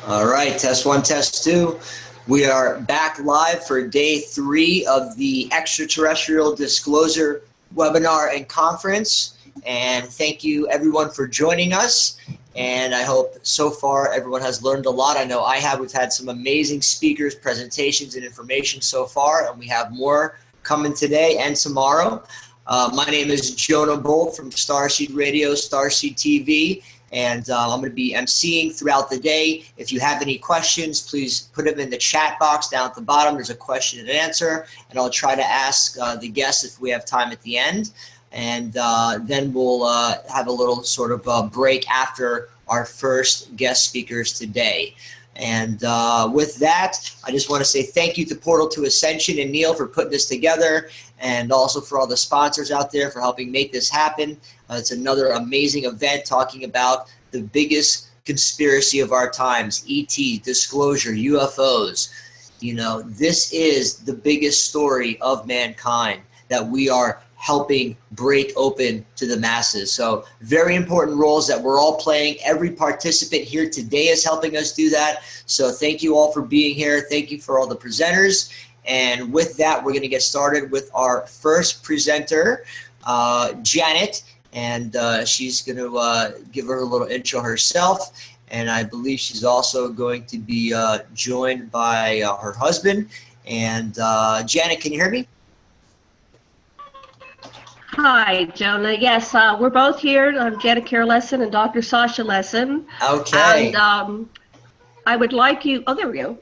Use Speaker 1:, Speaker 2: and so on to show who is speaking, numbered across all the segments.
Speaker 1: All right, test one, test two. We are back live for day 3 of the Extraterrestrial Disclosure webinar and conference. And thank you everyone for joining us. And I hope so far everyone has learned a lot. I know I have. We've had some amazing speakers, presentations, and information so far, and we have more coming today and tomorrow. My name is Jonah Bolt from Starseed Radio, Starseed TV. And I'm going to be emceeing throughout the day. If you have any questions, please put them in the chat box down at the bottom. There's a question and answer, and I'll try to ask the guests if we have time at the end. And then we'll have a little sort of break after our first guest speakers today. And with that, I just want to say thank you to Portal to Ascension and Neil for putting this together, and also for all the sponsors out there for helping make this happen. It's another amazing event talking about the biggest conspiracy of our times, ET, disclosure, UFOs. You know, this is the biggest story of mankind that we are helping break open to the masses. So very important roles that we're all playing. Every participant here today is helping us do that. So thank you all for being here. Thank you for all the presenters. And with that, we're going to get started with our first presenter, Janet. And she's going to give her a little intro herself. And I believe she's also going to be joined by her husband. And Janet, can you hear me?
Speaker 2: Hi, Jonah. Yes, we're both here. I'm Janet Lessin and Dr. Sasha Lessin.
Speaker 1: Okay.
Speaker 2: And I would like you, oh, there we go.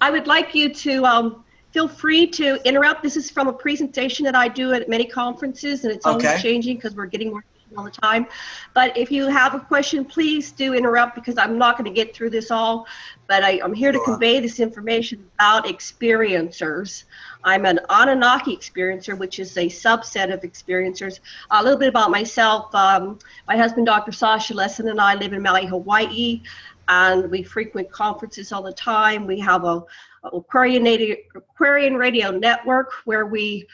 Speaker 2: I would like you to feel free to interrupt. This is from a presentation that I do at many conferences, and it's always changing because we're getting more all the time. But if you have a question, please do interrupt, because I'm not going to get through this all. But I'm here to convey this information about experiencers. I'm an Anunnaki experiencer, which is a subset of experiencers. A little bit about myself. My husband, Dr. Sasha Lessin, and I live in Maui, Hawaii, and we frequent conferences all the time. We have a Aquarian Radio Network where we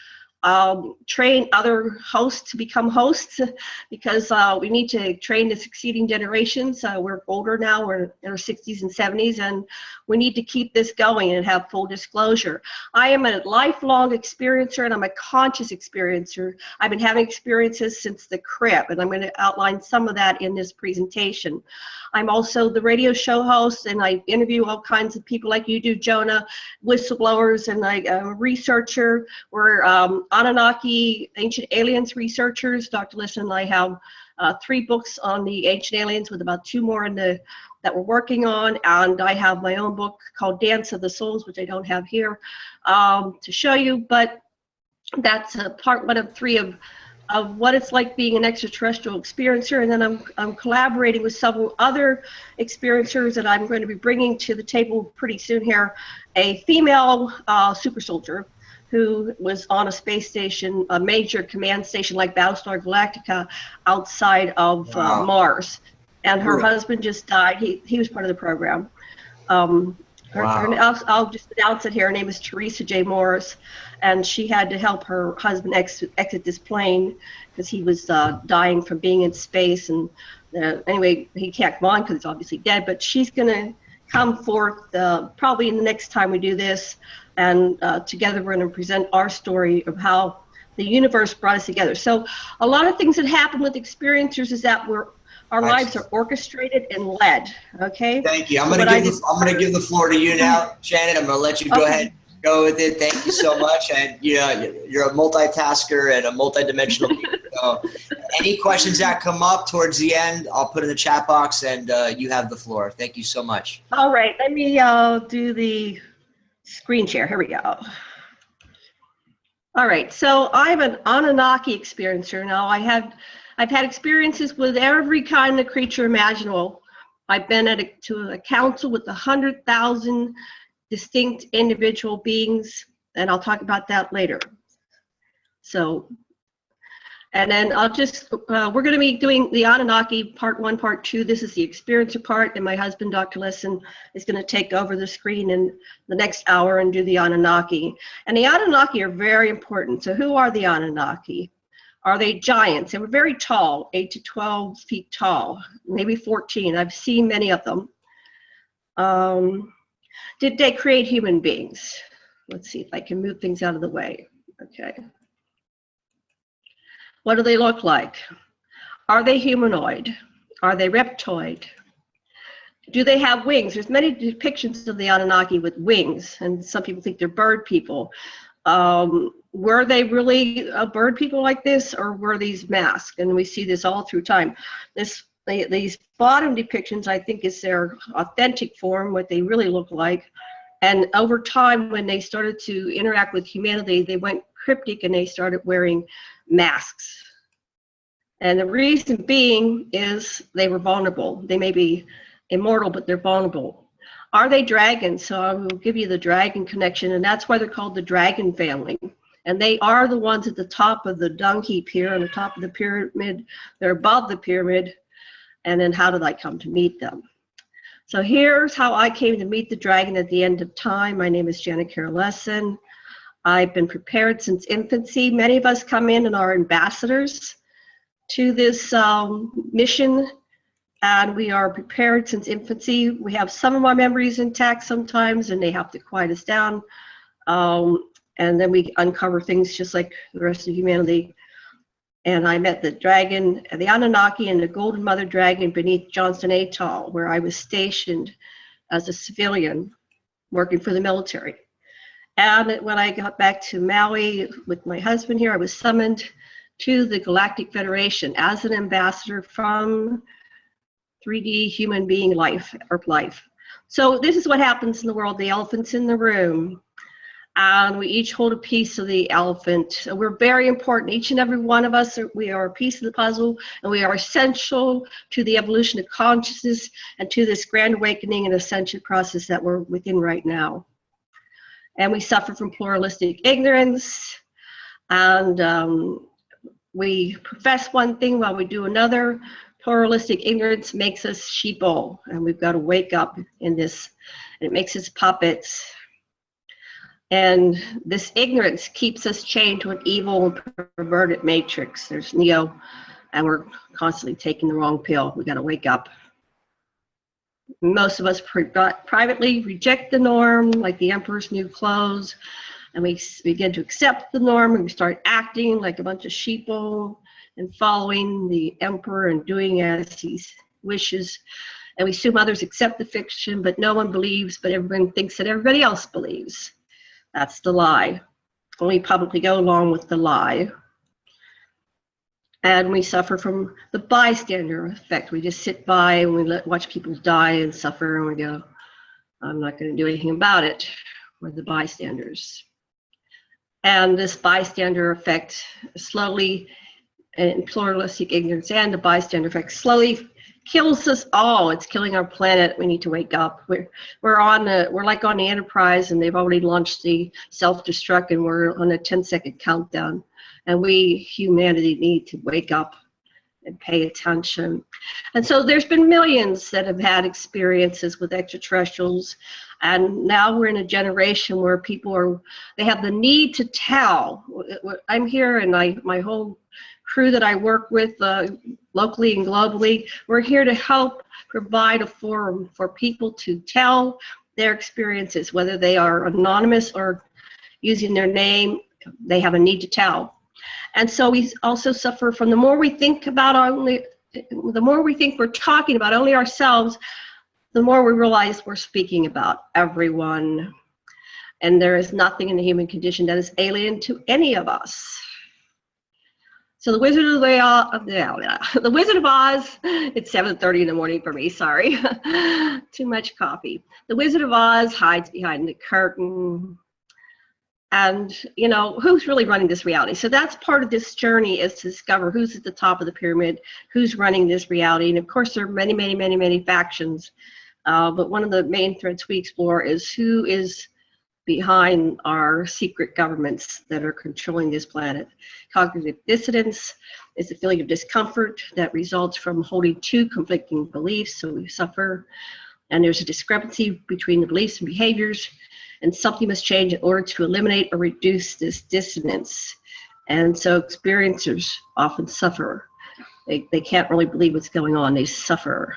Speaker 2: train other hosts to become hosts, because we need to train the succeeding generations. We're older now, we're in our 60s and 70s, and we need to keep this going and have full disclosure. I am a lifelong experiencer, and I'm a conscious experiencer. I've been having experiences since the crib, and I'm going to outline some of that in this presentation. I'm also the radio show host, and I interview all kinds of people like you do, Jonah, whistleblowers, and I'm a researcher. We're Anunnaki, ancient aliens researchers. Dr. Lessin and I have 3 books on the ancient aliens, with about 2 more in that we're working on. And I have my own book called Dance of the Souls, which I don't have here to show you. But that's part 1 of 3 of what it's like being an extraterrestrial experiencer. And then I'm collaborating with several other experiencers that I'm going to be bringing to the table pretty soon here. A female super soldier who was on a space station, a major command station like Battlestar Galactica, outside of Mars. And her husband just died. He was part of the program. I'll just announce it here. Her name is Teresa J. Morris, and she had to help her husband exit this plane because he was dying from being in space. And anyway, he can't come on because he's obviously dead. But she's going to come forth probably in the next time we do this, and together we're going to present our story of how the universe brought us together. So a lot of things that happen with experiencers is that our lives are orchestrated and led. Okay.
Speaker 1: Thank you. I'm going to give the floor to you now, Janet. I'm going to let you go ahead, go with it. Thank you so much. And you're a multitasker and a multidimensional being. So any questions that come up towards the end, I'll put in the chat box, and you have the floor. Thank you so much.
Speaker 2: All right. Let me do the screen share. Here we go. All right. So I'm an Anunnaki experiencer. Now I've had experiences with every kind of creature imaginable. I've been to a council with 100,000 distinct individual beings, and I'll talk about that later. So, and then we're going to be doing the Anunnaki part 1, part 2. This is the experiencer part, and my husband, Dr. Lessin, is going to take over the screen in the next hour and do the Anunnaki. And the Anunnaki are very important. So who are the Anunnaki? Are they giants? They were very tall, 8 to 12 feet tall, maybe 14. I've seen many of them. Did they create human beings? Let's see if I can move things out of the way. Okay. What do they look like? Are they humanoid? Are they reptoid? Do they have wings? There's many depictions of the Anunnaki with wings, and some people think they're bird people. Were they really bird people like this, or were these masked? And we see this all through time. These bottom depictions, I think, is their authentic form, what they really look like. And over time, when they started to interact with humanity, they went cryptic and they started wearing masks. And the reason being is they were vulnerable. They may be immortal, but they're vulnerable. Are they dragons? So I will give you the dragon connection, and that's why they're called the dragon family. And they are the ones at the top of the dung heap here, on the top of the pyramid. They're above the pyramid. And then how did I come to meet them? So here's how I came to meet the dragon at the end of time. My name is Jonah Lessin. I've been prepared since infancy. Many of us come in and are ambassadors to this mission, and we are prepared since infancy. We have some of our memories intact sometimes, and they have to quiet us down. And then we uncover things just like the rest of humanity. And I met the dragon, the Anunnaki, and the Golden Mother Dragon beneath Johnston Atoll, where I was stationed as a civilian working for the military. And when I got back to Maui with my husband here, I was summoned to the Galactic Federation as an ambassador from 3D human being life, Earth life. So this is what happens in the world. The elephant's in the room, and we each hold a piece of the elephant. So we're very important. Each and every one of us, we are a piece of the puzzle, and we are essential to the evolution of consciousness and to this grand awakening and ascension process that we're within right now. And we suffer from pluralistic ignorance, and we profess one thing while we do another. Pluralistic ignorance makes us sheeple, and we've got to wake up in this. It makes us puppets. And this ignorance keeps us chained to an evil and perverted matrix. There's Neo, and we're constantly taking the wrong pill. We got to wake up. Most of us privately reject the norm, like the emperor's new clothes, and we begin to accept the norm, and we start acting like a bunch of sheeple and following the emperor and doing as he wishes. And we assume others accept the fiction, but no one believes, but everyone thinks that everybody else believes. That's the lie. We publicly go along with the lie. And we suffer from the bystander effect. We just sit by and we watch people die and suffer, and we go, I'm not going to do anything about it. We're the bystanders. And this bystander effect slowly, and pluralistic ignorance and the bystander effect slowly kills us all. It's killing our planet. We need to wake up. We're like on the Enterprise, and they've already launched the self-destruct, and we're on a 10-second countdown. And we, humanity, need to wake up and pay attention. And so there's been millions that have had experiences with extraterrestrials, and now we're in a generation where people they have the need to tell. I'm here, and my whole crew that I work with locally and globally, we're here to help provide a forum for people to tell their experiences, whether they are anonymous or using their name. They have a need to tell. And so we also suffer from the more we think we're talking about only ourselves, the more we realize we're speaking about everyone. And there is nothing in the human condition that is alien to any of us. So the Wizard of Oz, it's 7:30 in the morning for me, sorry. Too much coffee. The Wizard of Oz hides behind the curtain. And, you know, who's really running this reality? So that's part of this journey, is to discover who's at the top of the pyramid, who's running this reality. And of course, there are many, many, many, many factions. But one of the main threads we explore is who is behind our secret governments that are controlling this planet. Cognitive dissonance is a feeling of discomfort that results from holding two conflicting beliefs, so we suffer. And there's a discrepancy between the beliefs and behaviors, and something must change in order to eliminate or reduce this dissonance. And so experiencers often suffer. They can't really believe what's going on, they suffer.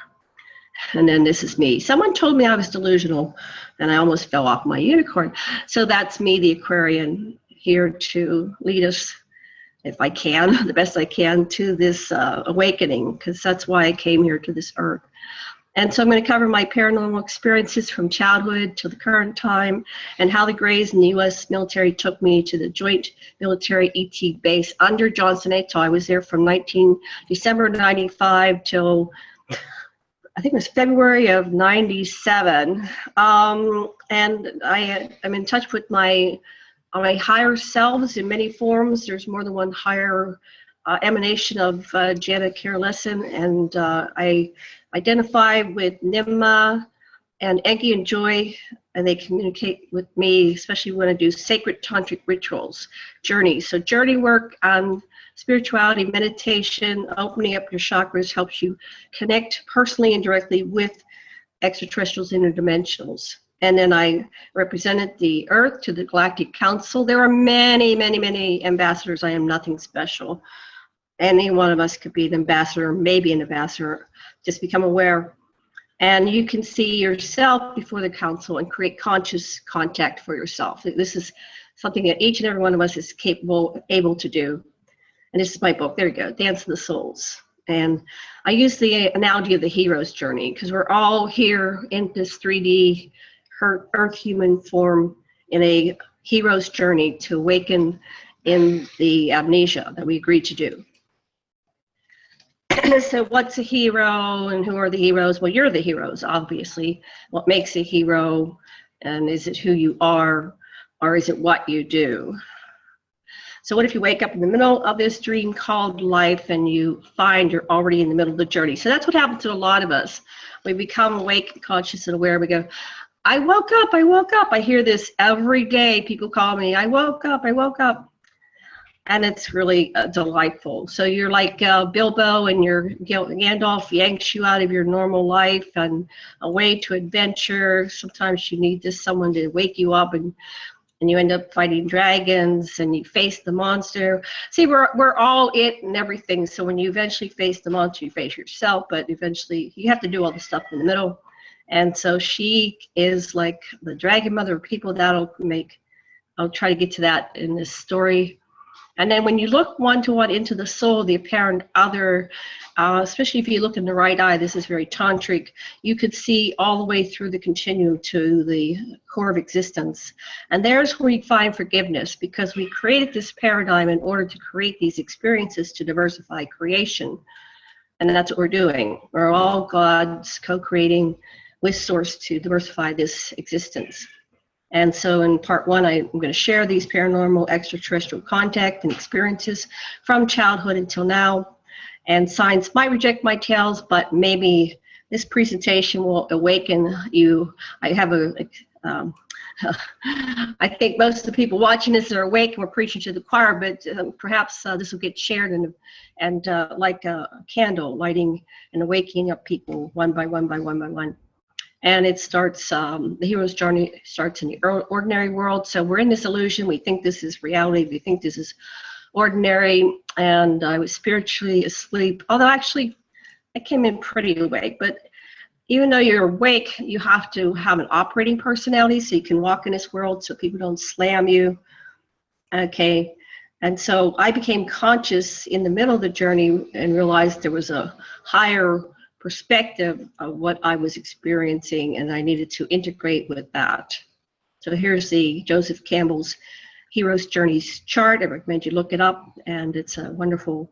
Speaker 2: And then this is me. Someone told me I was delusional, and I almost fell off my unicorn. So that's me, the Aquarian, here to lead us, if I can, the best I can, to this awakening, because that's why I came here to this earth. And so I'm going to cover my paranormal experiences from childhood to the current time, and how the Greys in the U.S. military took me to the Joint Military ET base under Johnson Atoll. I was there from December 95 till I think it was February of 97. And I'm in touch with my higher selves in many forms. There's more than one higher emanation of Jonah Lessin, and I identify with Nimma and Enki and Joy, and they communicate with me, especially when I do sacred tantric rituals, journeys. So journey work on spirituality, meditation, opening up your chakras helps you connect personally and directly with extraterrestrials, interdimensionals. And then I represented the Earth to the Galactic Council. There are many, many, many ambassadors. I am nothing special. Any one of us could be an ambassador, maybe an ambassador. Just become aware. And you can see yourself before the council and create conscious contact for yourself. This is something that each and every one of us is able to do. And this is my book. There you go, Dance of the Souls. And I use the analogy of the hero's journey, because we're all here in this 3D Earth human form in a hero's journey to awaken in the amnesia that we agreed to do. So what's a hero and who are the heroes? Well, you're the heroes, obviously. What makes a hero, and is it who you are, or is it what you do? So what if you wake up in the middle of this dream called life and you find you're already in the middle of the journey? So that's what happens to a lot of us. We become awake, conscious, and aware. We go, I woke up, I woke up. I hear this every day. People call me, I woke up, I woke up. And it's really delightful. So you're like Bilbo, and your Gandalf yanks you out of your normal life and away to adventure. Sometimes you need just someone to wake you up, and you end up fighting dragons, and you face the monster. See, we're all it and everything. So when you eventually face the monster, you face yourself, but eventually you have to do all the stuff in the middle. And so she is like the dragon mother of people. I'll try to get to that in this story. And then when you look one-to-one into the soul, the apparent other, especially if you look in the right eye, this is very tantric, you could see all the way through the continuum to the core of existence. And there's where you find forgiveness, because we created this paradigm in order to create these experiences to diversify creation. And that's what we're doing. We're all gods co-creating with Source to diversify this existence. And so in part one, I'm going to share these paranormal extraterrestrial contact and experiences from childhood until now. And science might reject my tales, but maybe this presentation will awaken you. I have I think most of the people watching this are awake and we're preaching to the choir, but perhaps this will get shared and like a candle, lighting and awakening up people one by one by one by one. And it starts, the hero's journey starts in the ordinary world. So we're in this illusion. We think this is reality. We think this is ordinary. And I was spiritually asleep. Although actually, I came in pretty awake. But even though you're awake, you have to have an operating personality so you can walk in this world so people don't slam you. Okay. And so I became conscious in the middle of the journey and realized there was a higher perspective of what I was experiencing, and I needed to integrate with that. So here's the Joseph Campbell's Hero's Journeys chart. I recommend you look it up, and it's a wonderful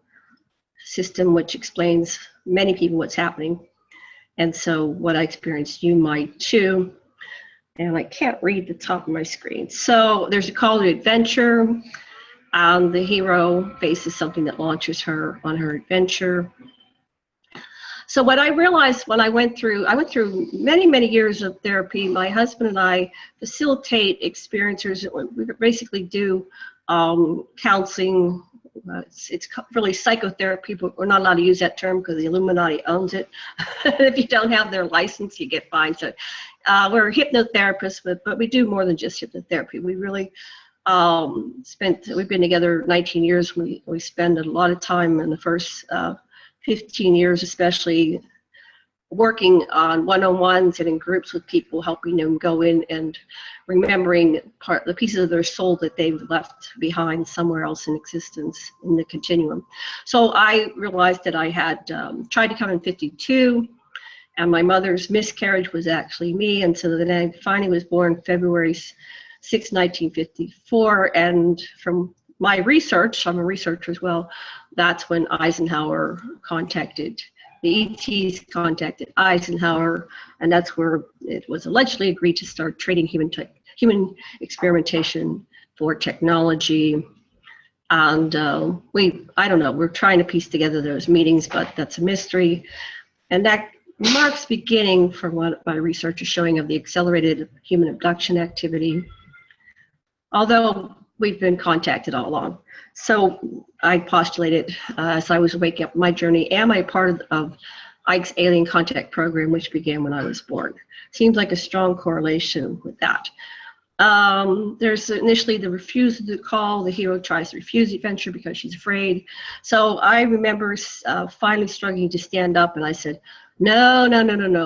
Speaker 2: system which explains many people what's happening. And so what I experienced, you might too. And I can't read the top of my screen. So there's a call to adventure. The hero faces something that launches her on her adventure. So what I realized when I went through many, many years of therapy. My husband and I facilitate experiencers. We basically do counseling. It's really psychotherapy, but we're not allowed to use that term because the Illuminati owns it. If you don't have their license, you get fined. So we're hypnotherapists, but we do more than just hypnotherapy. We really we've been together 19 years. We spend a lot of time in the first 15 years, especially working on one-on-ones and in groups with people, helping them go in and remembering the pieces of their soul that they've left behind somewhere else in existence in the continuum. So I realized that I had tried to come in 52, and my mother's miscarriage was actually me, and so then I finally was born February 6, 1954, and from my research, I'm a researcher as well, that's when Eisenhower contacted, the ETs contacted Eisenhower, and that's where it was allegedly agreed to start trading human experimentation for technology. And I don't know, we're trying to piece together those meetings, but that's a mystery. And that marks beginning, from what my research is showing, of the accelerated human abduction activity, although we've been contacted all along. So I postulated, as I was waking up my journey, am I part of Ike's alien contact program, which began when I was born? Seems like a strong correlation with that. There's initially the refusal to call. The hero tries to refuse the adventure because she's afraid. So I remember finally struggling to stand up, and I said, no,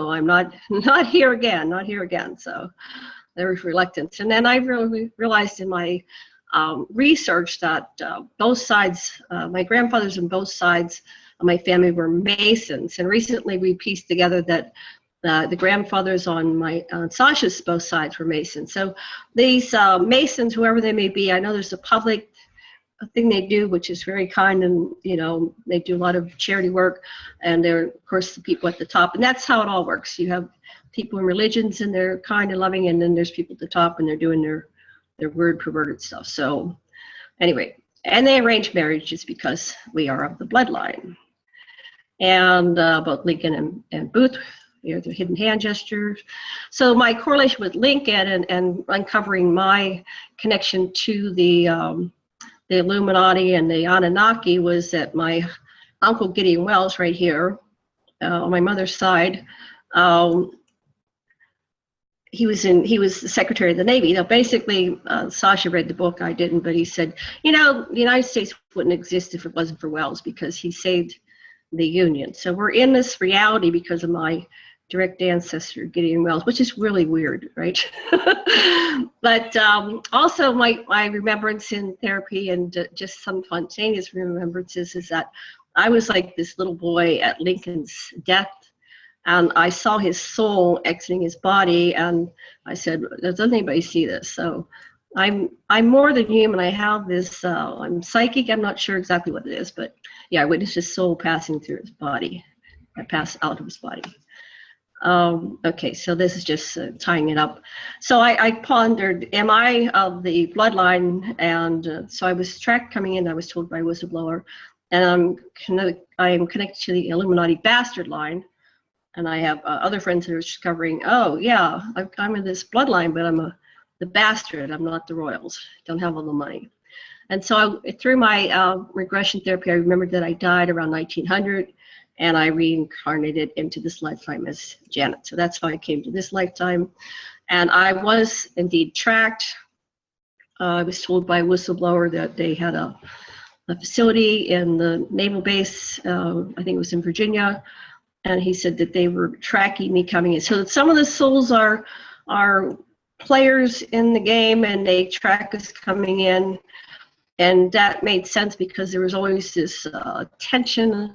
Speaker 2: I'm not here again. So there was reluctance. And then I really realized in my research that both sides, my grandfathers on both sides of my family were Masons. And recently we pieced together that the grandfathers on Sasha's both sides were Masons. So these Masons, whoever they may be, I know there's a public thing they do, which is very kind, and they do a lot of charity work, and they're of course the people at the top, and that's how it all works. You have people in religions and they're kind and loving, and then there's people at the top and they're doing their word perverted stuff. So anyway, and they arrange marriages because we are of the bloodline. And both Lincoln and Booth, the hidden hand gestures. So my correlation with Lincoln and uncovering my connection to the Illuminati and the Anunnaki was that my uncle Gideon Wells, right here on my mother's side, he was the Secretary of the Navy. Now, basically, Sasha read the book, I didn't, but he said, the United States wouldn't exist if it wasn't for Wells, because he saved the Union. So we're in this reality because of my direct ancestor, Gideon Wells, which is really weird, right? But also my remembrance in therapy and just some spontaneous remembrances is that I was like this little boy at Lincoln's death, and I saw his soul exiting his body, and I said, does anybody see this? So I'm more than human. I have this, I'm psychic. I'm not sure exactly what it is, but yeah, I witnessed his soul passing through his body. I passed out of his body. Okay, so this is just tying it up. So I pondered, am I of the bloodline? And so I was tracked coming in. I was told by a whistleblower, and I am connected to the Illuminati bastard line. And I have other friends that are discovering, oh yeah, I'm in this bloodline, but I'm the bastard. I'm not the royals. Don't have all the money. And so through my regression therapy, I remembered that I died around 1900. And I reincarnated into this lifetime as Janet. So that's how I came to this lifetime. And I was indeed tracked. I was told by a whistleblower that they had a facility in the naval base, I think it was in Virginia, and he said that they were tracking me coming in. So some of the souls are players in the game, and they track us coming in. And that made sense because there was always this tension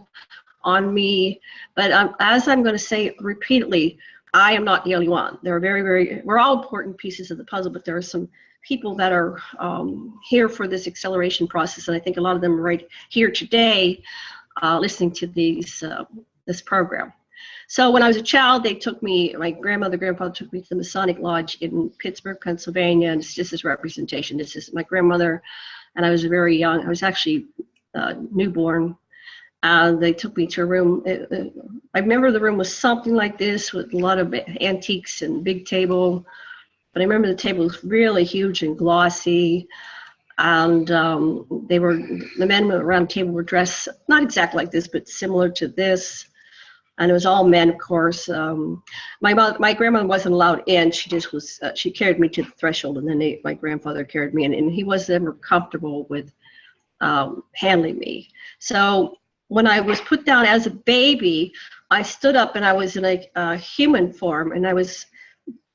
Speaker 2: on me, but as I'm going to say repeatedly, I am not the only one. There are we're all important pieces of the puzzle, but there are some people that are here for this acceleration process, and I think a lot of them are right here today listening to this program. So when I was a child, they took me, my grandfather took me to the Masonic Lodge in Pittsburgh, Pennsylvania, and it's just this representation. This is my grandmother, and I was very young. I was actually newborn. They took me to a room. I remember the room was something like this with a lot of antiques and big table. But I remember the table was really huge and glossy. And the men around the table were dressed not exactly like this, but similar to this. And it was all men, of course. My grandmother wasn't allowed in. She just was. She carried me to the threshold, and then my grandfather carried me in. And he wasn't ever comfortable with handling me. So when I was put down as a baby, I stood up and I was in a human form, and I was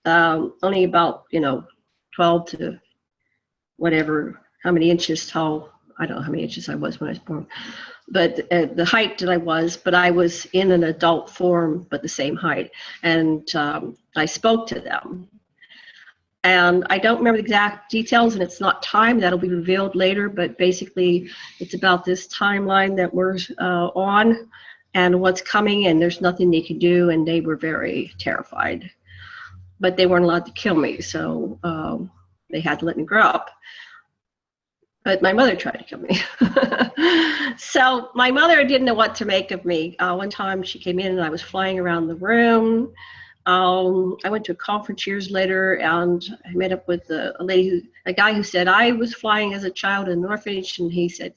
Speaker 2: only about 12 to whatever, how many inches tall. I don't know how many inches I was when I was born, but the height that I was, but I was in an adult form, but the same height. And I spoke to them. And I don't remember the exact details, and it's not time. That'll be revealed later, but basically it's about this timeline that we're on and what's coming, and there's nothing they can do, and they were very terrified. But they weren't allowed to kill me, so they had to let me grow up. But my mother tried to kill me. So my mother didn't know what to make of me. One time she came in and I was flying around the room. I went to a conference years later, and I met up with a guy who said, I was flying as a child in an orphanage, and he said,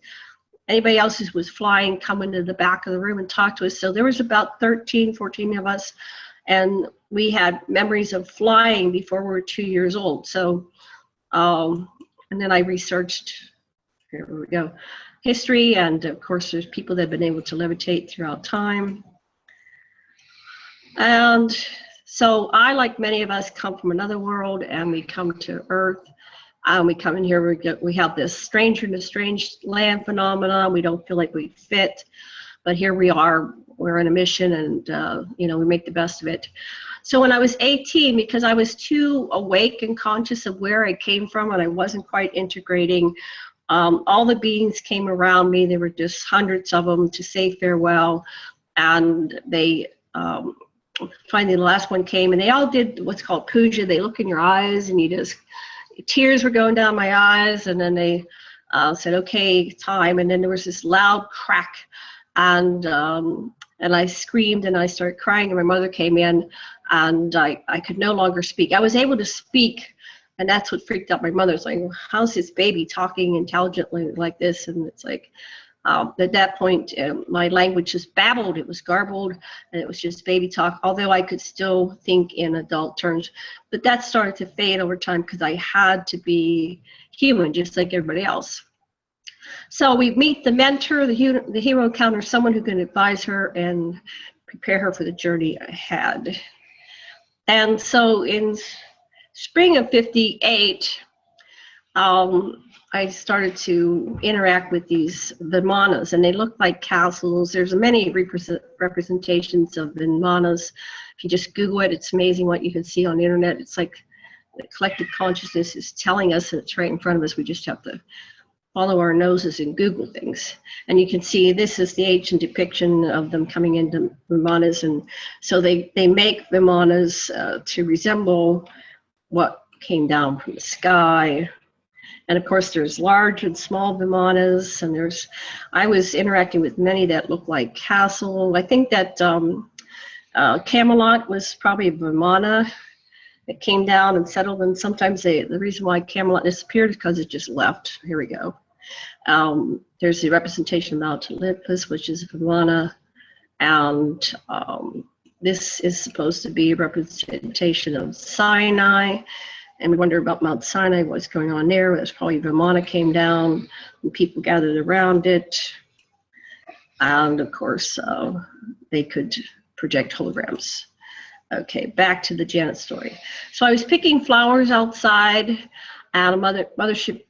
Speaker 2: anybody else who was flying, come into the back of the room and talk to us. So there was about 13, 14 of us, and we had memories of flying before we were 2 years old. So, and then I researched, here we go, history, and of course there's people that have been able to levitate throughout time. And so I, like many of us, come from another world, and we come to Earth. We come in here, we have this stranger in a strange land phenomenon. We don't feel like we fit, but here we are. We're on a mission, and we make the best of it. So when I was 18, because I was too awake and conscious of where I came from, and I wasn't quite integrating, all the beings came around me. There were just hundreds of them to say farewell, and they finally the last one came, and they all did what's called puja. They look in your eyes, and tears were going down my eyes, and then they said, okay, time. And then there was this loud crack, and I screamed, and I started crying, and my mother came in, and I could no longer speak. I was able to speak, and that's what freaked out my mother. It's like, how's this baby talking intelligently like this? And it's like, at that point, my language just babbled. It was garbled, and it was just baby talk, although I could still think in adult terms. But that started to fade over time because I had to be human, just like everybody else. So we meet the mentor, the hero encounter, someone who can advise her and prepare her for the journey ahead. And so in spring of '58, I started to interact with these Vimanas, and they look like castles. There's many representations of Vimanas. If you just Google it, it's amazing what you can see on the internet. It's like the collective consciousness is telling us that it's right in front of us. We just have to follow our noses and Google things. And you can see this is the ancient depiction of them coming into Vimanas. And so they make Vimanas to resemble what came down from the sky. And of course, there's large and small Vimanas, and I was interacting with many that look like castle. I think that Camelot was probably a Vimana that came down and settled, and sometimes the reason why Camelot disappeared is because it just left. Here we go. There's the representation of Mount Olympus, which is a Vimana, and this is supposed to be a representation of Sinai. And we wonder about Mount Sinai, what's going on there. It was probably Vimana came down and people gathered around it. And of course, they could project holograms. Okay, back to the Janet story. So I was picking flowers outside, and a mothership,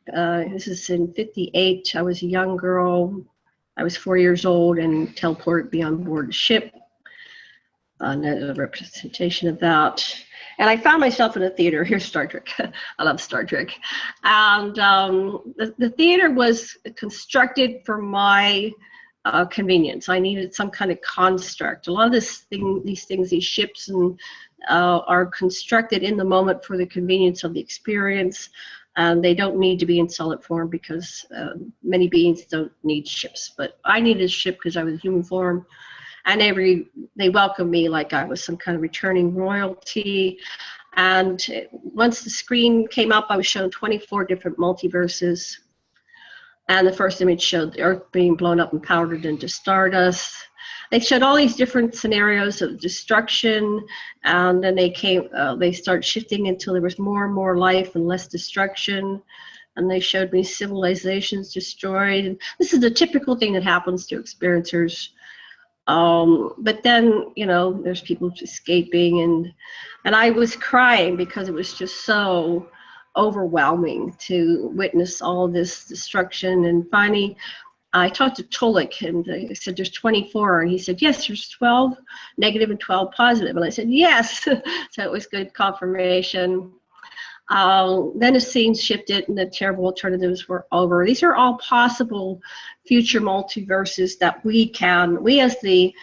Speaker 2: this is in '58. I was a young girl. I was 4 years old and teleported me on board a ship. Another representation of that. And I found myself in a theater. Here's Star Trek. I love Star Trek. And the theater was constructed for my convenience. I needed some kind of construct. A lot of these ships and are constructed in the moment for the convenience of the experience. And they don't need to be in solid form because many beings don't need ships. But I needed a ship because I was human form. And they welcomed me like I was some kind of returning royalty. And once the screen came up, I was shown 24 different multiverses. And the first image showed the Earth being blown up and powdered into stardust. They showed all these different scenarios of destruction, and then they started shifting until there was more and more life and less destruction. And they showed me civilizations destroyed. And this is the typical thing that happens to experiencers. But then, you know, there's people escaping, and I was crying because it was just so overwhelming to witness all this destruction. And finally, I talked to Tolik, and I said, there's 24. And he said, yes, there's 12 negative and 12 positive. And I said, yes. So it was good confirmation. Then the scene shifted and the terrible alternatives were over. These are all possible future multiverses that we as the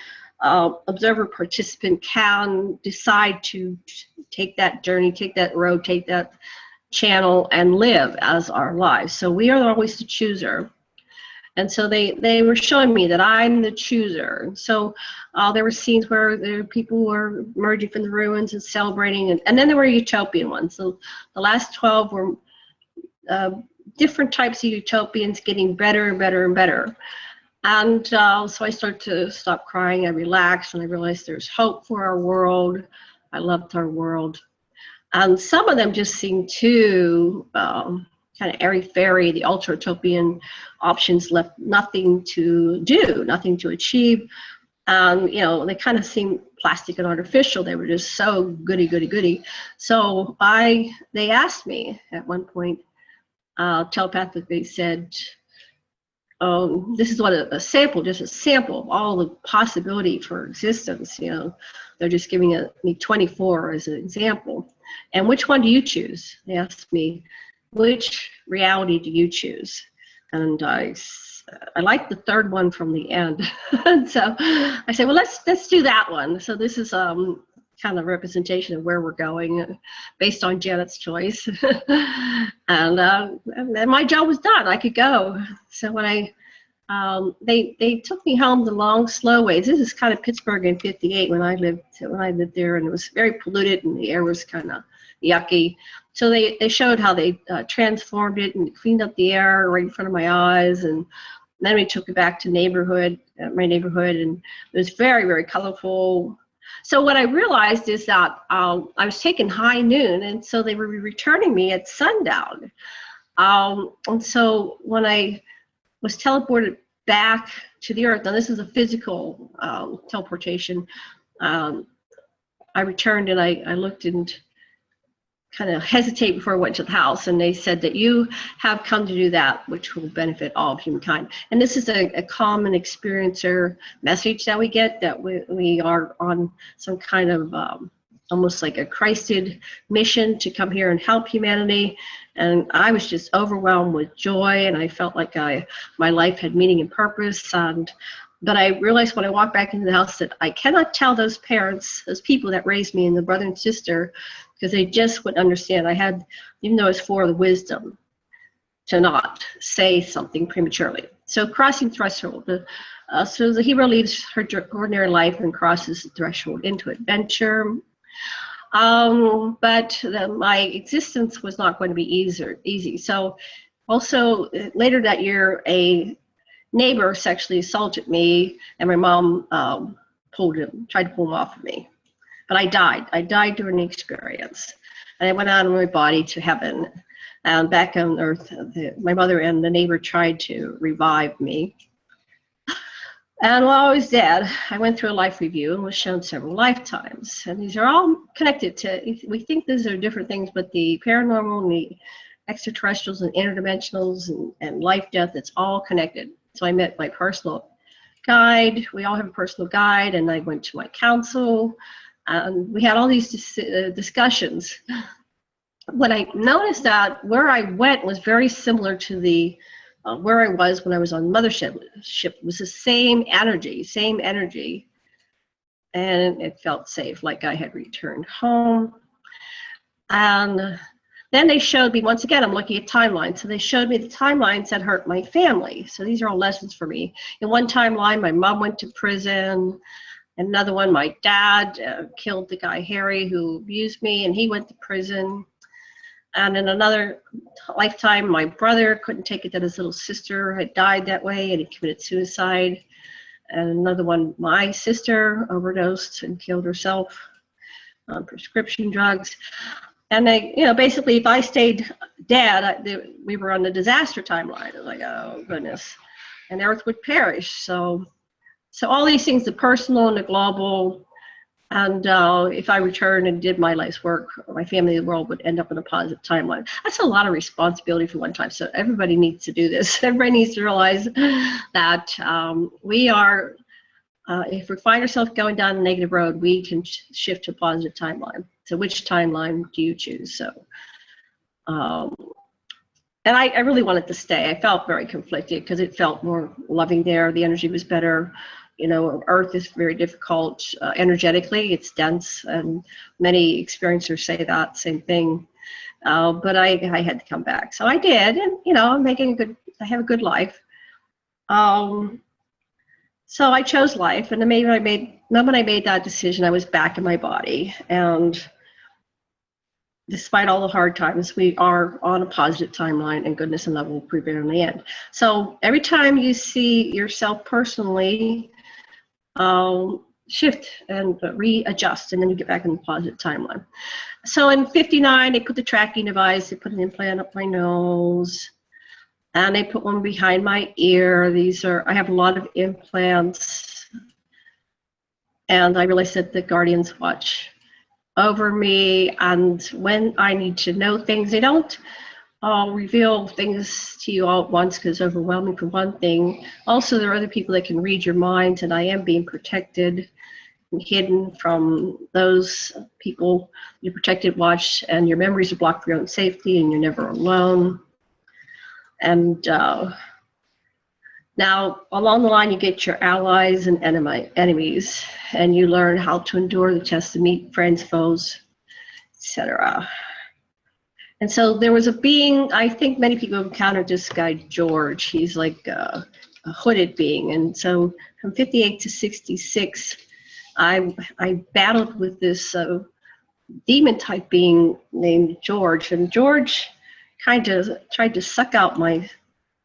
Speaker 2: observer participant can decide to take that journey, take that road, take that channel and live as our lives. So we are always the chooser. And so they were showing me that I'm the chooser. So there were scenes where people were emerging from the ruins and celebrating, and then there were utopian ones. So the last 12 were different types of utopians getting better and better and better. And so I started to stop crying. I relaxed, and I realized there's hope for our world. I loved our world. And some of them just seemed too kind of airy-fairy. The ultra-utopian options left nothing to do, nothing to achieve. You know, they kind of seemed plastic and artificial. They were just so goody, goody, goody. So they asked me at one point, telepathically said, this is what a sample, just a sample of all the possibility for existence. You know, they're just giving me 24 as an example. And which one do you choose? They asked me, which reality do you choose? And I like the third one from the end. So I said, well, let's do that one. So this is kind of representation of where we're going based on Janet's choice. And my job was done. I could go. So when they took me home the long, slow ways. This is kind of Pittsburgh in '58 when I lived there, and it was very polluted and the air was kind of yucky. So they showed how they transformed it and cleaned up the air right in front of my eyes, and then we took it back to my neighborhood, and it was very, very colorful. So what I realized is that I was taking high noon, and so they were returning me at sundown. And so when I was teleported back to the earth, now this is a physical teleportation, I returned and I looked and kind of hesitate before I went to the house, and they said that you have come to do that which will benefit all of humankind. And this is a common experiencer message that we get, that we are on some kind of almost like a Christed mission to come here and help humanity. And I was just overwhelmed with joy, and I felt like my life had meaning and purpose. But I realized when I walked back into the house that I cannot tell those parents, those people that raised me, and the brother and sister, because they just wouldn't understand. I had, even though it's for the wisdom, to not say something prematurely. So crossing threshold. So the hero leaves her ordinary life and crosses the threshold into adventure. But my existence was not going to be easy. So also later that year, a neighbor sexually assaulted me, and my mom tried to pull him off of me. But I died. I died during the experience. And I went out of my body to heaven. And back on earth, my mother and the neighbor tried to revive me. And while I was dead, I went through a life review and was shown several lifetimes. And these are all connected to, we think these are different things, but the paranormal and the extraterrestrials and interdimensionals and life, death, it's all connected. So I met my personal guide. We all have a personal guide, and I went to my council. We had all these discussions. What I noticed that where I went was very similar to the where I was when I was on mothership. It was the same energy, and it felt safe, like I had returned home. And then they showed me, once again, I'm looking at timelines. So they showed me the timelines that hurt my family. So these are all lessons for me. In one timeline, my mom went to prison. Another one, my dad killed the guy, Harry, who abused me, and he went to prison. And in another lifetime, my brother couldn't take it that his little sister had died that way, and he committed suicide. And another one, my sister overdosed and killed herself on prescription drugs. And they, basically, if I stayed dead, we were on the disaster timeline. I was like, oh, goodness. And Earth would perish. So So all these things, the personal and the global, and if I returned and did my life's work, my family and the world would end up in a positive timeline. That's a lot of responsibility for one time. So everybody needs to do this. Everybody needs to realize that we are, if we find ourselves going down a negative road, we can shift to a positive timeline. So which timeline do you choose? So, and I really wanted to stay. I felt very conflicted because it felt more loving there. The energy was better. You know, Earth is very difficult energetically. It's dense, and many experiencers say that same thing. But I had to come back, so I did, and you know, I have a good life. So I chose life, and the moment I made that decision, I was back in my body, and despite all the hard times, we are on a positive timeline, and goodness and love will prevail in the end. So every time you see yourself personally, shift and readjust, and then you get back in the positive timeline. So in 59, they put the tracking device, they put an implant up my nose, and they put one behind my ear. I have a lot of implants, and I realized that the guardians watch over me, and when I need to know things, they don't reveal things to you all at once because it's overwhelming for one thing. Also, there are other people that can read your minds, and I am being protected and hidden from those people. You're protected, watch, and your memories are blocked for your own safety, and you're never alone. And now, along the line, you get your allies and enemies, and you learn how to endure the test to meet friends, foes, etc. And so there was a being, I think many people have encountered this guy, George. He's like a hooded being. And so from 58 to 66, I battled with this demon type being named George. And George kind of tried to suck out my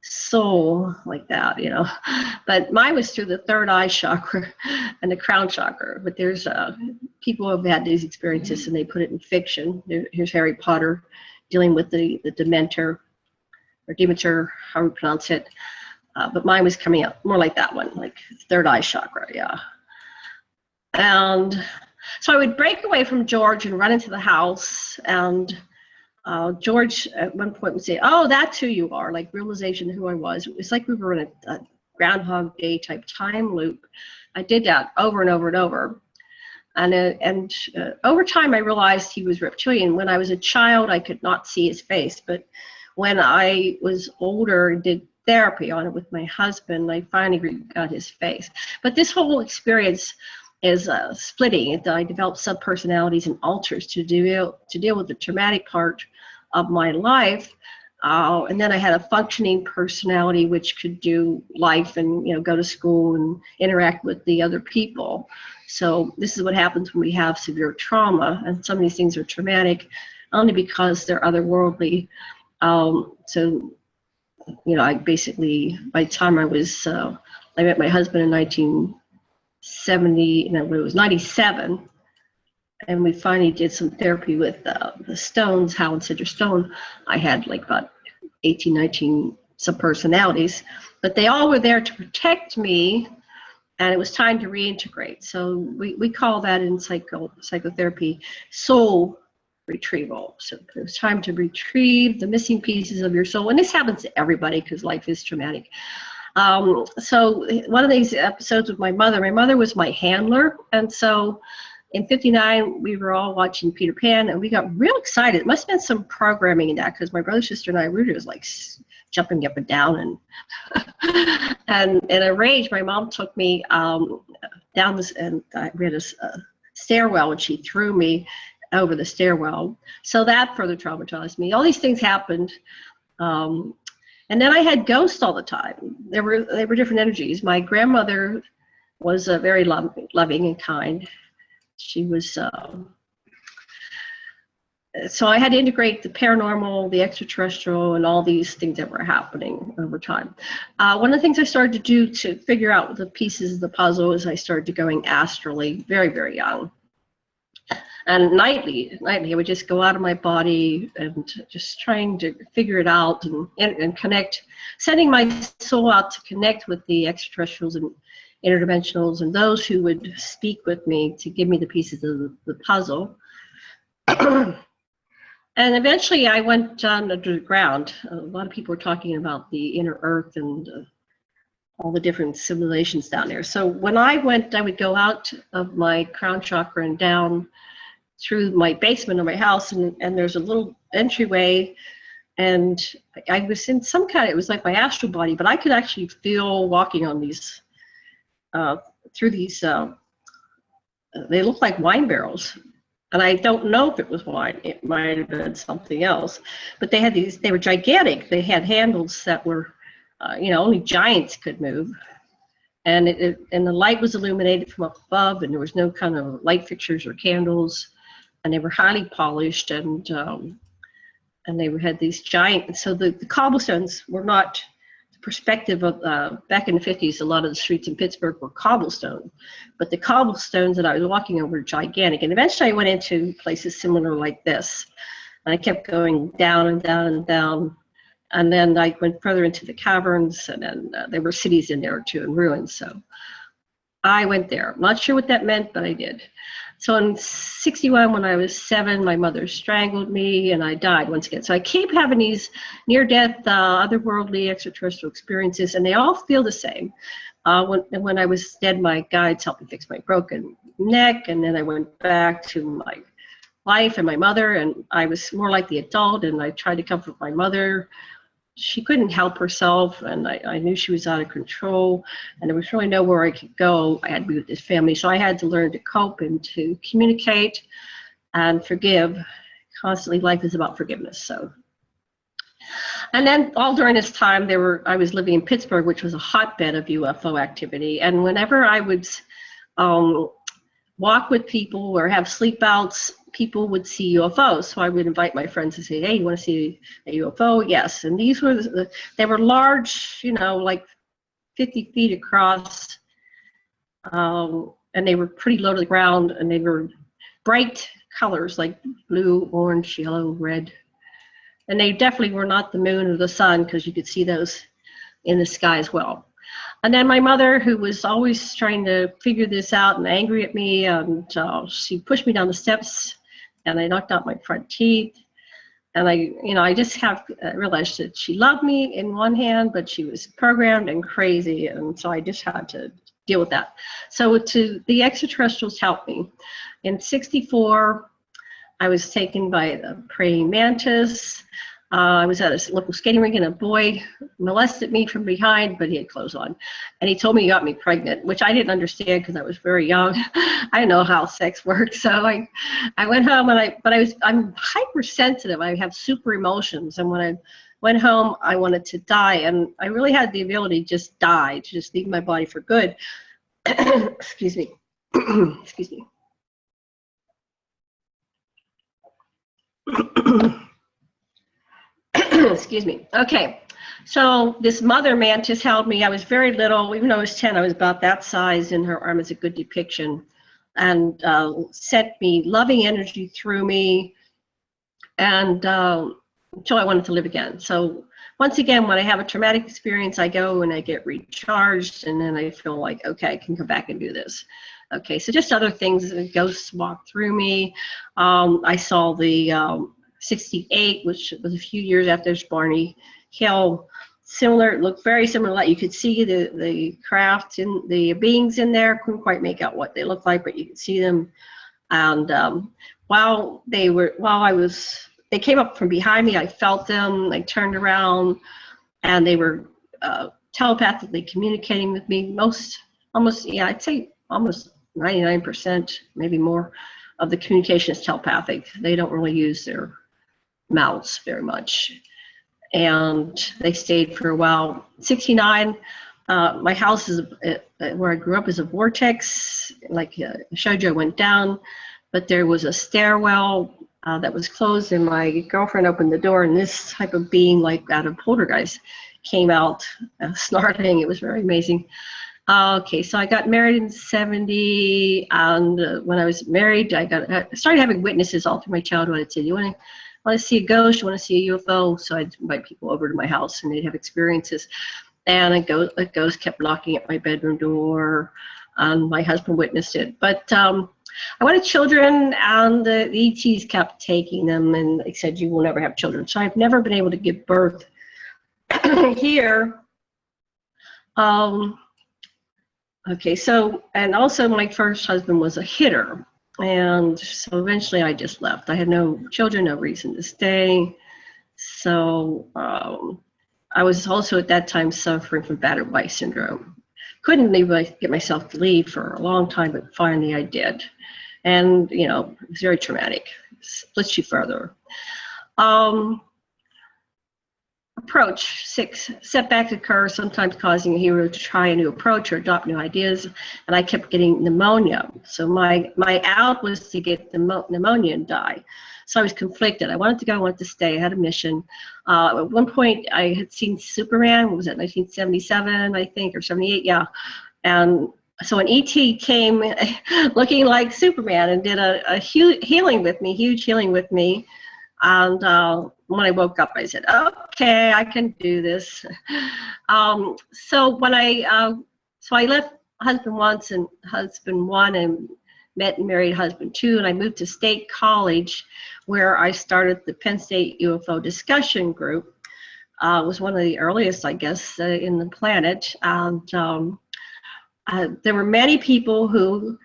Speaker 2: soul like that, you know. But mine was through the third eye chakra and the crown chakra. But there's people who have had these experiences, and they put it in fiction. Here's Harry Potter dealing with the Dementor, or Dementor, how we pronounce it. But mine was coming out more like that one, like third eye chakra, yeah. And so I would break away from George and run into the house, and George at one point would say, "Oh, that's who you are," like realization of who I was. It's like we were in a Groundhog Day type time loop. I did that over and over and over. And over time, I realized he was reptilian. When I was a child, I could not see his face. But when I was older and did therapy on it with my husband, I finally got his face. But this whole experience is splitting. I developed subpersonalities and alters to deal with the traumatic part of my life. And then I had a functioning personality which could do life and, you know, go to school and interact with the other people. So this is what happens when we have severe trauma, and some of these things are traumatic only because they're otherworldly. So, you know, I basically, by the time I met my husband in 1970, no, it was 97, and we finally did some therapy with the Stones, Hal and Cedric Stone. I had like about 18, 19 subpersonalities, but they all were there to protect me, and it was time to reintegrate. So we call that in psychotherapy soul retrieval. So it was time to retrieve the missing pieces of your soul, and this happens to everybody because life is traumatic. So one of these episodes with my mother was my handler, and so in 59, we were all watching Peter Pan, and we got real excited. It must have been some programming in that, because my brother, sister, and I, we were just like jumping up and down, and in a rage, my mom took me down this, and we had a stairwell, and she threw me over the stairwell. So that further traumatized me. All these things happened. And then I had ghosts all the time. They were different energies. My grandmother was very loving and kind. She was, so I had to integrate the paranormal, the extraterrestrial, and all these things that were happening over time. One of the things I started to do to figure out the pieces of the puzzle is I started going astrally very, very young. And nightly, I would just go out of my body and just trying to figure it out and connect, sending my soul out to connect with the extraterrestrials interdimensionals and those who would speak with me to give me the pieces of the puzzle. And eventually I went down under the ground. A lot of people were talking about the inner earth and all the different civilizations down there. So when I went, I would go out of my crown chakra and down through my basement of my house, and there's a little entryway, and I was in some kind of, it was like my astral body, but I could actually feel walking on these, through these, they look like wine barrels. And I don't know if it was wine, it might have been something else, but they had these, they were gigantic. They had handles that were, only giants could move. And and the light was illuminated from up above, and there was no kind of light fixtures or candles, and they were highly polished, and they had these giant, so the cobblestones were not the perspective of, back in the 50s, a lot of the streets in Pittsburgh were cobblestone, but the cobblestones that I was walking over were gigantic. And eventually I went into places similar like this, and I kept going down and down and down. And then I went further into the caverns, and then there were cities in there too, in ruins. So I went there. I'm not sure what that meant, but I did. So in 61, when I was 7, my mother strangled me, and I died once again. So I keep having these near-death, otherworldly, extraterrestrial experiences, and they all feel the same. When I was dead, my guides helped me fix my broken neck, and then I went back to my life and my mother, and I was more like the adult, and I tried to comfort my mother. She couldn't help herself, and I knew she was out of control, and there was really nowhere I could go. I had to be with this family, so I had to learn to cope and to communicate and forgive. Constantly, life is about forgiveness. So, and then all during this time, I was living in Pittsburgh, which was a hotbed of UFO activity, and whenever I would walk with people or have sleep outs, people would see UFOs. So I would invite my friends to say, hey, you want to see a UFO? Yes. And these were, they were large, like 50 feet across, and they were pretty low to the ground, and they were bright colors like blue, orange, yellow, red. And they definitely were not the moon or the sun, because you could see those in the sky as well. And then my mother, who was always trying to figure this out and angry at me, and she pushed me down the steps, and I knocked out my front teeth. And I just realized that she loved me in one hand, but she was programmed and crazy, and so I just had to deal with that. So the extraterrestrials helped me. In 64, I was taken by the praying mantis. I was at a local skating rink, and a boy molested me from behind, but he had clothes on. And he told me he got me pregnant, which I didn't understand because I was very young. I didn't know how sex worked. So I went home, and I'm hypersensitive. I have super emotions. And when I went home, I wanted to die. And I really had the ability to just die, to just leave my body for good. Excuse me. Excuse me. Excuse me. Okay, so this mother mantis held me. I was very little. Even though I was 10, I was about that size, and her arm is a good depiction, and sent me loving energy through me, and until I wanted to live again. So once again, when I have a traumatic experience, I go and I get recharged, and then I feel like, okay, I can come back and do this. Okay, so just other things. Ghosts walk through me. I saw the 68, which was a few years after Barney Hill. Similar, it looked very similar. Like you could see the craft and the beings in there. Couldn't quite make out what they looked like, but you could see them. And they came up from behind me. I felt them. They turned around, and they were telepathically communicating with me. I'd say almost 99%, maybe more, of the communication is telepathic. They don't really use their mouths very much, and they stayed for a while. 69, my house is where I grew up is a vortex. Like I showed you, I went down, but there was a stairwell that was closed, and my girlfriend opened the door, and this type of being, like out of Poltergeist, came out snarling. It was very amazing. Okay, so I got married in 70, and when I was married, I started having witnesses all through my childhood. I'd say, you want to see a ghost? You want to see a UFO? So I'd invite people over to my house, and they'd have experiences. and a ghost kept knocking at my bedroom door, and my husband witnessed it. But I wanted children, and the ETs kept taking them, and they said, you will never have children. So I've never been able to give birth here. Okay, so, and also my first husband was a hitter, and so eventually I just left. I had no children, no reason to stay. So I was also at that time suffering from battered wife syndrome. Couldn't get myself to leave for a long time, but finally I did. And, you know, it was very traumatic. Splits you further. Approach 6, setbacks occur, sometimes causing a hero to try a new approach or adopt new ideas, and I kept getting pneumonia. So my out was to get the pneumonia and die. So I was conflicted. I wanted to go, I wanted to stay. I had a mission. At one point, I had seen Superman. What was it, 1977, I think, or 78? Yeah. And so an ET came looking like Superman and did a huge healing with me. And when I woke up, I said, okay, I can do this. So when I left husband once and husband one and met and married husband two, and I moved to State College, where I started the Penn State UFO discussion group. It was one of the earliest, I guess, in the planet. And there were many people who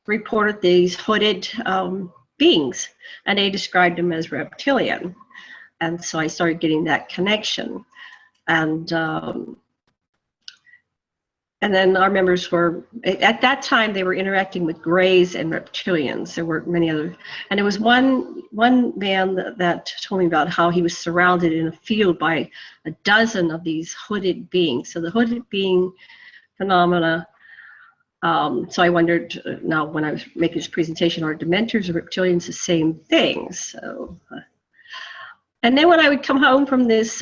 Speaker 2: reported these hooded beings, and they described them as reptilian. And so I started getting that connection. And then our members were, at that time, they were interacting with grays and reptilians. There were many others. And there was one man that told me about how he was surrounded in a field by a dozen of these hooded beings. So the hooded being phenomena. So I wondered, now when I was making this presentation, are dementors or reptilians the same thing? So, and then when I would come home from this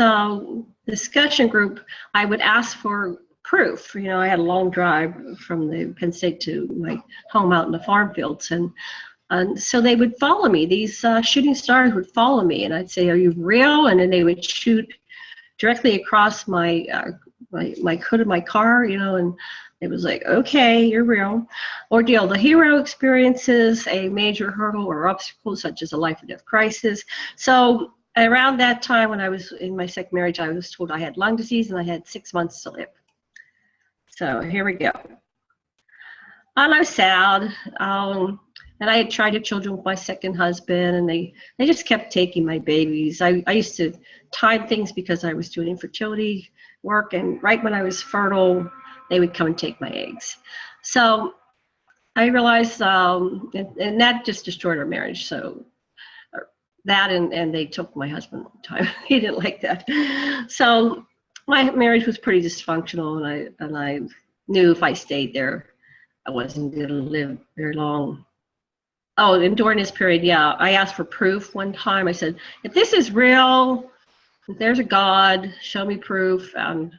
Speaker 2: discussion group, I would ask for proof. You know, I had a long drive from the Penn State to my home out in the farm fields, and so they would follow me. These shooting stars would follow me, and I'd say, "Are you real?" And then they would shoot directly across my hood of my car, you know, and it was like, okay, you're real. Ordeal. The hero experiences a major hurdle or obstacle, such as a life or death crisis. So around that time, when I was in my second marriage, I was told I had lung disease and I had 6 months to live. So here we go. And I was sad. And I had tried to have children with my second husband, and they just kept taking my babies. I used to time things because I was doing infertility work, and right when I was fertile, they would come and take my eggs. So I realized, and that just destroyed our marriage. So that, and they took my husband one time. He didn't like that. So my marriage was pretty dysfunctional, and I knew if I stayed there, I wasn't going to live very long. Oh, and during this period, yeah, I asked for proof one time. I said, if this is real, if there's a God, show me proof. And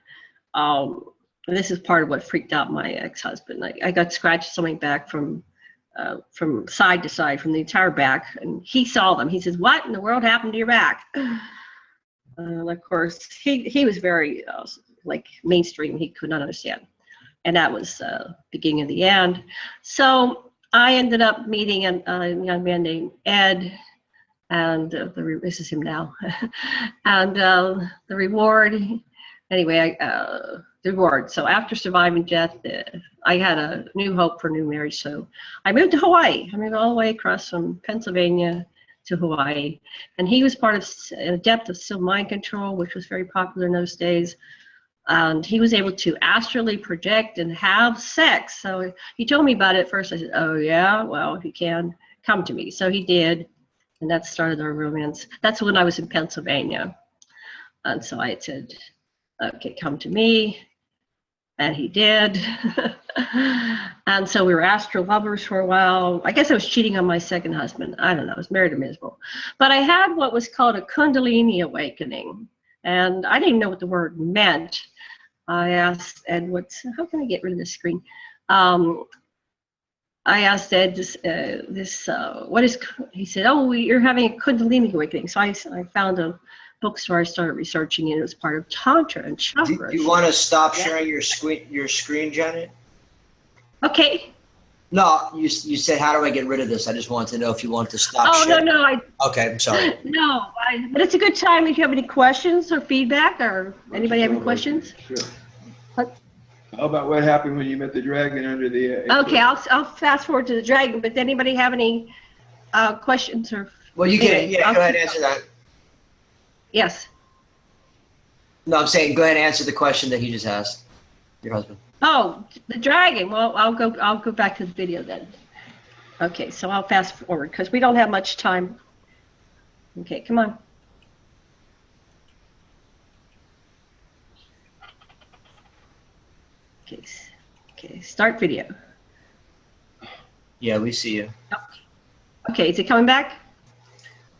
Speaker 2: this is part of what freaked out my ex-husband. I got scratches on my back from side to side, from the entire back, and he saw them. He says, what in the world happened to your back? And of course, he was very like mainstream. He could not understand. And that was beginning of the end. So I ended up meeting a young man named Ed, and this is him now. And the reward, anyway, the reward. So after surviving death, I had a new hope for new marriage. So I moved to Hawaii. I moved all the way across from Pennsylvania to Hawaii. And he was part of a depth of still mind control, which was very popular in those days. And he was able to astrally project and have sex. So he told me about it at first. I said, oh, yeah, well, if you can, come to me. So he did. And that started our romance. That's when I was in Pennsylvania. And so I said, okay, come to me. And he did. And so we were astral lovers for a while. I guess I was cheating on my second husband. I don't know. I was married and miserable. But I had what was called a Kundalini awakening. And I didn't know what the word meant. I asked Ed, how can I get rid of this screen? I I asked Ed what is, he said, oh, you're having a Kundalini awakening. So I found a bookstore. I started researching it. It was part of Tantra and chakras.
Speaker 1: Do you want to stop sharing your screen, Janet?
Speaker 2: Okay.
Speaker 1: No, you said, how do I get rid of this? I just wanted to know if you want to stop sharing.
Speaker 2: No.
Speaker 1: Okay, I'm sorry.
Speaker 2: No, but it's a good time if you have any questions or feedback, or anybody have any questions?
Speaker 3: Sure. How about what happened when you met the dragon under the...
Speaker 2: Okay, I'll fast forward to the dragon, but does anybody have any questions or...
Speaker 1: Well, you can, go ahead and answer that.
Speaker 2: Yes.
Speaker 1: No, I'm saying go ahead and answer the question that he just asked, your husband.
Speaker 2: Oh, the dragon. Well, I'll go back to the video then. Okay, so I'll fast forward because we don't have much time. Okay, come on. Okay, start video.
Speaker 1: Yeah, we see you.
Speaker 2: Okay, is it coming back?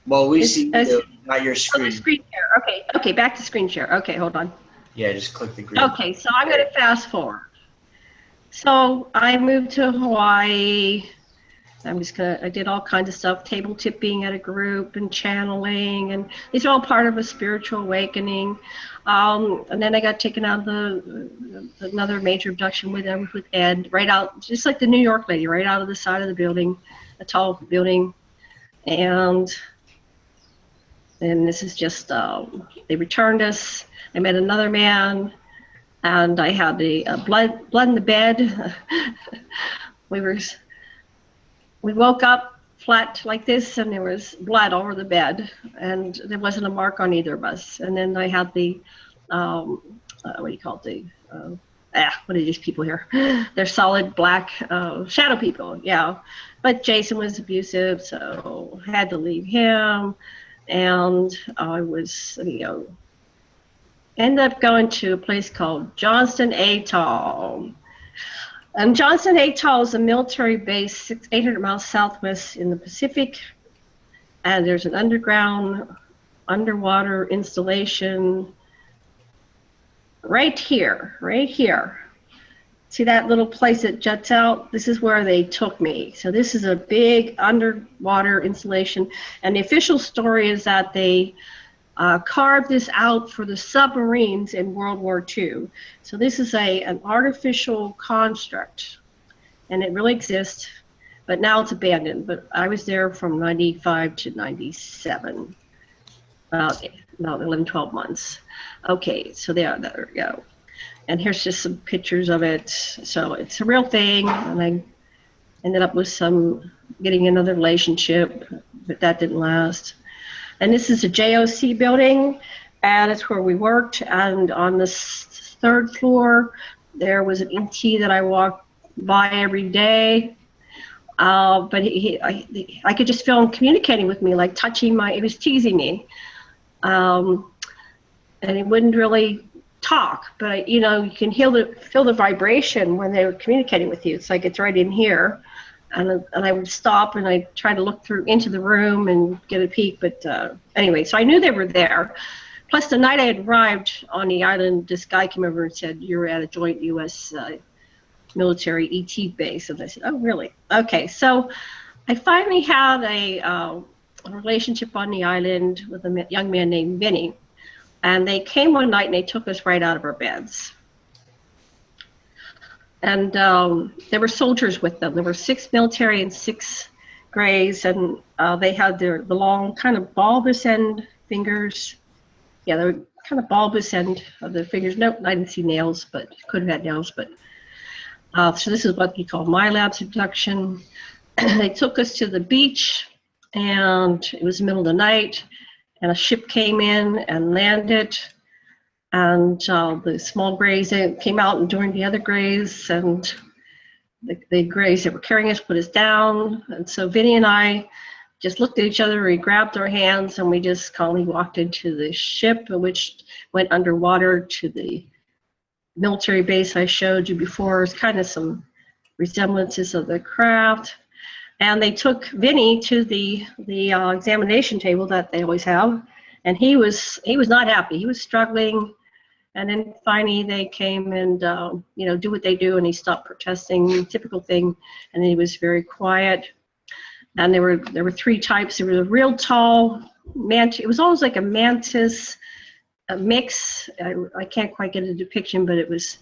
Speaker 1: Well, we see you, not your screen.
Speaker 2: Oh, screen share. Okay, back to screen share. Okay, hold on.
Speaker 1: Yeah, just click the green.
Speaker 2: Okay, so I'm going to fast forward. So I moved to Hawaii. I did all kinds of stuff, table tipping at a group and channeling, and these are all part of a spiritual awakening. And then I got taken out of another major abduction with Ed, right out, just like the New York lady, right out of the side of the building, a tall building. And this is just, they returned us. I met another man, and I had the blood in the bed. We woke up flat like this, and there was blood all over the bed, and there wasn't a mark on either of us. And then I had the, what do you call it? What are these people here? They're solid black shadow people, yeah. But Jason was abusive, so I had to leave him, and I was, ended up going to a place called Johnston Atoll. And Johnston Atoll is a military base 800 miles southwest in the Pacific, and there's an underwater installation right here. See that little place that juts out? This is where they took me. So this is a big underwater installation, and the official story is that they carved this out for the submarines in World War II. So this is an artificial construct, and it really exists, but now it's abandoned. But I was there from 95 to 97, about 11, 12 months. Okay, so there we go. And here's just some pictures of it. So it's a real thing, and I ended up with getting another relationship, but that didn't last. And this is a JOC building, and it's where we worked. And on the third floor, there was an ET that I walked by every day. But I could just feel him communicating with me, like touching he was teasing me. And he wouldn't really talk, but you can feel the vibration when they were communicating with you. It's like it's right in here. And I would stop, and I'd try to look into the room and get a peek. But anyway, so I knew they were there. Plus, the night I had arrived on the island, this guy came over and said, "You're at a joint U.S. military ET base." And I said, "Oh, really?" Okay, so I finally had a relationship on the island with a young man named Vinny. And they came one night, and they took us right out of our beds. And there were soldiers with them. There were 6 military and 6 Greys, and they had the long kind of bulbous end fingers. Yeah, they were kind of bulbous end of the fingers. No, I didn't see nails, but could have had nails. But so this is what you call my lab's abduction. They took us to the beach, and it was the middle of the night, and a ship came in and landed. And the small Greys came out and joined the other Greys, and the Greys that were carrying us put us down. And so Vinny and I just looked at each other, we grabbed our hands, and we just calmly walked into the ship, which went underwater to the military base I showed you before. It's kind of some resemblances of the craft. And they took Vinny to the examination table that they always have, and he was not happy. He was struggling, And then finally they came and, do what they do, and he stopped protesting, typical thing, and then he was very quiet. And there were three types. There was a real tall mantis. It was almost like a mantis mix. I can't quite get a depiction, but it was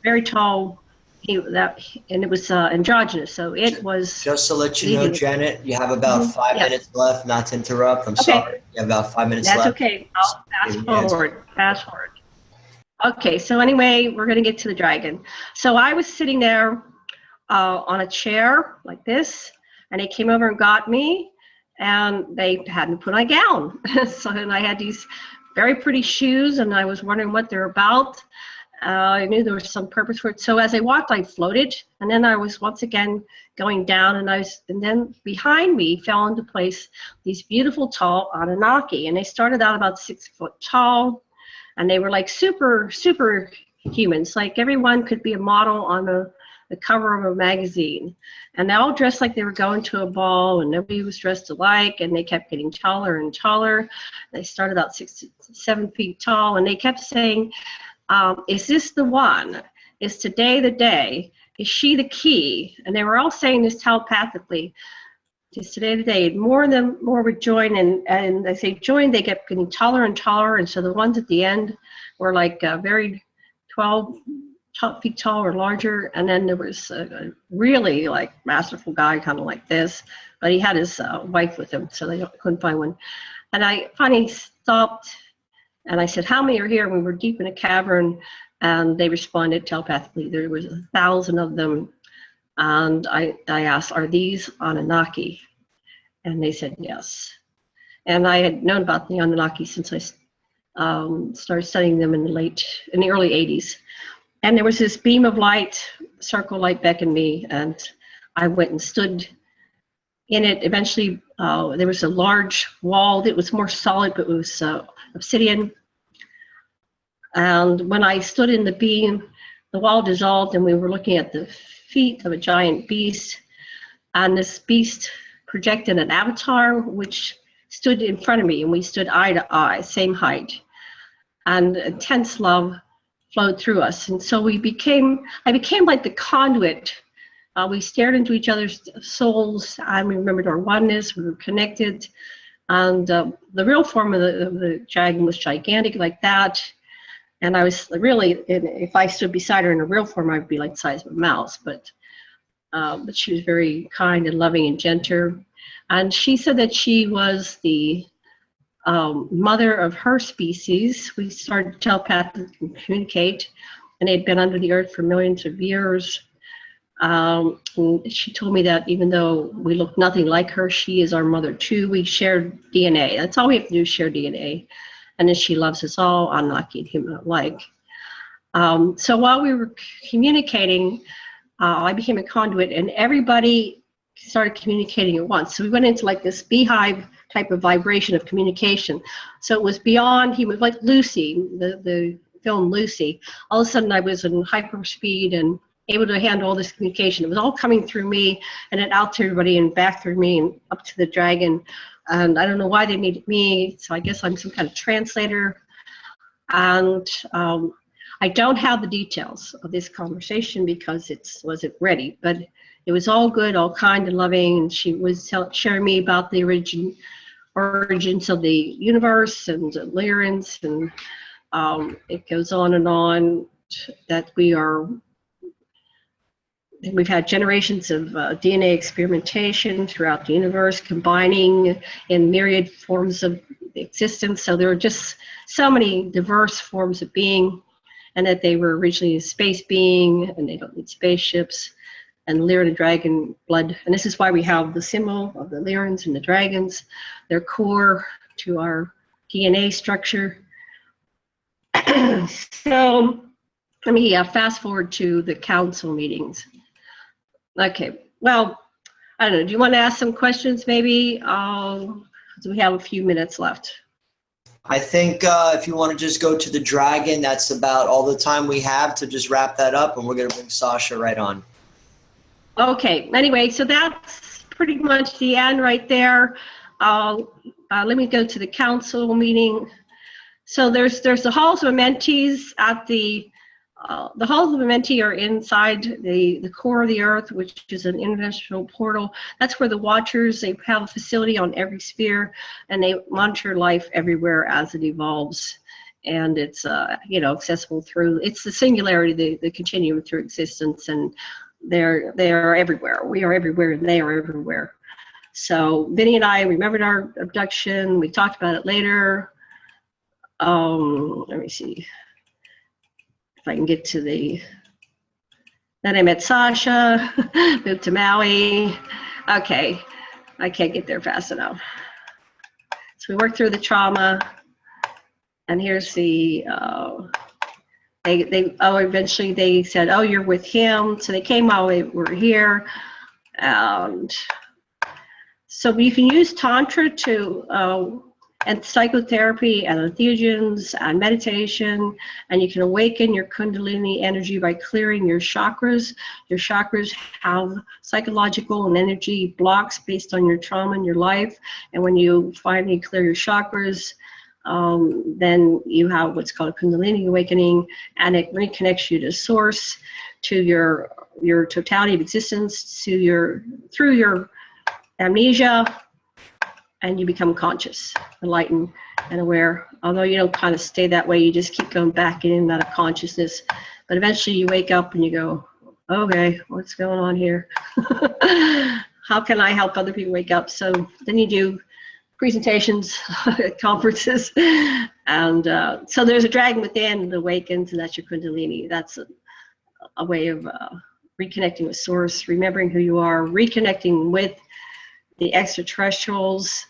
Speaker 2: very tall. And it was androgynous, so it was.
Speaker 1: Just to let you know, Janet, you have about 5 minutes left. Not to interrupt. I'm sorry. You have about 5 minutes left.
Speaker 2: That's okay. I'll fast forward. Okay, so anyway, we're going to get to the dragon. So I was sitting there on a chair like this, and they came over and got me, and they had me put on a gown. And I had these very pretty shoes, and I was wondering what they're about. I knew there was some purpose for it. So as I walked, I floated, and then I was once again going down, and then behind me fell into place these beautiful tall Anunnaki, and they started out about 6 foot tall, and they were like super humans. Like everyone could be a model on the cover of a magazine, and they all dressed like they were going to a ball, and nobody was dressed alike, and they kept getting taller and taller. They started out 6 to 7 feet tall, and they kept saying, is this the one? Is today the day? Is she the key? And they were all saying this telepathically. Is today the day? And more would join, and as they joined, they kept getting taller and taller, and so the ones at the end were like very 12 feet tall or larger, and then there was a really like masterful guy, kind of like this, but he had his wife with him, so they couldn't find one. And I finally stopped, and I said, how many are here? And we were deep in a cavern, and they responded telepathically. There was 1,000 of them. And I asked, are these Anunnaki? And they said yes. And I had known about the Anunnaki since I started studying them in the early 80s. And there was this beam of light, circle light beckoned me, and I went and stood in it. Eventually, there was a large wall that was more solid, but it was obsidian. And when I stood in the beam, the wall dissolved, and we were looking at the feet of a giant beast. And this beast projected an avatar, which stood in front of me, and we stood eye to eye, same height. And intense love flowed through us. And so I became like the conduit. We stared into each other's souls, and we remembered our oneness. We were connected. And the real form of the dragon was gigantic like that. And I was really, if I stood beside her in a real form, I'd be like the size of a mouse. But she was very kind and loving and gentle. And she said that she was the mother of her species. We started to telepathically communicate, and they'd been under the earth for millions of years. And she told me that even though we look nothing like her, she is our mother too. We shared DNA. That's all we have to do is share DNA. And then she loves us all, Anunnaki and human alike. So while we were communicating, I became a conduit, and everybody started communicating at once. So we went into like this beehive type of vibration of communication. So it was beyond, he was like Lucy, the film Lucy. All of a sudden I was in hyper speed and able to handle all this communication. It was all coming through me, and then out to everybody and back through me and up to the dragon. And I don't know why they needed me, so I guess I'm some kind of translator. And I don't have the details of this conversation because it wasn't ready, but it was all good, all kind and loving, and she was sharing me about the origins of the universe and the Lyrans, and it goes on and on, that we've had generations of DNA experimentation throughout the universe, combining in myriad forms of existence. So there are just so many diverse forms of being, and that they were originally a space being, and they don't need spaceships, and Lyran and dragon blood. And this is why we have the symbol of the Lyrans and the dragons. They're core to our DNA structure. So let me fast forward to the council meetings. Okay, well, I don't know, do you want to ask some questions maybe? We have a few minutes left.
Speaker 1: I think if you want to just go to the dragon, that's about all the time we have to just wrap that up, and we're going to bring Sasha right on.
Speaker 2: Okay, anyway, so that's pretty much the end right there. Let me go to the council meeting. So there's the halls of Amenti at the halls of Amenti are inside the core of the Earth, which is an interdimensional portal. That's where the Watchers, they have a facility on every sphere, and they monitor life everywhere as it evolves. And it's accessible through, it's the singularity, the continuum through existence, and they are everywhere. We are everywhere, and they are everywhere. So Vinny and I remembered our abduction. We talked about it later. Let me see if I can get to the. Then I met Sasha, moved to Maui. Okay, I can't get there fast enough. So we worked through the trauma, and here's the. Eventually they said, oh, you're with him. So they came while we were here, and so you can use Tantra to. And psychotherapy and entheogens and meditation, and you can awaken your Kundalini energy by clearing your chakras. Your chakras have psychological and energy blocks based on your trauma in your life, and when you finally clear your chakras, then you have what's called a Kundalini awakening, and it reconnects you to source, to your totality of existence, through your amnesia, and you become conscious, enlightened, and aware. Although you don't kind of stay that way, you just keep going back in and out of consciousness. But eventually you wake up and you go, okay, what's going on here? How can I help other people wake up? So then you do presentations at conferences. And so there's a dragon within that awakens, and that's your Kundalini. That's a way of reconnecting with source, remembering who you are, reconnecting with the extraterrestrials.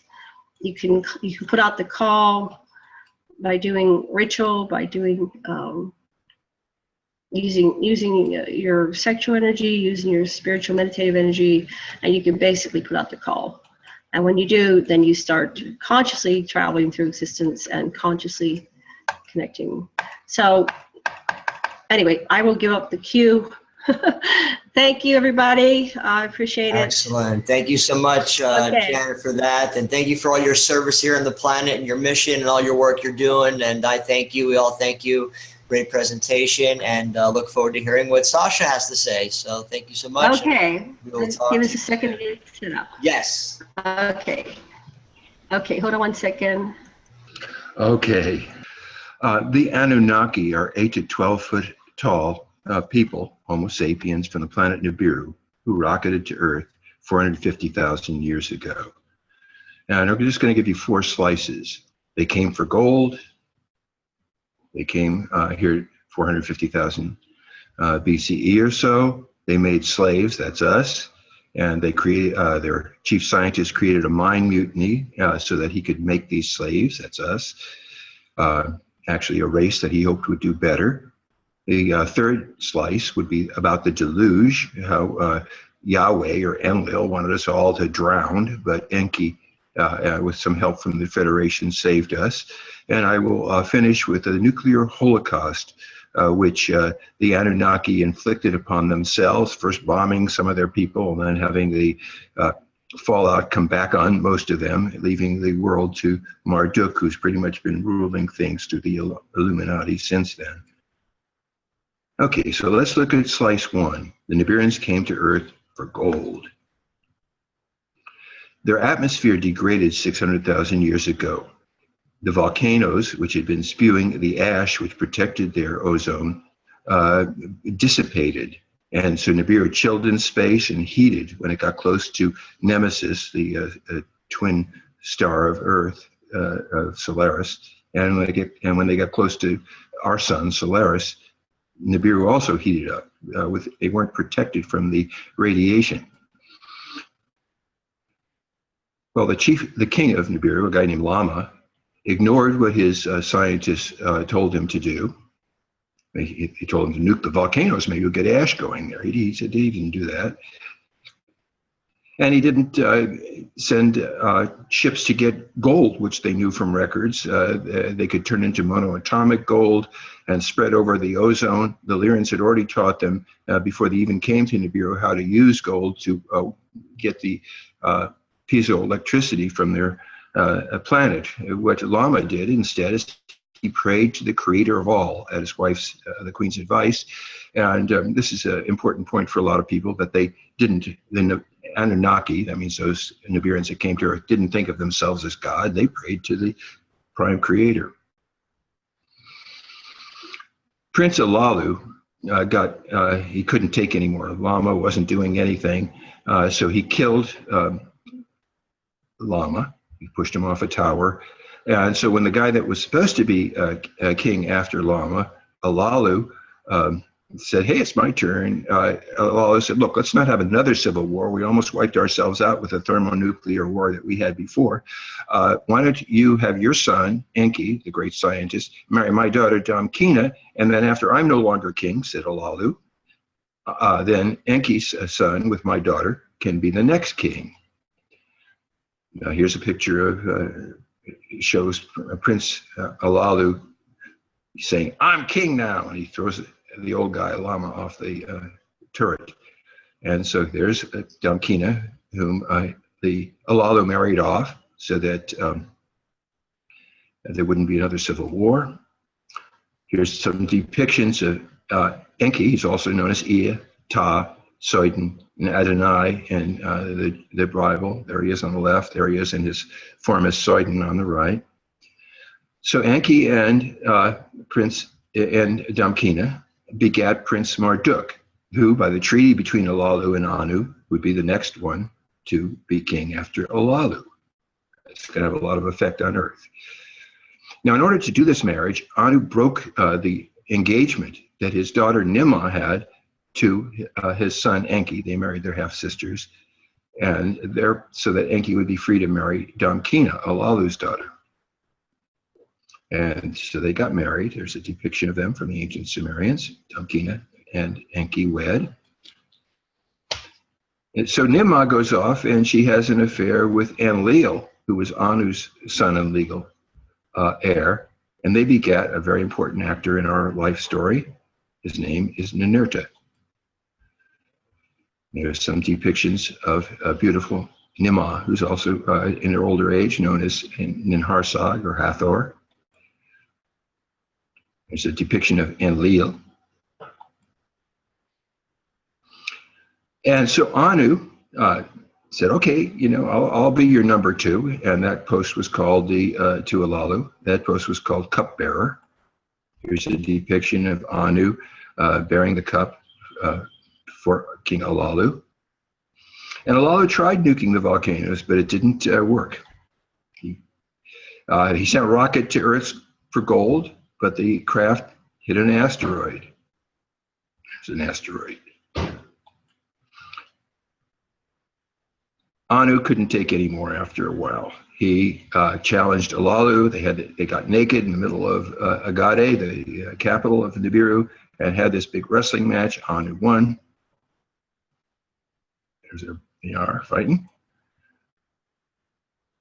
Speaker 2: You can put out the call by doing ritual, by doing using your sexual energy, using your spiritual meditative energy, and you can basically put out the call. And when you do, then you start consciously traveling through existence and consciously connecting. So anyway, I will give up the cue. Thank you, everybody. I appreciate it.
Speaker 1: Excellent. Thank you so much, Janet, for that. And thank you for all your service here on the planet and your mission and all your work you're doing. And I thank you. We all thank you. Great presentation. And look forward to hearing what Sasha has to say. So thank you so much.
Speaker 2: Okay. Give us a second to get set up.
Speaker 1: Yes.
Speaker 2: Okay. Okay, hold on 1 second.
Speaker 4: Okay. The Anunnaki are 8 to 12 foot tall people, Homo sapiens, from the planet Nibiru, who rocketed to Earth 450,000 years ago. And I'm just going to give you 4 slices. They came for gold. They came here 450,000 BCE or so. They made slaves, that's us. And they created, their chief scientist created a mind mutiny so that he could make these slaves, that's us. Actually a race that he hoped would do better. The third slice would be about the deluge, how Yahweh or Enlil wanted us all to drown, but Enki, with some help from the Federation, saved us. And I will finish with a nuclear holocaust, which the Anunnaki inflicted upon themselves, first bombing some of their people and then having the fallout come back on most of them, leaving the world to Marduk, who's pretty much been ruling things through the Illuminati since then. Okay, so let's look at slice 1. The Nibiruans came to Earth for gold. Their atmosphere degraded 600,000 years ago. The volcanoes, which had been spewing the ash which protected their ozone, dissipated. And so Nibiru chilled in space and heated when it got close to Nemesis, the twin star of Earth, of Solaris. And when they got close to our sun, Solaris, Nibiru also heated up. They weren't protected from the radiation. Well, the king of Nibiru, a guy named Lama, ignored what his scientists told him to do. He told him to nuke the volcanoes. Maybe you'll get ash going there. He said he didn't do that. And he didn't send ships to get gold, which they knew from records. They could turn into monoatomic gold and spread over the ozone. The Lyrians had already taught them before they even came to Nibiru how to use gold to get the piezoelectricity from their planet. What Lama did instead is He prayed to the creator of all at his wife's, the queen's advice. And this is an important point for a lot of people, that they didn't, the Anunnaki, that means those Nibiruans that came to Earth, didn't think of themselves as God. They prayed to the prime creator. Prince Alalu he couldn't take anymore. Lama wasn't doing anything. So he killed Lama. He pushed him off a tower. And so when the guy that was supposed to be king after Lama, Alalu, said, hey, it's my turn. Alalu said, look, let's not have another civil war. We almost wiped ourselves out with the thermonuclear war that we had before. Why don't you have your son, Enki, the great scientist, marry my daughter, Damkina, and then after I'm no longer king, said Alalu, then Enki's son with my daughter can be the next king. Now here's a picture of, shows Prince Alalu saying, I'm king now, and he throws the old guy Lama off the turret. And so there's Damkina, whom the Alalu married off so that there wouldn't be another civil war. Here's some depictions of Enki. He's also known as Ea, Ta, Soiden, and Adonai in the Bible. There he is on the left. There he is in his form as Soiden on the right. So Enki and Prince and Damkina begat Prince Marduk, who, by the treaty between Alalu and Anu, would be the next one to be king after Alalu. It's going to have a lot of effect on Earth. Now, in order to do this marriage, Anu broke the engagement that his daughter Nimma had to his son Enki. They married their half-sisters, and so that Enki would be free to marry Damkina, Alalu's daughter. And so they got married. There's a depiction of them from the ancient Sumerians. Damkina and Enki wed. And so Nimma goes off and she has an affair with Enlil, who was Anu's son and legal heir. And they begat a very important actor in our life story. His name is Ninurta. There's some depictions of a beautiful Nimma, who's also in her older age known as Ninharsag or Hathor. There's a depiction of Enlil. And so Anu said, okay, I'll be your number two. And that post was called to Alalu. That post was called cupbearer. Here's a depiction of Anu bearing the cup for King Alalu. And Alalu tried nuking the volcanoes, but it didn't work. He sent a rocket to Earth for gold, but the craft hit an asteroid. It's an asteroid. Anu couldn't take any more after a while. He challenged Alalu. They got naked in the middle of Agade, the capital of Nibiru, and had this big wrestling match. Anu won. They are fighting.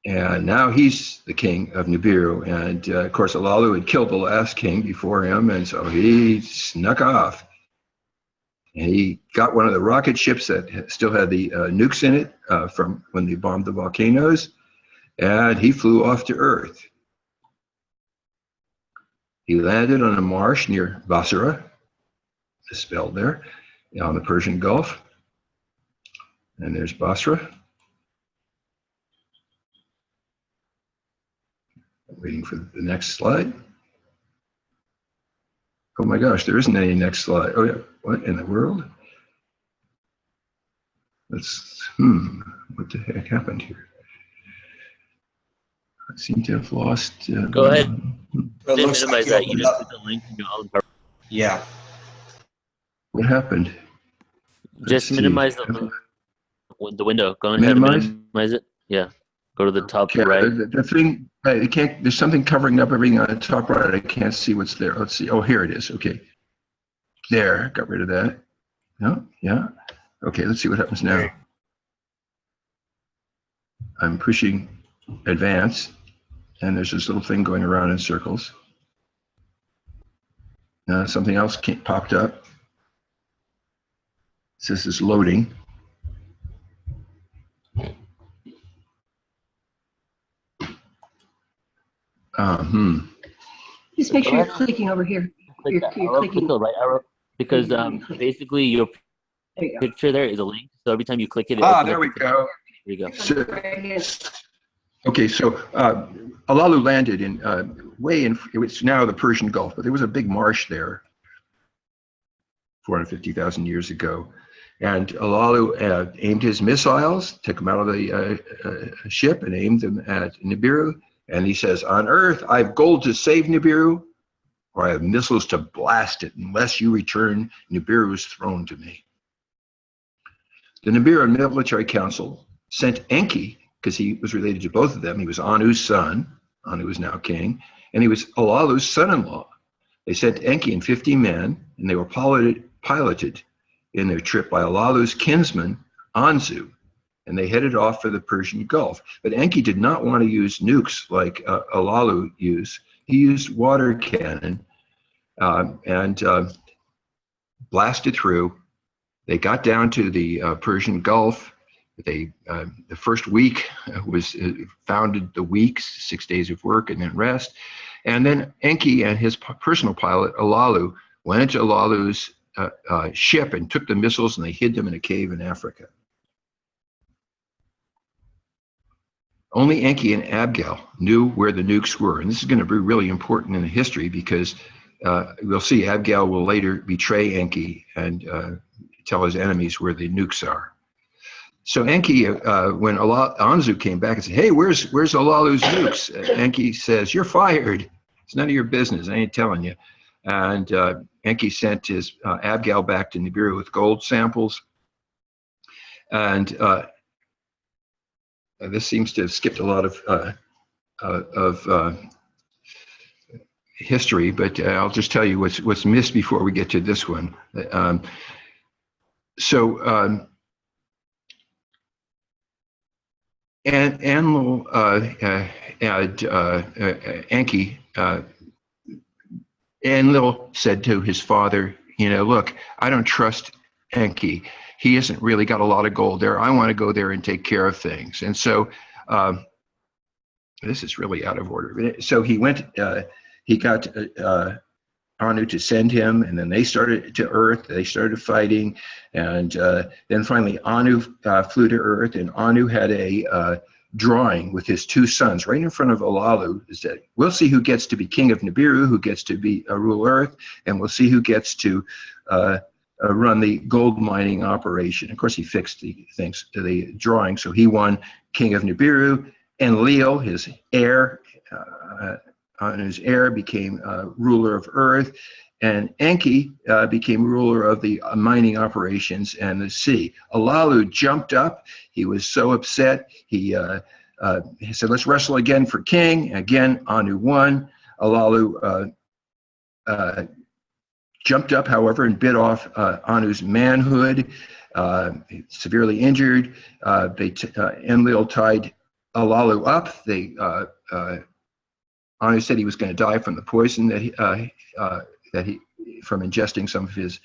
Speaker 4: And now he's the king of Nibiru. And of course, Alalu had killed the last king before him, and so he snuck off. And he got one of the rocket ships that still had the nukes in it from when they bombed the volcanoes, and he flew off to Earth. He landed on a marsh near Basra, misspelled there, on the Persian Gulf. And there's Basra. Waiting for the next slide. Oh my gosh, there isn't any next slide. Oh yeah, what in the world? What the heck happened here? I seem to have lost.
Speaker 5: Go ahead.
Speaker 1: Minimize
Speaker 5: that. You just put the link in your own.
Speaker 1: Yeah.
Speaker 4: What happened?
Speaker 5: Just minimize the window. Go ahead and minimize it. Yeah. Go to the top right.
Speaker 4: The thing, it can't. There's something covering up everything on the top right. I can't see what's there. Let's see. Oh, here it is. Okay. There. Got rid of that. No. Yeah. Okay. Let's see what happens now. I'm pushing advance, and there's this little thing going around in circles. Now something else popped up. It says it's loading.
Speaker 2: Just make sure you're clicking over here.
Speaker 5: Click the right arrow, because basically your picture there is a link. So every time you click it,
Speaker 4: there we go.
Speaker 5: There you go.
Speaker 4: So, okay, so Alalu landed in it's now the Persian Gulf, but there was a big marsh there 450,000 years ago. And Alalu aimed his missiles, took them out of the ship and aimed them at Nibiru. And he says, on Earth, I have gold to save Nibiru, or I have missiles to blast it unless you return Nibiru's throne to me. The Nibiru Military Council sent Enki, because he was related to both of them. He was Anu's son. Anu was now king. And he was Alalu's son-in-law. They sent Enki and 50 men, and they were piloted in their trip by Alalu's kinsman, Anzu, and they headed off for the Persian Gulf. But Enki did not want to use nukes like Alalu used. He used water cannon and blasted through. They got down to the Persian Gulf. The first week was founded the weeks, 6 days of work and then rest. And then Enki and his personal pilot, Alalu, went into Alalu's ship and took the missiles, and they hid them in a cave in Africa. Only Enki and Abgal knew where the nukes were. And this is going to be really important in the history, because we'll see Abgal will later betray Enki and tell his enemies where the nukes are. So Enki, when Anzu came back and said, hey, where's Alalu's nukes? Enki says, you're fired. It's none of your business. I ain't telling you. And Enki sent his Abgal back to Nibiru with gold samples. And this seems to have skipped a lot of history, but I'll just tell you what's missed before we get to this one. Enlil Enki, Enlil said to his father, look, I don't trust Enki. He hasn't really got a lot of gold there. I want to go there and take care of things. And so this is really out of order. So he went, he got Anu to send him, and then they started to Earth. They started fighting. And then finally Anu flew to Earth, and Anu had a drawing with his two sons right in front of Alalu. Is that we'll see who gets to be king of Nibiru, who gets to be rule Earth, and we'll see who gets to run the gold mining operation. Of course, he fixed the drawing, so he won king of Nibiru, and Leo, his heir, Anu's heir, became ruler of Earth, and Enki became ruler of the mining operations and the sea. Alalu jumped up. He was so upset. He said, let's wrestle again for king. Again, Anu won. Alalu jumped up, however, and bit off Anu's manhood, severely injured. Enlil tied Alalu up. Anu said he was going to die from the poison that he from ingesting some of his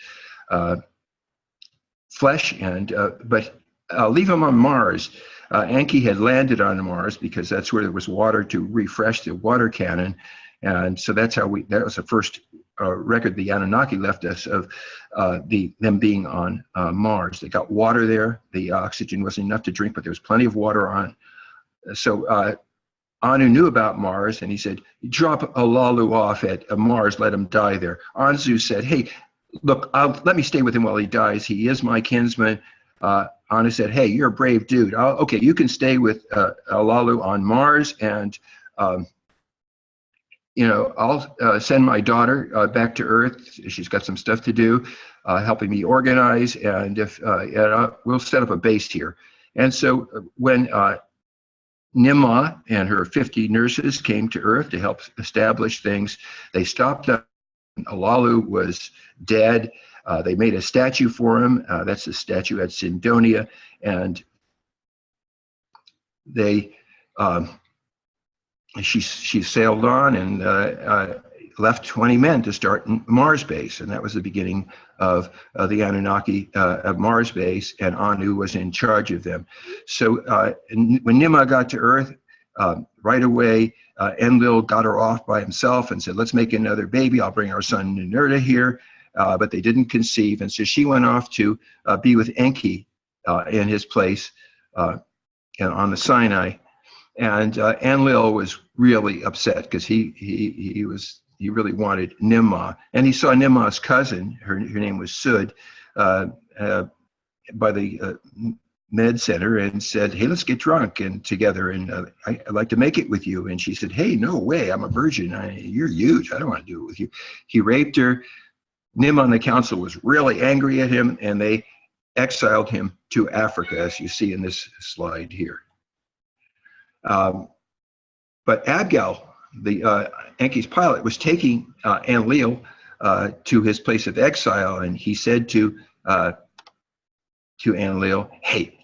Speaker 4: flesh, but leave him on Mars. Enki had landed on Mars because that's where there was water to refresh the water cannon, and so that was the first record the Anunnaki left us of them being on Mars. They got water there. The oxygen wasn't enough to drink, but there was plenty of water on. So Anu knew about Mars, and he said, drop Alalu off at Mars, let him die there. Anzu said, hey, look, let me stay with him while he dies. He is my kinsman. Anu said, hey, you're a brave dude. Okay, you can stay with Alalu on Mars, and I'll send my daughter back to Earth. She's got some stuff to do, helping me organize, and we'll set up a base here. And so when Nimma and her 50 nurses came to Earth to help establish things, they stopped up. Alalu was dead. They made a statue for him. That's the statue at Sindonia. And they, she sailed on and left 20 men to start Mars base. And that was the beginning of the Anunnaki of Mars base, and Anu was in charge of them. So when Nimma got to Earth, right away, Enlil got her off by himself and said, let's make another baby. I'll bring our son Ninurta here. But they didn't conceive. And so she went off to be with Enki in his place on the Sinai. And Enlil was really upset because he really wanted Nimrod. And he saw Nimrod's cousin, her name was Sud, by the med center and said, hey, let's get drunk and together, and I'd like to make it with you. And she said, hey, no way, I'm a virgin. You're huge. I don't want to do it with you. He raped her. Nimrod and the council was really angry at him, and they exiled him to Africa, as you see in this slide here. But Abgal, the Enki's pilot, was taking Enlil to his place of exile, and he said to Enlil, hey,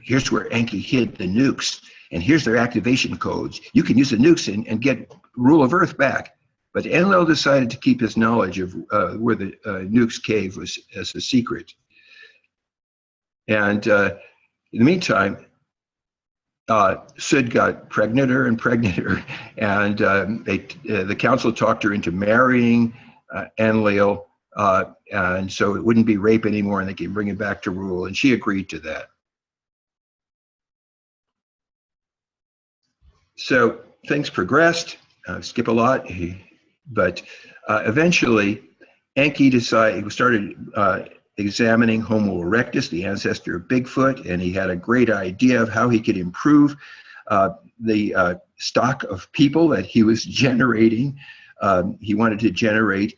Speaker 4: here's where Enki hid the nukes, and here's their activation codes. You can use the nukes and get rule of Earth back. But Enlil decided to keep his knowledge of where the nukes cave was as a secret. And in the meantime, Sud got pregnanter and pregnanter, and the council talked her into marrying Enlil, and so it wouldn't be rape anymore, and they could bring him back to rule, and she agreed to that. So things progressed. Skip a lot, but eventually Enki started examining Homo erectus, the ancestor of Bigfoot, and he had a great idea of how he could improve the stock of people that he was generating. He wanted to generate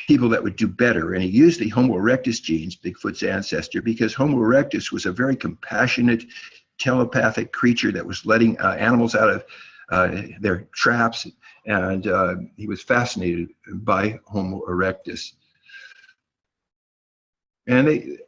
Speaker 4: people that would do better, and he used the Homo erectus genes, Bigfoot's ancestor, because Homo erectus was a very compassionate, telepathic creature that was letting animals out of their traps, and he was fascinated by Homo erectus. And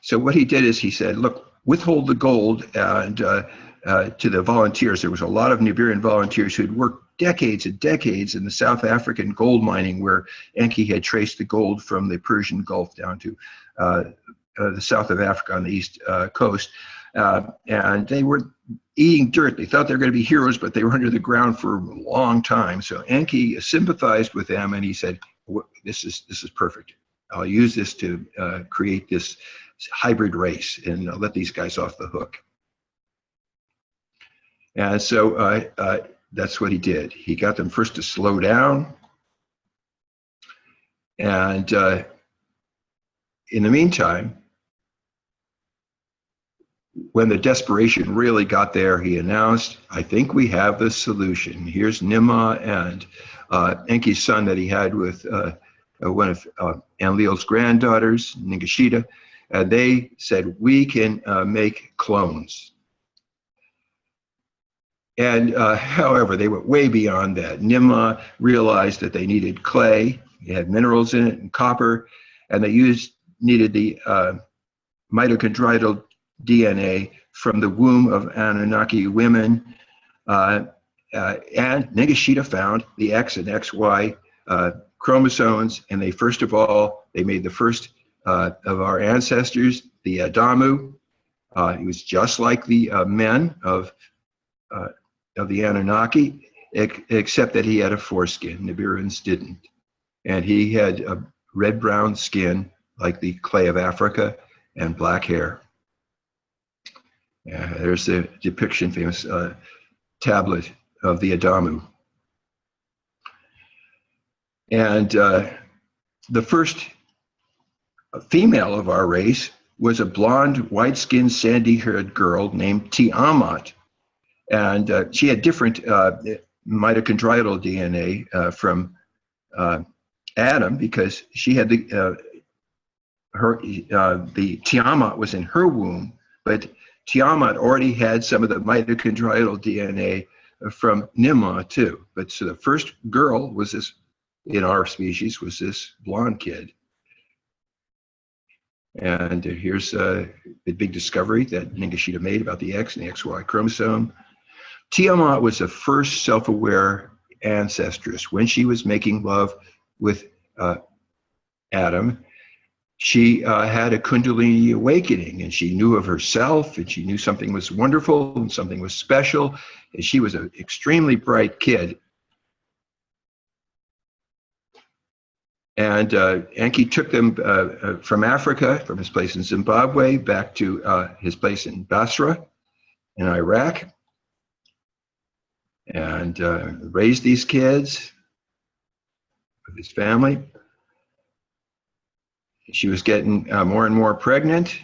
Speaker 4: so what he did is he said, look, withhold the gold and to the volunteers. There was a lot of Nibirian volunteers who had worked decades and decades in the South African gold mining, where Enki had traced the gold from the Persian Gulf down to the south of Africa on the east coast. And they were eating dirt. They thought they were going to be heroes, but they were under the ground for a long time. So Enki sympathized with them, and he said, this is perfect. I'll use this to create this hybrid race and let these guys off the hook. And so that's what he did. He got them first to slow down. And in the meantime, when the desperation really got there, he announced, I think we have the solution. Here's Nimrod and Enki's son that he had with one of Enlil's granddaughters, Ningishita, and they said, we can make clones. And however, they went way beyond that. Nimrod realized that they needed clay, it had minerals in it and copper, and they needed the mitochondrial DNA from the womb of Anunnaki women. And Ningishita found the X and XY chromosomes, and they first of all, they made the first of our ancestors, the Adamu. He was just like the men of the Anunnaki, except that he had a foreskin. Nibirians didn't. And he had a red-brown skin like the clay of Africa and black hair. There's the depiction, famous tablet of the Adamu. And the first female of our race was a blonde, white-skinned, sandy-haired girl named Tiamat. And she had different mitochondrial DNA from Adam, because she had the Tiamat was in her womb, but Tiamat already had some of the mitochondrial DNA from Nimrod too. But so the first girl was this, in our species, was this blonde kid. And here's the big discovery that Ningishita made about the X and the XY chromosome. Tiamat was the first self-aware ancestress. When she was making love with Adam, she had a Kundalini awakening, and she knew of herself, and she knew something was wonderful and something was special. And she was an extremely bright kid. And Enki took them from Africa, from his place in Zimbabwe, back to his place in Basra in Iraq, and raised these kids with his family. She was getting more and more pregnant,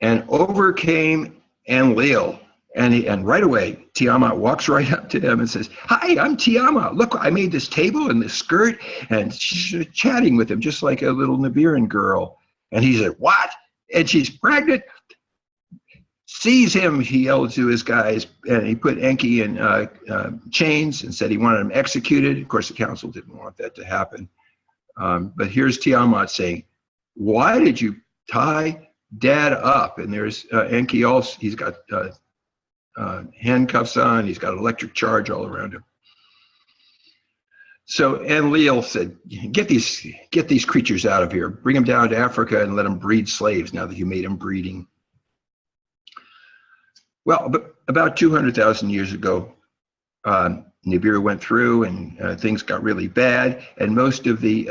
Speaker 4: and over came Enlil. And right away, Tiamat walks right up to him and says, "Hi, I'm Tiamat. Look, I made this table and this skirt." And she's chatting with him just like a little Nibiran girl. And he said, "What? And she's pregnant?" Seize him, he yelled to his guys. And he put Enki in chains and said he wanted him executed. Of course, the council didn't want that to happen. But here's Tiamat saying, "Why did you tie Dad up?" And there's Enki also, he's got handcuffs on, he's got electric charge all around him. So Enlil said, get these creatures out of here, bring them down to Africa and let them breed slaves now that you made them breeding. Well, about 200,000 years ago, Nibiru went through and things got really bad, and most of the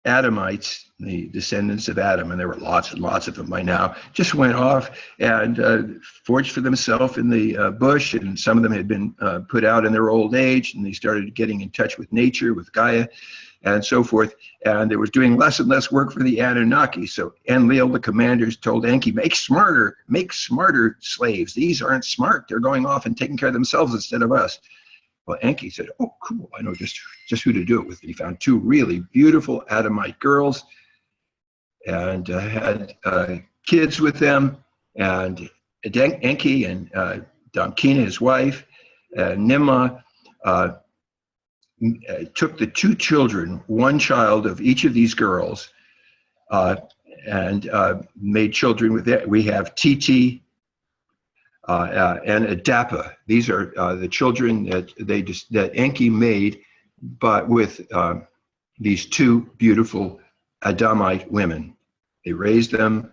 Speaker 4: Adamites, the descendants of Adam, and there were lots and lots of them by now, just went off and foraged for themselves in the bush, and some of them had been put out in their old age, and they started getting in touch with nature, with Gaia, and so forth, and they were doing less and less work for the Anunnaki. So Enlil, the commanders, told Enki, make smarter slaves. These aren't smart. They're going off and taking care of themselves instead of us. Well, Enki said, "Oh, cool, I know just who to do it with." He found two really beautiful Adamite girls and had kids with them. And Enki and Damkina, his wife, Nimma, took the two children, one child of each of these girls, and made children with it. We have Titi, and Adapa. These are the children that Enki made, but with these two beautiful Adamite women. They raised them,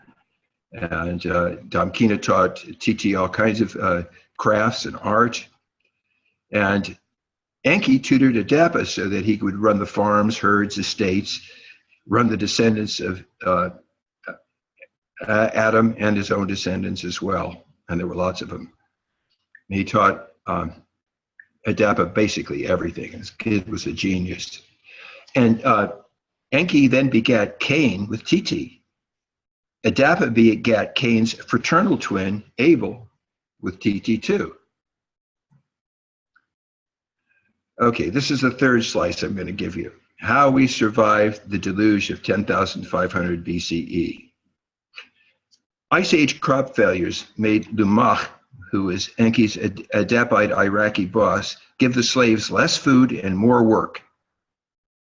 Speaker 4: and Damkina taught Titi all kinds of crafts and art. And Enki tutored Adapa so that he could run the farms, herds, estates, run the descendants of Adam and his own descendants as well. And there were lots of them. He taught Adapa basically everything. His kid was a genius. And Enki then begat Cain with Titi. Adapa begat Cain's fraternal twin, Abel, with Titi too. Okay, this is the third slice I'm going to give you. How we survived the deluge of 10,500 BCE. Ice Age crop failures made Lumach, who is Enki's Adapite Iraqi boss, give the slaves less food and more work.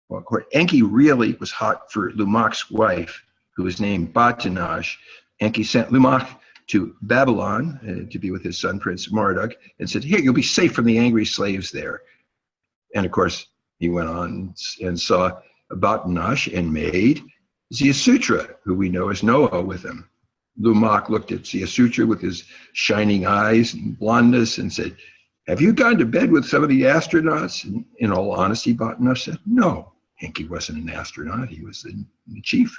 Speaker 4: Well, Enki really was hot for Lumach's wife, who was named Batanash. Enki sent Lumach to Babylon to be with his son, Prince Marduk, and said, "Here, you'll be safe from the angry slaves there." And of course, he went on and saw Batanash and made Ziasutra, who we know as Noah, with him. Lumach looked at Ziasutra with his shining eyes and blondness and said, "Have you gone to bed with some of the astronauts?" And in all honesty, Batanash said, "No, Enki wasn't an astronaut. He was the chief."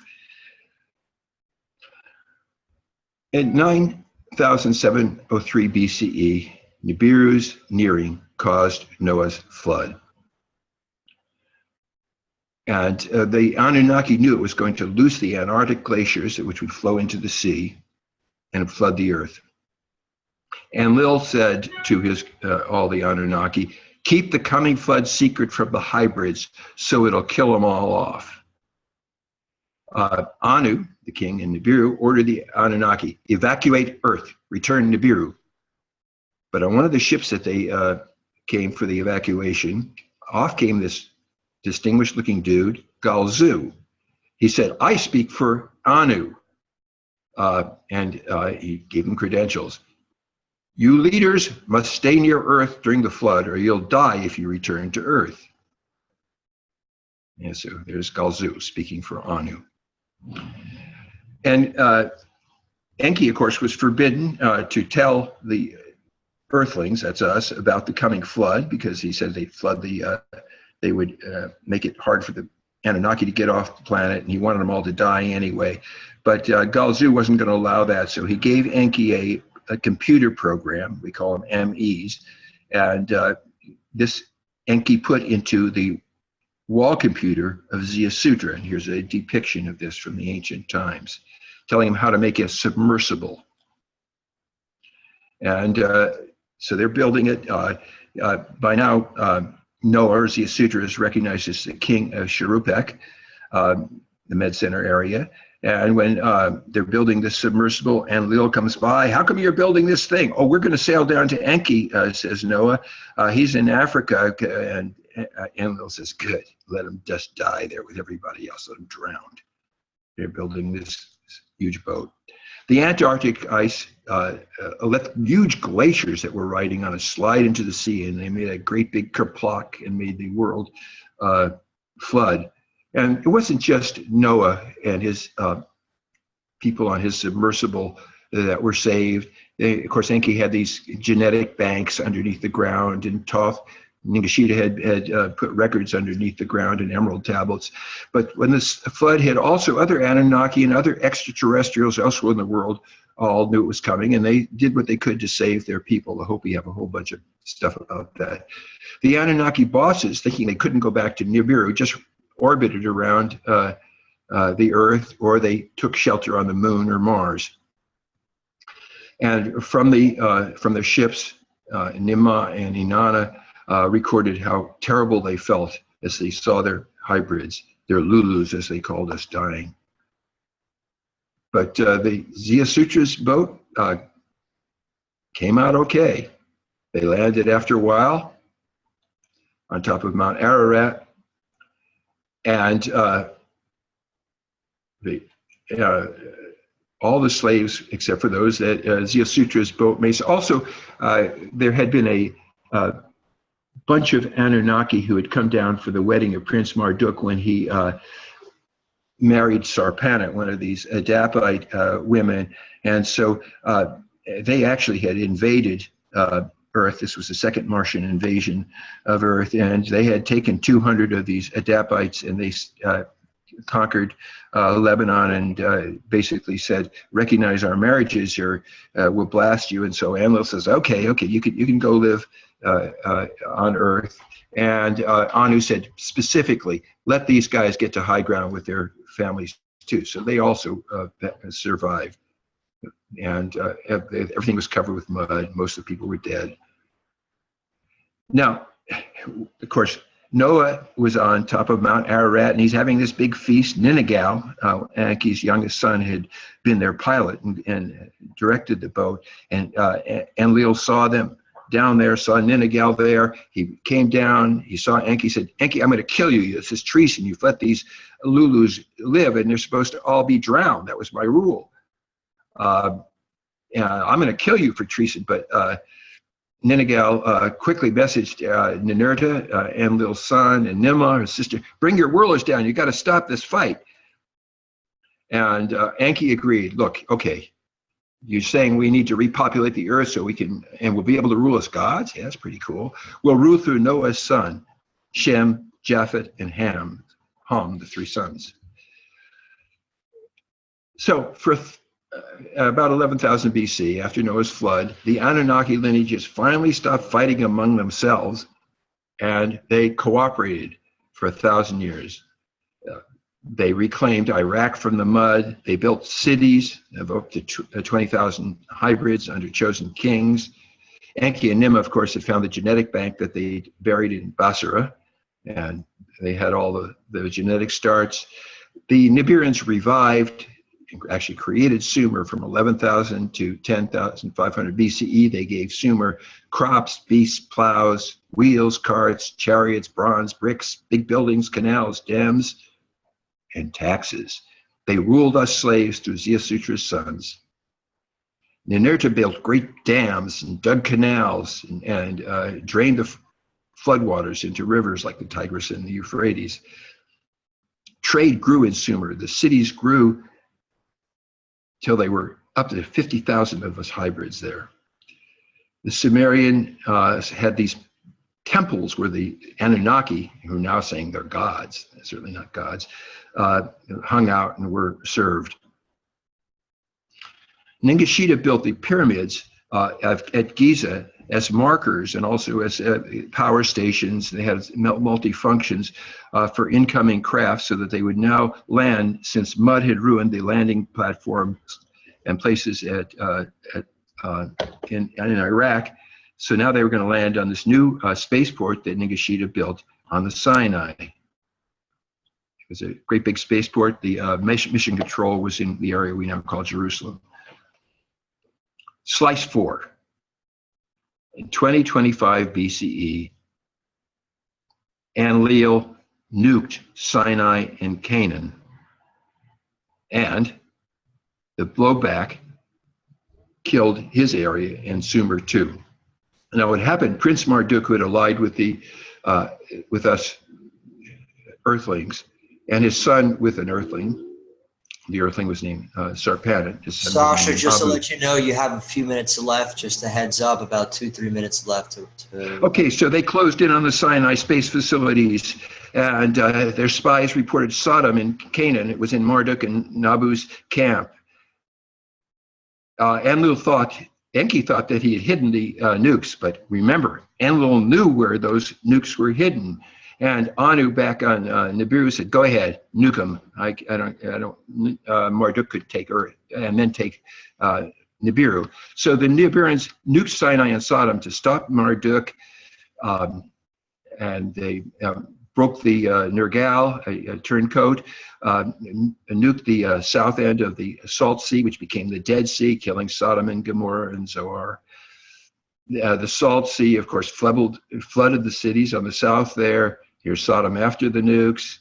Speaker 4: In 9703 BCE, Nibiru's nearing caused Noah's flood. And the Anunnaki knew it was going to loose the Antarctic glaciers, which would flow into the sea and flood the earth. And Lil said to all the Anunnaki, "Keep the coming flood secret from the hybrids so it'll kill them all off." Anu, the king in Nibiru, ordered the Anunnaki, "Evacuate Earth, return Nibiru." But on one of the ships that they came for the evacuation, off came this distinguished looking dude, Galzu. He said, "I speak for Anu." And he gave him credentials. "You leaders must stay near Earth during the flood or you'll die if you return to Earth." And so there's Galzu speaking for Anu. And Enki, of course, was forbidden to tell the Earthlings, that's us, about the coming flood, because he said they would make it hard for the Anunnaki to get off the planet, and he wanted them all to die anyway. But Galzu wasn't going to allow that, so he gave Enki a computer program, we call them MEs, and this Enki put into the wall computer of Ziusutra, and here's a depiction of this from the ancient times, telling him how to make a submersible. And so they're building it. By now, Noah, or Ziusutra, is recognized as the king of Shuruppak, the Med Center area. And when they're building this submersible, Enlil comes by. How come you're building this thing? Oh, we're going to sail down to Enki, says Noah. He's in Africa. And Enlil says, good, let him just die there with everybody else. Let him drown. They're building this huge boat. The Antarctic ice let huge glaciers that were riding on a slide into the sea, and they made a great big kerplunk and made the world flood. And it wasn't just Noah and his people on his submersible that were saved. Of course, Enki had these genetic banks underneath the ground, and Thoth Ningishita had put records underneath the ground and emerald tablets. But when this flood hit, also other Anunnaki and other extraterrestrials elsewhere in the world all knew it was coming, and they did what they could to save their people. I hope we have a whole bunch of stuff about that. The Anunnaki bosses, thinking they couldn't go back to Nibiru, just orbited around the Earth, or they took shelter on the Moon or Mars. And from their ships, Nimma and Inanna recorded how terrible they felt as they saw their hybrids, their Lulus as they called us, dying. But the Ziusutra's boat came out okay. They landed after a while on top of Mount Ararat, and all the slaves, except for those that Ziusutra's boat made. Also, there had been a bunch of Anunnaki who had come down for the wedding of Prince Marduk when he married Sarpanit, one of these Adapite women. And so they actually had invaded Earth. This was the second Martian invasion of Earth. And they had taken 200 of these Adapites, and they conquered Lebanon, and basically said, recognize our marriages, or we'll blast you. And so Enlil says, okay, you can go live on Earth. And Anu said specifically, let these guys get to high ground with their families too. So they also survived. And everything was covered with mud. Most of the people were dead. Now, of course, Noah was on top of Mount Ararat, and he's having this big feast. Ninagal, Enki's youngest son, had been their pilot and directed the boat. And Enlil saw them down there, saw Ninagal there. He came down, he saw Enki, said, Enki, I'm going to kill you. This is treason. You've let these Lulus live, and they're supposed to all be drowned. That was my rule. I'm going to kill you for treason. But Ninagal quickly messaged Ninurta, Enlil's son, and Nimma, his sister, bring your whirlers down. You got to stop this fight. And Enki agreed. Look, okay, you're saying we need to repopulate the earth so we can, and we'll be able to rule as gods? Yeah, that's pretty cool. We'll rule through Noah's son, Shem, Japheth, and Ham, the three sons. So for about 11,000 BC, after Noah's flood, the Anunnaki lineages finally stopped fighting among themselves, and they cooperated for 1,000 years. They reclaimed Iraq from the mud. They built cities of up to 20,000 hybrids under chosen kings. Enki and Nimma, of course, had found the genetic bank that they buried in Basra, and they had all the genetic starts. The Nibiruans revived, actually created Sumer from 11,000 to 10,500 BCE. They gave Sumer crops, beasts, plows, wheels, carts, chariots, bronze, bricks, big buildings, canals, dams, and taxes. They ruled us slaves through Ziusutra's sons. Ninurta built great dams and dug canals and drained the floodwaters into rivers like the Tigris and the Euphrates. Trade grew in Sumer. The cities grew till they were up to 50,000 of us hybrids there. The Sumerian had these temples where the Anunnaki, who are now saying they're gods, certainly not gods, hung out and were served. Ningishita built the pyramids at Giza as markers and also as power stations. They had multi-functions for incoming crafts so that they would now land, since mud had ruined the landing platforms and places in Iraq. So now they were going to land on this new spaceport that Ningishita built on the Sinai. It was a great big spaceport. The mission control was in the area we now call Jerusalem. Slice 4. In 2025 BCE, Enlil nuked Sinai and Canaan, and the blowback killed his area and Sumer too. Now what happened, Prince Marduk, who had allied with us Earthlings, and his son with an Earthling. The Earthling was named Sarpanit.
Speaker 1: Sasha, just to let you know, you have a few minutes left. Just a heads up, about 2-3 minutes left.
Speaker 4: Okay, so they closed in on the Sinai space facilities, and their spies reported Sodom in Canaan. It was in Marduk and Nabu's camp. Enlil Enki thought that he had hidden the nukes, but remember, Enlil knew where those nukes were hidden. And Anu back on Nibiru said, "Go ahead, nuke them. Marduk could take Earth and then take Nibiru." So the Nibiruans nuked Sinai and Sodom to stop Marduk, and they broke the Nergal, a turncoat, nuked the south end of the Salt Sea, which became the Dead Sea, killing Sodom and Gomorrah and Zoar. The Salt Sea, of course, flooded the cities on the south there. Here's Sodom after the nukes.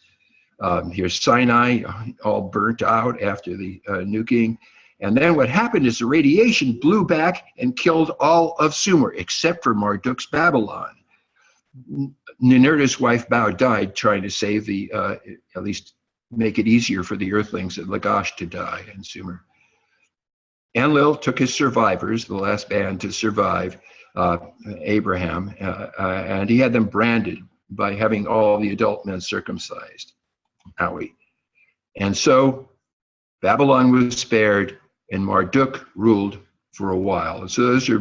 Speaker 4: Here's Sinai, all burnt out after the nuking. And then what happened is the radiation blew back and killed all of Sumer, except for Marduk's Babylon. Ninurta's wife Bau died trying to save at least make it easier for the Earthlings at Lagash to die in Sumer. Enlil took his survivors, the last band to survive, Abraham, and he had them branded by having all the adult men circumcised. Owie. And so Babylon was spared and Marduk ruled for a while. And so those are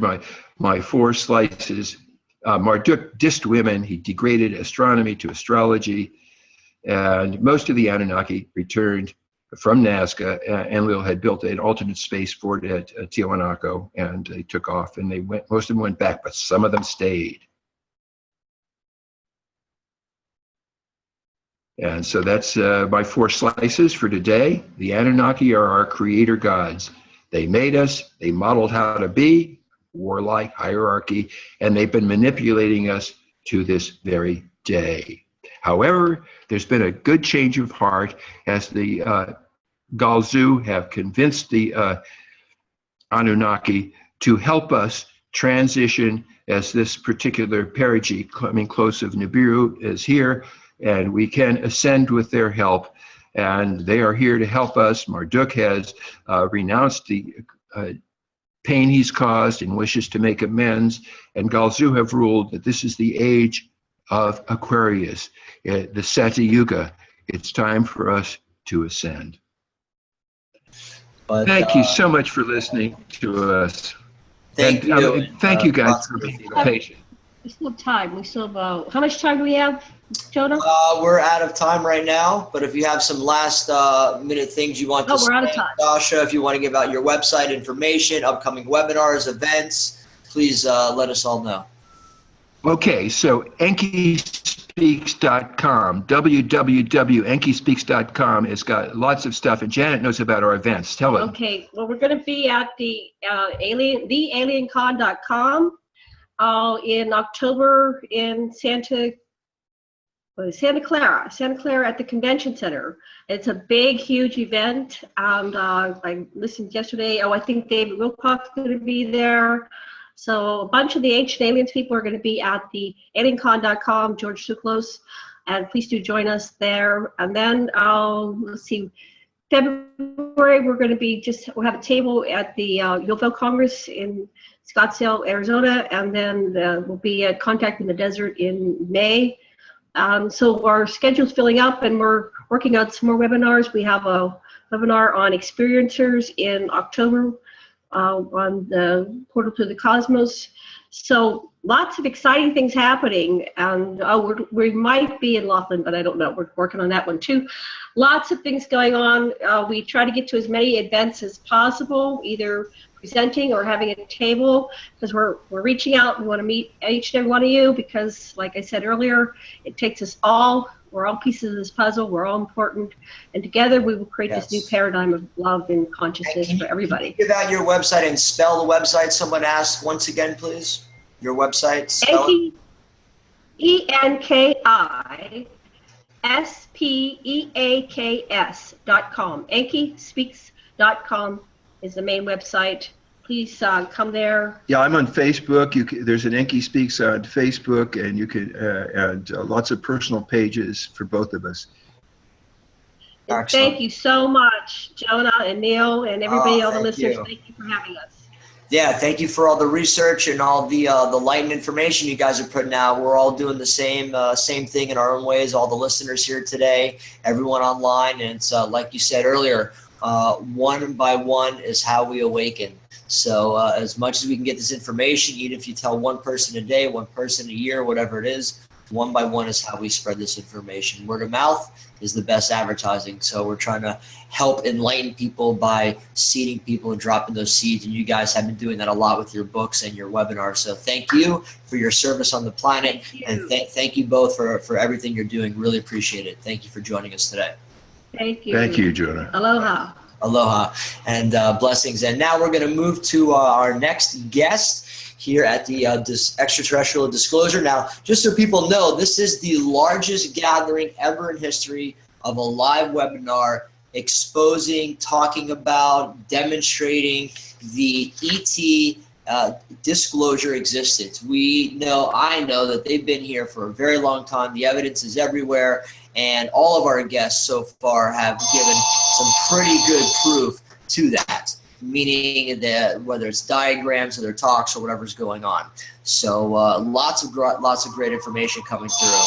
Speaker 4: my 4 slices. Marduk dissed women. He degraded astronomy to astrology. And most of the Anunnaki returned from Nazca. Enlil had built an alternate spaceport at Tiwanaku, and they took off, and most of them went back, but some of them stayed. And so that's my 4 slices for today. The Anunnaki are our creator gods. They made us, they modeled how to be, warlike hierarchy, and they've been manipulating us to this very day. However, there's been a good change of heart as the Galzu have convinced the Anunnaki to help us transition, as this particular perigee coming close of Nibiru is here, and we can ascend with their help, and they are here to help us. Marduk has renounced the pain he's caused and wishes to make amends, and Galzu have ruled that this is the age of Aquarius, the Sati Yuga. It's time for us to ascend.
Speaker 1: But,
Speaker 4: thank you so much for listening to us.
Speaker 1: Thank you.
Speaker 4: Thank you guys for being patient.
Speaker 2: We still have time. We still have, how much time do we have, Jonah?
Speaker 1: We're out of time right now, but if you have some last minute things you want to say,
Speaker 2: we're out of time.
Speaker 1: Sasha, if you want to give out your website information, upcoming webinars, events, please let us all know.
Speaker 4: Okay, so enkispeaks.com, www.enkispeaks.com has got lots of stuff, and Janet knows about our events. Tell her.
Speaker 2: Okay, well, we're going to be at the thealiencon.com in October in Santa Clara at the Convention Center. It's a big, huge event, and I listened yesterday. I think David Wilcock's going to be there. So a bunch of the Ancient Aliens people are going to be at the aliencon.com, George Suklos, and please do join us there. And then, let's see, February, we're going to be we'll have a table at the UFO Congress in Scottsdale, Arizona, and then we'll be at Contact in the Desert in May. So our schedule's filling up, and we're working on some more webinars. We have a webinar on experiencers in October on the Portal to the Cosmos. So lots of exciting things happening, and we might be in Laughlin, but I don't know. We're working on that one too. Lots of things going on. We try to get to as many events as possible, either presenting or having a table, because we're reaching out. We want to meet each and every one of you, because like I said earlier, it takes us all. We're all pieces of this puzzle. We're all important, and together we will create this new paradigm of love and consciousness for everybody.
Speaker 1: Can you give out your website and spell the website? Someone asked once again, please. Your website. Spell it. ENKISPEAKS.com. EnkiSpeaks.com is the main website. Please come there.
Speaker 4: Yeah, I'm on Facebook. There's an Enki Speaks on Facebook, and you can and lots of personal pages for both of us.
Speaker 2: Thank you so much, Jonah and Neil and everybody, all the listeners. Thank you for having us.
Speaker 1: Yeah, thank you for all the research and all the light and information you guys are putting out. We're all doing the same thing in our own ways. All the listeners here today, everyone online, and it's like you said earlier, one by one is how we awaken. So as much as we can get this information, even if you tell one person a day, one person a year, whatever it is, one by one is how we spread this information. Word of mouth is the best advertising. So we're trying to help enlighten people by seeding people and dropping those seeds. And you guys have been doing that a lot with your books and your webinars. So thank you for your service on the planet. And thank you both for everything you're doing. Really appreciate it. Thank you for joining us today.
Speaker 2: Thank you.
Speaker 4: Thank you, Jonah.
Speaker 2: Aloha.
Speaker 1: Aloha and blessings. And now we're going to move to our next guest here at the Extraterrestrial Disclosure. Now, just so people know, this is the largest gathering ever in history of a live webinar exposing, talking about, demonstrating the ET disclosure existence. I know that they've been here for a very long time. The evidence is everywhere, and all of our guests so far have given some pretty good proof to that, meaning that whether it's diagrams or their talks or whatever's going on. So lots of great information coming through.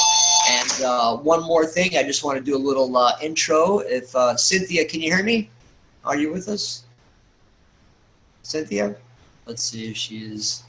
Speaker 1: And one more thing, I just want to do a little intro. If Cynthia, can you hear me? Are you with us? Cynthia? Let's see if she is.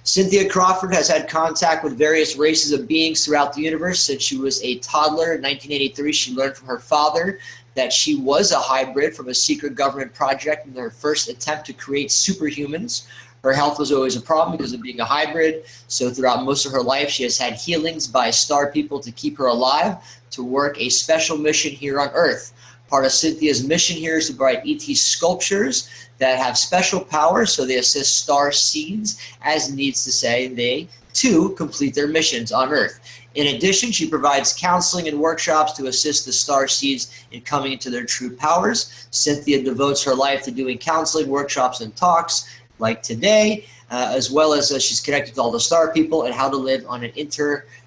Speaker 1: Cynthia Crawford has had contact with various races of beings throughout the universe since she was a toddler. In 1983, she learned from her father that she was a hybrid from a secret government project in their first attempt to create superhumans. Her health was always a problem because of being a hybrid, so throughout most of her life she has had healings by star people to keep her alive, to work a special mission here on Earth. Part of Cynthia's mission here is to provide ET sculptures that have special powers, so they assist star seeds, as needs to say, they too complete their missions on Earth. In addition, she provides counseling and workshops to assist the star seeds in coming into their true powers. Cynthia devotes her life to doing counseling, workshops, and talks like today, as well as she's connected to all the star people and how to live on an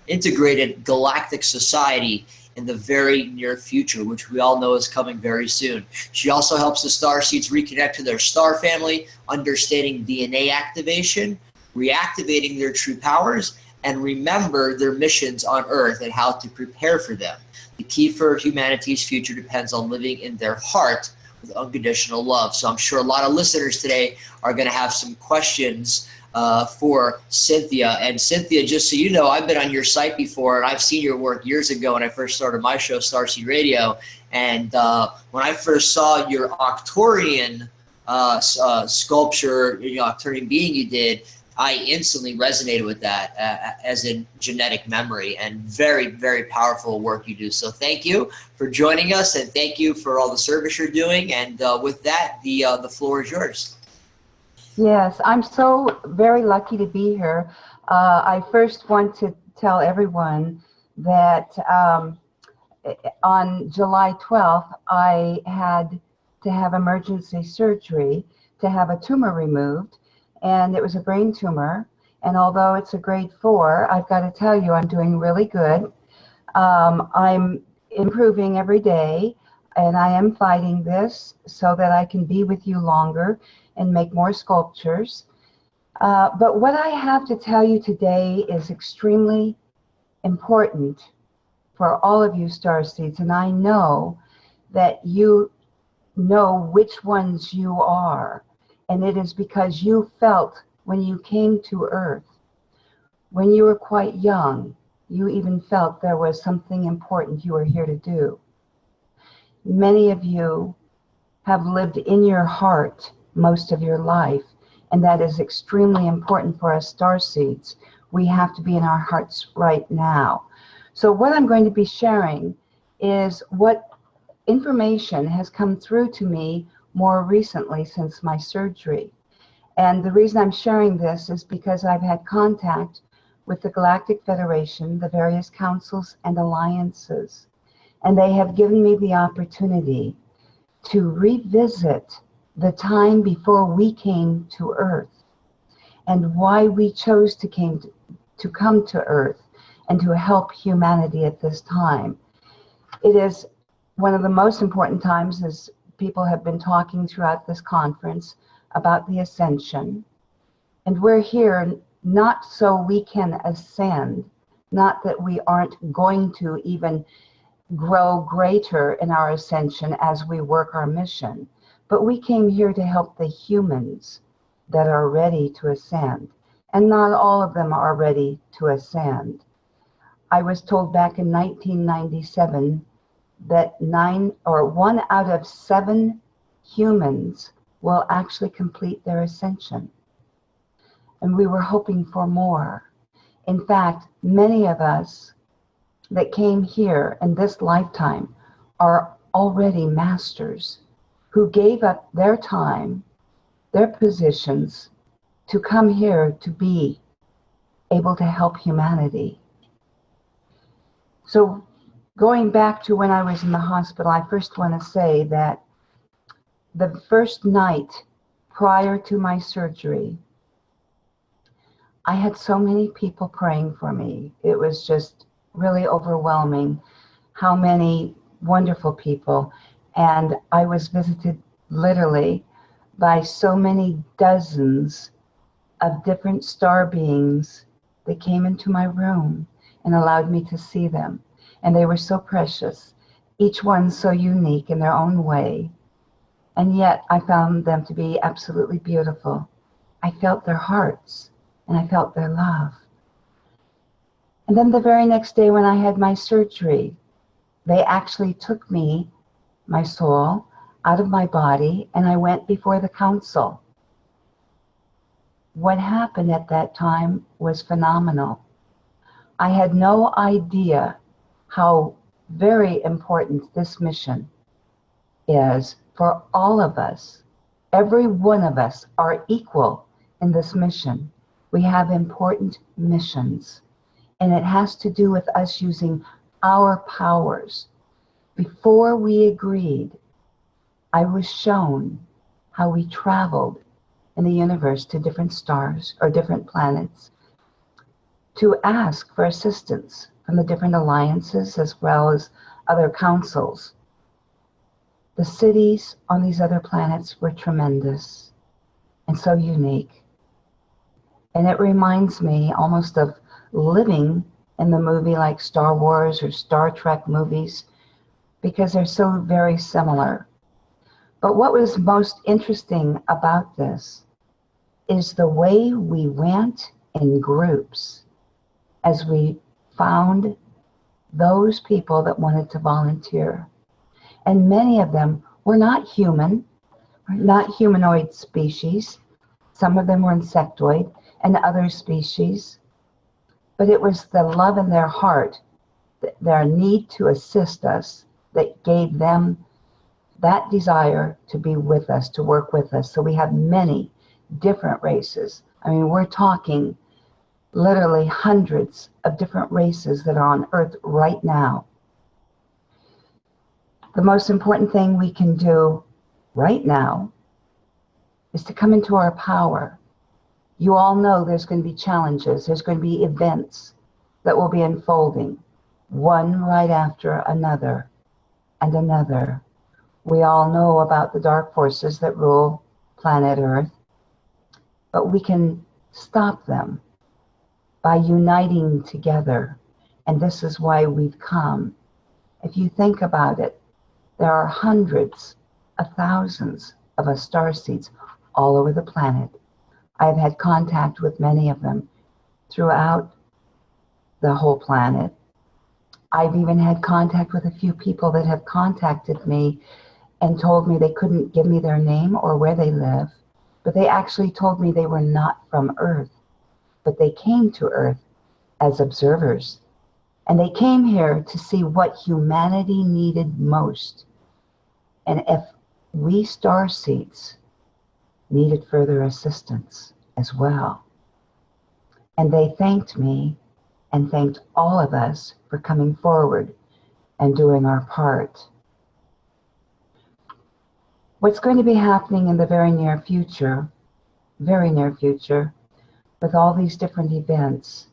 Speaker 1: integrated galactic society in the very near future, which we all know is coming very soon. She also helps the star seeds reconnect to their star family, understanding DNA activation, reactivating their true powers, and remember their missions on Earth and how to prepare for them. The key for humanity's future depends on living in their heart with unconditional love. So I'm sure a lot of listeners today are going to have some questions for Cynthia. And Cynthia, just so you know, I've been on your site before, and I've seen your work years ago when I first started my show, Starseed Radio. And when I first saw your Octorian sculpture, Octorian being you did, I instantly resonated with that as in genetic memory, and very, very powerful work you do. So thank you for joining us, and thank you for all the service you're doing. And with that, the floor is yours.
Speaker 6: Yes, I'm so very lucky to be here. I first want to tell everyone that on July 12th, I had to have emergency surgery to have a tumor removed. And it was a brain tumor, and although it's a grade 4, I've got to tell you I'm doing really good. I'm improving every day. And I am fighting this so that I can be with you longer and make more sculptures. But what I have to tell you today is extremely important for all of you starseeds. And I know that you know which ones you are. And it is because you felt when you came to Earth, when you were quite young, you even felt there was something important you were here to do. Many of you have lived in your heart most of your life, and that is extremely important for us starseeds. We have to be in our hearts right now. So what I'm going to be sharing is what information has come through to me more recently since my surgery. And the reason I'm sharing this is because I've had contact with the Galactic Federation, the various councils and alliances, and they have given me the opportunity to revisit the time before we came to Earth and why we chose to come to Earth and to help humanity at this time. It is one of the most important times, as people have been talking throughout this conference about the Ascension. And we're here not so we can ascend, not that we aren't going to even grow greater in our ascension as we work our mission, but we came here to help the humans that are ready to ascend. And not all of them are ready to ascend. I was told back in 1997 that 1 out of 7 humans will actually complete their ascension. And we were hoping for more. In fact, many of us that came here in this lifetime are already masters who gave up their time, their positions, to come here to be able to help humanity. So going back to when I was in the hospital, I first want to say that the first night prior to my surgery, I had so many people praying for me. It was just really overwhelming how many wonderful people. And I was visited literally by so many dozens of different star beings that came into my room and allowed me to see them. And they were so precious, each one so unique in their own way. And yet I found them to be absolutely beautiful. I felt their hearts and I felt their love. And then the very next day when I had my surgery, they actually took me, my soul, out of my body, and I went before the council. What happened at that time was phenomenal. I had no idea how very important this mission is for all of us. Every one of us are equal in this mission. We have important missions, and it has to do with us using our powers. Before we agreed, I was shown how we traveled in the universe to different stars or different planets to ask for assistance from the different alliances as well as other councils. The cities on these other planets were tremendous and so unique. And it reminds me almost of living in the movie like Star Wars or Star Trek movies, because they're so very similar. But what was most interesting about this is the way we went in groups as we found those people that wanted to volunteer. And many of them were not human, not humanoid species. Some of them were insectoid and other species. But it was the love in their heart, their need to assist us, that gave them that desire to be with us, to work with us. So we have many different races. I mean, we're talking literally hundreds of different races that are on Earth right now. The most important thing we can do right now is to come into our power. You all know there's going to be challenges. There's going to be events that will be unfolding, one right after another and another. We all know about the dark forces that rule planet Earth, but we can stop them by uniting together. And this is why we've come. If you think about it, there are hundreds of thousands of us starseeds all over the planet. I've had contact with many of them throughout the whole planet. I've even had contact with a few people that have contacted me and told me they couldn't give me their name or where they live, but they actually told me they were not from Earth, but they came to Earth as observers. And they came here to see what humanity needed most. And if we starseeds needed further assistance as well. And they thanked me and thanked all of us for coming forward and doing our part. What's going to be happening in the very near future, with all these different events,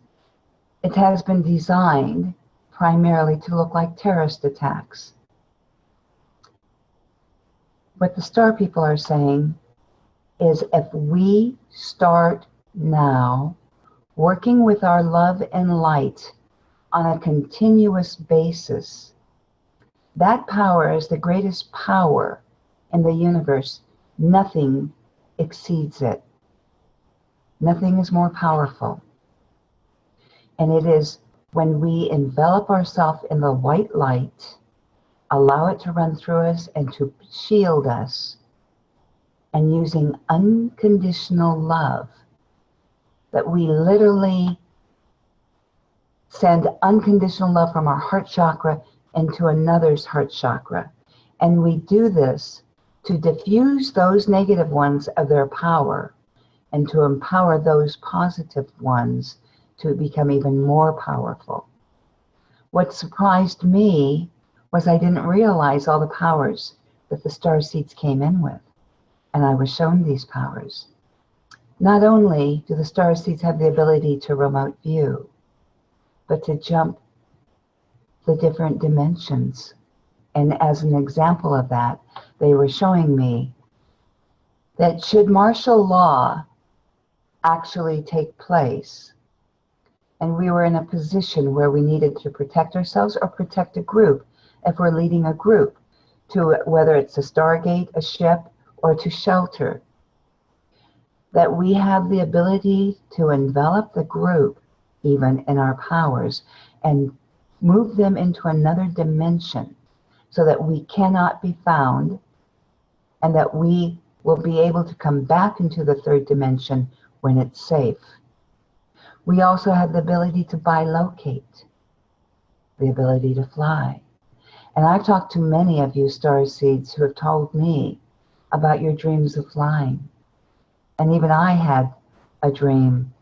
Speaker 6: it has been designed primarily to look like terrorist attacks. What the star people are saying is if we start now working with our love and light on a continuous basis, that power is the greatest power in the universe. Nothing exceeds it. Nothing is more powerful. And it is when we envelop ourselves in the white light, allow it to run through us and to shield us, and using unconditional love, that we literally send unconditional love from our heart chakra into another's heart chakra. And we do this to diffuse those negative ones of their power and to empower those positive ones to become even more powerful. What surprised me was I didn't realize all the powers that the starseeds came in with. And I was shown these powers. Not only do the starseeds have the ability to remote view, but to jump the different dimensions. And as an example of that, they were showing me that should martial law actually take place, and we were in a position where we needed to protect ourselves or protect a group, if we're leading a group, to whether it's a Stargate, a ship, or to shelter, that we have the ability to envelop the group even in our powers and move them into another dimension so that we cannot be found and that we will be able to come back into the third dimension when it's safe. We also have the ability to bilocate, the ability to fly. And I've talked to many of you starseeds who have told me about your dreams of flying. And even I had a dream,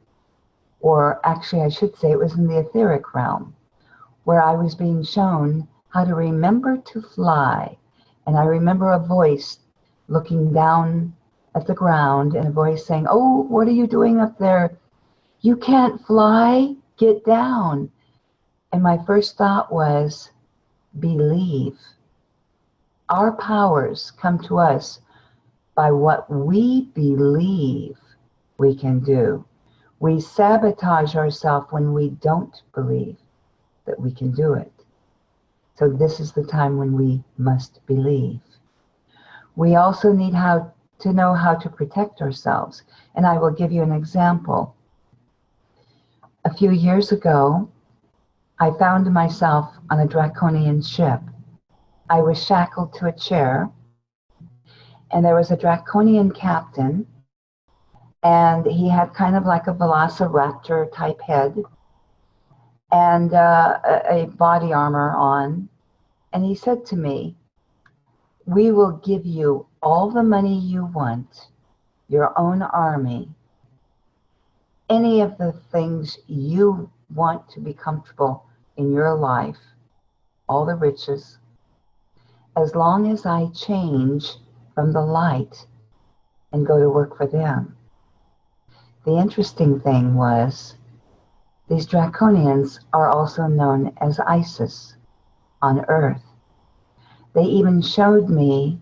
Speaker 6: or actually I should say it was in the etheric realm, where I was being shown how to remember to fly. And I remember a voice looking down at the ground and a voice saying, "Oh, what are you doing up there? You can't fly, get down." And my first thought was, believe. Our powers come to us by what we believe we can do. We sabotage ourselves when we don't believe that we can do it. So this is the time when we must believe. We also need to know how to protect ourselves. And I will give you an example. A few years ago, I found myself on a draconian ship. I was shackled to a chair, and there was a draconian captain, and he had kind of like a velociraptor type head and a body armor on. And he said to me, "We will give you all the money you want, your own army, any of the things you want to be comfortable in your life, all the riches, as long as I change from the light and go to work for them." The interesting thing was, these draconians are also known as ISIS on Earth. They even showed me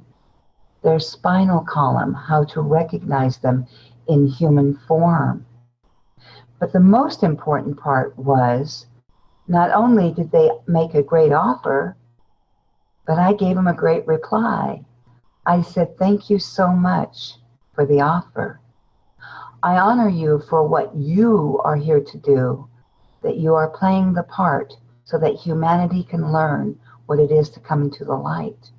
Speaker 6: their spinal column, how to recognize them in human form. But the most important part was, not only did they make a great offer, but I gave them a great reply. I said, thank you so much for the offer. I honor you for what you are here to do, that you are playing the part so that humanity can learn what it is to come into the light.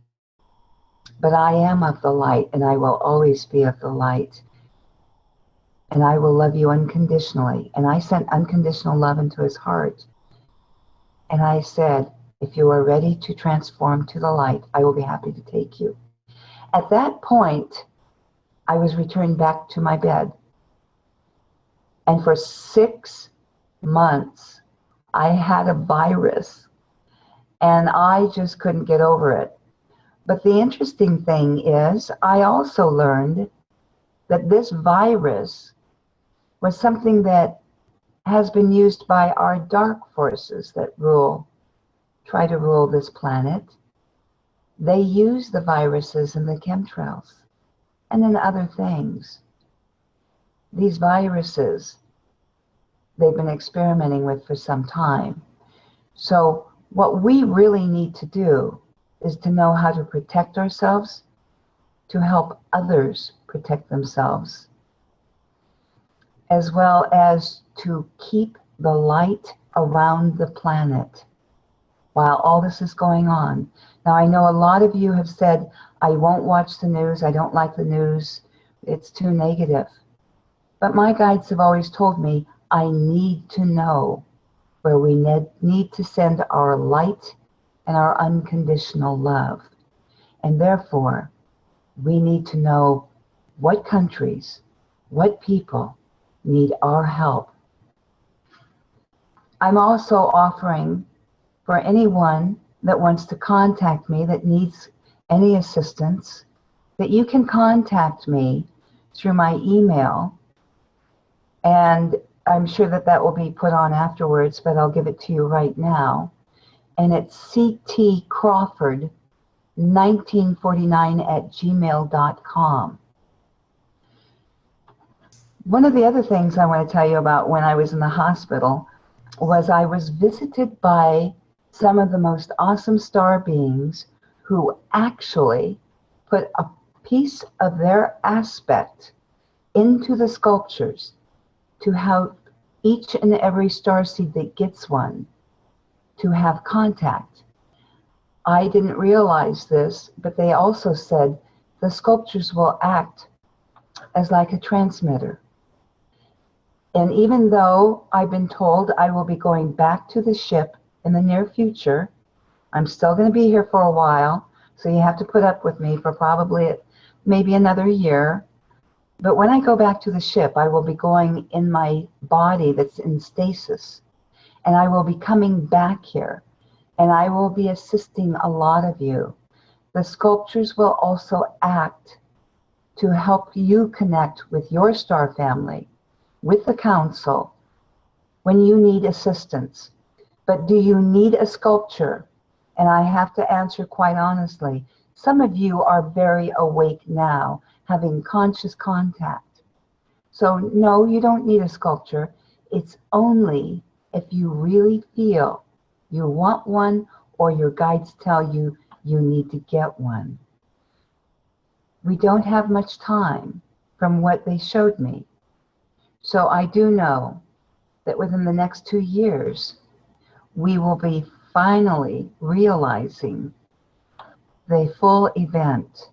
Speaker 6: But I am of the light, and I will always be of the light. And I will love you unconditionally. And I sent unconditional love into his heart. And I said, if you are ready to transform to the light, I will be happy to take you. At that point, I was returned back to my bed. And for 6 months, I had a virus. And I just couldn't get over it. But the interesting thing is, I also learned that this virus was something that has been used by our dark forces that try to rule this planet. They use the viruses in the chemtrails and in other things. These viruses, they've been experimenting with for some time. So what we really need to do is to know how to protect ourselves, to help others protect themselves, as well as to keep the light around the planet while all this is going on. Now, I know a lot of you have said, I won't watch the news, I don't like the news, it's too negative. But my guides have always told me, I need to know where we need to send our light and our unconditional love. And therefore, we need to know what countries, what people need our help. I'm also offering for anyone that wants to contact me that needs any assistance, that you can contact me through my email. And I'm sure that will be put on afterwards, but I'll give it to you right now. And it's ctcrawford1949@gmail.com. One of the other things I want to tell you about when I was in the hospital was I was visited by some of the most awesome star beings who actually put a piece of their aspect into the sculptures to help each and every starseed that gets one to have contact. I didn't realize this, but they also said the sculptures will act as like a transmitter. And even though I've been told I will be going back to the ship in the near future, I'm still going to be here for a while, so you have to put up with me for probably maybe another year. But when I go back to the ship, I will be going in my body that's in stasis, and I will be coming back here, and I will be assisting a lot of you. The sculptures will also act to help you connect with your star family, with the council, when you need assistance. But do you need a sculpture? And I have to answer quite honestly, some of you are very awake now, having conscious contact. So no, you don't need a sculpture. It's only if you really feel you want one or your guides tell you you need to get one. We don't have much time from what they showed me. So I do know that within the next 2 years, we will be finally realizing the full event.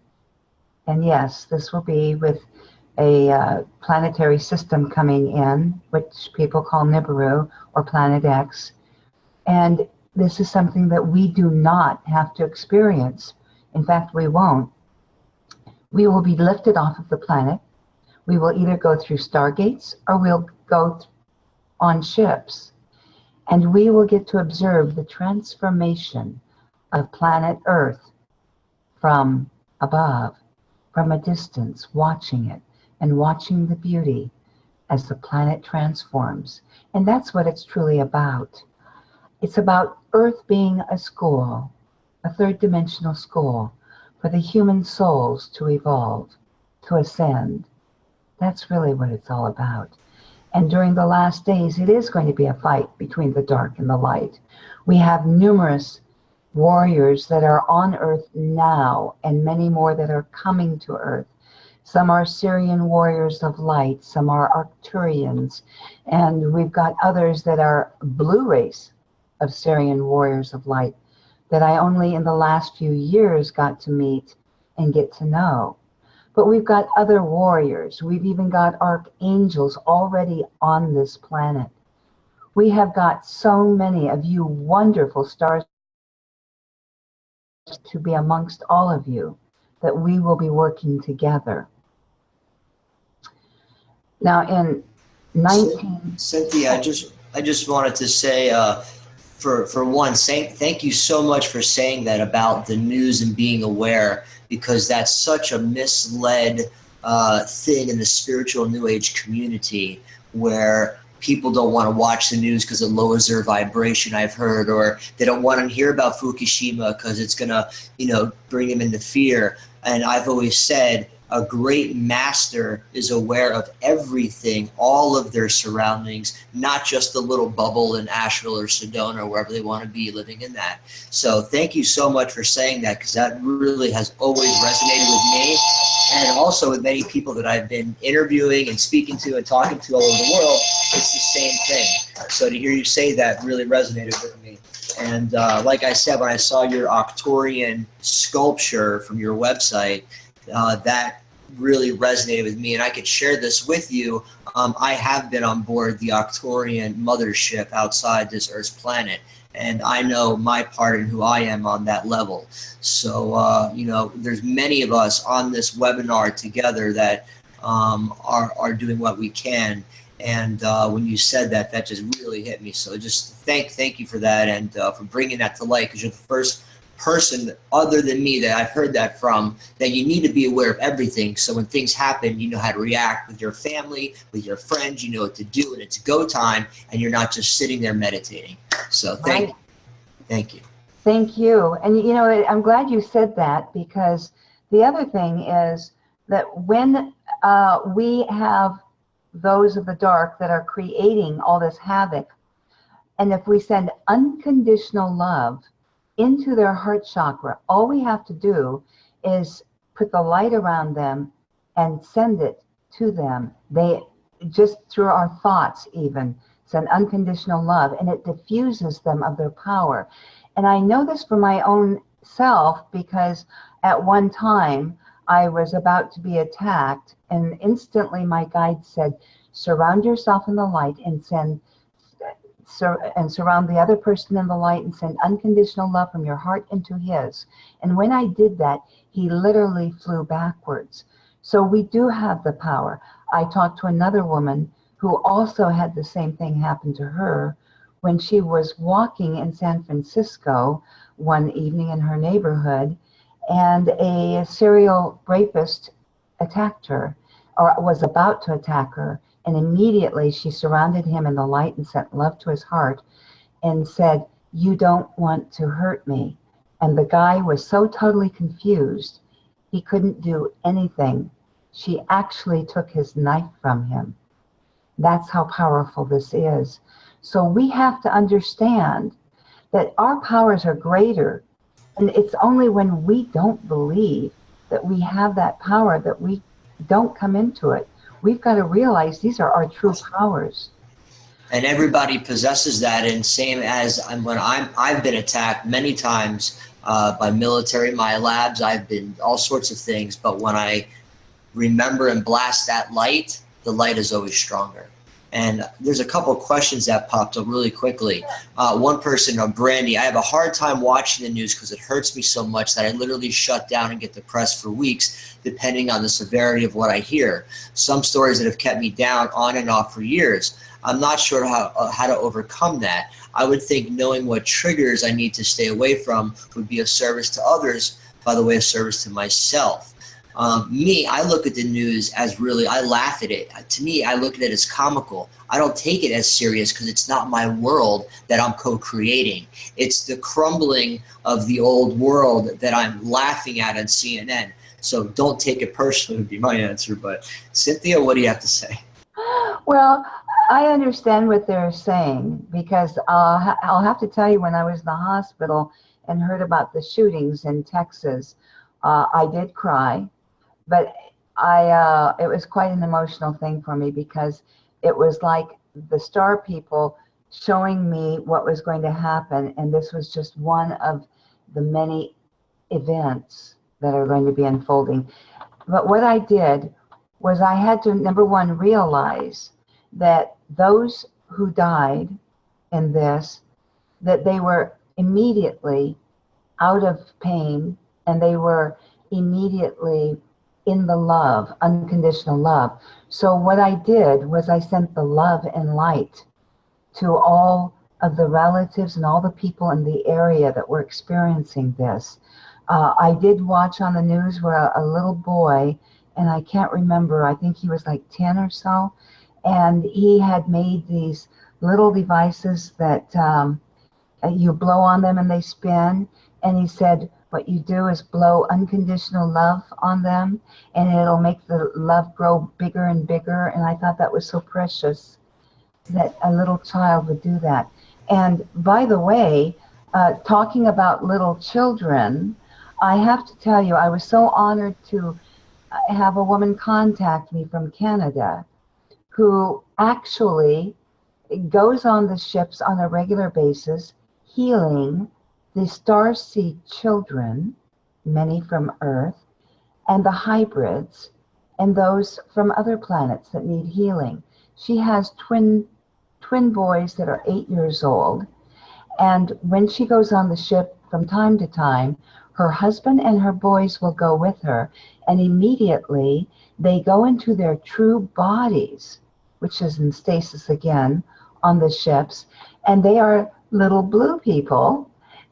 Speaker 6: And yes, this will be with a planetary system coming in, which people call Nibiru or Planet X. And this is something that we do not have to experience. In fact, we won't. We will be lifted off of the planet. We will either go through stargates or we'll go on ships. And we will get to observe the transformation of planet Earth from above, from a distance, watching it and watching the beauty as the planet transforms. And that's what it's truly about. It's about Earth being a school, a third dimensional school, for the human souls to evolve, to ascend. That's really what it's all about. And during the last days, it is going to be a fight between the dark and the light. We have numerous warriors that are on Earth now, and many more that are coming to Earth. Some are Syrian warriors of light, some are Arcturians, and we've got others that are blue race of Syrian warriors of light that I only in the last few years got to meet and get to know. But we've got other warriors. We've even got archangels already on this planet. We have got so many of you wonderful stars to be amongst all of you, that we will be working together. Now in 19...
Speaker 1: Cynthia, I just wanted to say, for one, thank you so much for saying that about the news and being aware, because that's such a misled thing in the spiritual New Age community, where people don't want to watch the news because it lowers their vibration, I've heard, or they don't want to hear about Fukushima because it's going to, bring them into fear. And I've always said, a great master is aware of everything, all of their surroundings, not just the little bubble in Asheville or Sedona or wherever they want to be living in that. So thank you so much for saying that, because that really has always resonated with me, and also with many people that I've been interviewing and speaking to and talking to all over the world. It's the same thing. So to hear you say that really resonated with me. And like I said, when I saw your Arcturian sculpture from your website, that really resonated with me, and I could share this with you. I have been on board the Arcturian mothership outside this Earth's planet, and I know my part and who I am on that level. So, there's many of us on this webinar together that are doing what we can. And when you said that, that just really hit me. So just thank you for that, and for bringing that to light, because you're the first person other than me that I've heard that from, that you need to be aware of everything. So when things happen, you know how to react with your family, with your friends, you know what to do, and it's go time, and you're not just sitting there meditating. So thank you.
Speaker 6: Thank you. And I'm glad you said that, because the other thing is that when we have those of the dark that are creating all this havoc, and if we send unconditional love into their heart chakra, all we have to do is put the light around them and send it to them. They just, through our thoughts even, send unconditional love, and it diffuses them of their power. And I know this for my own self, because at one time I was about to be attacked, and instantly my guide said, surround yourself in the light and surround the other person in the light and send unconditional love from your heart into his. And when I did that, he literally flew backwards. So we do have the power. I talked to another woman who also had the same thing happen to her when she was walking in San Francisco one evening in her neighborhood, and a serial rapist attacked her, or was about to attack her. And immediately she surrounded him in the light and sent love to his heart and said, you don't want to hurt me. And the guy was so totally confused, he couldn't do anything. She actually took his knife from him. That's how powerful this is. So we have to understand that our powers are greater. And it's only when we don't believe that we have that power that we don't come into it. We've got to realize these are our true powers.
Speaker 1: And everybody possesses that, and same as when I've been attacked many times by military, my labs, I've been all sorts of things, but when I remember and blast that light, the light is always stronger. And there's a couple of questions that popped up really quickly. One person, Brandy, I have a hard time watching the news because it hurts me so much that I literally shut down and get depressed for weeks, depending on the severity of what I hear. Some stories that have kept me down on and off for years. I'm not sure how to overcome that. I would think knowing what triggers I need to stay away from would be a service to others, by the way, a service to myself. I look at the news as really, I laugh at it. To me, I look at it as comical. I don't take it as serious because it's not my world that I'm co-creating. It's the crumbling of the old world that I'm laughing at on CNN. So don't take it personally would be my answer. But Cynthia, what do you have to say?
Speaker 6: Well, I understand what they're saying, because I'll have to tell you, when I was in the hospital and heard about the shootings in Texas, I did cry, but it was quite an emotional thing for me, because it was like the star people showing me what was going to happen, and this was just one of the many events that are going to be unfolding. But what I did was I had to, number one, realize that those who died in this, that they were immediately out of pain, and they were immediately in the love, unconditional love. So what I did was I sent the love and light to all of the relatives and all the people in the area that were experiencing this. I did watch on the news where a little boy, and I can't remember, I think he was like 10 or so, and he had made these little devices that you blow on them and they spin, and he said what you do is blow unconditional love on them, and it'll make the love grow bigger and bigger. And I thought that was so precious that a little child would do that. And by the way, talking about little children, I have to tell you, I was so honored to have a woman contact me from Canada who actually goes on the ships on a regular basis, healing the starseed children, many from Earth, and the hybrids, and those from other planets that need healing. She has twin boys that are 8 years old, and when she goes on the ship from time to time, her husband and her boys will go with her, and immediately they go into their true bodies, which is in stasis again on the ships, and they are little blue people,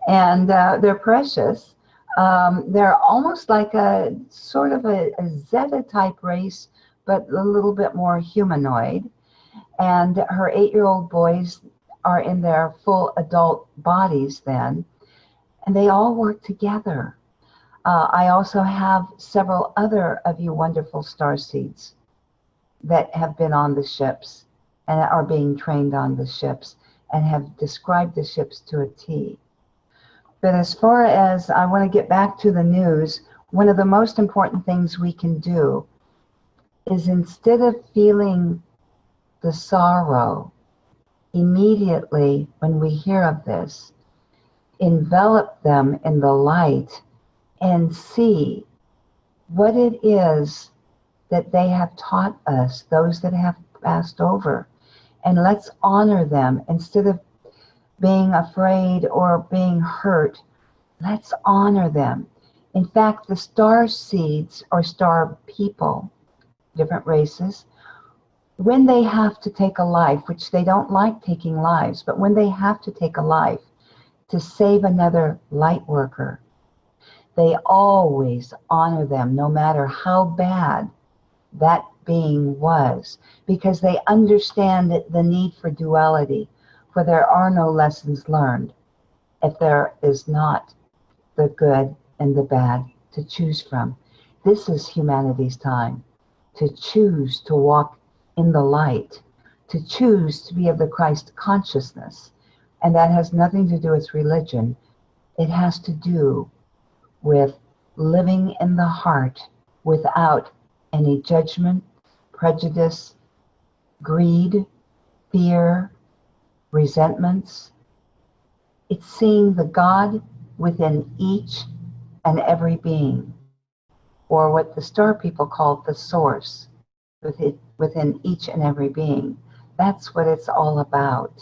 Speaker 6: and they're precious. They're almost like a sort of a Zeta type race, but a little bit more humanoid. And her 8-year-old boys are in their full adult bodies then, and they all work together. I also have several other of you wonderful starseeds that have been on the ships and are being trained on the ships and have described the ships to a T. But as far as I want to get back to the news, one of the most important things we can do is, instead of feeling the sorrow immediately when we hear of this, envelop them in the light and see what it is that they have taught us, those that have passed over. And let's honor them instead of being afraid or being hurt. Let's honor them. In fact, the star seeds or star people, different races, when they have to take a life, which they don't like taking lives, but when they have to take a life to save another light worker, they always honor them, no matter how bad that being was, because they understand the need for duality, for there are no lessons learned if there is not the good and the bad to choose from. This is humanity's time to choose to walk in the light, to choose to be of the Christ consciousness. And that has nothing to do with religion. It has to do with living in the heart without any judgment, prejudice, greed, fear, resentments. It's seeing the God within each and every being, or what the star people call the source within each and every being. That's what it's all about.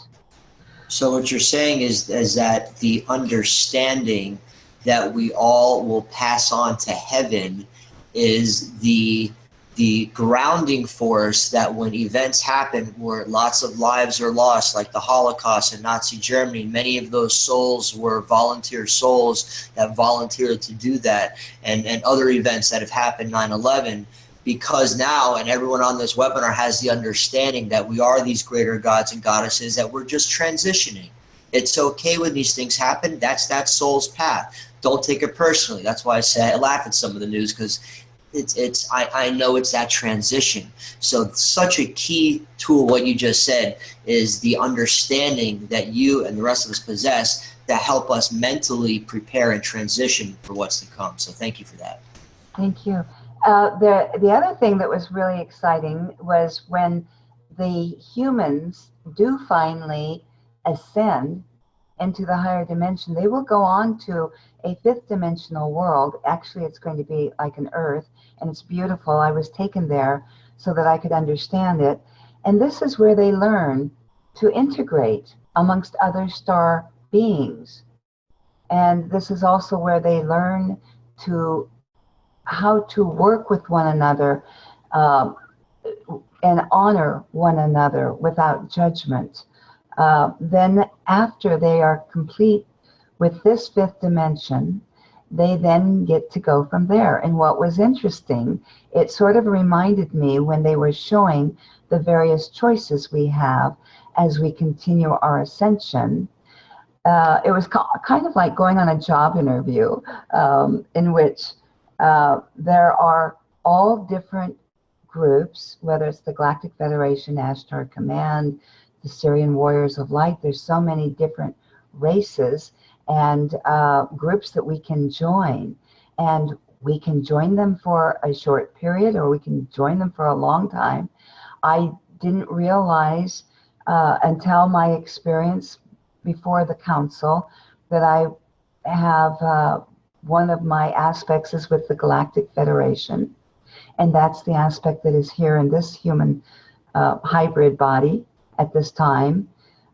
Speaker 1: So what you're saying is that the understanding that we all will pass on to heaven is the the grounding force that when events happen where lots of lives are lost, like the Holocaust in Nazi Germany, many of those souls were volunteer souls that volunteered to do that, and other events that have happened, 9/11, because now, and everyone on this webinar has the understanding that we are these greater gods and goddesses, that we're just transitioning. It's okay when these things happen. That's that soul's path. Don't take it personally. That's why I say I laugh at some of the news, because I know it's that transition. So such a key tool, what you just said, is the understanding that you and the rest of us possess that help us mentally prepare and transition for what's to come. So thank you for that.
Speaker 6: Thank you. The other thing that was really exciting was when the humans do finally ascend into the higher dimension, they will go on to a fifth dimensional world. Actually, it's going to be like an Earth, and it's beautiful. I was taken there so that I could understand it. And this is where they learn to integrate amongst other star beings. And this is also where they learn to how to work with one another and honor one another without judgment. Then after they are complete with this fifth dimension, they then get to go from there. And what was interesting, it sort of reminded me when they were showing the various choices we have as we continue our ascension. It was kind of like going on a job interview in which there are all different groups, whether it's the Galactic Federation, Ashtar Command, the Syrian Warriors of Light. There's so many different races and groups that we can join. And we can join them for a short period, or we can join them for a long time. I didn't realize until my experience before the council that I have one of my aspects is with the Galactic Federation, and that's the aspect that is here in this human hybrid body at this time.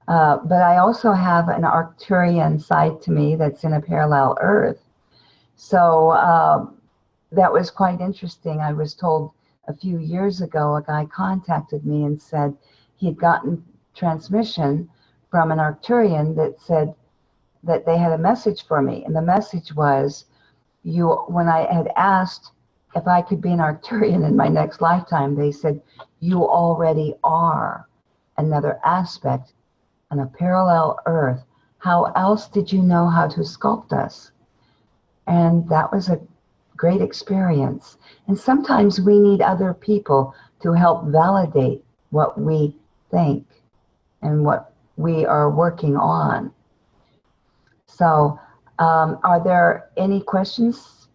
Speaker 6: But I also have an Arcturian side to me that's in a parallel Earth. So that was quite interesting. I was told a few years ago, a guy contacted me and said he had gotten transmission from an Arcturian that said that they had a message for me. And the message was, when I had asked if I could be an Arcturian in my next lifetime, they said, you already are another aspect on a parallel Earth. How else did you know how to sculpt us? And that was a great experience. And sometimes we need other people to help validate what we think and what we are working on. So are there any questions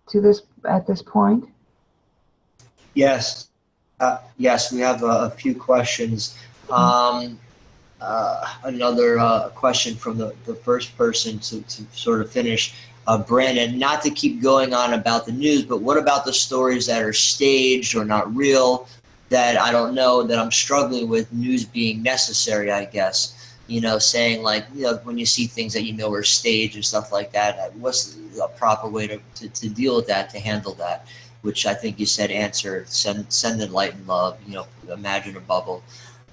Speaker 6: to this at this point?
Speaker 1: Yes. Yes, we have a few questions. Another question from the first person to sort of finish. Brandon, not to keep going on about the news, but what about the stories that are staged or not real that I don't know, that I'm struggling with news being necessary, I guess? You know, saying like, you know, when you see things that you know are staged and stuff like that, what's a proper way to deal with that, to handle that? Which I think you said answer, send in light and love, you know, imagine a bubble.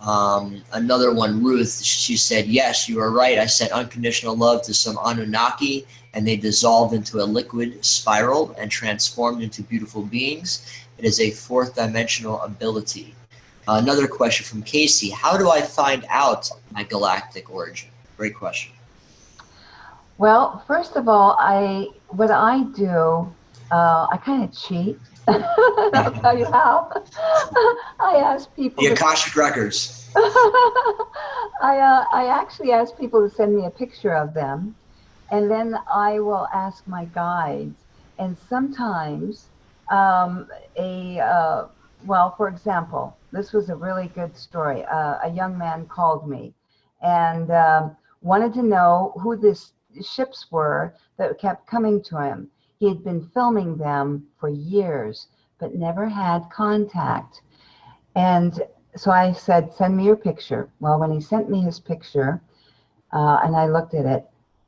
Speaker 1: Another one, Ruth, she said, yes, you are right. I sent unconditional love to some Anunnaki, and they dissolved into a liquid spiral and transformed into beautiful beings. It is a fourth dimensional ability. Another question from Casey, how do I find out my galactic origin? Great question.
Speaker 6: Well, first of all, what I do, I kind of cheat. I'll tell you how. I ask people.
Speaker 1: The Akashic Records.
Speaker 6: I actually ask people to send me a picture of them, and then I will ask my guides. And sometimes, well, for example, this was a really good story. A young man called me and wanted to know who these ships were that kept coming to him. He had been filming them for years, but never had contact. And so I said, send me your picture. Well, when he sent me his picture, and I looked at it,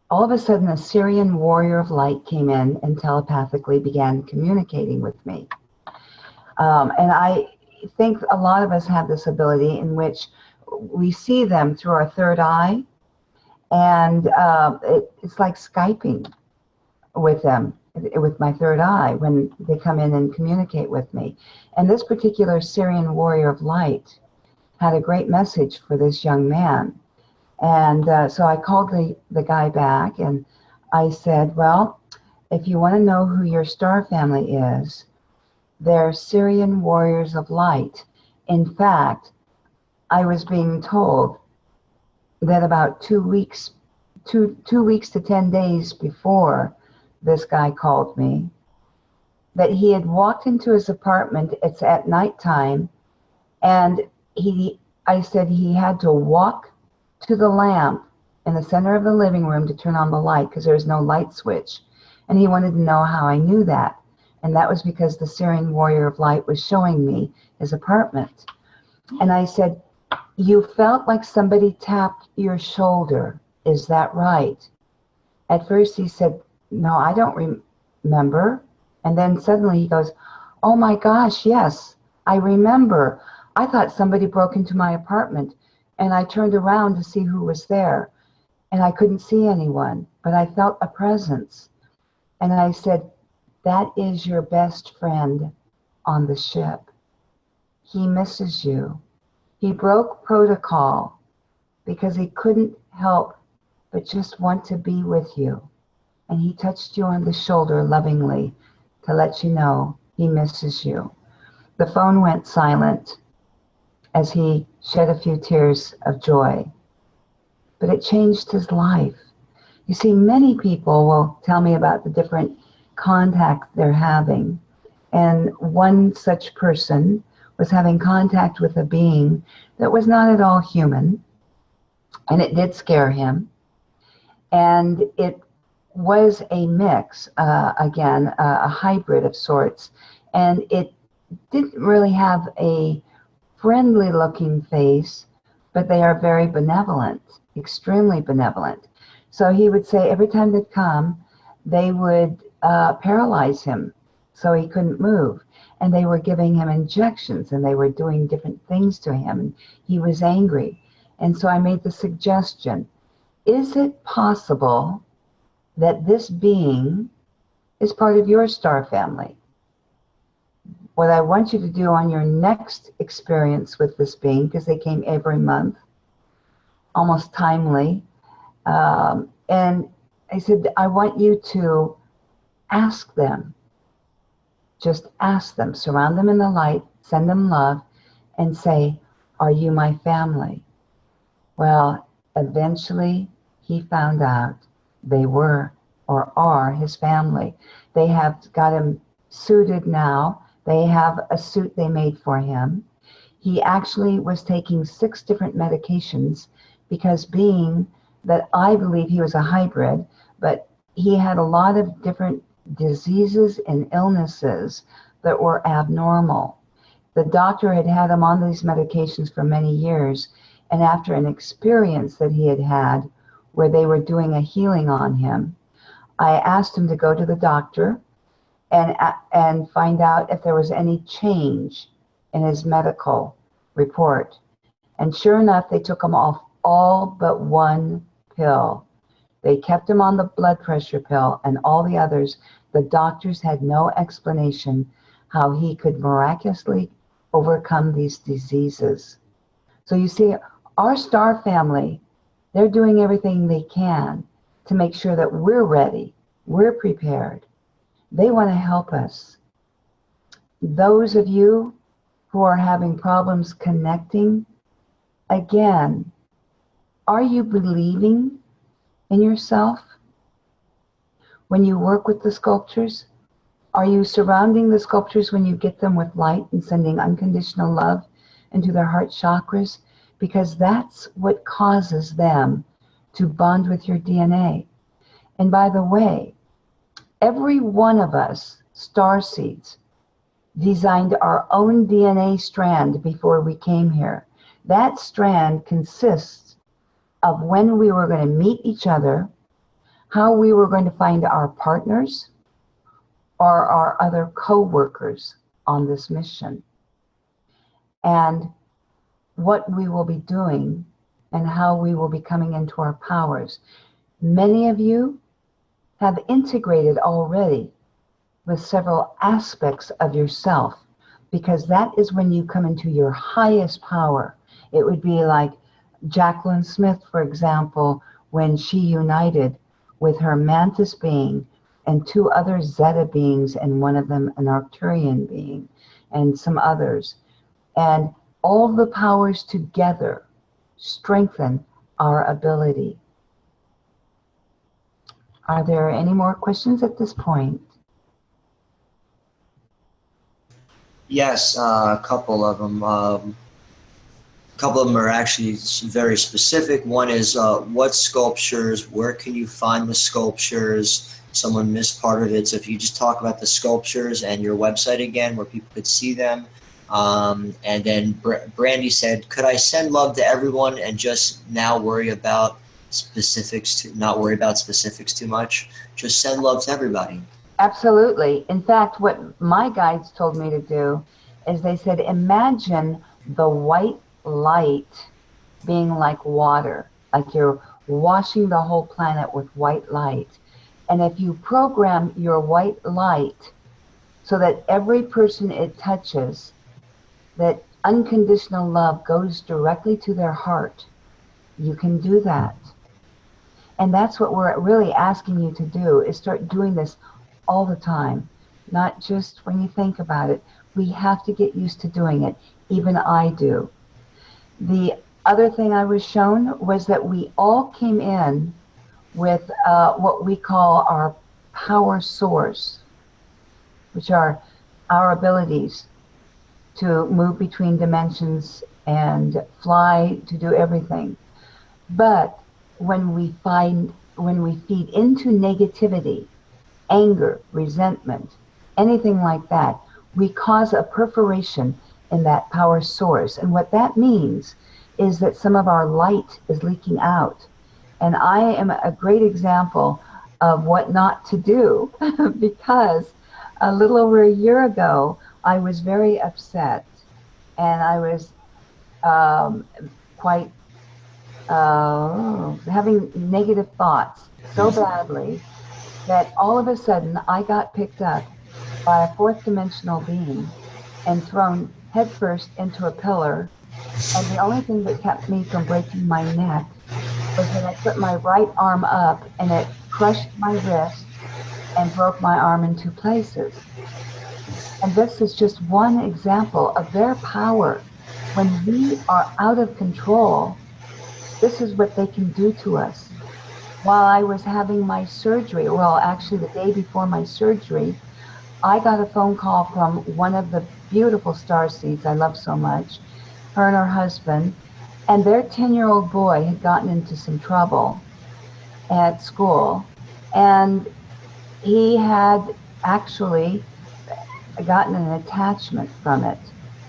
Speaker 6: all of a sudden a Syrian warrior of light came in and telepathically began communicating with me. And I think a lot of us have this ability in which we see them through our third eye, and it's like Skyping with them, with my third eye, when they come in and communicate with me. And this particular Syrian warrior of light had a great message for this young man. And so I called the guy back, and I said, well, if you want to know who your star family is, they're Syrian warriors of light. In fact, I was being told that about 2 weeks to 10 days before this guy called me, that he had walked into his apartment. It's at nighttime, and I said he had to walk to the lamp in the center of the living room to turn on the light because there was no light switch. And he wanted to know how I knew that. And that was because the Syrian warrior of light was showing me his apartment. And I said, you felt like somebody tapped your shoulder. Is that right? At first he said, no, I don't remember. And then suddenly he goes, oh my gosh, yes, I remember. I thought somebody broke into my apartment, and I turned around to see who was there, and I couldn't see anyone, but I felt a presence. And I said, that is your best friend on the ship. He misses you. He broke protocol because he couldn't help but just want to be with you. And he touched you on the shoulder lovingly to let you know he misses you. The phone went silent as he shed a few tears of joy, but it changed his life. You see, many people will tell me about the different contacts they're having. And one such person was having contact with a being that was not at all human, and it did scare him. And it was a mix, again, a hybrid of sorts, and it didn't really have a friendly looking face, but they are very benevolent, extremely benevolent. So he would say every time they'd come, they would paralyze him so he couldn't move. And they were giving him injections, and they were doing different things to him, and he was angry. And so I made the suggestion, is it possible that this being is part of your star family? What I want you to do on your next experience with this being, because they came every month, almost timely, and I said, I want you to ask them. Just ask them, surround them in the light, send them love, and say, are you my family? Well, eventually he found out they were or are his family. They have got him suited now. They have a suit they made for him. He actually was taking 6 different medications because, being that I believe he was a hybrid, but he had a lot of different diseases and illnesses that were abnormal. The doctor had had him on these medications for many years, and after an experience that he had had where they were doing a healing on him, I asked him to go to the doctor and find out if there was any change in his medical report. And sure enough, they took him off all but one pill. They kept him on the blood pressure pill, and all the others, the doctors had no explanation how he could miraculously overcome these diseases. So you see, our star family, they're doing everything they can to make sure that we're ready, we're prepared. They want to help us. Those of you who are having problems connecting, again, are you believing in yourself? When you work with the sculptures, are you surrounding the sculptures when you get them with light and sending unconditional love into their heart chakras? Because that's what causes them to bond with your DNA. And by the way, every one of us, starseeds, designed our own DNA strand before we came here. That strand consists of when we were going to meet each other, how we were going to find our partners or our other co-workers on this mission. And what we will be doing and how we will be coming into our powers. Many of you have integrated already with several aspects of yourself, because that is when you come into your highest power. It would be like Jacqueline Smith, for example, when she united with her Mantis being and 2 other Zeta beings, and one of them an Arcturian being, and some others. And all the powers together strengthen our ability. Are there any more questions at this point?
Speaker 1: Yes, a couple of them. A couple of them are actually very specific. One is what sculptures, where can you find the sculptures? Someone missed part of it, so if you just talk about the sculptures and your website again where people could see them. And then Brandy said, could I send love to everyone and just now worry about specifics, not worry about specifics too much? Just send love to everybody.
Speaker 6: Absolutely. In fact, what my guides told me to do is they said, imagine the white light being like water, like you're washing the whole planet with white light. And if you program your white light so that every person it touches, that unconditional love goes directly to their heart, you can do that. And that's what we're really asking you to do, is start doing this all the time, not just when you think about it. We have to get used to doing it. Even I do. The other thing I was shown was that we all came in with what we call our power source, which are our abilities to move between dimensions and fly, to do everything. But when we feed into negativity, anger, resentment, anything like that, we cause a perforation in that power source. And what that means is that some of our light is leaking out. And I am a great example of what not to do because a little over a year ago, I was very upset, and I was quite having negative thoughts so badly that all of a sudden I got picked up by a 4th dimensional being and thrown headfirst into a pillar. And the only thing that kept me from breaking my neck was that I put my right arm up and it crushed my wrist and broke my arm in 2 places. And this is just one example of their power. When we are out of control, this is what they can do to us. While I was having my surgery, well, actually the day before my surgery, I got a phone call from one of the beautiful starseeds I love so much, her and her husband, and their 10-year-old boy had gotten into some trouble at school, and he had actually gotten an attachment from it.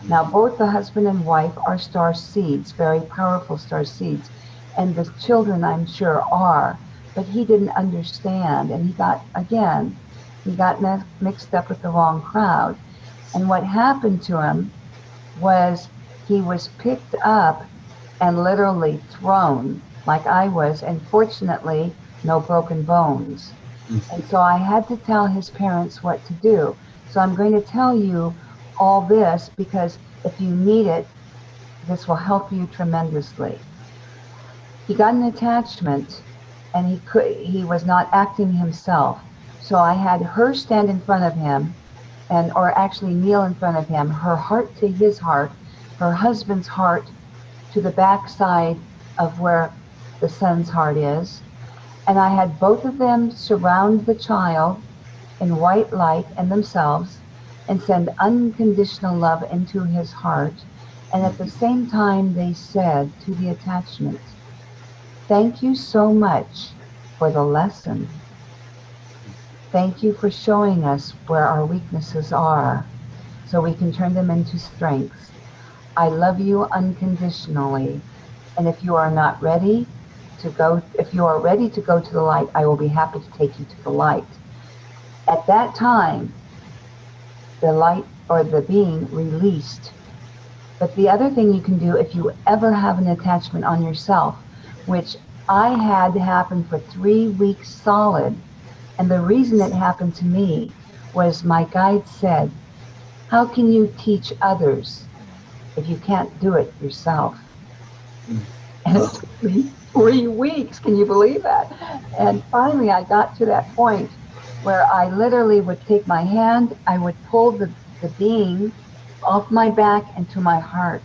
Speaker 6: Now, both the husband and wife are star seeds, very powerful star seeds, and the children, I'm sure, are, but he didn't understand, and he got mixed up with the wrong crowd. And what happened to him was he was picked up and literally thrown like I was, and fortunately, no broken bones. And so I had to tell his parents what to do. So I'm going to tell you all this because if you need it, this will help you tremendously. He got an attachment and he was not acting himself. So I had her stand in front of him, or actually kneel in front of him, her heart to his heart, her husband's heart to the back side of where the son's heart is. And I had both of them surround the child in white light and themselves and send unconditional love into his heart. And at the same time, they said to the attachment, "Thank you so much for the lesson. Thank you for showing us where our weaknesses are so we can turn them into strengths. I love you unconditionally. And if you are not ready to go, if you are ready to go to the light, I will be happy to take you to the light." At that time, the light or the being released. But the other thing you can do if you ever have an attachment on yourself, which I had to happen for 3 weeks solid, and the reason it happened to me was my guide said, how can you teach others if you can't do it yourself? And it took me 3 weeks, can you believe that? And finally I got to that point where I literally would take my hand, I would pull the being off my back and to my heart,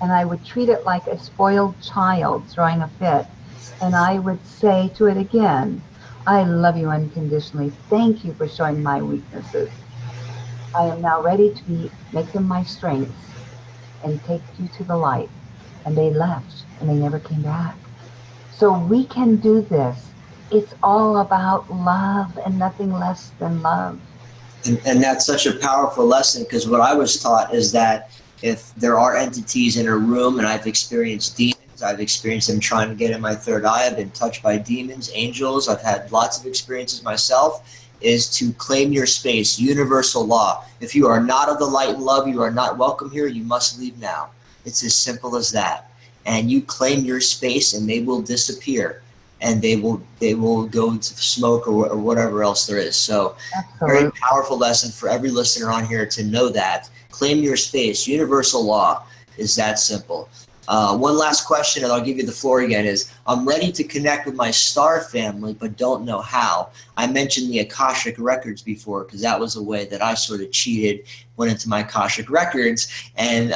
Speaker 6: and I would treat it like a spoiled child throwing a fit, and I would say to it again, I love you unconditionally. Thank you for showing my weaknesses. I am now ready to make them my strengths and take you to the light. And they left, and they never came back. So we can do this. It's all about love and nothing less than love.
Speaker 1: And that's such a powerful lesson, because what I was taught is that if there are entities in a room, and I've experienced demons, I've experienced them trying to get in my third eye, I've been touched by demons, angels, I've had lots of experiences myself, is to claim your space, universal law. If you are not of the light and love, you are not welcome here, you must leave now. It's as simple as that. And you claim your space and they will disappear. And they will go into smoke or whatever else there is. So
Speaker 6: Absolutely.
Speaker 1: Very powerful lesson for every listener on here to know that. Claim your space. Universal law is that simple. One last question, and I'll give you the floor again, is I'm ready to connect with my star family, but don't know how. I mentioned the Akashic Records before, because that was a way that I sort of cheated, went into my Akashic Records, and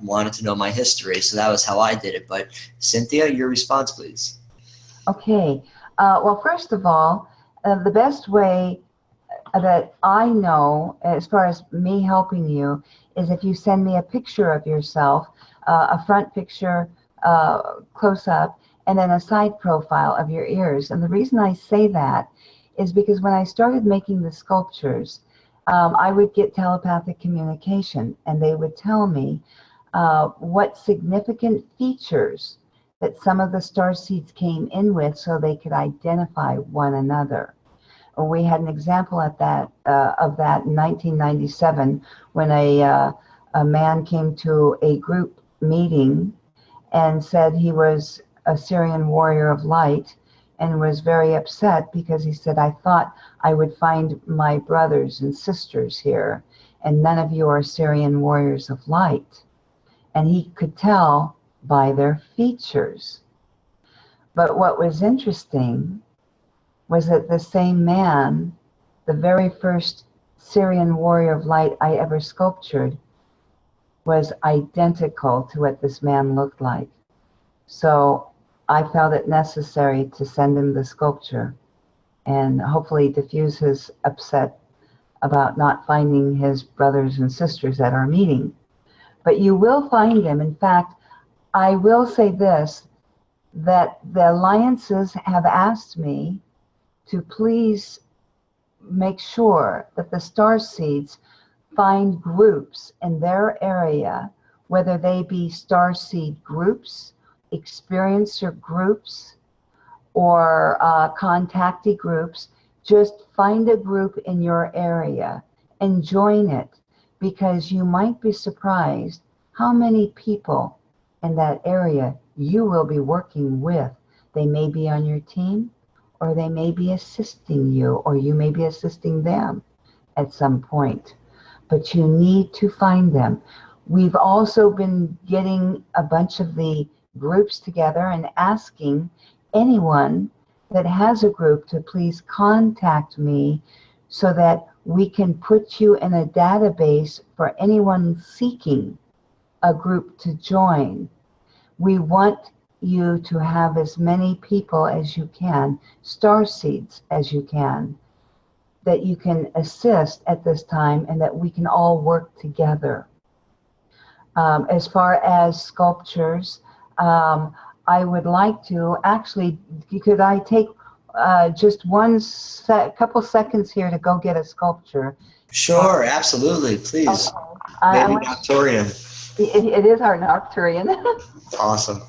Speaker 1: wanted to know my history. So that was how I did it. But Cynthia, your response, please.
Speaker 6: Okay. Well, first of all, the best way that I know, as far as me helping you, is if you send me a picture of yourself, a front picture close up, and then a side profile of your ears. And the reason I say that is because when I started making the sculptures, I would get telepathic communication, and they would tell me what significant features that some of the star seeds came in with so they could identify one another. We had an example at that of that in 1997 when a man came to a group meeting and said he was a Syrian warrior of light, and was very upset because he said, I thought I would find my brothers and sisters here, and none of you are Syrian warriors of light. And he could tell by their features. But what was interesting was that the same man, the very first Syrian warrior of light I ever sculptured, was identical to what this man looked like. So I felt it necessary to send him the sculpture and hopefully diffuse his upset about not finding his brothers and sisters at our meeting. But you will find them. In fact, I will say this, that the alliances have asked me to please make sure that the star seeds find groups in their area, whether they be star seed groups, experiencer groups, or contactee groups. Just find a group in your area and join it, because you might be surprised how many people in that area you will be working with. They may be on your team, or they may be assisting you, or you may be assisting them at some point. But you need to find them. We've also been getting a bunch of the groups together and asking anyone that has a group to please contact me so that we can put you in a database for anyone seeking a group to join. We want you to have as many people as you can, star seeds as you can, that you can assist at this time, and that we can all work together. As far as sculptures, I would like to actually, could I take just couple secards here to go get a sculpture?
Speaker 1: Sure, absolutely, please.
Speaker 6: Okay.
Speaker 1: Maybe Nocturian.
Speaker 6: It is our Nocturian.
Speaker 1: Awesome.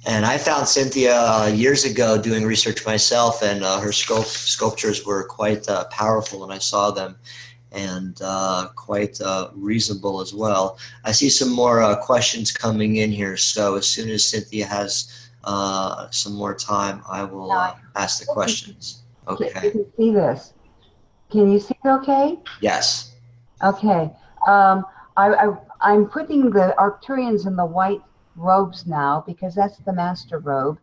Speaker 1: And I found Cynthia years ago doing research myself, and her sculptures were quite powerful when I saw them. and quite reasonable as well. I see some more questions coming in here, so as soon as Cynthia has some more time, I will ask the questions. Okay.
Speaker 6: You can see this. Can you see it okay?
Speaker 1: Yes.
Speaker 6: Okay. I'm putting the Arcturians in the white robes now because that's the master robe.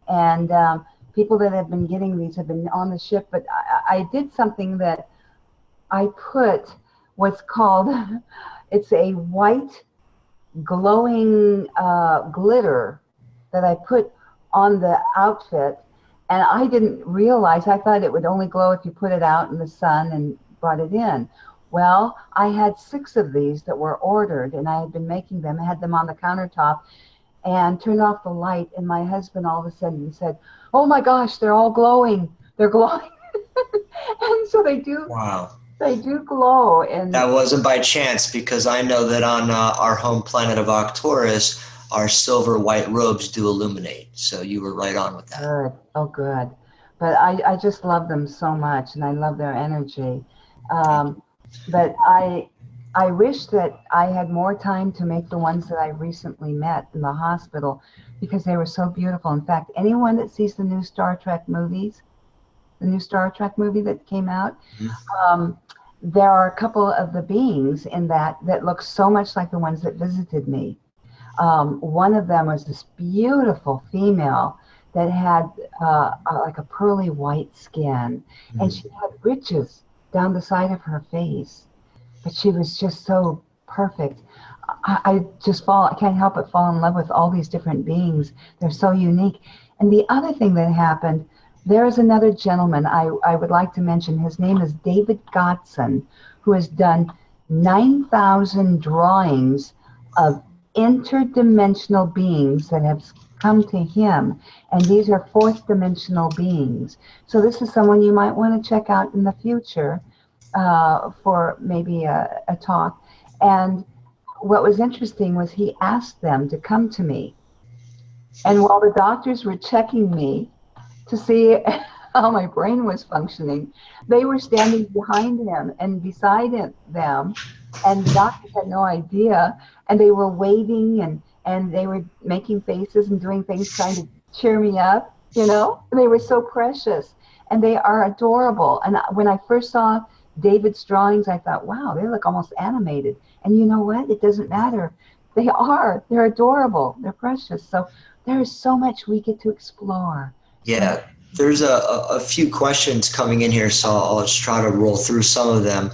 Speaker 6: And people that have been getting these have been on the ship. But I did something that I put what's called, it's a white glowing glitter that I put on the outfit. And I didn't realize, I thought it would only glow if you put it out in the sun and brought it in. Well, I had 6 of these that were ordered, and I had been making them. I had them on the countertop and turned off the light, and my husband all of a sudden said, "Oh my gosh, they're all glowing. They're glowing." And so they do.
Speaker 1: Wow.
Speaker 6: They do glow. And
Speaker 1: that wasn't by chance, because I know that on our home planet of Arcturus, our silver white robes do illuminate. So you were right on with that.
Speaker 6: Good. Oh, good. But I just love them so much, and I love their energy. But I wish that I had more time to make the ones that I recently met in the hospital, because they were so beautiful. In fact, anyone that sees the new Star Trek movies, the new Star Trek movie that came out, there are a couple of the beings in that look so much like the ones that visited me. One of them was this beautiful female that had like a pearly white skin, and she had ridges down the side of her face, but she was just so perfect. I can't help but fall in love with all these different beings. They're so unique. And the other thing that happened, there is another gentleman I would like to mention. His name is David Godson, who has done 9,000 drawings of interdimensional beings that have come to him, and these are 4th dimensional beings. So this is someone you might want to check out in the future for maybe a talk. And what was interesting was he asked them to come to me, and while the doctors were checking me to see how my brain was functioning, they were standing behind him and beside them, and the doctors had no idea, and they were waving and they were making faces and doing things trying to cheer me up, you know. They were so precious, and they are adorable. And when I first saw David's drawings, I thought, wow, they look almost animated. And you know what? It doesn't matter. They're adorable. They're precious. So there is so much we get to explore.
Speaker 1: Yeah, there's a few questions coming in here, so I'll just try to roll through some of them.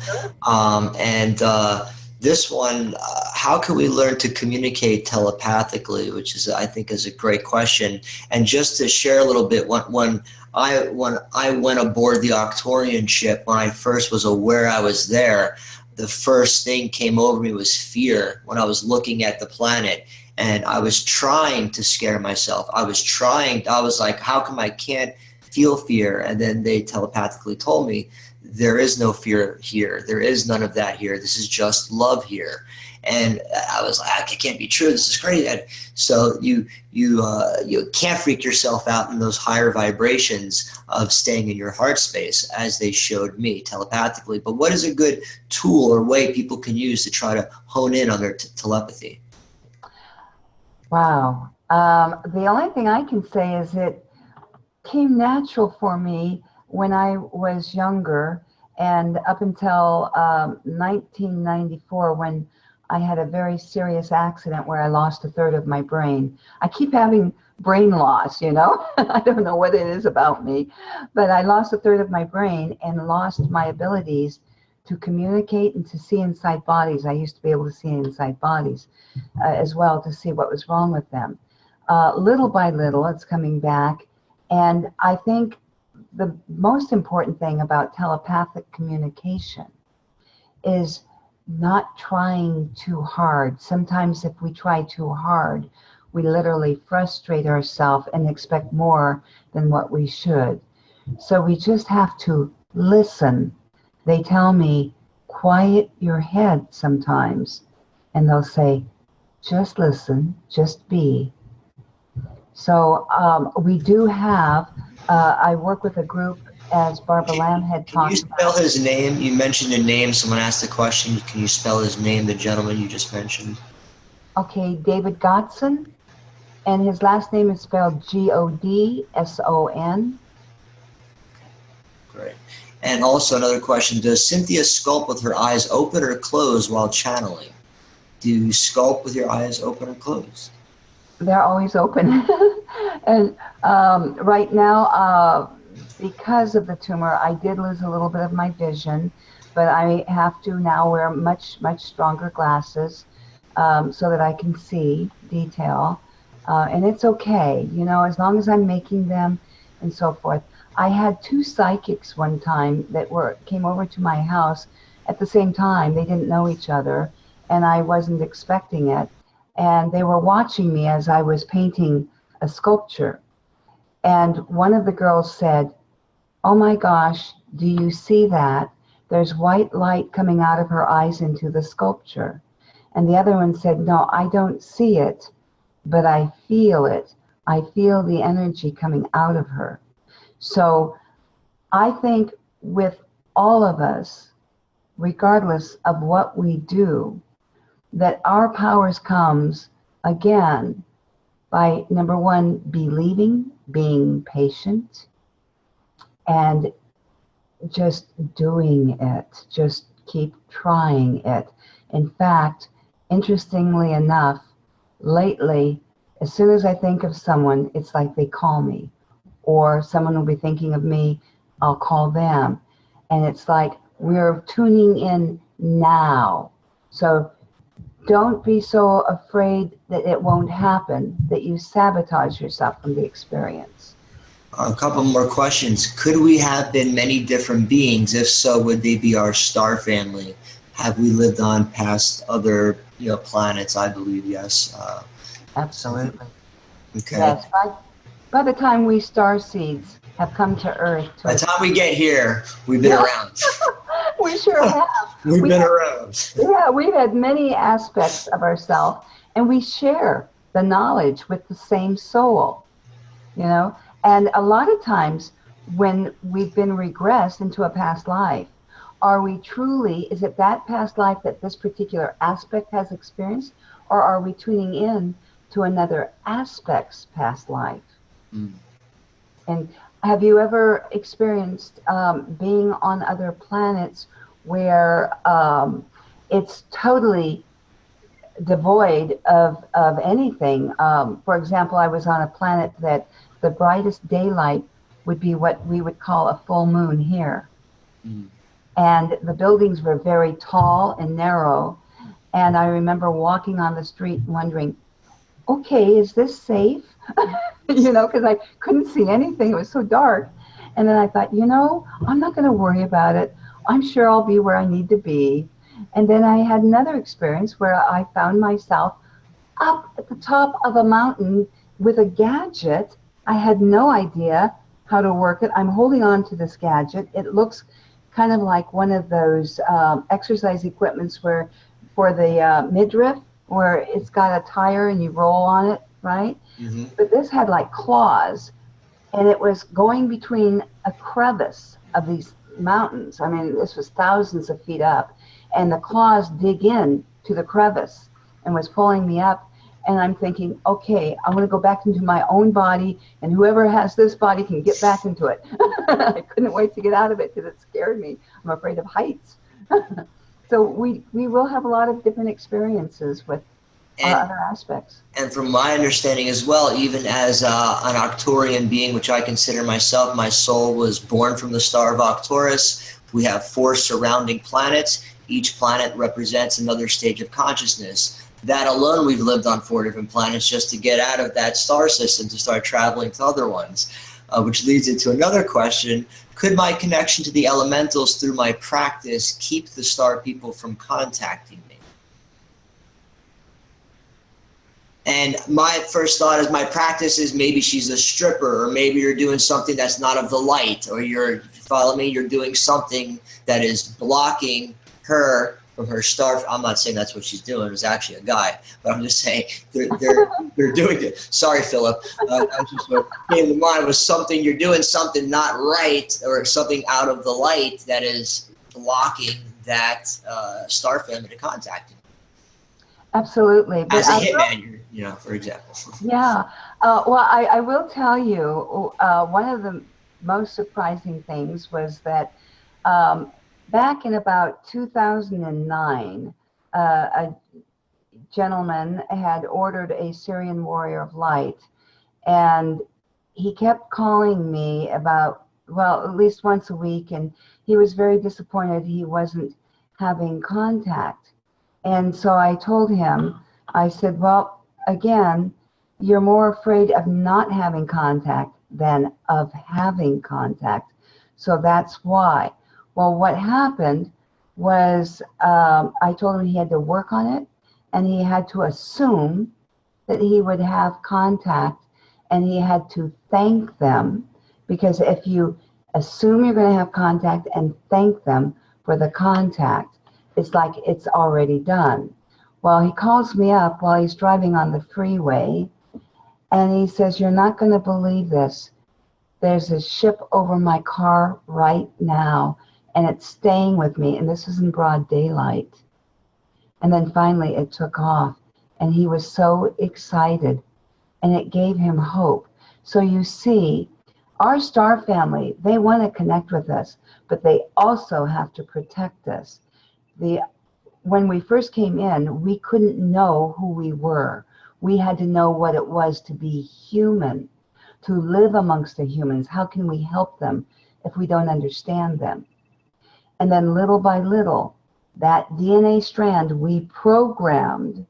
Speaker 1: This one, how can we learn to communicate telepathically, which is, I think, is a great question. And just to share a little bit, when I went aboard the Arcturian ship, when I first was aware I was there, the first thing came over me was fear when I was looking at the planet. And I was trying to scare myself. I was like, how come I can't feel fear? And then they telepathically told me, there is no fear here. There is none of that here. This is just love here. And I was like, it can't be true. This is crazy. And so you can't freak yourself out in those higher vibrations of staying in your heart space, as they showed me telepathically. But what is a good tool or way people can use to try to hone in on their telepathy?
Speaker 6: Wow. The only thing I can say is it came natural for me when I was younger, and up until 1994, when I had a very serious accident where I lost 1/3 of my brain. I keep having brain loss, you know. I don't know what it is about me, but I lost 1/3 of my brain and lost my abilities to communicate and to see inside bodies. I used to be able to see inside bodies as well, to see what was wrong with them. Little by little, it's coming back. And I think the most important thing about telepathic communication is not trying too hard. Sometimes if we try too hard, we literally frustrate ourselves and expect more than what we should. So we just have to listen. They tell me, quiet your head sometimes. And they'll say, just listen, just be. So we do have, I work with a group as Barbara Lamb had talked
Speaker 1: about. Can you spell his name? You mentioned a name. Someone asked a question. Can you spell his name, the gentleman you just mentioned?
Speaker 6: Okay, David Godson, and his last name is spelled Godson.
Speaker 1: Great. And also another question, does Cynthia sculpt with her eyes open or closed while channeling? Do you sculpt with your eyes open or closed?
Speaker 6: They're always open. And right now, because of the tumor, I did lose a little bit of my vision, but I have to now wear much stronger glasses so that I can see detail. And it's okay, you know, as long as I'm making them and so forth. I had 2 psychics one time that came over to my house at the same time. They didn't know each other, and I wasn't expecting it. And they were watching me as I was painting a sculpture. And one of the girls said, "Oh my gosh, do you see that? There's white light coming out of her eyes into the sculpture." And the other one said, "No, I don't see it, but I feel it. I feel the energy coming out of her." So I think with all of us, regardless of what we do, that our powers comes, again, by, number 1, believing, being patient, and just doing it. Just keep trying it. In fact, interestingly enough, lately, as soon as I think of someone, it's like they call me. Or someone will be thinking of me, I'll call them. And it's like we're tuning in now. So don't be so afraid that it won't happen, that you sabotage yourself from the experience.
Speaker 1: A couple more questions. Could we have been many different beings? If so, would they be our star family? Have we lived on past other planets? I believe yes.
Speaker 6: Absolutely.
Speaker 1: Okay.
Speaker 6: Yes. By the time we starseeds have come to Earth.
Speaker 1: By the time we get here, we've been around.
Speaker 6: We sure have.
Speaker 1: We've been around.
Speaker 6: Yeah, we've had many aspects of ourselves, and we share the knowledge with the same soul, you know? And a lot of times when we've been regressed into a past life, are we truly, is it that past life that this particular aspect has experienced, or are we tuning in to another aspect's past life? Mm. And have you ever experienced being on other planets where it's totally devoid of anything? For example, I was on a planet that the brightest daylight would be what we would call a full moon here. Mm. And the buildings were very tall and narrow. And I remember walking on the street wondering, okay, is this safe? You know, because I couldn't see anything. It was so dark. And then I thought, you know, I'm not going to worry about it. I'm sure I'll be where I need to be. And then I had another experience where I found myself up at the top of a mountain with a gadget. I had no idea how to work it. I'm holding on to this gadget. It looks kind of like one of those exercise equipments where for the midriff, where it's got a tire and you roll on it, right? Mm-hmm. But this had like claws, and it was going between a crevice of these mountains. I mean, this was thousands of feet up, and the claws dig in to the crevice and was pulling me up. And I'm thinking, okay, I want to go back into my own body, and whoever has this body can get back into it. I couldn't wait to get out of it because it scared me. I'm afraid of heights. So we will have a lot of different experiences with other aspects. And
Speaker 1: from my understanding as well, even as an Arcturian being, which I consider myself, my soul was born from the star of Arcturus. We have 4 surrounding planets. Each planet represents another stage of consciousness. That alone, we've lived on 4 different planets just to get out of that star system to start traveling to other ones, which leads into another question. Could my connection to the elementals through my practice keep the star people from contacting me? And my first thought is my practice is maybe she's a stripper, or maybe you're doing something that's not of the light, or you're, follow me, you're doing something that is blocking her from her star. I'm not saying that's what she's doing. It was actually a guy, but I'm just saying they're doing it. Sorry, Philip. Just what came to mind was something, you're doing something not right, or something out of the light that is blocking that star family to contact you.
Speaker 6: Absolutely.
Speaker 1: As a hitman, you know, for example.
Speaker 6: Yeah. Well, I will tell you, one of the most surprising things was that back in about 2009, a gentleman had ordered a Syrian warrior of light, and he kept calling me about, well, at least once a week, and he was very disappointed he wasn't having contact. And so I told him, I said, well, again, you're more afraid of not having contact than of having contact. So that's why. Well, what happened was I told him he had to work on it, and he had to assume that he would have contact, and he had to thank them, because if you assume you're going to have contact and thank them for the contact, it's like it's already done. Well, he calls me up while he's driving on the freeway, and he says, you're not going to believe this. There's a ship over my car right now, and it's staying with me, and this is in broad daylight. And then finally it took off, and he was so excited, and it gave him hope. So you see, our star family, they want to connect with us, but they also have to protect us. When we first came in, we couldn't know who we were. We had to know what it was to be human, to live amongst the humans. How can we help them if we don't understand them? And then little by little, that DNA strand we programmed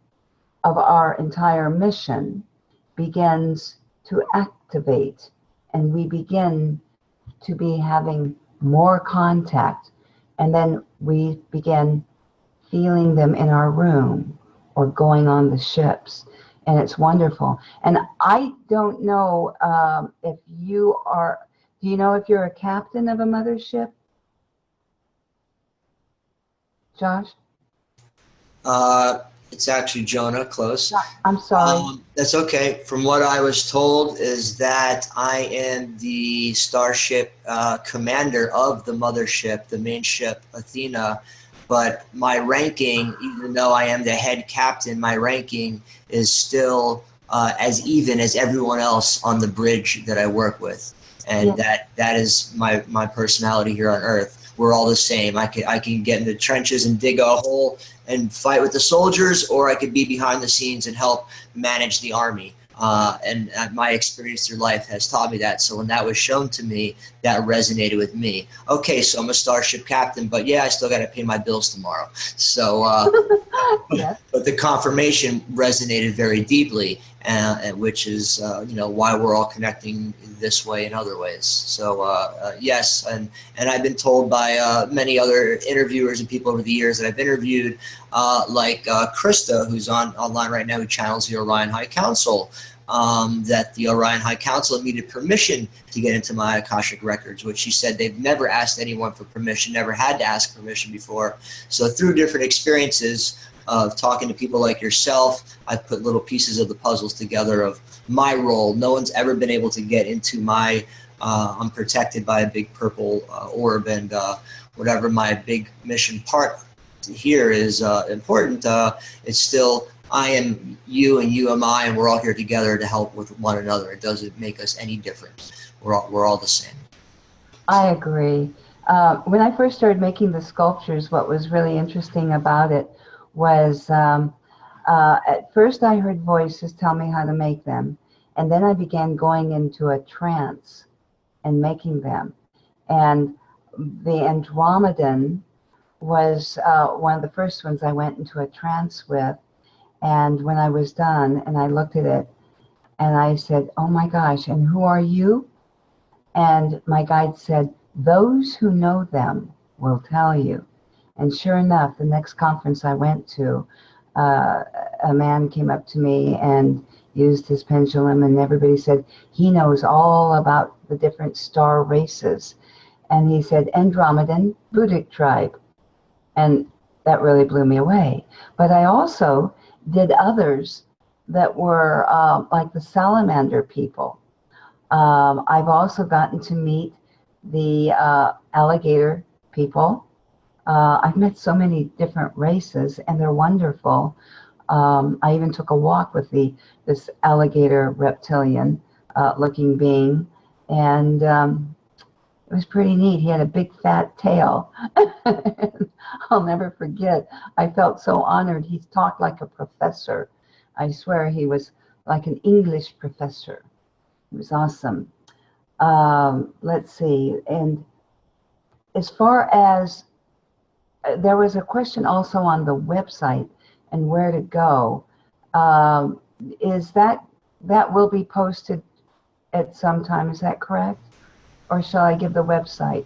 Speaker 6: of our entire mission begins to activate, and we begin to be having more contact. And then we begin feeling them in our room or going on the ships. And it's wonderful. And I don't know if you are, do you know if you're a captain of a mothership? Josh?
Speaker 1: It's actually Jonah, close.
Speaker 6: I'm sorry.
Speaker 1: That's okay. From what I was told is that I am the starship commander of the mothership, the main ship, Athena. But my ranking, even though I am the head captain, my ranking is still as even as everyone else on the bridge that I work with. And that is my personality here on Earth. We're all the same. I can get in the trenches and dig a hole and fight with the soldiers, or I could be behind the scenes and help manage the army. And my experience through life has taught me that. So when that was shown to me, that resonated with me. Okay, so I'm a starship captain, but yeah, I still got to pay my bills tomorrow. So, but the confirmation resonated very deeply, which is why we're all connecting this way and other ways. So yes, and I've been told by many other interviewers and people over the years that I've interviewed, like Krista, who's online right now, who channels the Orion High Council, that the Orion High Council needed permission to get into my Akashic records, which she said they've never asked anyone for permission, never had to ask permission before. So through different experiences of talking to people like yourself, I've put little pieces of the puzzles together of my role. No one's ever been able to get into my, I'm protected by a big purple orb, and whatever my big mission part here is important, it's still, I am you and you am I, and we're all here together to help with one another. It doesn't make us any different. We're all the same.
Speaker 6: I agree. When I first started making the sculptures, what was really interesting about it was at first I heard voices tell me how to make them, and then I began going into a trance and making them. And the Andromedan was one of the first ones I went into a trance with. And when I was done and I looked at it and I said, oh my gosh, and who are you? And my guide said, those who know them will tell you. And sure enough, the next conference I went to, a man came up to me and used his pendulum, and everybody said he knows all about the different star races. And he said, Andromedan, Buddhic tribe. And that really blew me away. But I also did others that were like the salamander people. I've also gotten to meet the alligator people. I've met so many different races, and they're wonderful. I even took a walk with this alligator reptilian looking being, and it was pretty neat. He had a big fat tail. I'll never forget. I felt so honored. He talked like a professor. I swear he was like an English professor. It was awesome. Let's see. And as far as there was a question also on the website and where to go. Is that will be posted at some time? Is that correct? Or shall I give the website?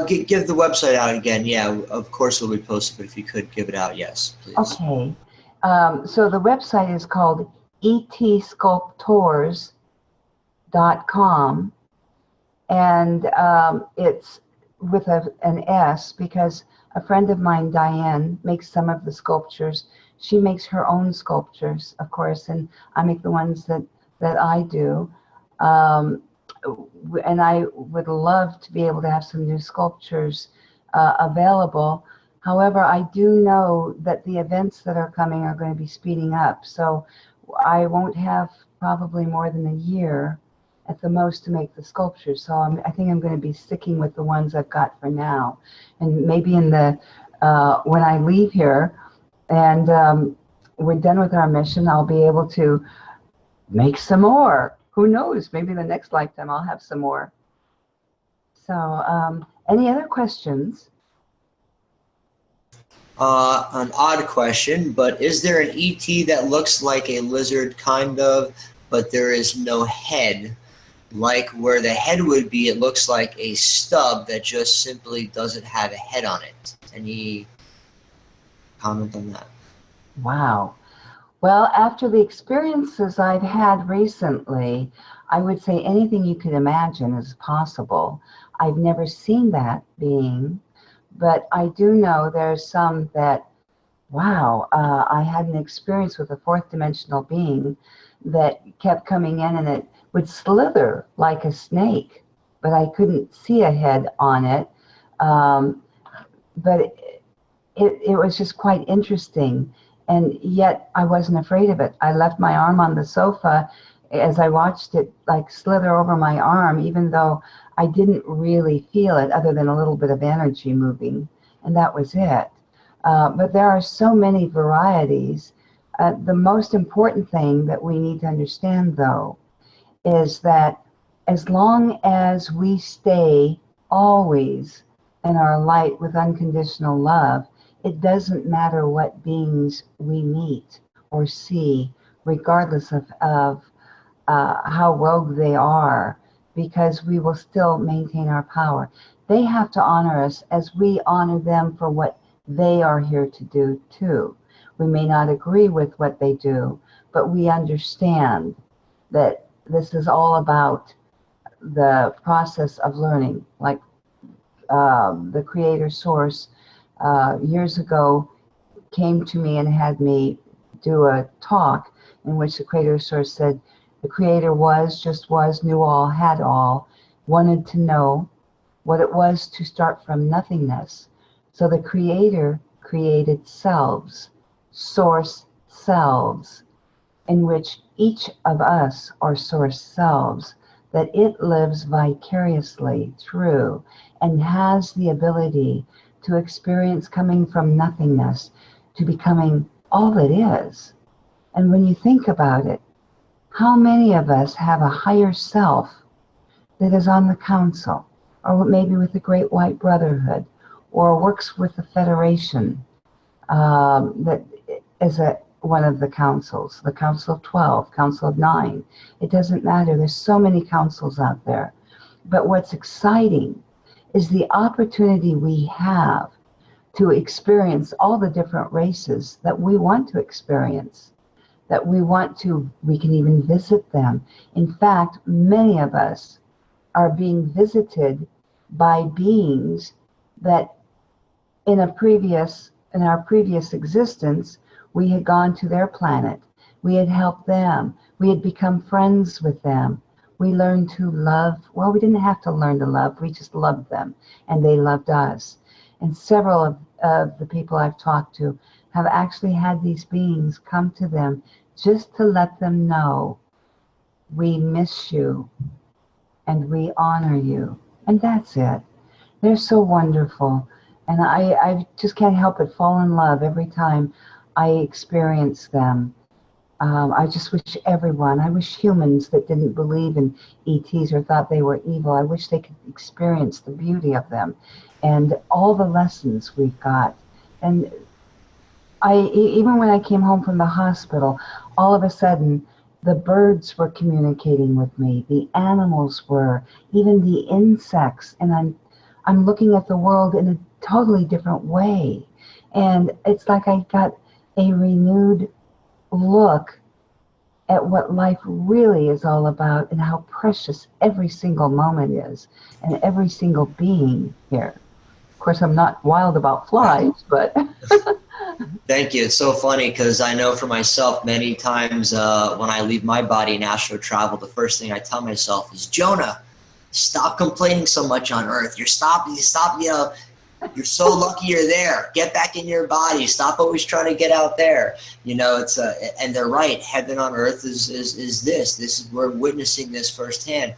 Speaker 1: Give the website out again. Yeah, of course it'll be posted, but if you could give it out, yes, please.
Speaker 6: Okay. So the website is called etsculptors.com, and it's with an S because a friend of mine, Diane, makes some of the sculptures. She makes her own sculptures, of course, and I make the ones that I do. And I would love to be able to have some new sculptures available. However, I do know that the events that are coming are going to be speeding up, so I won't have probably more than a year at the most to make the sculptures. So I think I'm going to be sticking with the ones I've got for now. And maybe in the when I leave here and we're done with our mission, I'll be able to make some more. Who knows? Maybe the next lifetime I'll have some more. So any other questions?
Speaker 1: An odd question, but is there an ET that looks like a lizard, kind of, but there is no head? Like where the head would be, it looks like a stub that just simply doesn't have a head on it. Any comment on that?
Speaker 6: Wow. Well, after the experiences I've had recently, I would say anything you could imagine is possible. I've never seen that being, but I do know there's some that, wow, I had an experience with a fourth dimensional being that kept coming in and it would slither like a snake, but I couldn't see a head on it. But it was just quite interesting. And yet I wasn't afraid of it. I left my arm on the sofa as I watched it like slither over my arm, even though I didn't really feel it other than a little bit of energy moving, and that was it. But there are so many varieties. The most important thing that we need to understand, though, is that as long as we stay always in our light with unconditional love, it doesn't matter what beings we meet or see, regardless of how rogue they are, because we will still maintain our power. They have to honor us as we honor them for what they are here to do too. We may not agree with what they do, but we understand that this is all about the process of learning. Like the Creator Source years ago came to me and had me do a talk in which the Creator Source said, the Creator was, just was, knew all, had all, wanted to know what it was to start from nothingness. So the Creator created selves, source selves, in which each of us are source selves, that it lives vicariously through and has the ability to experience coming from nothingness to becoming all it is. And when you think about it, how many of us have a higher self that is on the council, or maybe with the Great White Brotherhood, or works with the Federation, that is one of the councils, the Council of 12, Council of 9. It doesn't matter. There's so many councils out there. But what's exciting is the opportunity we have to experience all the different races that we want to experience, that we can even visit them. In fact, many of us are being visited by beings that in a previous in our previous existence, we had gone to their planet. We had helped them. We had become friends with them. We learned to love. Well, we didn't have to learn to love. We just loved them, and they loved us. And several of the people I've talked to have actually had these beings come to them just to let them know, we miss you, and we honor you. And that's it. They're so wonderful. And I just can't help but fall in love every time I experience them. I just wish everyone, I wish humans that didn't believe in ETs or thought they were evil, I wish they could experience the beauty of them and all the lessons we've got. And even when I came home from the hospital, all of a sudden, the birds were communicating with me, the animals were, even the insects, and I'm looking at the world in a totally different way. And it's like I got a renewed look at what life really is all about and how precious every single moment is and every single being here. Of course, I'm not wild about flies, but...
Speaker 1: Thank you. It's so funny because I know for myself many times when I leave my body in astral travel, the first thing I tell myself is, Jonah, stop complaining so much on Earth. You stop, you know, you're so lucky you're there. Get back in your body. Stop always trying to get out there. You know, it's and they're right. Heaven on earth is this. This is, we're witnessing this firsthand.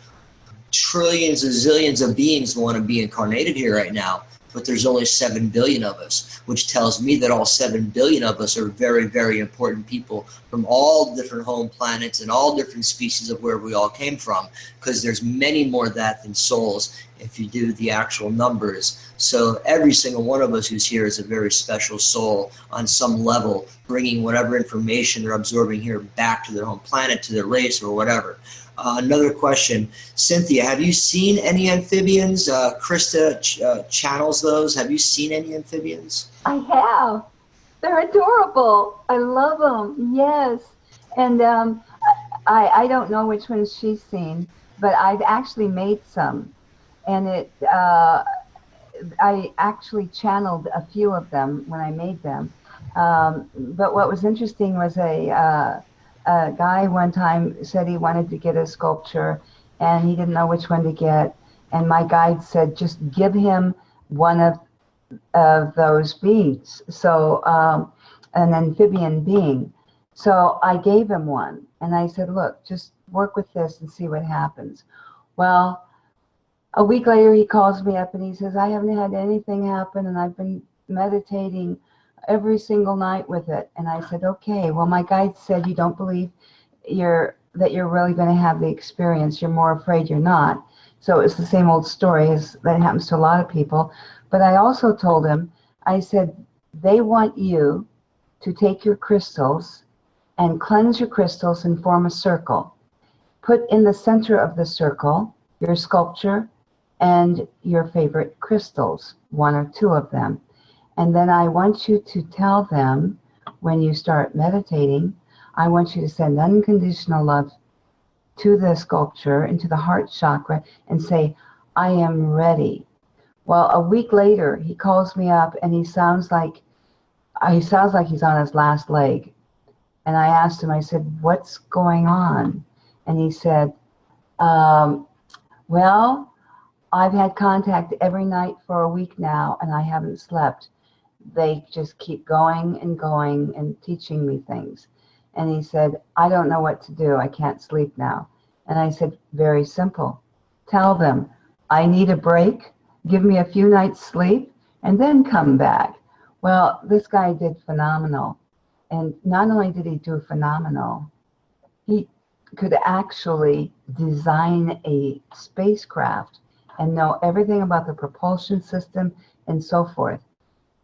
Speaker 1: Trillions and zillions of beings want to be incarnated here right now, but there's only 7 billion of us, which tells me that all 7 billion of us are very, very important people from all different home planets and all different species of where we all came from, because there's many more of that than souls if you do the actual numbers. So every single one of us who's here is a very special soul on some level, bringing whatever information they're absorbing here back to their home planet, to their race or whatever. Another question, Cynthia, have you seen any amphibians? Krista channels those. Have you seen any amphibians?
Speaker 6: I have. They're adorable. I love them. Yes. And I don't know which ones she's seen, but I've actually made some. And I actually channeled a few of them when I made them. But what was interesting was a guy one time said he wanted to get a sculpture and he didn't know which one to get. And my guide said, just give him one of those beings. So an amphibian being. So I gave him one and I said, look, just work with this and see what happens. Well, a week later he calls me up and he says, I haven't had anything happen and I've been meditating every single night with it. And I said, okay, well, my guide said you don't believe that you're really going to have the experience. You're more afraid you're not. So it's the same old story as that happens to a lot of people. But I also told him, I said, they want you to take your crystals and cleanse your crystals and form a circle. Put in the center of the circle your sculpture and your favorite crystals, 1 or 2 of them. And then I want you to tell them, when you start meditating, I want you to send unconditional love to the sculpture, into the heart chakra, and say, I am ready. Well, a week later, he calls me up and he sounds like he's on his last leg. And I asked him, I said, what's going on? And he said, well, I've had contact every night for a week now and I haven't slept. They just keep going and teaching me things. And he said, I don't know what to do. I can't sleep now. And I said, very simple. Tell them, I need a break. Give me a few nights sleep and then come back. Well, this guy did phenomenal. And not only did he do phenomenal, he could actually design a spacecraft and know everything about the propulsion system and so forth.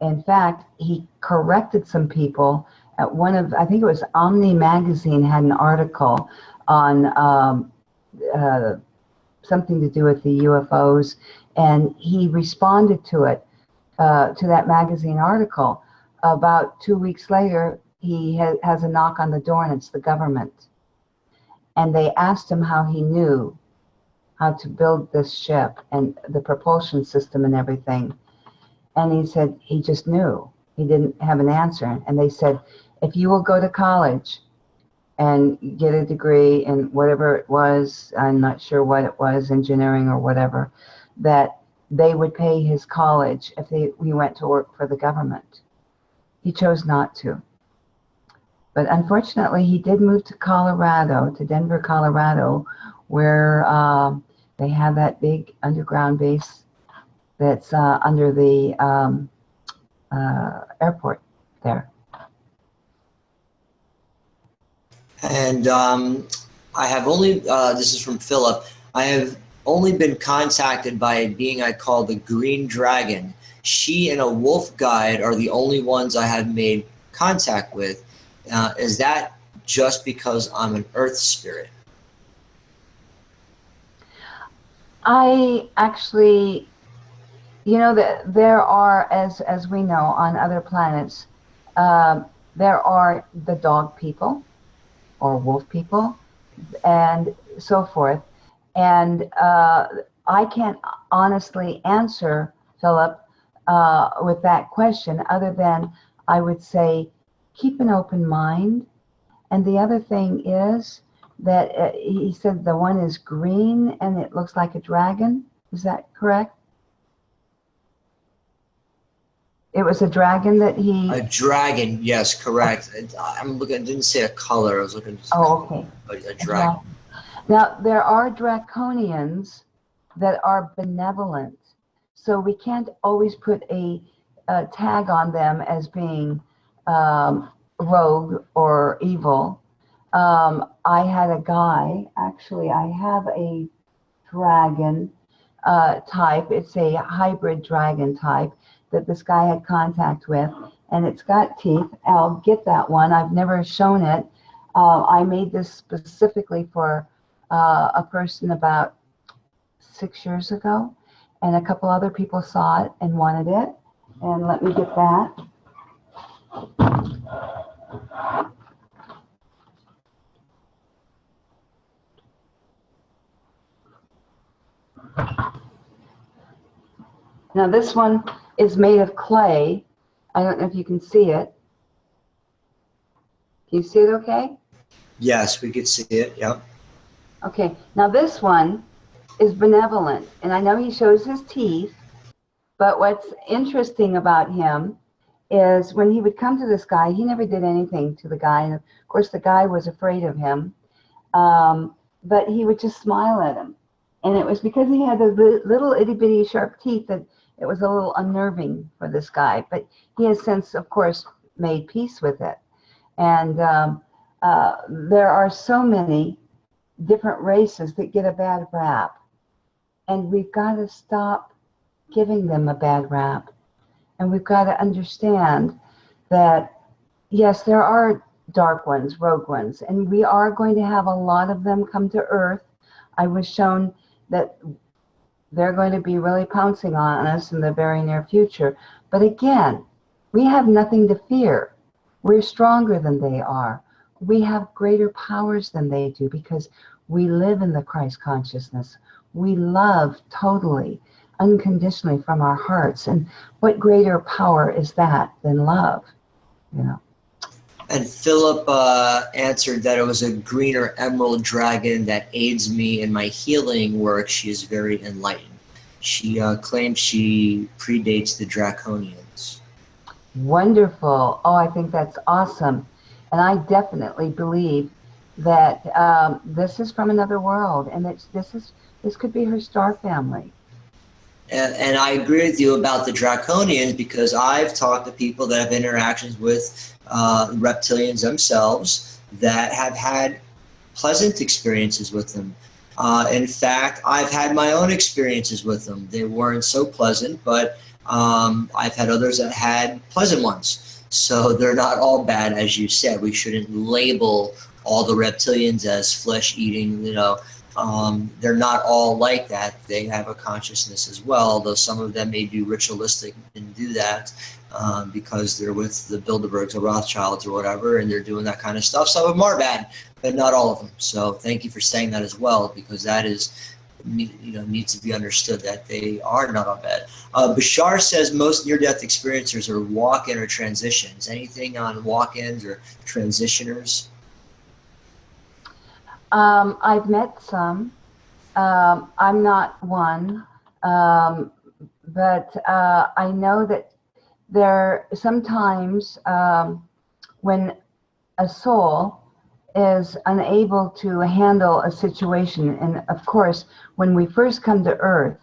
Speaker 6: In fact, he corrected some people at one of, I think it was Omni Magazine had an article on something to do with the UFOs, and he responded to it, to that magazine article. About 2 weeks later, he has a knock on the door and it's the government. And they asked him how he knew how to build this ship and the propulsion system and everything. And he said he just knew. he didn't have an answer. And they said, if you will go to college and get a degree in whatever it was, I'm not sure what it was, engineering or whatever, that they would pay his college if he went to work for the government. He chose not to. But unfortunately, he did move to Colorado, to Denver, Colorado, where they have that big underground base that's under the airport there.
Speaker 1: And I have only, this is from Philip, I have only been contacted by a being I call the Green Dragon. She and a wolf guide are the only ones I have made contact with. Is that just because I'm an earth spirit?
Speaker 6: I actually, you know, that there are, as we know, on other planets, there are the dog people or wolf people and so forth. And I can't honestly answer, Philip, with that question, other than I would say keep an open mind. And the other thing is that he said the one is green and it looks like a dragon. Is that correct? It was a dragon that he...
Speaker 1: A dragon, yes, correct. I'm looking, I didn't say a color, I was looking at
Speaker 6: okay.
Speaker 1: A dragon.
Speaker 6: Now, there are draconians that are benevolent, so we can't always put a tag on them as being rogue or evil. I had a guy, actually, I have a dragon type. It's a hybrid dragon type that this guy had contact with, and it's got teeth. I'll get that one. I've never shown it. I made this specifically for a person about 6 years ago, and a couple other people saw it and wanted it. And let me get that. Now this one is made of clay. I don't know if you can see it. Can you see it okay?
Speaker 1: Yes, we could see it, yep.
Speaker 6: Okay, now this one is benevolent, and I know he shows his teeth, but what's interesting about him is when he would come to this guy, he never did anything to the guy, and of course the guy was afraid of him, but he would just smile at him. And it was because he had the little itty-bitty sharp teeth that it was a little unnerving for this guy, but he has since, of course, made peace with it. And there are so many different races that get a bad rap, and we've got to stop giving them a bad rap. And we've got to understand that, yes, there are dark ones, rogue ones, and we are going to have a lot of them come to Earth. I was shown that they're going to be really pouncing on us in the very near future. But again, we have nothing to fear. We're stronger than they are. We have greater powers than they do because we live in the Christ consciousness. We love totally, unconditionally from our hearts. And what greater power is that than love, you know?
Speaker 1: And Philip answered that it was a green or emerald dragon that aids me in my healing work. She is very enlightened. She claims she predates the Draconians. Wonderful.
Speaker 6: Oh, I think that's awesome. And I definitely believe that this is from another world, and this could be her star family.
Speaker 1: And I agree with you about the Draconians because I've talked to people that have interactions with reptilians themselves that have had pleasant experiences with them. In fact, I've had my own experiences with them. They weren't so pleasant, but I've had others that had pleasant ones. So they're not all bad, as you said. We shouldn't label all the reptilians as flesh-eating, you know. They're not all like that. They have a consciousness as well, although some of them may be ritualistic and do that because they're with the Bilderbergs or Rothschilds or whatever, and they're doing that kind of stuff. Some of them are bad, but not all of them. So thank you for saying that as well, because that is needs to be understood that they are not on bed. Bashar says most near-death experiencers are walk-in or transitions. Anything on walk-ins or transitioners?
Speaker 6: I've met some. I'm not one, but I know that there sometimes when a soul is unable to handle a situation, and of course, when we first come to Earth,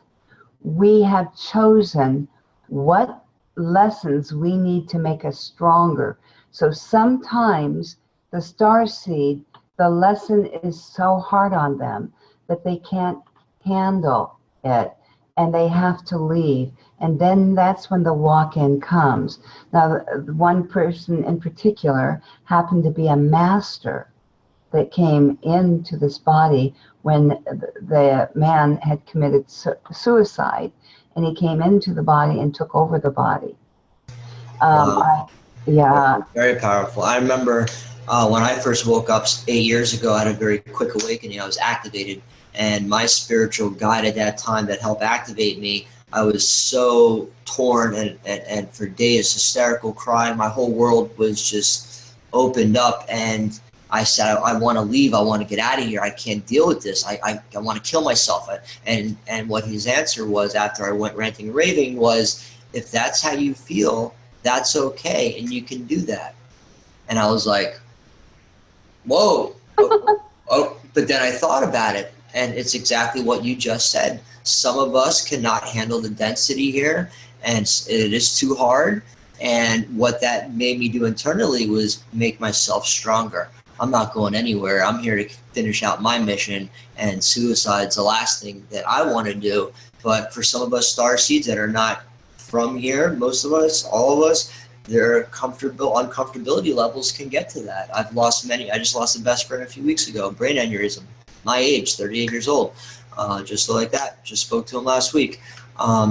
Speaker 6: we have chosen what lessons we need to make us stronger. So sometimes the starseed, the lesson is so hard on them that they can't handle it and they have to leave. And then that's when the walk-in comes. Now, one person in particular happened to be a master that came into this body when the man had committed suicide, and he came into the body and took over the body.
Speaker 1: Wow.
Speaker 6: Yeah.
Speaker 1: Very powerful. I remember when I first woke up 8 years ago, I had a very quick awakening. I was activated, and my spiritual guide at that time that helped activate me, I was so torn and for days hysterical crying. My whole world was just opened up, and I said, I want to leave. I want to get out of here. I can't deal with this. I want to kill myself. And what his answer was after I went ranting and raving was, if that's how you feel, that's okay, and you can do that. And I was like, whoa. Oh, but then I thought about it, and it's exactly what you just said. Some of us cannot handle the density here, and it is too hard. And what that made me do internally was make myself stronger. I'm not going anywhere. I'm here to finish out my mission, and suicide's the last thing that I want to do. But for some of us starseeds that are not from here, most of us, all of us, their uncomfortability levels can get to that. I've lost many. I just lost a best friend a few weeks ago, brain aneurysm, my age, 38 years old, just like that. Just spoke to him last week.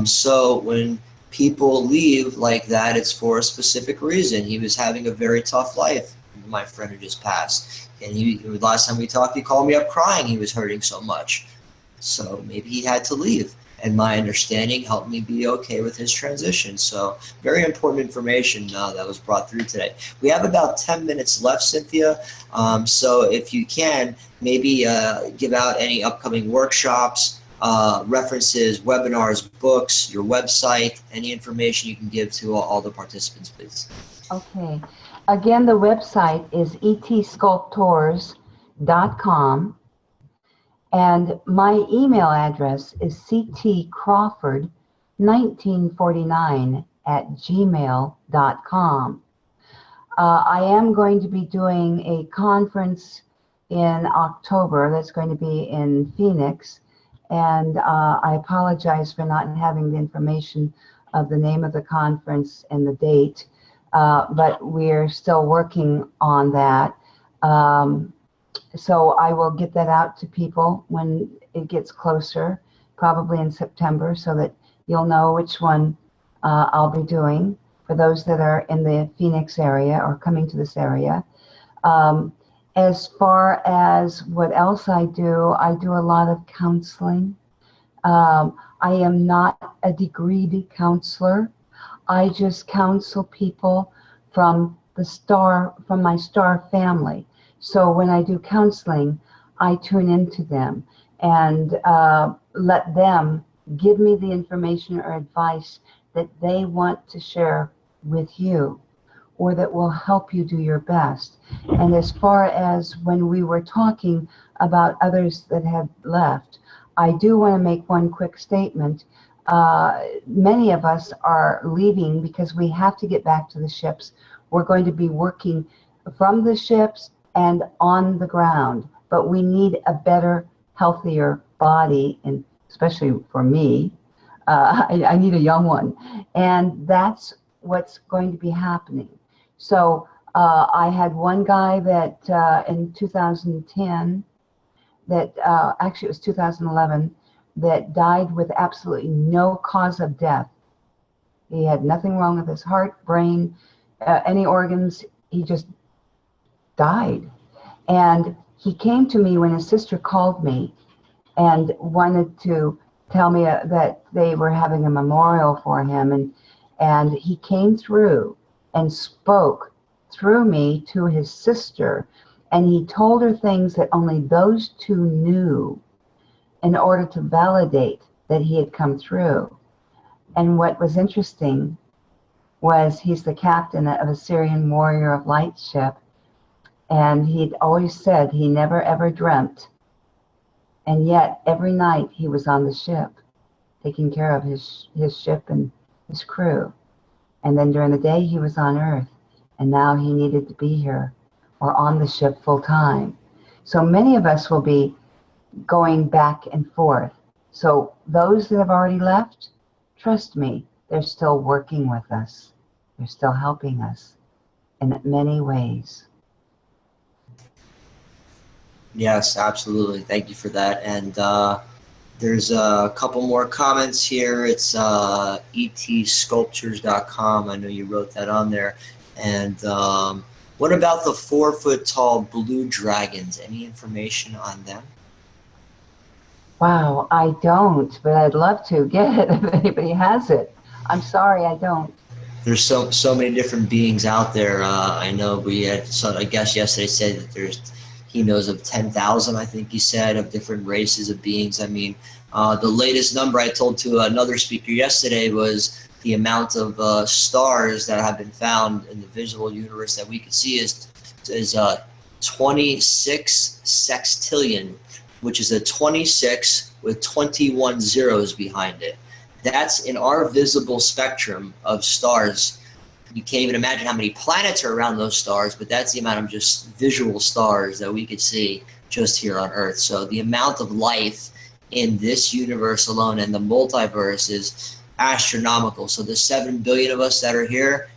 Speaker 1: So when people leave like that, it's for a specific reason. He was having a very tough life. My friend who just passed, and last time we talked, he called me up crying. He was hurting so much, so maybe he had to leave. And my understanding helped me be okay with his transition. So very important information that was brought through today. We have about 10 minutes left, Cynthia. So if you can, maybe give out any upcoming workshops, references, webinars, books, your website, any information you can give to all the participants, please.
Speaker 6: Okay. Again, the website is etsculptors.com, and my email address is ctcrawford1949@gmail.com. I am going to be doing a conference in October that's going to be in Phoenix, and I apologize for not having the information of the name of the conference and the date. But we're still working on that. So I will get that out to people when it gets closer, probably in September, so that you'll know which one I'll be doing for those that are in the Phoenix area or coming to this area. As far as what else I do a lot of counseling. I am not a degreed counselor. I just counsel people from my star family. So when I do counseling, I tune into them and let them give me the information or advice that they want to share with you, or that will help you do your best. And as far as when we were talking about others that have left, I do want to make one quick statement. Many of us are leaving because we have to get back to the ships. We're going to be working from the ships and on the ground, but we need a better, healthier body, and especially for me, I need a young one, and that's what's going to be happening. So I had one guy that in 2010, that actually it was 2011, that died with absolutely no cause of death. He had nothing wrong with his heart, brain, any organs. He just died. And he came to me when his sister called me, and wanted to tell me that they were having a memorial for him, and he came through and spoke through me to his sister, and he told her things that only those two knew in order to validate that he had come through. And what was interesting was he's the captain of a Syrian Warrior of Light ship, and he'd always said he never ever dreamt, and yet every night he was on the ship taking care of his ship and his crew, and then during the day he was on Earth, and now he needed to be here or on the ship full time. So many of us will be going back and forth. So those that have already left, trust me, they're still working with us. They're still helping us in many ways.
Speaker 1: Yes, absolutely. Thank you for that. And there's a couple more comments here. It's etsculptures.com. I know you wrote that on there. And what about the 4-foot-tall blue dragons? Any information on them?
Speaker 6: Wow, I don't, but I'd love to get it if anybody has it. I'm sorry, I don't.
Speaker 1: There's so many different beings out there. I know we had a guest yesterday said that he knows of 10,000, I think he said, of different races of beings. I mean, the latest number I told to another speaker yesterday was the amount of stars that have been found in the visible universe that we could see is 26 sextillion, which is a 26 with 21 zeros behind it. That's in our visible spectrum of stars. You can't even imagine how many planets are around those stars, but that's the amount of just visual stars that we could see just here on Earth. So the amount of life in this universe alone and the multiverse is astronomical. So the 7 billion of us that are here,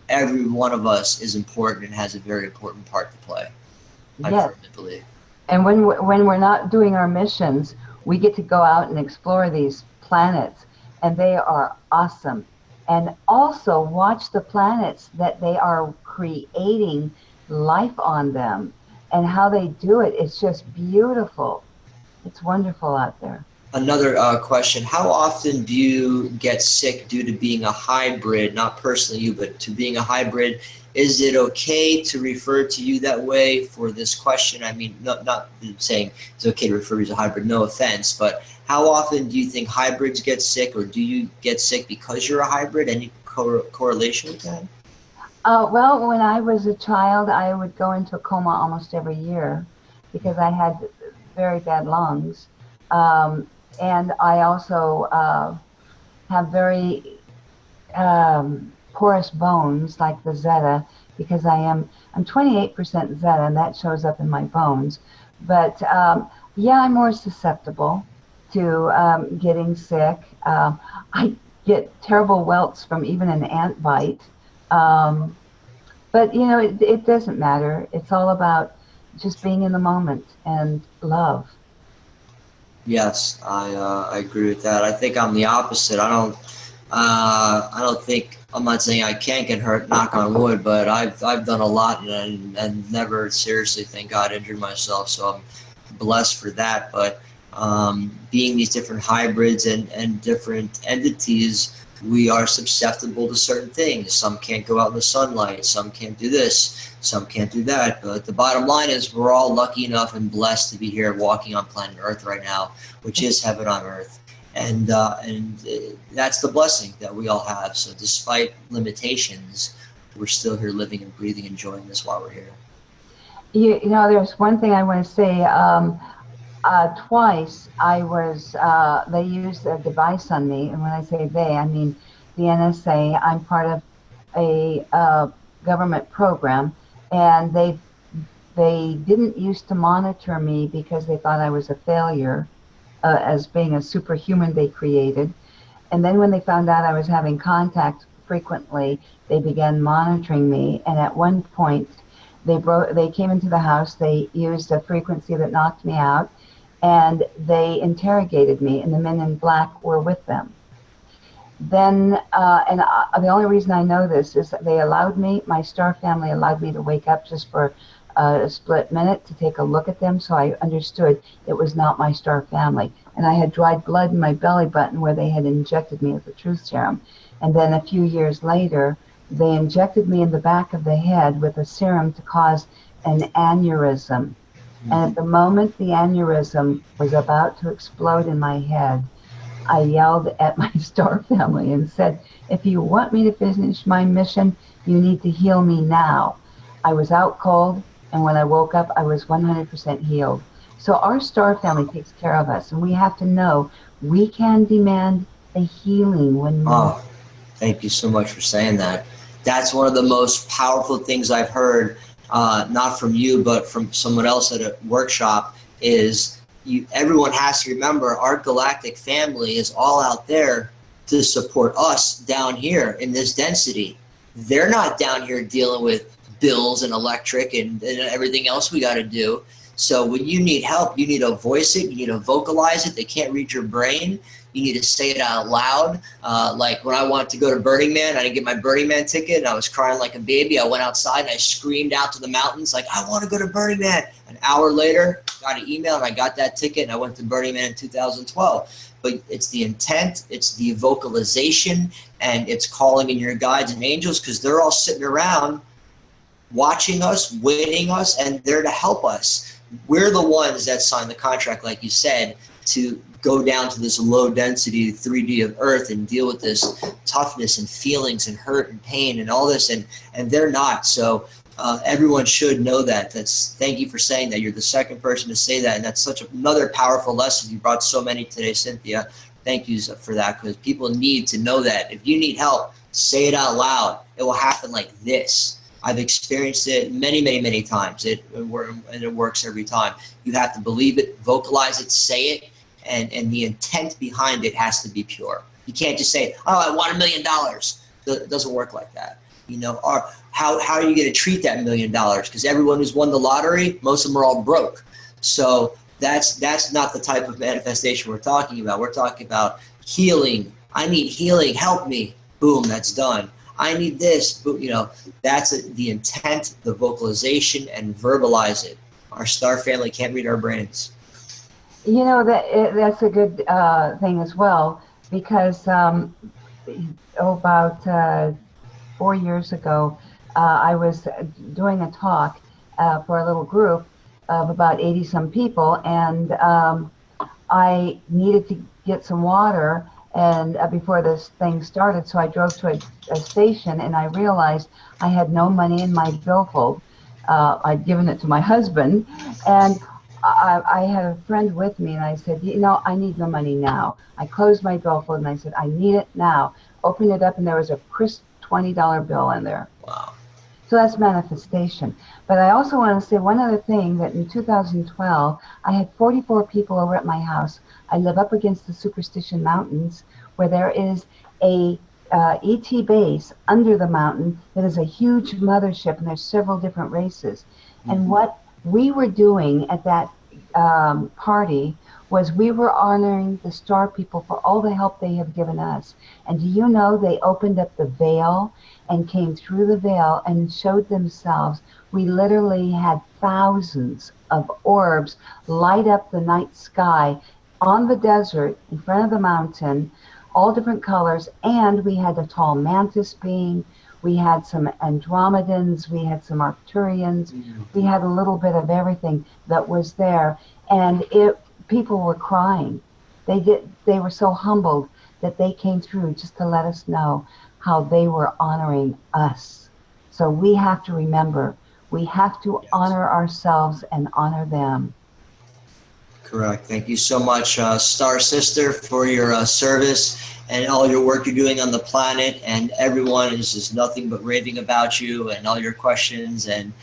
Speaker 1: every one of us is important and has a very important part to play. I firmly believe.
Speaker 6: And when we're not doing our missions, we get to go out and explore these planets, and they are awesome. And also watch the planets that they are creating life on them, and how they do it. It's just beautiful. It's wonderful out there.
Speaker 1: Another question, how often do you get sick due to being a hybrid, not personally you, but to being a hybrid? Is it okay to refer to you that way for this question? I mean, not saying it's okay to refer to you as a hybrid, no offense, but how often do you think hybrids get sick, or do you get sick because you're a hybrid? Any correlation with that?
Speaker 6: Well, when I was a child, I would go into a coma almost every year because I had very bad lungs. And I also have very porous bones, like the Zeta, because I'm 28% Zeta, and that shows up in my bones. But yeah, I'm more susceptible to getting sick. I get terrible welts from even an ant bite. But you know, it doesn't matter. It's all about just being in the moment and love. Yes,
Speaker 1: I agree with that. I think I'm the opposite. I don't think, I'm not saying I can't get hurt, knock on wood, but I've done a lot and never seriously, thank God, injured myself. So I'm blessed for that. But being these different hybrids and different entities, we are susceptible to certain things. Some can't go out in the sunlight. Some can't do this. Some can't do that. But the bottom line is we're all lucky enough and blessed to be here walking on planet Earth right now, which is heaven on earth. And that's the blessing that we all have. So despite limitations, we're still here living and breathing, enjoying this while we're here.
Speaker 6: You know, there's one thing I want to say. Twice I was, they used a device on me, and when I say they, I mean the NSA. I'm part of a government program, and they didn't used to monitor me because they thought I was a failure as being a superhuman they created. And then when they found out I was having contact frequently, they began monitoring me, and at one point they came into the house, they used a frequency that knocked me out, and they interrogated me, and the men in black were with them. Then, the only reason I know this is that they allowed me, my star family allowed me to wake up just for a split minute to take a look at them, so I understood it was not my star family. And I had dried blood in my belly button where they had injected me with the truth serum. And then a few years later, they injected me in the back of the head with a serum to cause an aneurysm. And at the moment the aneurysm was about to explode in my head, I yelled at my star family and said, if you want me to finish my mission, you need to heal me now. I was out cold, and when I woke up, I was 100% healed. So our star family takes care of us, and we have to know we can demand a healing when needed.
Speaker 1: Oh, thank you so much for saying that. That's one of the most powerful things I've heard, not from you, but from someone else at a workshop, is everyone has to remember our galactic family is all out there to support us down here in this density. They're not down here dealing with bills and electric and everything else we got to do. So when you need help, you need to voice it, you need to vocalize it. They can't read your brain. You need to say it out loud. Like when I wanted to go to Burning Man, I didn't get my Burning Man ticket, and I was crying like a baby. I went outside and I screamed out to the mountains, like, I want to go to Burning Man. An hour later, got an email and I got that ticket, and I went to Burning Man in 2012. But it's the intent, it's the vocalization, and it's calling in your guides and angels, because they're all sitting around watching us, waiting us, and they're to help us. We're the ones that signed the contract, like you said, to go down to this low density 3D of Earth and deal with this toughness and feelings and hurt and pain and all this, and they're not. So everyone should know that. Thank you for saying that. You're the second person to say that, and that's such another powerful lesson. You brought so many today, Cynthia. Thank you for that, because people need to know that. If you need help, say it out loud. It will happen like this. I've experienced it many, many, many times. And it works every time. You have to believe it, vocalize it, say it, and the intent behind it has to be pure. You can't just say, oh, I want $1 million. It doesn't work like that. You know, or how are you going to treat that $1 million? Because everyone who's won the lottery, most of them are all broke. So that's not the type of manifestation we're talking about. We're talking about healing. I need healing. Help me. Boom, that's done. I need this. You know, that's the intent, the vocalization, and verbalize it. Our star family can't read our brains.
Speaker 6: You know, that's a good thing as well, because about 4 years ago, I was doing a talk for a little group of about 80-some people, and I needed to get some water and before this thing started, so I drove to a station, and I realized I had no money in my billfold. I'd given it to my husband, and I had a friend with me, and I said, you know, I need the money now. I closed my billfold, and I said, I need it now. Opened it up, and there was a crisp $20 bill in there.
Speaker 1: Wow.
Speaker 6: So that's manifestation. But I also want to say one other thing, that in 2012, I had 44 people over at my house. I live up against the Superstition Mountains, where there is a ET base under the mountain that is a huge mothership, and there's several different races. Mm-hmm. And what we were doing at that party was we were honoring the star people for all the help they have given us. And do you know, they opened up the veil and came through the veil and showed themselves. We literally had thousands of orbs light up the night sky on the desert in front of the mountain, all different colors, and we had a tall mantis being, we had some Andromedans, we had some Arcturians, we had a little bit of everything that was there, and people were crying. They were so humbled that they came through just to let us know how they were honoring us. So we have to remember, we have to honor ourselves and honor them.
Speaker 1: Correct. Thank you so much, Star Sister, for your service and all your work you're doing on the planet. And everyone is just nothing but raving about you and all your questions. And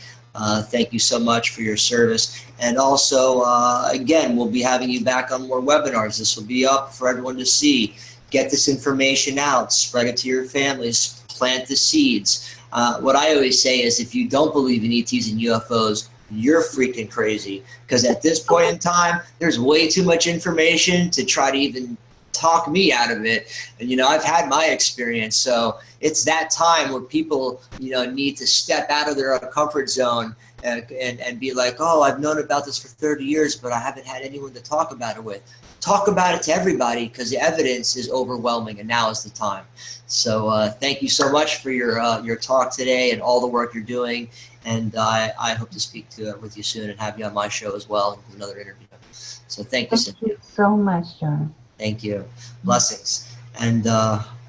Speaker 1: thank you so much for your service. And also, again, we'll be having you back on more webinars. This will be up for everyone to see. Get this information out. Spread it to your families. Plant the seeds. What I always say is, if you don't believe in ETs and UFOs, you're freaking crazy, because at this point in time, there's way too much information to try to even talk me out of it. And, you know, I've had my experience. So it's that time where people, you know, need to step out of their comfort zone and be like, oh, I've known about this for 30 years, but I haven't had anyone to talk about it with. Talk about it to everybody, because the evidence is overwhelming, and now is the time. So thank you so much for your talk today and all the work you're doing. And I hope to speak with you soon and have you on my show as well with another interview. So thank you, Cynthia.
Speaker 6: Thank you so much, Jonah.
Speaker 1: Thank you. Blessings. And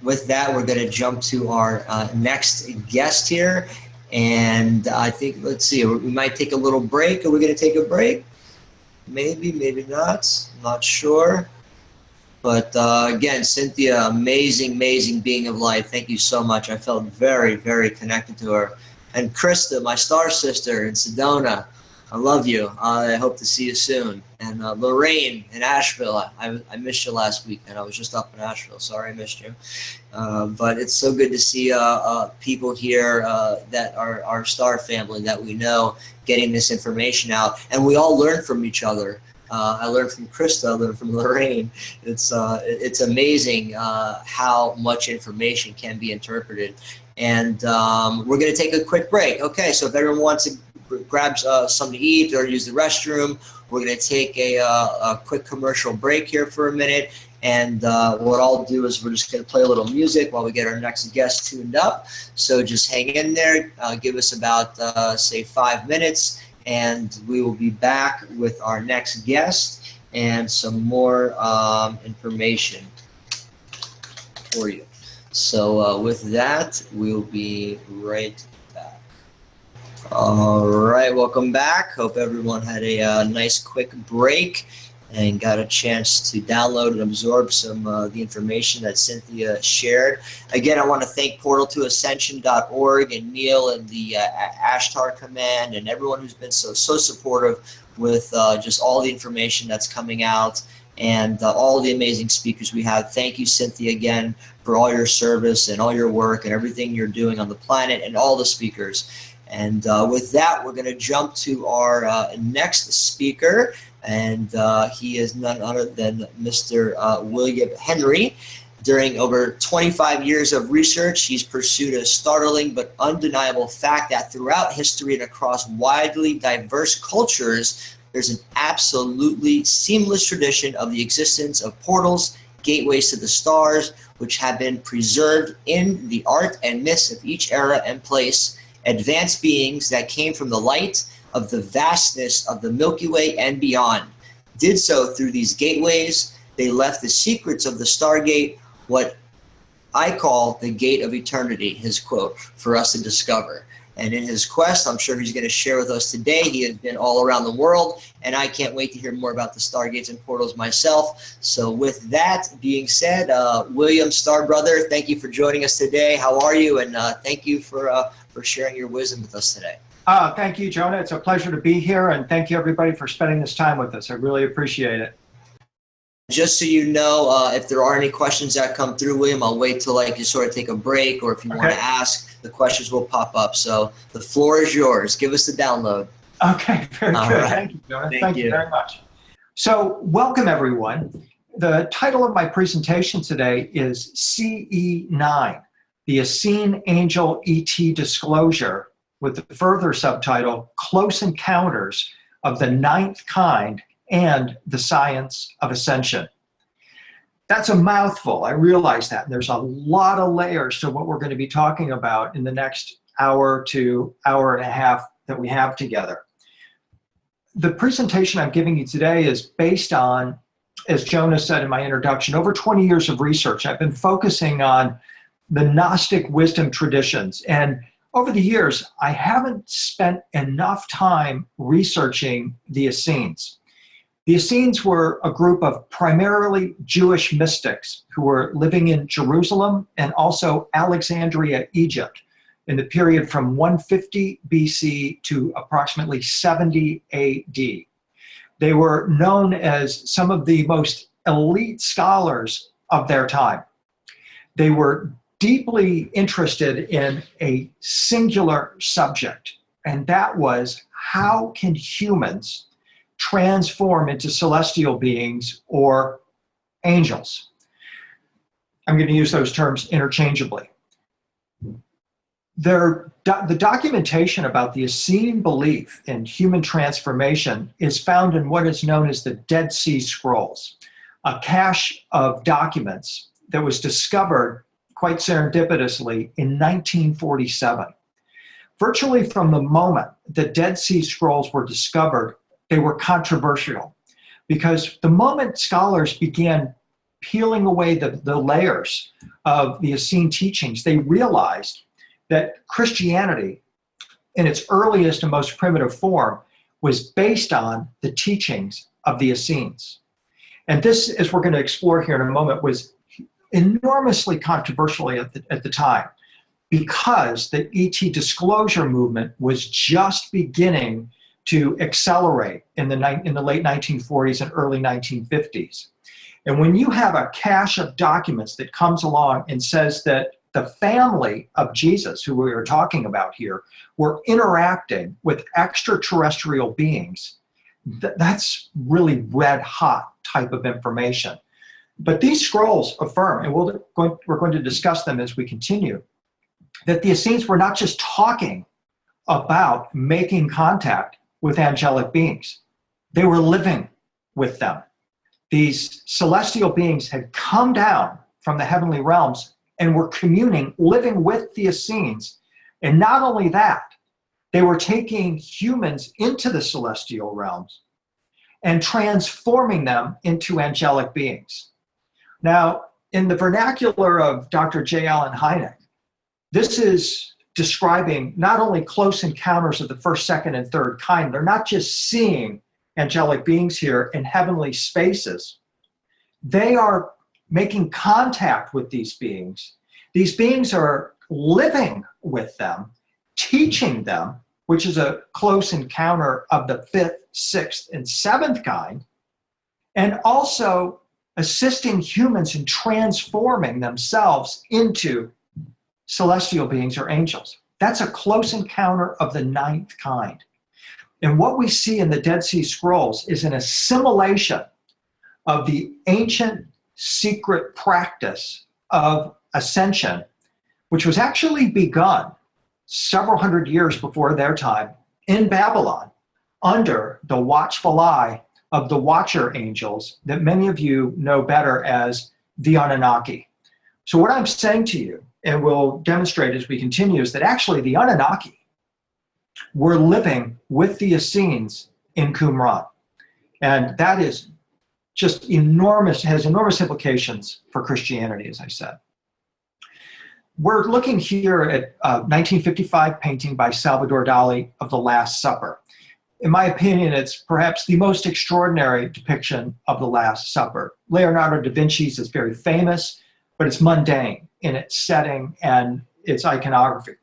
Speaker 1: with that, we're going to jump to our next guest here. And I think, let's see, we might take a little break. Are we going to take a break? Maybe, maybe not. I'm not sure. But again, Cynthia, amazing, amazing being of light. Thank you so much. I felt very, very connected to her. And Krista, my star sister in Sedona, I love you. I hope to see you soon. And Lorraine in Asheville, I missed you last week, and I was just up in Asheville. Sorry I missed you. But it's so good to see people here that are our star family that we know getting this information out. And we all learn from each other. I learned from Krista, I learned from Lorraine. It's amazing how much information can be interpreted. And we're going to take a quick break. Okay, so if everyone wants to grab something to eat or use the restroom, we're going to take a quick commercial break here for a minute. And what I'll do is we're just going to play a little music while we get our next guest tuned up. So just hang in there. Give us about, say, 5 minutes, and we will be back with our next guest and some more information for you. So with that, we'll be right back. All right, welcome back. Hope everyone had a nice quick break and got a chance to download and absorb some the information that Cynthia shared. Again, I want to thank portal2ascension.org and Neil and the Ashtar Command and everyone who's been so supportive with just all the information that's coming out and all the amazing speakers we have. Thank you, Cynthia, again, for all your service and all your work and everything you're doing on the planet and all the speakers. And with that, we're going to jump to our next speaker, and he is none other than Mr. William Henry. During over 25 years of research, he's pursued a startling but undeniable fact that throughout history and across widely diverse cultures, there's an absolutely seamless tradition of the existence of portals, gateways to the stars, which have been preserved in the art and myths of each era and place. Advanced beings that came from the light of the vastness of the Milky Way and beyond did so through these gateways. They left the secrets of the Stargate, what I call the gate of eternity, his quote, for us to discover. And in his quest, I'm sure he's going to share with us today. He has been all around the world, and I can't wait to hear more about the Stargates and portals myself. So with that being said, William Starbrother, thank you for joining us today. How are you? And thank you for sharing your wisdom with us today.
Speaker 7: Thank you, Jonah. It's a pleasure to be here, and thank you, everybody, for spending this time with us. I really appreciate it.
Speaker 1: Just so you know, if there are any questions that come through, William, I'll wait till you sort of take a break, or if you want to ask, the questions will pop up. So the floor is yours. Give us the download.
Speaker 7: Okay, very good.
Speaker 1: Right.
Speaker 7: Thank you, Jonah. Thank you very much. So welcome, everyone. The title of my presentation today is CE9, the Essene Angel ET Disclosure, with the further subtitle, Close Encounters of the Ninth Kind and the Science of Ascension. That's a mouthful. I realize that. There's a lot of layers to what we're going to be talking about in the next hour to hour and a half that we have together. The presentation I'm giving you today is based on, as Jonah said in my introduction, over 20 years of research. I've been focusing on the Gnostic wisdom traditions, and over the years, I haven't spent enough time researching the Essenes. The Essenes were a group of primarily Jewish mystics who were living in Jerusalem and also Alexandria, Egypt, in the period from 150 BC to approximately 70 AD. They were known as some of the most elite scholars of their time. They were deeply interested in a singular subject, and that was, how can humans transform into celestial beings or angels? I'm going to use those terms interchangeably. The documentation about the Essene belief in human transformation is found in what is known as the Dead Sea Scrolls, a cache of documents that was discovered quite serendipitously in 1947. Virtually from the moment the Dead Sea Scrolls were discovered, they were controversial, because the moment scholars began peeling away the layers of the Essene teachings, they realized that Christianity, in its earliest and most primitive form, was based on the teachings of the Essenes. And this, as we're going to explore here in a moment, was enormously controversial at the time, because the ET disclosure movement was just beginning to accelerate in the late 1940s and early 1950s. And when you have a cache of documents that comes along and says that the family of Jesus, who we are talking about here, were interacting with extraterrestrial beings, that's really red hot type of information. But these scrolls affirm, and we're going to discuss them as we continue, that the Essenes were not just talking about making contact with angelic beings. They were living with them. These celestial beings had come down from the heavenly realms and were communing, living with the Essenes. And not only that, they were taking humans into the celestial realms and transforming them into angelic beings. Now, in the vernacular of Dr. J. Allen Hynek, this is describing not only close encounters of the first, second, and third kind. They're not just seeing angelic beings here in heavenly spaces. They are making contact with these beings. These beings are living with them, teaching them, which is a close encounter of the fifth, sixth, and seventh kind, and also assisting humans in transforming themselves into celestial beings or angels. That's a close encounter of the ninth kind. And what we see in the Dead Sea Scrolls is an assimilation of the ancient secret practice of ascension, which was actually begun several hundred years before their time in Babylon under the watchful eye of the Watcher angels that many of you know better as the Anunnaki. So what I'm saying to you, and we'll demonstrate as we continue, is that actually the Anunnaki were living with the Essenes in Qumran. And that is just enormous, has enormous implications for Christianity, as I said. We're looking here at a 1955 painting by Salvador Dali of The Last Supper. In my opinion, it's perhaps the most extraordinary depiction of the Last Supper. Leonardo da Vinci's is very famous, but it's mundane in its setting and its iconography.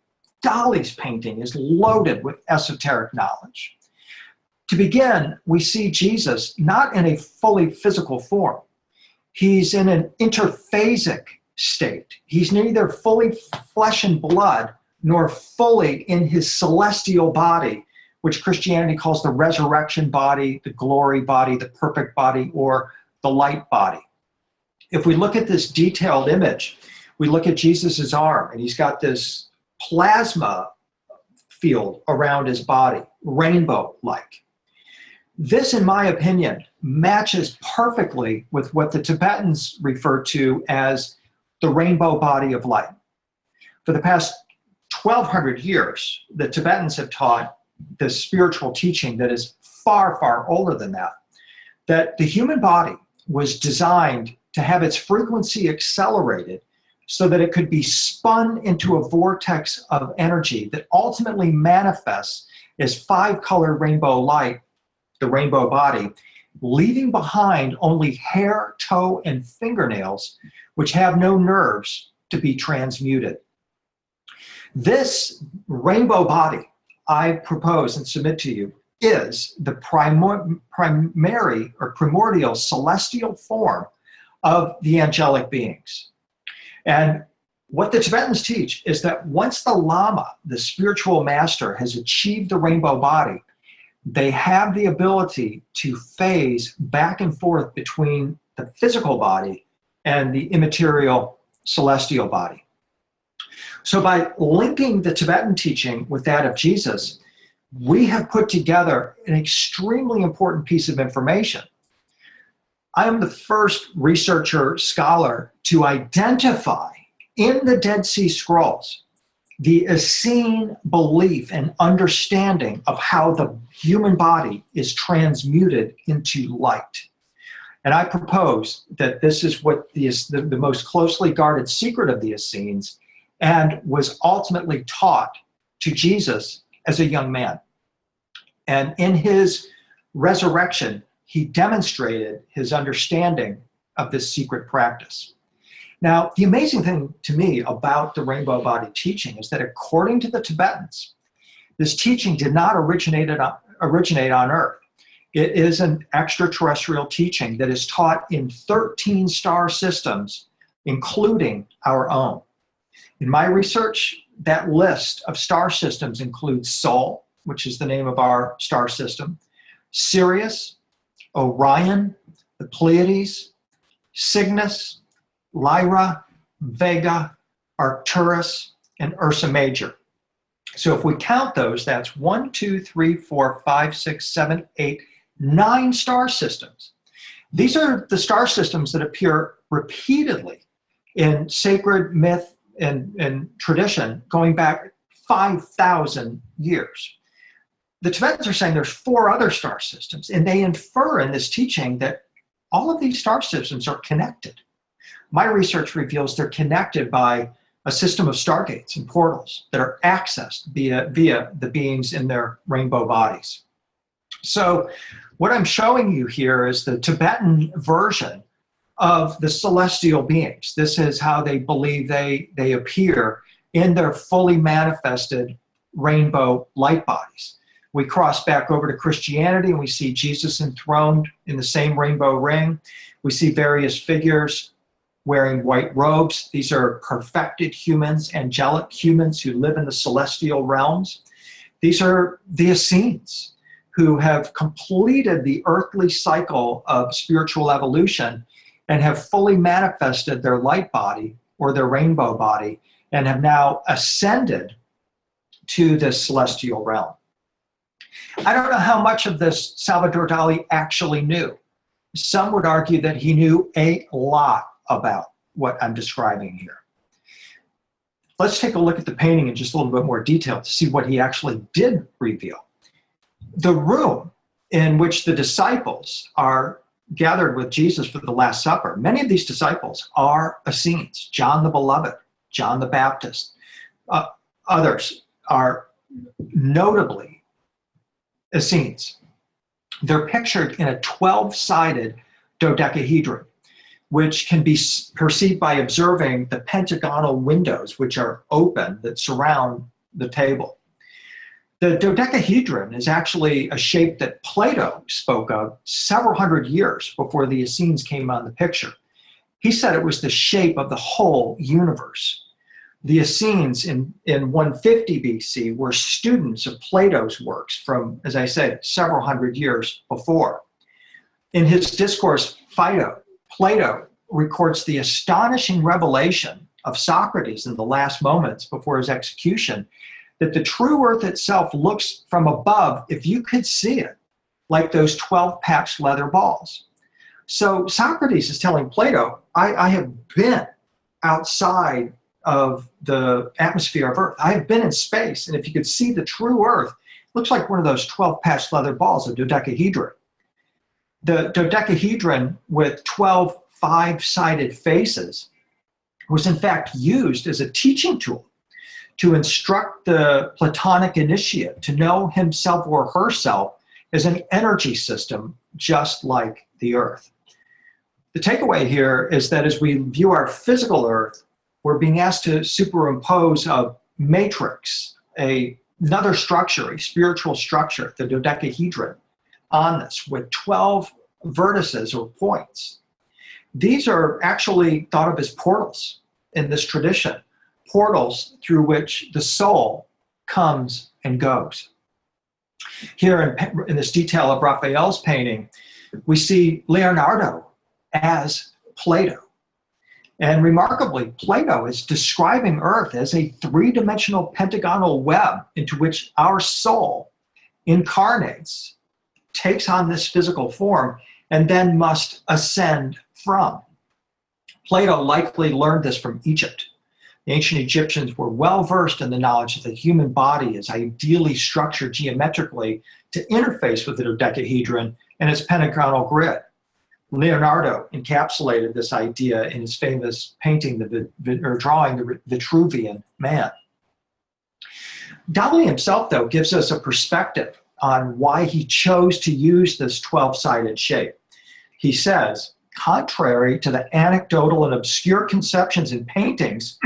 Speaker 7: Dali's painting is loaded with esoteric knowledge. To begin, we see Jesus not in a fully physical form. He's in an interphasic state. He's neither fully flesh and blood nor fully in his celestial body, which Christianity calls the resurrection body, the glory body, the perfect body, or the light body. If we look at this detailed image, we look at Jesus's arm, and he's got this plasma field around his body, rainbow-like. This, in my opinion, matches perfectly with what the Tibetans refer to as the rainbow body of light. For the past 1,200 years, the Tibetans have taught this spiritual teaching that is far, far older than that, that the human body was designed to have its frequency accelerated so that it could be spun into a vortex of energy that ultimately manifests as five-colored rainbow light, the rainbow body, leaving behind only hair, toe, and fingernails, which have no nerves to be transmuted. This rainbow body, I propose and submit to you, is the primary or primordial celestial form of the angelic beings. And what the Tibetans teach is that once the Lama, the spiritual master, has achieved the rainbow body, they have the ability to phase back and forth between the physical body and the immaterial celestial body. So by linking the Tibetan teaching with that of Jesus, we have put together an extremely important piece of information. I am the first researcher scholar to identify in the Dead Sea Scrolls the Essene belief and understanding of how the human body is transmuted into light. And I propose that this is what the most closely guarded secret of the Essenes, and was ultimately taught to Jesus as a young man. And in his resurrection, he demonstrated his understanding of this secret practice. Now, the amazing thing to me about the rainbow body teaching is that according to the Tibetans, this teaching did not originate on Earth. It is an extraterrestrial teaching that is taught in 13 star systems, including our own. In my research, that list of star systems includes Sol, which is the name of our star system, Sirius, Orion, the Pleiades, Cygnus, Lyra, Vega, Arcturus, and Ursa Major. So if we count those, that's 1, 2, 3, 4, 5, 6, 7, 8, 9 star systems. These are the star systems that appear repeatedly in sacred myth and tradition going back 5,000 years. The Tibetans are saying there's 4 other star systems, and they infer in this teaching that all of these star systems are connected. My research reveals they're connected by a system of stargates and portals that are accessed via the beings in their rainbow bodies. So what I'm showing you here is the Tibetan version of the celestial beings. This is how they believe they appear in their fully manifested rainbow light bodies. We cross back over to Christianity and we see Jesus enthroned in the same rainbow ring. We see various figures wearing white robes. These are perfected humans, angelic humans who live in the celestial realms. These are the Essenes who have completed the earthly cycle of spiritual evolution and have fully manifested their light body or their rainbow body and have now ascended to the celestial realm. I don't know how much of this Salvador Dali actually knew. Some would argue that he knew a lot about what I'm describing here. Let's take a look at the painting in just a little bit more detail to see what he actually did reveal. The room in which the disciples are gathered with Jesus for the Last Supper, many of these disciples are Essenes, John the Beloved, John the Baptist. Others are notably Essenes. They're pictured in a 12-sided dodecahedron, which can be perceived by observing the pentagonal windows which are open that surround the table. The dodecahedron is actually a shape that Plato spoke of several hundred years before the Essenes came on the picture. He said it was the shape of the whole universe. The Essenes in 150 BC were students of Plato's works from, as I said, several hundred years before. In his discourse, Phaedo, Plato records the astonishing revelation of Socrates in the last moments before his execution, that the true earth itself looks from above, if you could see it, like those 12 patched leather balls. So Socrates is telling Plato, I have been outside of the atmosphere of Earth. I have been in space, and if you could see the true Earth, it looks like one of those 12 patched leather balls, a dodecahedron. The dodecahedron with 12 5-sided faces was in fact used as a teaching tool to instruct the Platonic initiate to know himself or herself as an energy system just like the Earth. The takeaway here is that as we view our physical Earth, we're being asked to superimpose a matrix, another structure, a spiritual structure, the dodecahedron, on this with 12 vertices or points. These are actually thought of as portals in this tradition, portals through which the soul comes and goes. Here in this detail of Raphael's painting, we see Leonardo as Plato. And remarkably, Plato is describing Earth as a three-dimensional pentagonal web into which our soul incarnates, takes on this physical form, and then must ascend from. Plato likely learned this from Egypt. The ancient Egyptians were well versed in the knowledge that the human body is ideally structured geometrically to interface with the dodecahedron and its pentagonal grid. Leonardo encapsulated this idea in his famous painting, drawing the Vitruvian Man. Dali himself, though, gives us a perspective on why he chose to use this 12-sided shape. He says, contrary to the anecdotal and obscure conceptions in paintings,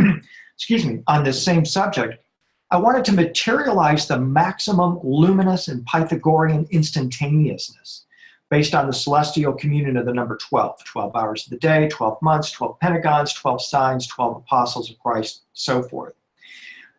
Speaker 7: on this same subject, I wanted to materialize the maximum luminous and Pythagorean instantaneousness based on the celestial communion of the number 12, 12 hours of the day, 12 months, 12 pentagons, 12 signs, 12 apostles of Christ, so forth.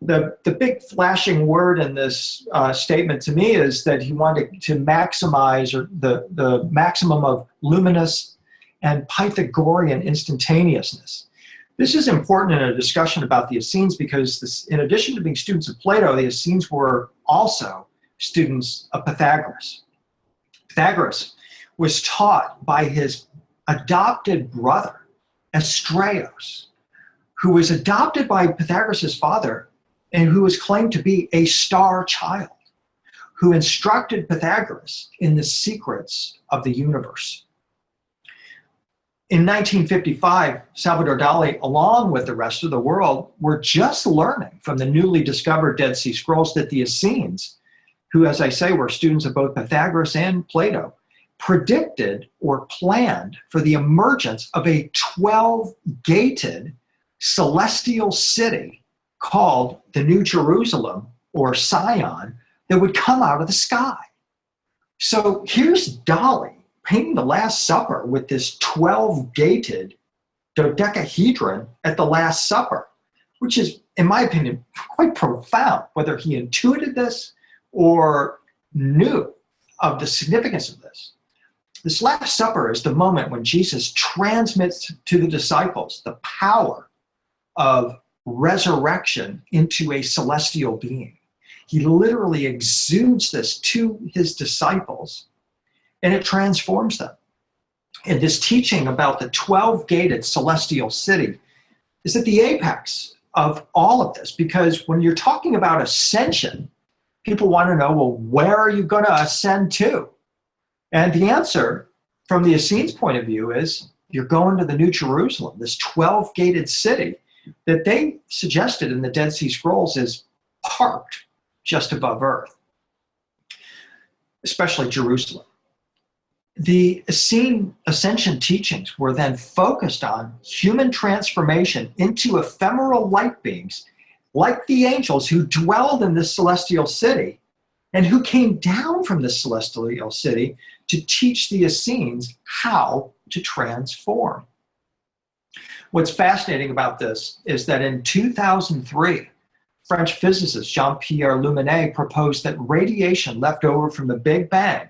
Speaker 7: The big flashing word in this statement to me is that he wanted to maximize the maximum of luminous and Pythagorean instantaneousness. This is important in a discussion about the Essenes because in addition to being students of Plato, the Essenes were also students of Pythagoras. Pythagoras was taught by his adopted brother, Astraeus, who was adopted by Pythagoras' father and who was claimed to be a star child, who instructed Pythagoras in the secrets of the universe. In 1955, Salvador Dali, along with the rest of the world, were just learning from the newly discovered Dead Sea Scrolls that the Essenes, who, as I say, were students of both Pythagoras and Plato, predicted or planned for the emergence of a 12-gated celestial city called the New Jerusalem, or Sion, that would come out of the sky. So here's Dali painting the Last Supper with this 12-gated dodecahedron at the Last Supper, which is, in my opinion, quite profound, whether he intuited this or knew of the significance of this. This Last Supper is the moment when Jesus transmits to the disciples the power of resurrection into a celestial being. He literally exudes this to his disciples, and it transforms them. And this teaching about the 12-gated celestial city is at the apex of all of this, because when you're talking about ascension, people want to know, well, where are you going to ascend to? And the answer from the Essenes' point of view is you're going to the New Jerusalem, this 12-gated city that they suggested in the Dead Sea Scrolls is parked just above Earth, especially Jerusalem. The Essene Ascension teachings were then focused on human transformation into ephemeral light beings, like the angels who dwelled in this celestial city and who came down from the celestial city to teach the Essenes how to transform. What's fascinating about this is that in 2003, French physicist Jean-Pierre Luminet proposed that radiation left over from the Big Bang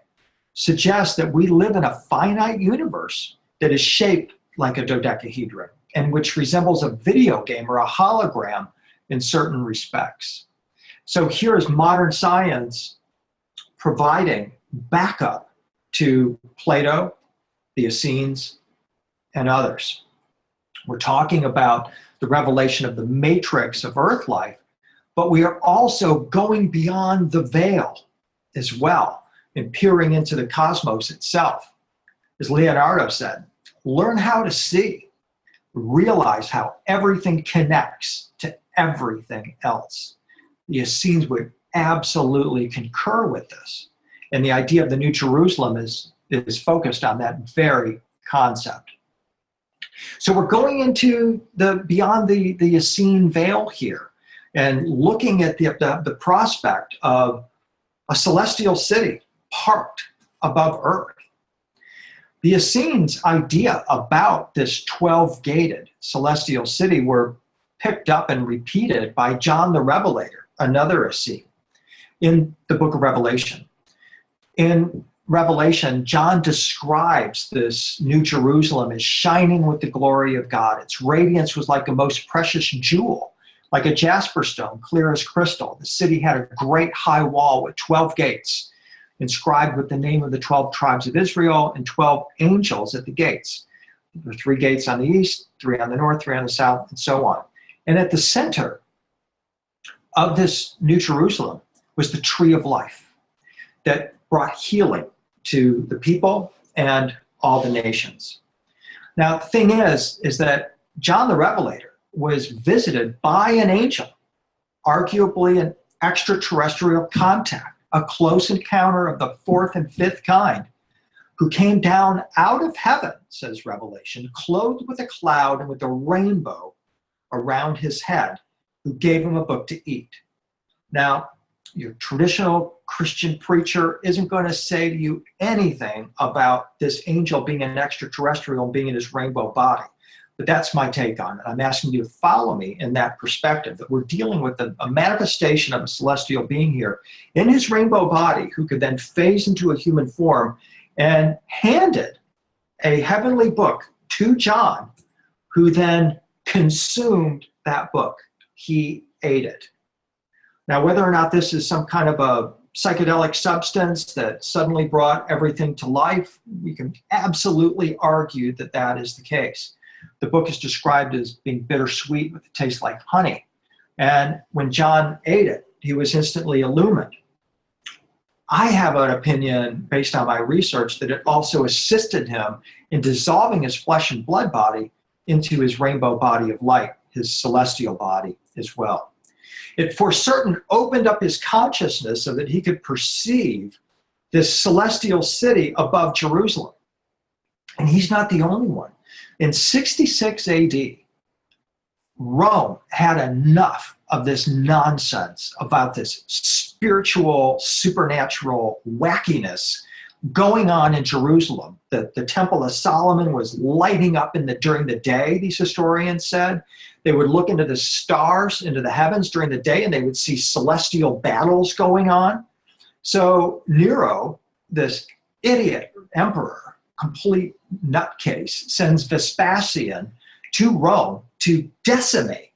Speaker 7: suggests that we live in a finite universe that is shaped like a dodecahedron and which resembles a video game or a hologram in certain respects. So here is modern science providing backup to Plato, the Essenes, and others. We're talking about the revelation of the matrix of Earth life, but we are also going beyond the veil as well and peering into the cosmos itself. As Leonardo said, learn how to see, realize how everything connects to everything else. The Essenes would absolutely concur with this. And the idea of the New Jerusalem is focused on that very concept. So we're going into beyond the Essene veil here and looking at the prospect of a celestial city parked above Earth. The Essenes' idea about this 12-gated celestial city were picked up and repeated by John the Revelator, another Essene, in the book of Revelation. In Revelation, John describes this New Jerusalem as shining with the glory of God. Its radiance was like a most precious jewel, like a jasper stone, clear as crystal. The city had a great high wall with 12 gates, inscribed with the name of the 12 tribes of Israel and 12 angels at the gates. There were 3 gates on the east, 3 on the north, 3 on the south, and so on. And at the center of this New Jerusalem was the tree of life that brought healing to the people and all the nations. Now, the thing is that John the Revelator was visited by an angel, arguably an extraterrestrial contact, a close encounter of the 4th and 5th kind, who came down out of heaven, says Revelation, clothed with a cloud and with a rainbow around his head, who gave him a book to eat. Now, your traditional Christian preacher isn't going to say to you anything about this angel being an extraterrestrial and being in his rainbow body. But that's my take on it. I'm asking you to follow me in that perspective, that we're dealing with a manifestation of a celestial being here in his rainbow body, who could then phase into a human form and handed a heavenly book to John, who then consumed that book. He ate it. Now, whether or not this is some kind of a psychedelic substance that suddenly brought everything to life, we can absolutely argue that that is the case. The book is described as being bittersweet with a taste like honey. And when John ate it, he was instantly illumined. I have an opinion based on my research that it also assisted him in dissolving his flesh and blood body into his rainbow body of light, his celestial body as well. It for certain opened up his consciousness so that he could perceive this celestial city above Jerusalem. And he's not the only one. In 66 AD, Rome had enough of this nonsense about this spiritual, supernatural wackiness going on in Jerusalem. The Temple of Solomon was lighting up during the day, these historians said. They would look into the stars, into the heavens during the day, and they would see celestial battles going on. So Nero, this idiot emperor, complete nutcase, sends Vespasian to Rome to decimate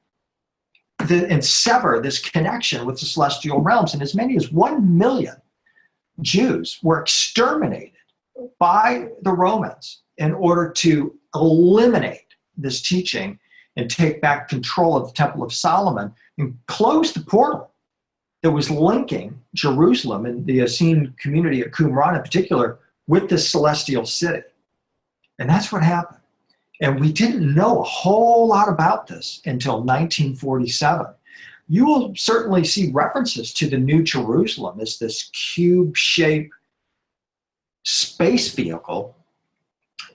Speaker 7: and sever this connection with the celestial realms. And as many as 1 million Jews were exterminated by the Romans in order to eliminate this teaching and take back control of the Temple of Solomon and close the portal that was linking Jerusalem and the Essene community of Qumran in particular with this celestial city. And that's what happened. And we didn't know a whole lot about this until 1947. You will certainly see references to the New Jerusalem as this cube-shaped space vehicle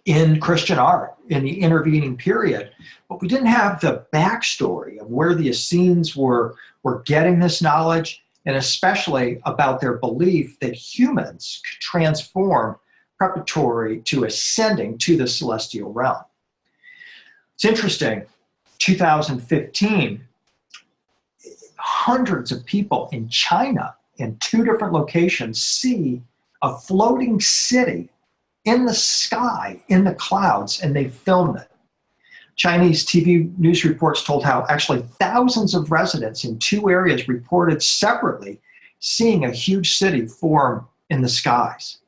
Speaker 7: in Christian art in the intervening period. But we didn't have the backstory of where the Essenes were getting this knowledge, and especially about their belief that humans could transform preparatory to ascending to the celestial realm. It's interesting, 2015, hundreds of people in China in 2 different locations see a floating city in the sky, in the clouds, and they filmed it. Chinese TV news reports told how actually thousands of residents in 2 areas reported separately seeing a huge city form in the skies.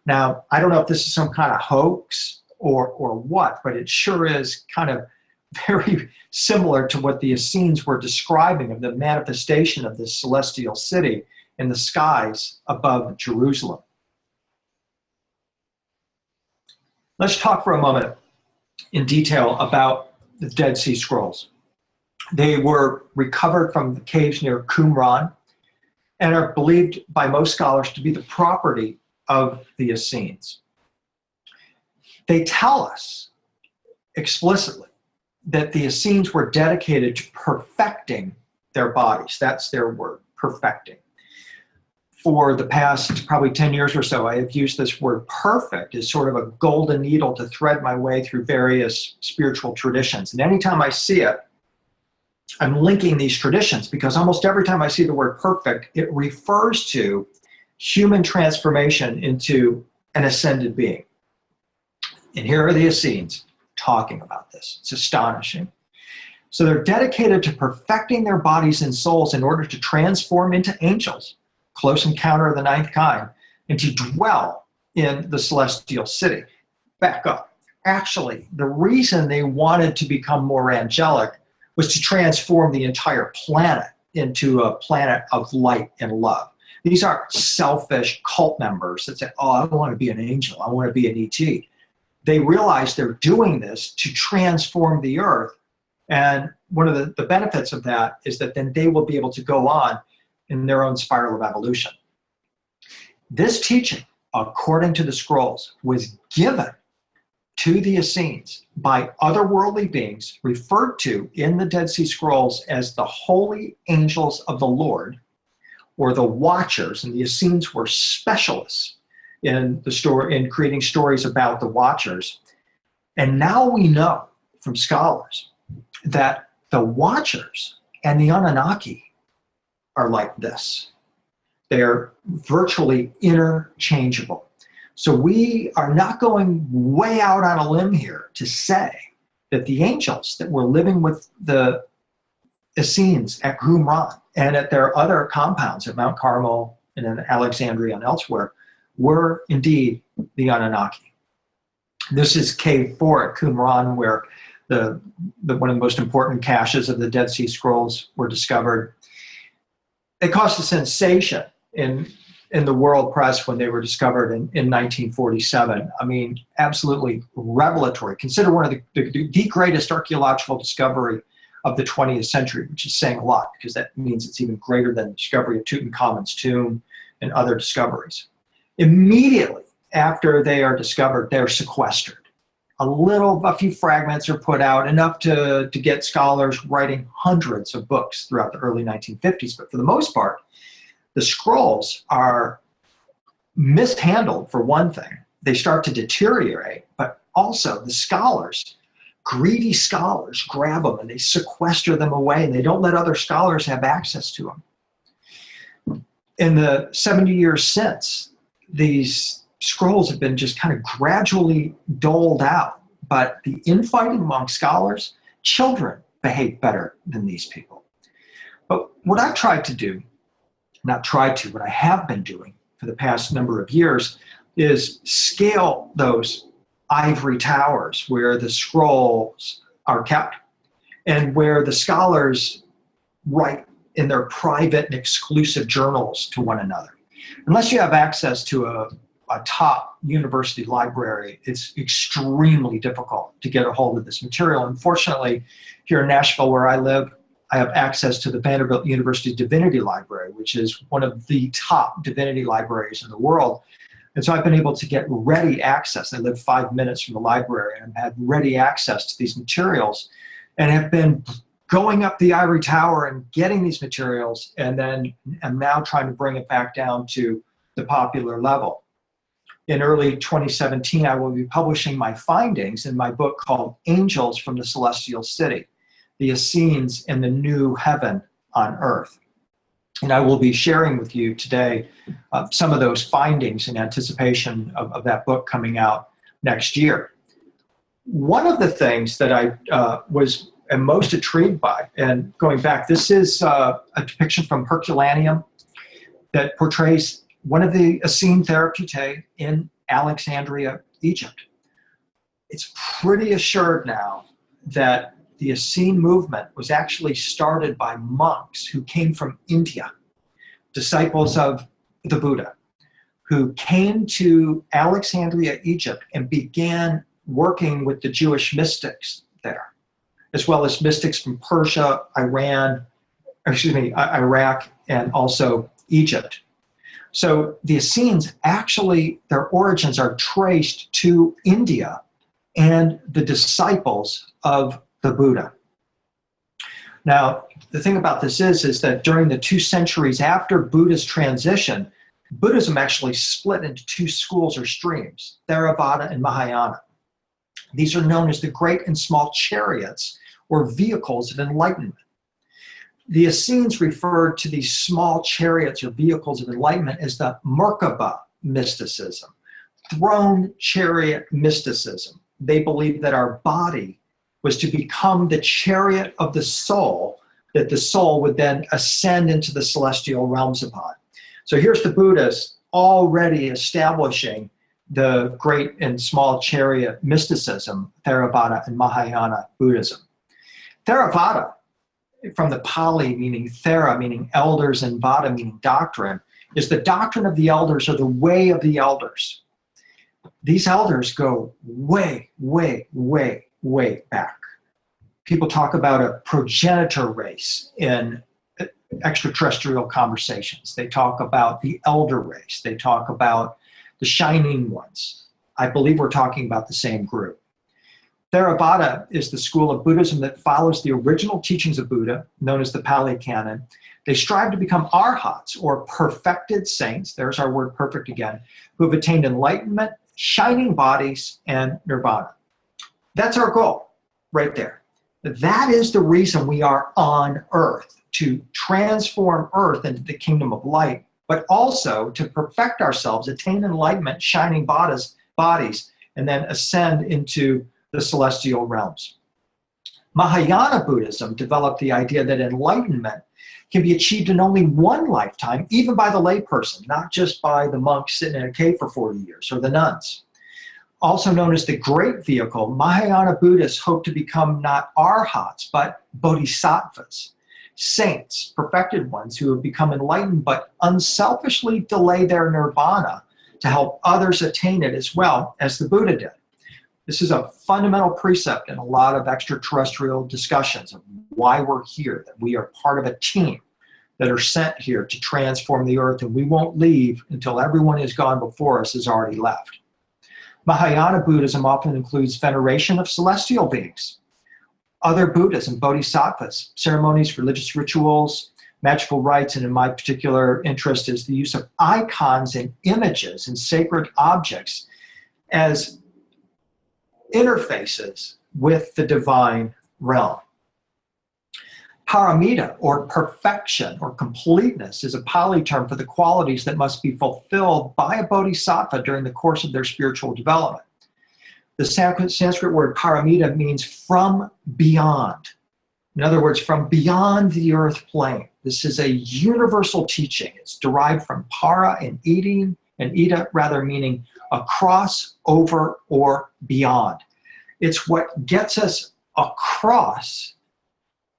Speaker 7: Now, I don't know if this is some kind of hoax or what, but it sure is kind of very similar to what the Essenes were describing of the manifestation of this celestial city in the skies above Jerusalem. Let's talk for a moment in detail about the Dead Sea Scrolls. They were recovered from the caves near Qumran and are believed by most scholars to be the property of the Essenes. They tell us explicitly that the Essenes were dedicated to perfecting their bodies. That's their word, perfecting. For the past probably 10 years or so, I have used this word perfect as sort of a golden needle to thread my way through various spiritual traditions. And anytime I see it, I'm linking these traditions, because almost every time I see the word perfect, it refers to human transformation into an ascended being. And here are the Essenes talking about this. It's astonishing. So they're dedicated to perfecting their bodies and souls in order to transform into angels, close encounter of the ninth kind, and to dwell in the celestial city. Back up. Actually, the reason they wanted to become more angelic was to transform the entire planet into a planet of light and love. These aren't selfish cult members that say, oh, I want to be an angel, I want to be an ET. They realize they're doing this to transform the earth. And one of the benefits of that is that then they will be able to go on in their own spiral of evolution. This teaching, according to the scrolls, was given to the Essenes by otherworldly beings referred to in the Dead Sea Scrolls as the holy angels of the Lord, or the Watchers, and the Essenes were specialists in creating stories about the Watchers. And now we know from scholars that the Watchers and the Anunnaki are like this. They're virtually interchangeable. So we are not going way out on a limb here to say that the angels that were living with the Essenes at Qumran and at their other compounds at Mount Carmel and in Alexandria and elsewhere were indeed the Anunnaki. This is Cave 4 at Qumran, where one of the most important caches of the Dead Sea Scrolls were discovered. It caused a sensation in the world press when they were discovered in 1947. I mean, absolutely revelatory. Considered one of the greatest archaeological discovery of the 20th century, which is saying a lot because that means it's even greater than the discovery of Tutankhamun's tomb and other discoveries. Immediately after they are discovered, they're sequestered. A few fragments are put out, enough to get scholars writing hundreds of books throughout the early 1950s. But for the most part, the scrolls are mishandled, for one thing. They start to deteriorate, but also the scholars, greedy scholars, grab them and they sequester them away, and they don't let other scholars have access to them. In the 70 years since, these scrolls have been just kind of gradually doled out, but the infighting among scholars, children behave better than these people. But what I've tried to do, what I have been doing for the past number of years, is scale those ivory towers where the scrolls are kept and where the scholars write in their private and exclusive journals to one another. Unless you have access to a top university library, it's extremely difficult to get a hold of this material. Unfortunately, here in Nashville, where I live, I have access to the Vanderbilt University Divinity Library, which is one of the top divinity libraries in the world. And so I've been able to get ready access. I live 5 minutes from the library, and I've had ready access to these materials and have been going up the ivory tower and getting these materials, and then I'm now trying to bring it back down to the popular level. In early 2017, I will be publishing my findings in my book called Angels from the Celestial City, the Essenes and the New Heaven on Earth. And I will be sharing with you today some of those findings in anticipation of that book coming out next year. One of the things that I am most intrigued by, and going back, this is a depiction from Herculaneum that portrays one of the Essene Therapeutae in Alexandria, Egypt. It's pretty assured now that the Essene movement was actually started by monks who came from India, disciples of the Buddha, who came to Alexandria, Egypt, and began working with the Jewish mystics there, as well as mystics from Persia, Iraq, and also Egypt. So the Essenes, actually, their origins are traced to India and the disciples of the Buddha. Now, the thing about this is that during the 2 centuries after Buddha's transition, Buddhism actually split into 2 schools or streams, Theravada and Mahayana. These are known as the great and small chariots or vehicles of enlightenment. The Essenes referred to these small chariots or vehicles of enlightenment as the Merkaba mysticism, throne chariot mysticism. They believed that our body was to become the chariot of the soul, that the soul would then ascend into the celestial realms upon. So here's the Buddhists already establishing the great and small chariot mysticism, Theravada and Mahayana Buddhism. Theravada, from the Pali meaning Thera, meaning elders, and Vada meaning doctrine, is the doctrine of the elders, or the way of the elders. These elders go way, way, way, way back. People talk about a progenitor race in extraterrestrial conversations. They talk about the elder race. They talk about the shining ones. I believe we're talking about the same group. Theravada is the school of Buddhism that follows the original teachings of Buddha, known as the Pali Canon. They strive to become arhats, or perfected saints, there's our word perfect again, who have attained enlightenment, shining bodies, and nirvana. That's our goal, right there. That is the reason we are on Earth, to transform Earth into the kingdom of light, but also to perfect ourselves, attain enlightenment, shining bodies, and then ascend into the celestial realms. Mahayana Buddhism developed the idea that enlightenment can be achieved in only one lifetime, even by the layperson, not just by the monk sitting in a cave for 40 years, or the nuns. Also known as the Great Vehicle, Mahayana Buddhists hope to become not arhats, but bodhisattvas, saints, perfected ones who have become enlightened but unselfishly delay their nirvana to help others attain it as well as the Buddha did. This is a fundamental precept in a lot of extraterrestrial discussions of why we're here, that we are part of a team that are sent here to transform the earth, and we won't leave until everyone who's gone before us has already left. Mahayana Buddhism often includes veneration of celestial beings, other Buddhas and bodhisattvas, ceremonies, religious rituals, magical rites, and in my particular interest is the use of icons and images and sacred objects as interfaces with the divine realm. Paramita, or perfection, or completeness, is a Pali term for the qualities that must be fulfilled by a bodhisattva during the course of their spiritual development. The Sanskrit word paramita means from beyond. In other words, from beyond the earth plane. This is a universal teaching. It's derived from para and ida rather, meaning across, over, or beyond. It's what gets us across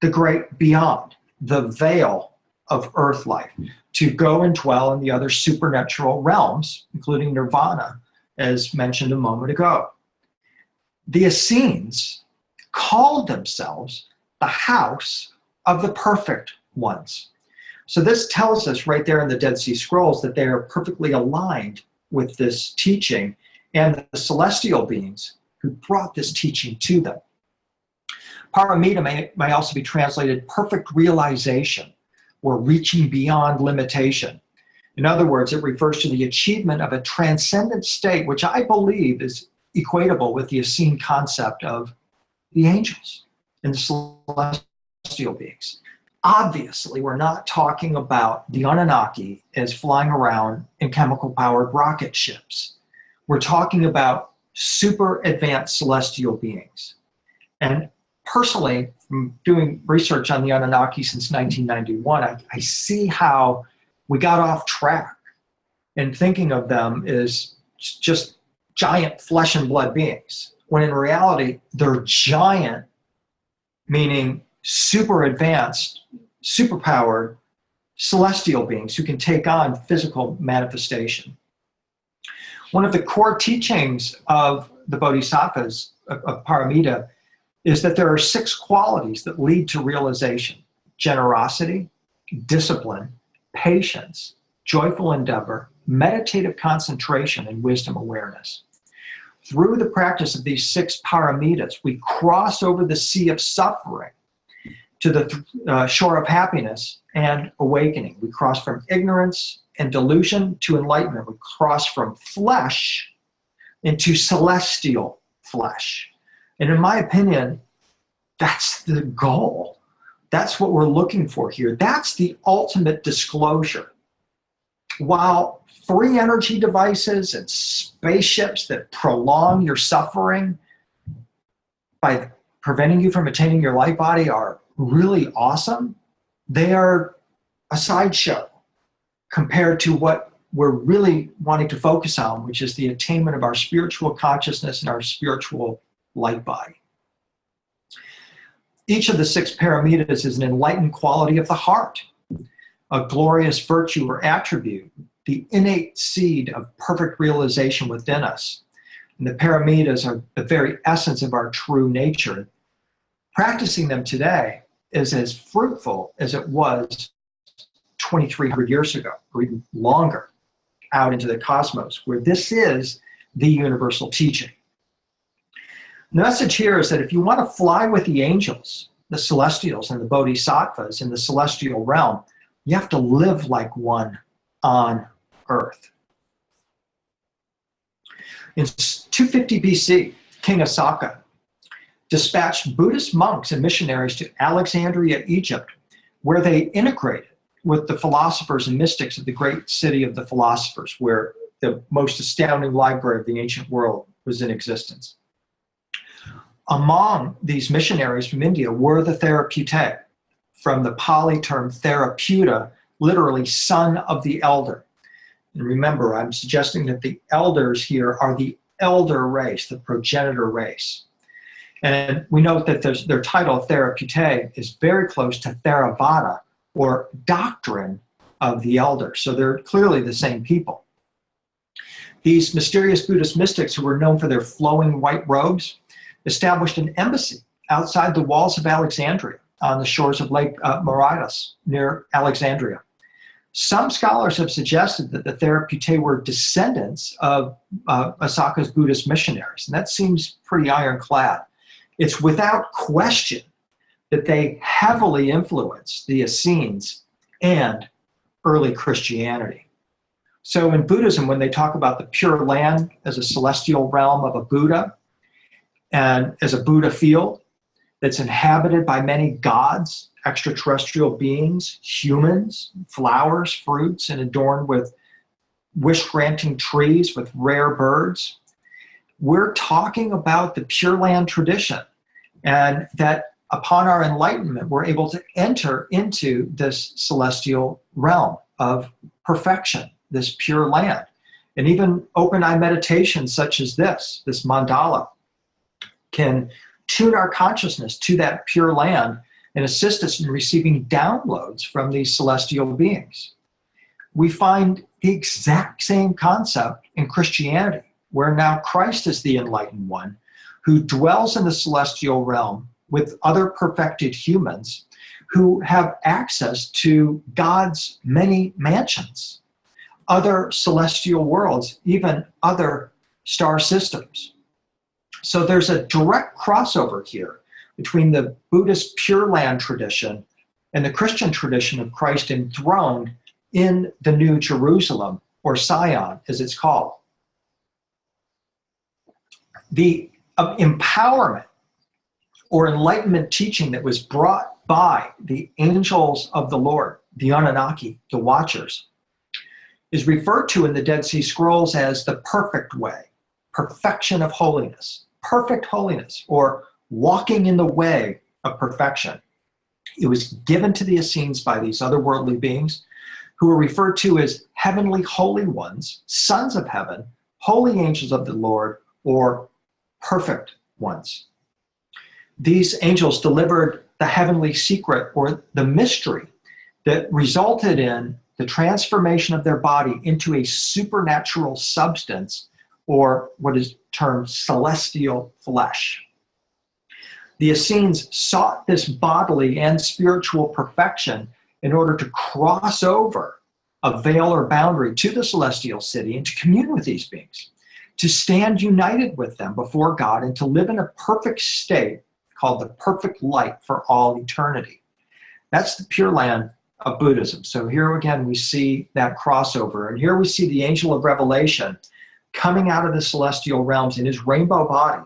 Speaker 7: the great beyond, the veil of earth life, to go and dwell in the other supernatural realms, including nirvana, as mentioned a moment ago. The Essenes called themselves the house of the perfect ones. So this tells us right there in the Dead Sea Scrolls that they are perfectly aligned with this teaching and the celestial beings who brought this teaching to them. Paramita may also be translated perfect realization or reaching beyond limitation. In other words, it refers to the achievement of a transcendent state, which I believe is equatable with the Essene concept of the angels and the celestial beings. Obviously, we're not talking about the Anunnaki as flying around in chemical-powered rocket ships. We're talking about super advanced celestial beings. And personally, from doing research on the Anunnaki since 1991, I see how we got off track in thinking of them as just giant flesh and blood beings, when in reality, they're giant, meaning super advanced, superpowered celestial beings who can take on physical manifestation. One of the core teachings of the Bodhisattvas, of Paramita, is that there are 6 qualities that lead to realization: generosity, discipline, patience, joyful endeavor, meditative concentration, and wisdom awareness. Through the practice of these 6 paramitas, we cross over the sea of suffering to the shore of happiness and awakening. We cross from ignorance and delusion to enlightenment. We cross from flesh into celestial flesh. And in my opinion, that's the goal. That's what we're looking for here. That's the ultimate disclosure. While free energy devices and spaceships that prolong your suffering by preventing you from attaining your light body are really awesome, they are a sideshow compared to what we're really wanting to focus on, which is the attainment of our spiritual consciousness and our spiritual light body. Each of the 6 paramitas is an enlightened quality of the heart, a glorious virtue or attribute, the innate seed of perfect realization within us. And the paramitas are the very essence of our true nature. Practicing them today is as fruitful as it was 2,300 years ago, or even longer, out into the cosmos, where this is the universal teaching. The message here is that if you want to fly with the angels, the celestials and the bodhisattvas in the celestial realm, you have to live like one on earth. In 250 BC, King Asaka dispatched Buddhist monks and missionaries to Alexandria, Egypt, where they integrated with the philosophers and mystics of the great city of the philosophers, where the most astounding library of the ancient world was in existence. Among these missionaries from India were the Therapeutae, from the Pali term Therapeuta, literally son of the elder. And remember, I'm suggesting that the elders here are the elder race, the progenitor race. And we note that their title, Therapeutae, is very close to Theravada, or doctrine of the elder. So they're clearly the same people. These mysterious Buddhist mystics, who were known for their flowing white robes, established an embassy outside the walls of Alexandria on the shores of Lake Mauritius near Alexandria. Some scholars have suggested that the Therapeutae were descendants of Asaka's Buddhist missionaries, and that seems pretty ironclad. It's without question that they heavily influenced the Essenes and early Christianity. So in Buddhism, when they talk about the Pure Land as a celestial realm of a Buddha, and as a Buddha field that's inhabited by many gods, extraterrestrial beings, humans, flowers, fruits, and adorned with wish-granting trees with rare birds, we're talking about the Pure Land tradition, and that upon our enlightenment, we're able to enter into this celestial realm of perfection, this Pure Land. And even open-eye meditation such as this mandala, can tune our consciousness to that Pure Land and assist us in receiving downloads from these celestial beings. We find the exact same concept in Christianity, where now Christ is the enlightened one who dwells in the celestial realm with other perfected humans who have access to God's many mansions, other celestial worlds, even other star systems. So there's a direct crossover here between the Buddhist Pure Land tradition and the Christian tradition of Christ enthroned in the New Jerusalem, or Zion, as it's called. The empowerment or enlightenment teaching that was brought by the angels of the Lord, the Anunnaki, the Watchers, is referred to in the Dead Sea Scrolls as the perfect way, perfection of holiness, perfect holiness, or walking in the way of perfection. It was given to the Essenes by these otherworldly beings who were referred to as heavenly holy ones, sons of heaven, holy angels of the Lord, or perfect ones. These angels delivered the heavenly secret, or the mystery, that resulted in the transformation of their body into a supernatural substance, or what is termed celestial flesh. The Essenes sought this bodily and spiritual perfection in order to cross over a veil or boundary to the celestial city and to commune with these beings, to stand united with them before God, and to live in a perfect state called the perfect light for all eternity. That's the Pure Land of Buddhism. So here again we see that crossover, and here we see the angel of revelation coming out of the celestial realms in his rainbow body,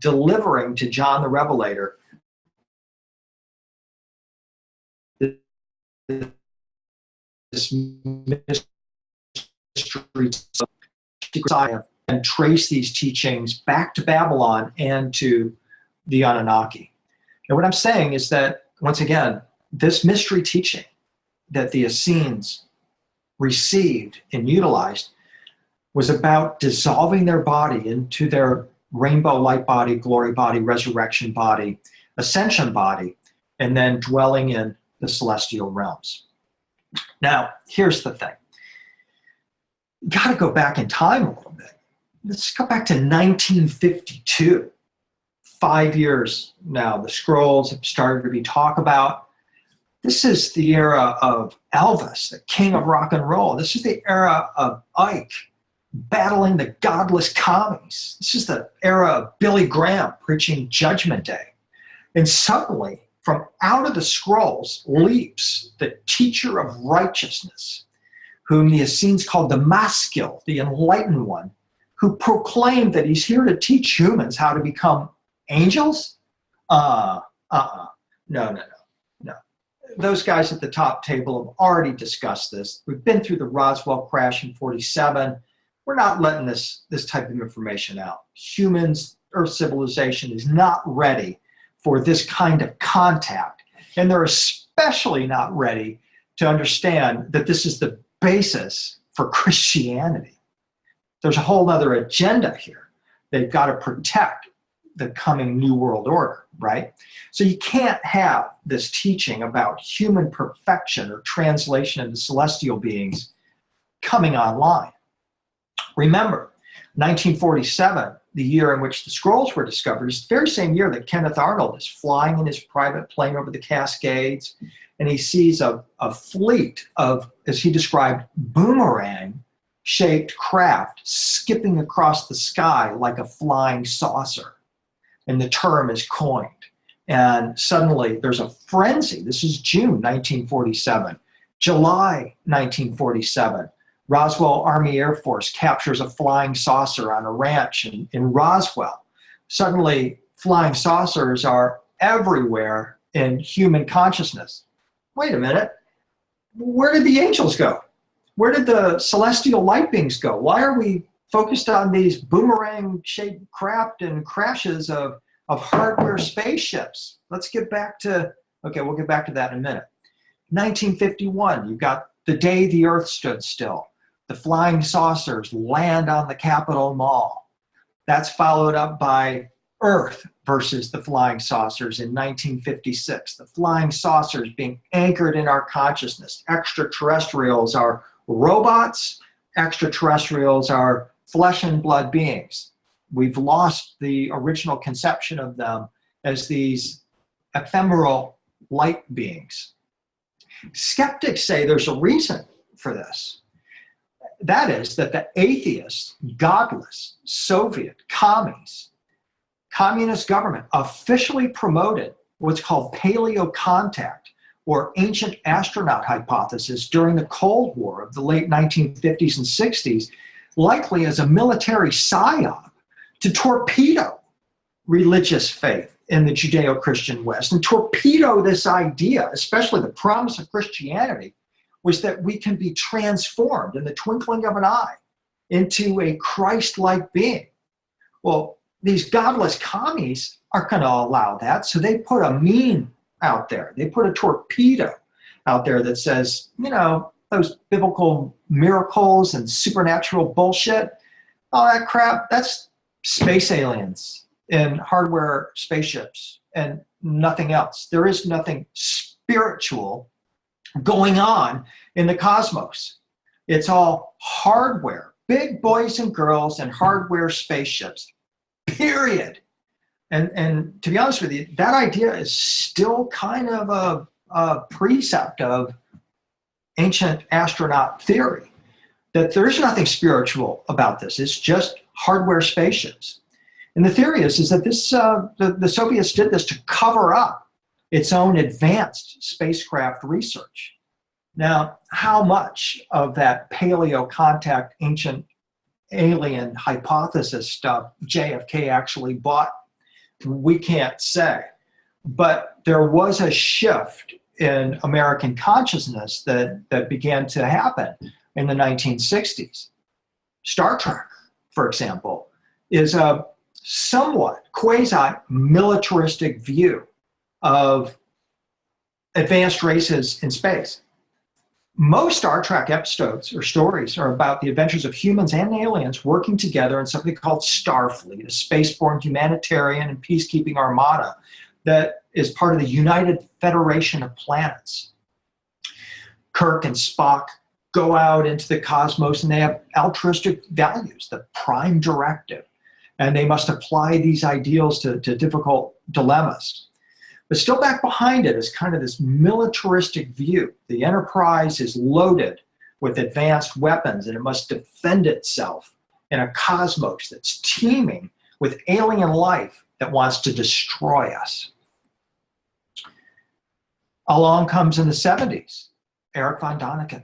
Speaker 7: delivering to John the Revelator this mystery and trace these teachings back to Babylon and to the Anunnaki. And what I'm saying is that, once again, this mystery teaching that the Essenes received and utilized was about dissolving their body into their rainbow light body, glory body, resurrection body, ascension body, and then dwelling in the celestial realms. Now, here's the thing. You got to go back in time a little bit. Let's go back to 1952. 5 years now, the scrolls have started to be talked about. This is the era of Elvis, the king of rock and roll. This is the era of Ike battling the godless commies. This is the era of Billy Graham preaching Judgment Day. And suddenly, from out of the scrolls leaps the teacher of righteousness, whom the Essenes called the Maskil, the enlightened one, who proclaimed that he's here to teach humans how to become angels? No. Those guys at the top table have already discussed this. We've been through the Roswell crash in 47. We're not letting this type of information out. Humans, Earth civilization is not ready for this kind of contact. And they're especially not ready to understand that this is the basis for Christianity. There's a whole other agenda here. They've got to protect the coming New World Order, right? So you can't have this teaching about human perfection or translation into celestial beings coming online. Remember, 1947, the year in which the scrolls were discovered, is the very same year that Kenneth Arnold is flying in his private plane over the Cascades, and he sees a fleet of, as he described, boomerang-shaped craft skipping across the sky like a flying saucer. And the term is coined. And suddenly there's a frenzy. This is June 1947. July 1947, Roswell Army Air Force captures a flying saucer on a ranch in Roswell. Suddenly, flying saucers are everywhere in human consciousness. Wait a minute. Where did the angels go? Where did the celestial light beings go? Why are we focused on these boomerang-shaped craft and crashes of hardware spaceships? Let's get back to, okay, we'll get back to that in a minute. 1951, you've got the day the Earth stood still. The flying saucers land on the Capitol Mall. That's followed up by Earth versus the flying saucers in 1956. The flying saucers being anchored in our consciousness. Extraterrestrials are robots. Extraterrestrials are flesh and blood beings. We've lost the original conception of them as these ephemeral light beings. Skeptics say there's a reason for this. That is that the atheist, godless, Soviet, communist government officially promoted what's called paleo contact, or ancient astronaut hypothesis, during the Cold War of the late 1950s and 60s, likely as a military psyop to torpedo religious faith in the Judeo-Christian West and torpedo this idea, especially the promise of Christianity, was that we can be transformed in the twinkling of an eye into a Christ-like being. Well, these godless commies aren't going to allow that, so they put a meme out there. They put a torpedo out there that says, you know, those biblical miracles and supernatural bullshit, all that crap, that's space aliens in hardware spaceships and nothing else. There is nothing spiritual going on in the cosmos. It's all hardware, big boys and girls and hardware spaceships, period. And to be honest with you, that idea is still kind of a precept of ancient astronaut theory, that there's nothing spiritual about this. It's just hardware spaceships. And the theory is that this the Soviets did this to cover up its own advanced spacecraft research. Now, how much of that paleo contact ancient alien hypothesis stuff JFK actually bought, we can't say. But there was a shift in American consciousness that began to happen in the 1960s. Star Trek, for example, is a somewhat quasi-militaristic view of advanced races in space. Most Star Trek episodes or stories are about the adventures of humans and aliens working together in something called Starfleet, a spaceborne humanitarian and peacekeeping armada that is part of the United Federation of Planets. Kirk and Spock go out into the cosmos and they have altruistic values, the prime directive, and they must apply these ideals to difficult dilemmas. But still back behind it is kind of this militaristic view. The Enterprise is loaded with advanced weapons and it must defend itself in a cosmos that's teeming with alien life that wants to destroy us. Along comes in the 70s, Eric von Däniken,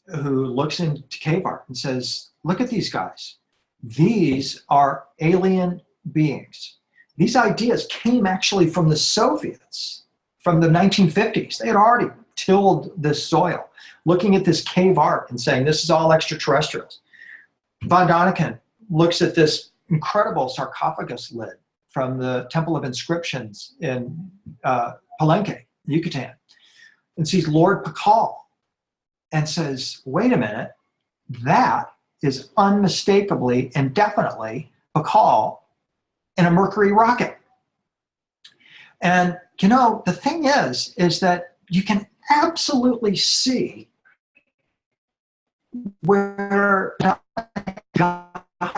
Speaker 7: who looks into cave art and says, look at these guys. These are alien beings. These ideas came actually from the Soviets, from the 1950s. They had already tilled this soil, looking at this cave art and saying, this is all extraterrestrials. Von Däniken looks at this incredible sarcophagus lid from the Temple of Inscriptions in Palenque, Yucatan, and sees Lord Pakal and says, wait a minute, that is unmistakably and definitely Pakal in a Mercury rocket. And you know, the thing is that you can absolutely see where the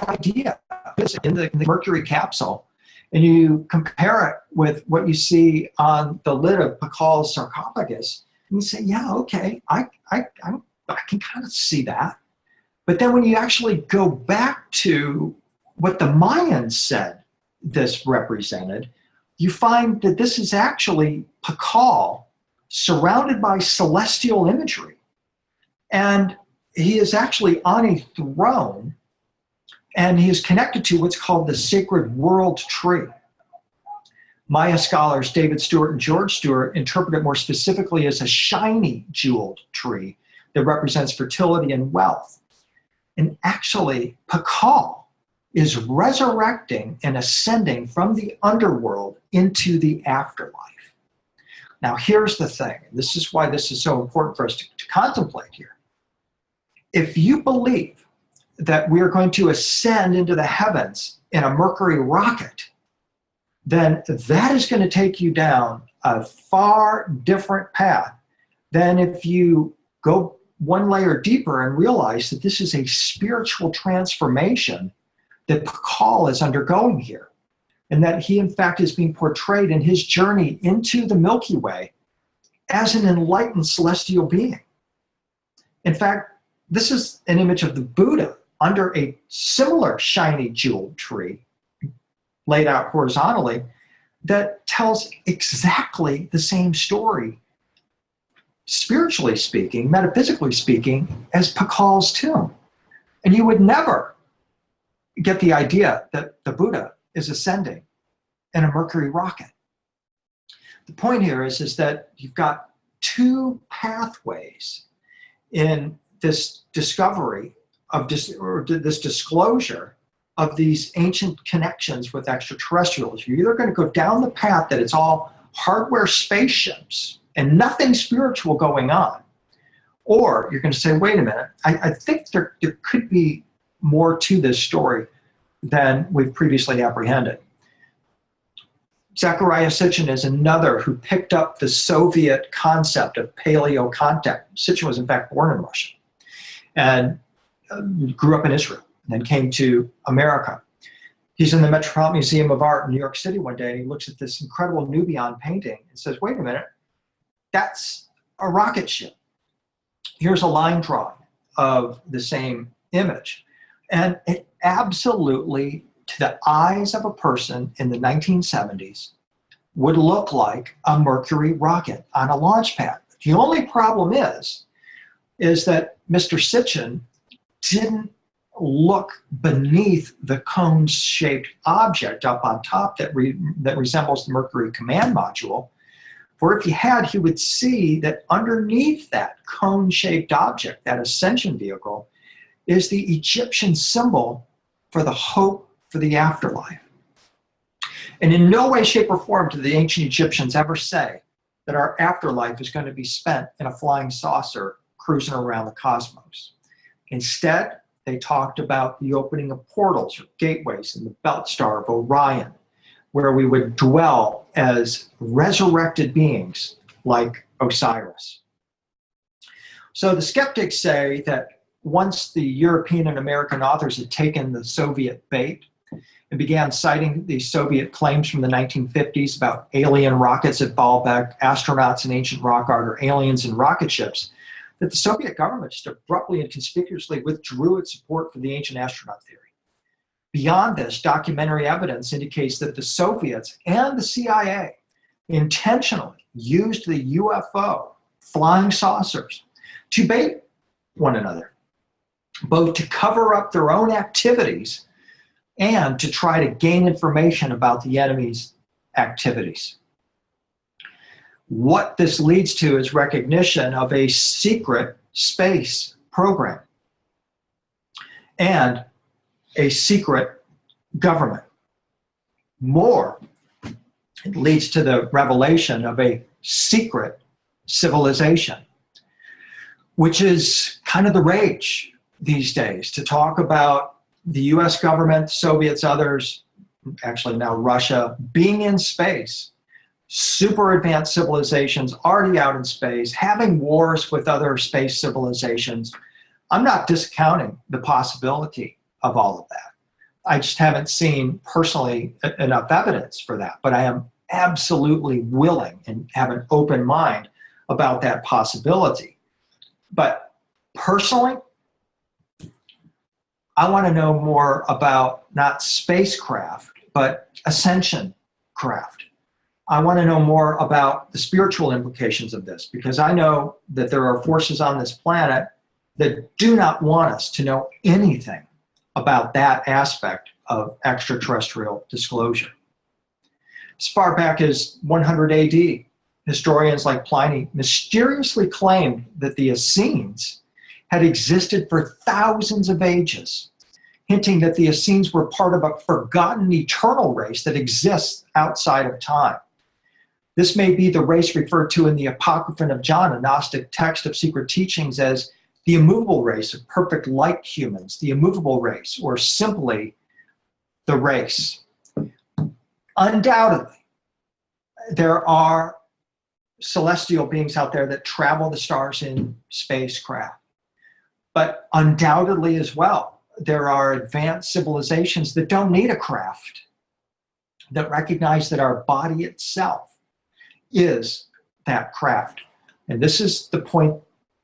Speaker 7: idea is in the Mercury capsule, and you compare it with what you see on the lid of Pakal's sarcophagus, and you say, yeah, okay, I can kind of see that. But then when you actually go back to what the Mayans said this represented, you find that this is actually Pakal surrounded by celestial imagery. And he is actually on a throne, and he is connected to what's called the sacred world tree. Maya scholars David Stewart and George Stewart interpret it more specifically as a shiny jeweled tree that represents fertility and wealth. And actually, Pakal is resurrecting and ascending from the underworld into the afterlife. Now, here's the thing. This is why this is so important for us to contemplate here. If you believe that we are going to ascend into the heavens in a Mercury rocket, then that is going to take you down a far different path than if you go one layer deeper and realize that this is a spiritual transformation that Pakal is undergoing here, and that he in fact is being portrayed in his journey into the Milky Way as an enlightened celestial being. In fact, this is an image of the Buddha under a similar shiny jeweled tree laid out horizontally that tells exactly the same story, spiritually speaking, metaphysically speaking, as Pakal's tomb. And you would never get the idea that the Buddha is ascending in a Mercury rocket. The point here is that you've got two pathways in this discovery of this disclosure of these ancient connections with extraterrestrials. You're either going to go down the path that it's all hardware spaceships and nothing spiritual going on, or you're going to say, wait a minute, I think there could be more to this story than we've previously apprehended. Zachariah Sitchin is another who picked up the Soviet concept of paleo contact. Sitchin was in fact born in Russia and grew up in Israel, and then came to America. He's in the Metropolitan Museum of Art in New York City one day, and he looks at this incredible Nubian painting and says, wait a minute, that's a rocket ship. Here's a line drawing of the same image. And it absolutely, to the eyes of a person in the 1970s, would look like a Mercury rocket on a launch pad. The only problem is that Mr. Sitchin didn't look beneath the cone-shaped object up on top that resembles the Mercury command module, For if he had, he would see that underneath that cone-shaped object, that ascension vehicle, is the Egyptian symbol for the hope for the afterlife. And in no way, shape, or form did the ancient Egyptians ever say that our afterlife is going to be spent in a flying saucer cruising around the cosmos. Instead, they talked about the opening of portals or gateways in the belt star of Orion, where we would dwell as resurrected beings like Osiris. So the skeptics say that once the European and American authors had taken the Soviet bait and began citing the Soviet claims from the 1950s about alien rockets at Baalbek, astronauts in ancient rock art, or aliens in rocket ships, that the Soviet government just abruptly and conspicuously withdrew its support for the ancient astronaut theory. Beyond this, documentary evidence indicates that the Soviets and the CIA intentionally used the UFO, flying saucers, to bait one another, both to cover up their own activities and to try to gain information about the enemy's activities. What this leads to is recognition of a secret space program and a secret government. More, it leads to the revelation of a secret civilization, which is kind of the rage these days, to talk about the US government, Soviets, others, actually now Russia, being in space, super advanced civilizations already out in space, having wars with other space civilizations. I'm not discounting the possibility of all of that. I just haven't seen personally enough evidence for that, but I am absolutely willing and have an open mind about that possibility. But personally, I want to know more about not spacecraft, but ascension craft. I want to know more about the spiritual implications of this, because I know that there are forces on this planet that do not want us to know anything about that aspect of extraterrestrial disclosure. As far back as 100 AD, historians like Pliny mysteriously claimed that the Essenes had existed for thousands of ages, hinting that the Essenes were part of a forgotten eternal race that exists outside of time. This may be the race referred to in the Apocryphon of John, a Gnostic text of secret teachings, as the immovable race of perfect light humans, the immovable race, or simply the race. Undoubtedly, there are celestial beings out there that travel the stars in spacecraft. But undoubtedly as well, there are advanced civilizations that don't need a craft, that recognize that our body itself is that craft. And this is the point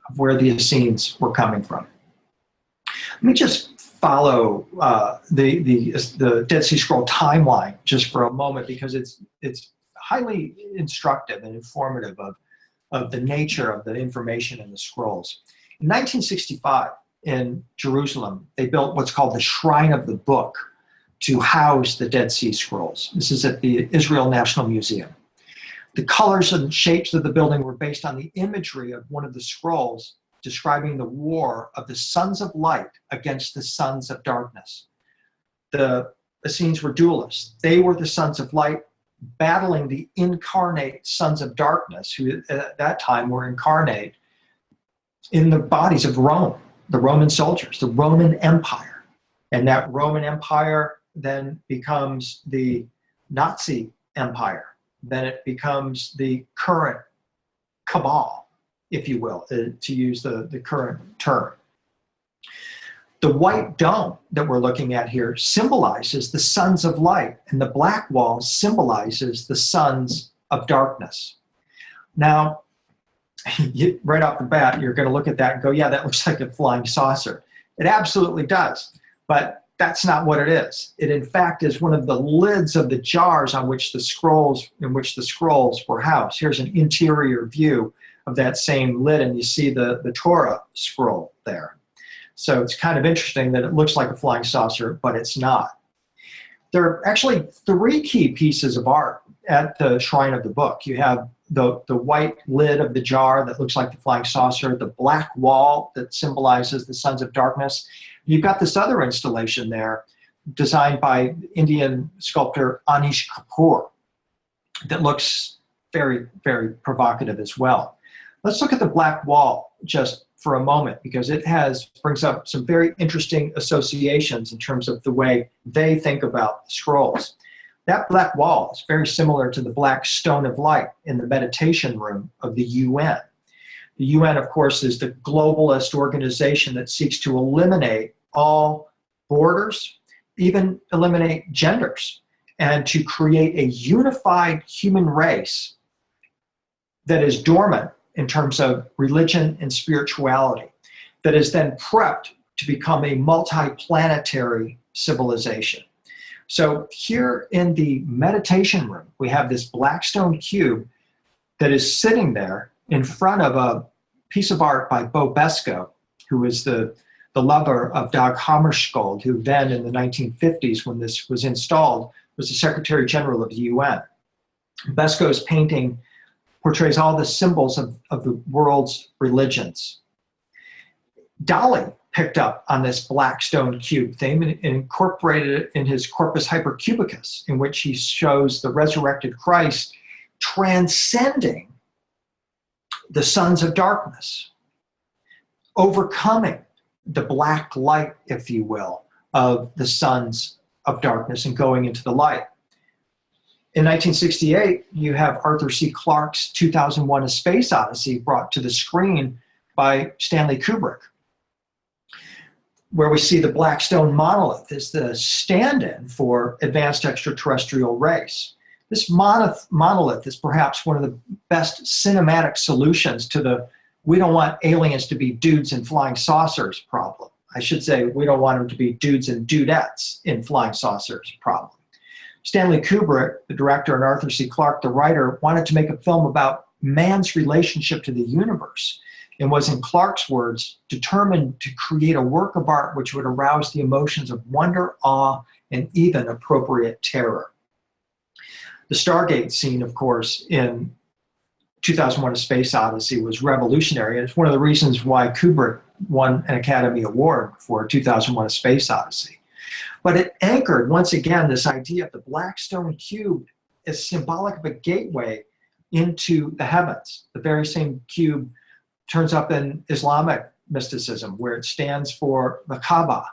Speaker 7: of where the Essenes were coming from. Let me just follow the Dead Sea Scroll timeline just for a moment, because it's highly instructive and informative of the nature of the information in the scrolls. In 1965, in Jerusalem, they built what's called the Shrine of the Book to house the Dead Sea Scrolls. This is at the Israel National Museum. The colors and shapes of the building were based on the imagery of one of the scrolls describing the war of the sons of light against the sons of darkness. The Essenes were duelists. They were the sons of light battling the incarnate sons of darkness, who at that time were incarnate in the bodies of Rome, the Roman soldiers, the Roman Empire. And that Roman Empire then becomes the Nazi Empire. Then it becomes the current cabal, if you will, to use the current term. The white dome that we're looking at here symbolizes the sons of light, and the black wall symbolizes the sons of darkness. Now, right off the bat, you're going to look at that and go, yeah, that looks like a flying saucer. It absolutely does, but that's not what it is. It, in fact, is one of the lids of the jars on which the scrolls, were housed. Here's an interior view of that same lid, and you see the Torah scroll there. So it's kind of interesting that it looks like a flying saucer, but it's not. There are actually three key pieces of art at the Shrine of the Book. You have the white lid of the jar that looks like the flying saucer, the black wall that symbolizes the sons of darkness. You've got this other installation there designed by Indian sculptor Anish Kapoor that looks very, very provocative as well. Let's look at the black wall just for a moment, because it brings up some very interesting associations in terms of the way they think about scrolls. That black wall is very similar to the black stone of light in the meditation room of the UN. The UN, of course, is the globalist organization that seeks to eliminate all borders, even eliminate genders, and to create a unified human race that is dormant in terms of religion and spirituality, that is then prepped to become a multi-planetary civilization. So here in the meditation room, we have this black stone cube that is sitting there in front of a piece of art by Bo Beskow, who was the lover of Dag Hammarskjöld, who then in the 1950s, when this was installed, was the Secretary General of the UN. Beskow's painting portrays all the symbols of the world's religions. Dali picked up on this black stone cube theme and incorporated it in his Corpus Hypercubicus, in which he shows the resurrected Christ transcending the sons of darkness, overcoming the black light, if you will, of the sons of darkness and going into the light. In 1968, you have Arthur C. Clarke's 2001: A Space Odyssey brought to the screen by Stanley Kubrick, where we see the black stone monolith as the stand-in for advanced extraterrestrial race. This monolith is perhaps one of the best cinematic solutions to the "we don't want aliens to be dudes in flying saucers" problem. I should say, we don't want them to be dudes and dudettes in flying saucers problem. Stanley Kubrick, the director, and Arthur C. Clarke, the writer, wanted to make a film about man's relationship to the universe, and was, in Clarke's words, determined to create a work of art which would arouse the emotions of wonder, awe, and even appropriate terror. The Stargate scene, of course, in 2001: A Space Odyssey was revolutionary, and it's one of the reasons why Kubrick won an Academy Award for 2001: A Space Odyssey. But it anchored, once again, this idea of the black stone cube as symbolic of a gateway into the heavens. The very same cube turns up in Islamic mysticism, where it stands for the Kaaba,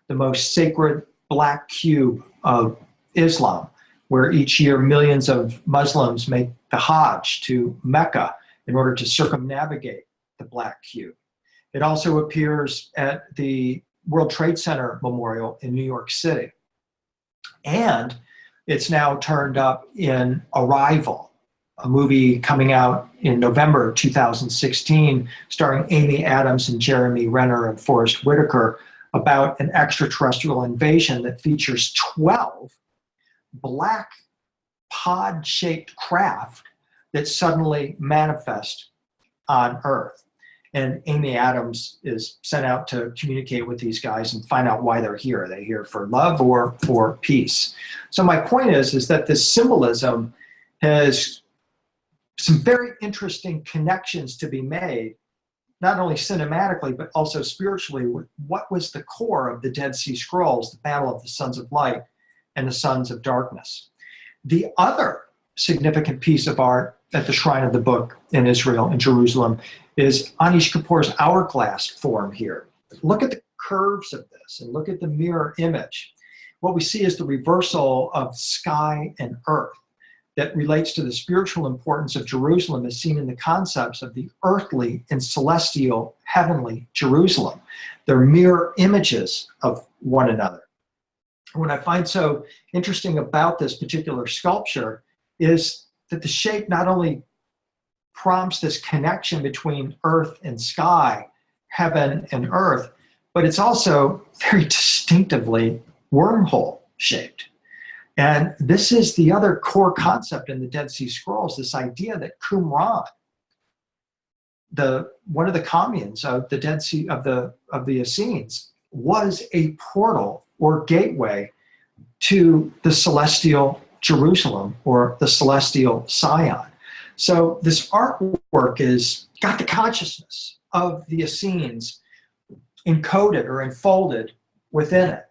Speaker 7: the most sacred black cube of Islam, where each year millions of Muslims make the Hajj to Mecca in order to circumnavigate the black cube. It also appears at the World Trade Center Memorial in New York City. And it's now turned up in Arrival, a movie coming out in November 2016, starring Amy Adams and Jeremy Renner and Forrest Whitaker, about an extraterrestrial invasion that features 12 black pod-shaped craft that suddenly manifest on Earth. And Amy Adams is sent out to communicate with these guys and find out why they're here. Are they here for love or for peace? So my point is that this symbolism has some very interesting connections to be made, not only cinematically, but also spiritually, with what was the core of the Dead Sea Scrolls, the battle of the Sons of Light and the Sons of Darkness. The other significant piece of art at the Shrine of the Book in Israel, in Jerusalem, is Anish Kapoor's hourglass form here. Look at the curves of this and look at the mirror image. What we see is the reversal of sky and earth that relates to the spiritual importance of Jerusalem as seen in the concepts of the earthly and celestial heavenly Jerusalem. They're mirror images of one another. What I find so interesting about this particular sculpture is that the shape not only prompts this connection between earth and sky, heaven and earth, but it's also very distinctively wormhole shaped. And this is the other core concept in the Dead Sea Scrolls, this idea that Qumran, one of the communes of the Dead Sea of the Essenes, was a portal or gateway to the celestial Jerusalem or the celestial Sion. So this artwork is got the consciousness of the Essenes encoded or enfolded within it.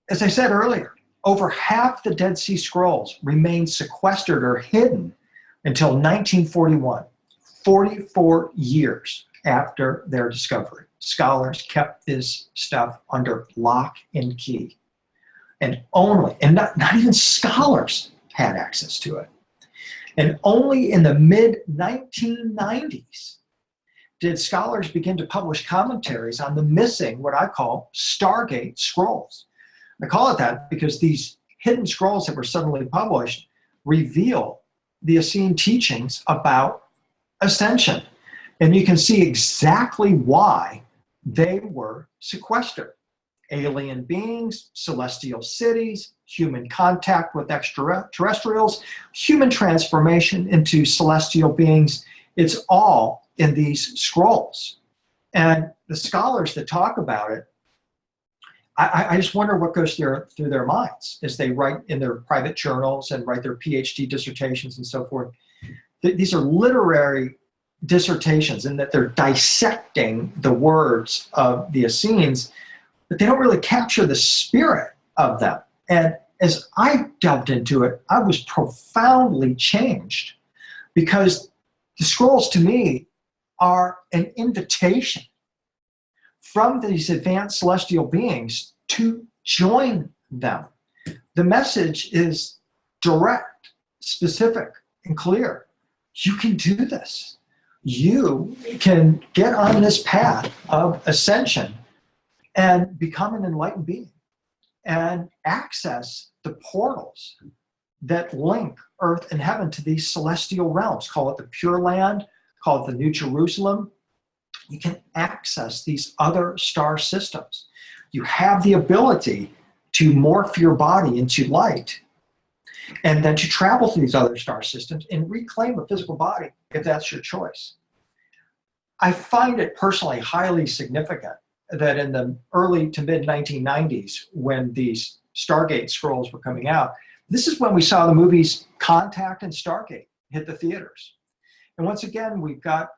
Speaker 7: As I said earlier, over half the Dead Sea Scrolls remained sequestered or hidden until 1941, 44 years after their discovery. Scholars kept this stuff under lock and key. And not even scholars had access to it. And only in the mid-1990s did scholars begin to publish commentaries on the missing, what I call, Stargate scrolls. I call it that because these hidden scrolls that were suddenly published reveal the Essene teachings about ascension. And you can see exactly why they were sequestered. Alien beings, celestial cities, human contact with extraterrestrials, human transformation into celestial beings. It's all in these scrolls. And the scholars that talk about it, I just wonder what goes through their minds as they write in their private journals and write their PhD dissertations and so forth. These are literary dissertations in that they're dissecting the words of the Essenes, but they don't really capture the spirit of them. And as I delved into it, I was profoundly changed because the scrolls to me are an invitation from these advanced celestial beings to join them. The message is direct, specific, and clear. You can do this. You can get on this path of ascension and become an enlightened being and access the portals that link earth and heaven to these celestial realms. Call it the Pure Land, call it the New Jerusalem. You can access these other star systems. You have the ability to morph your body into light and then to travel to these other star systems and reclaim a physical body if that's your choice. I find it personally highly significant that in the early to mid 1990s, when these Stargate scrolls were coming out, this is when we saw the movies Contact and Stargate hit the theaters. And once again, we've got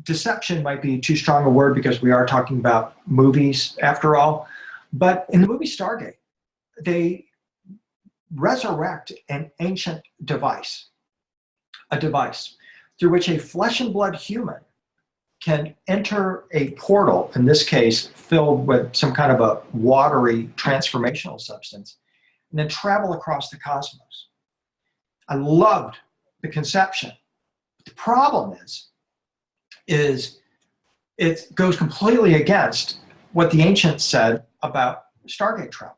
Speaker 7: deception might be too strong a word because we are talking about movies after all. But in the movie Stargate, they resurrect an ancient device, a device through which a flesh and blood human can enter a portal, in this case, filled with some kind of a watery transformational substance, and then travel across the cosmos. I loved the conception. The problem is it goes completely against what the ancients said about Stargate travel.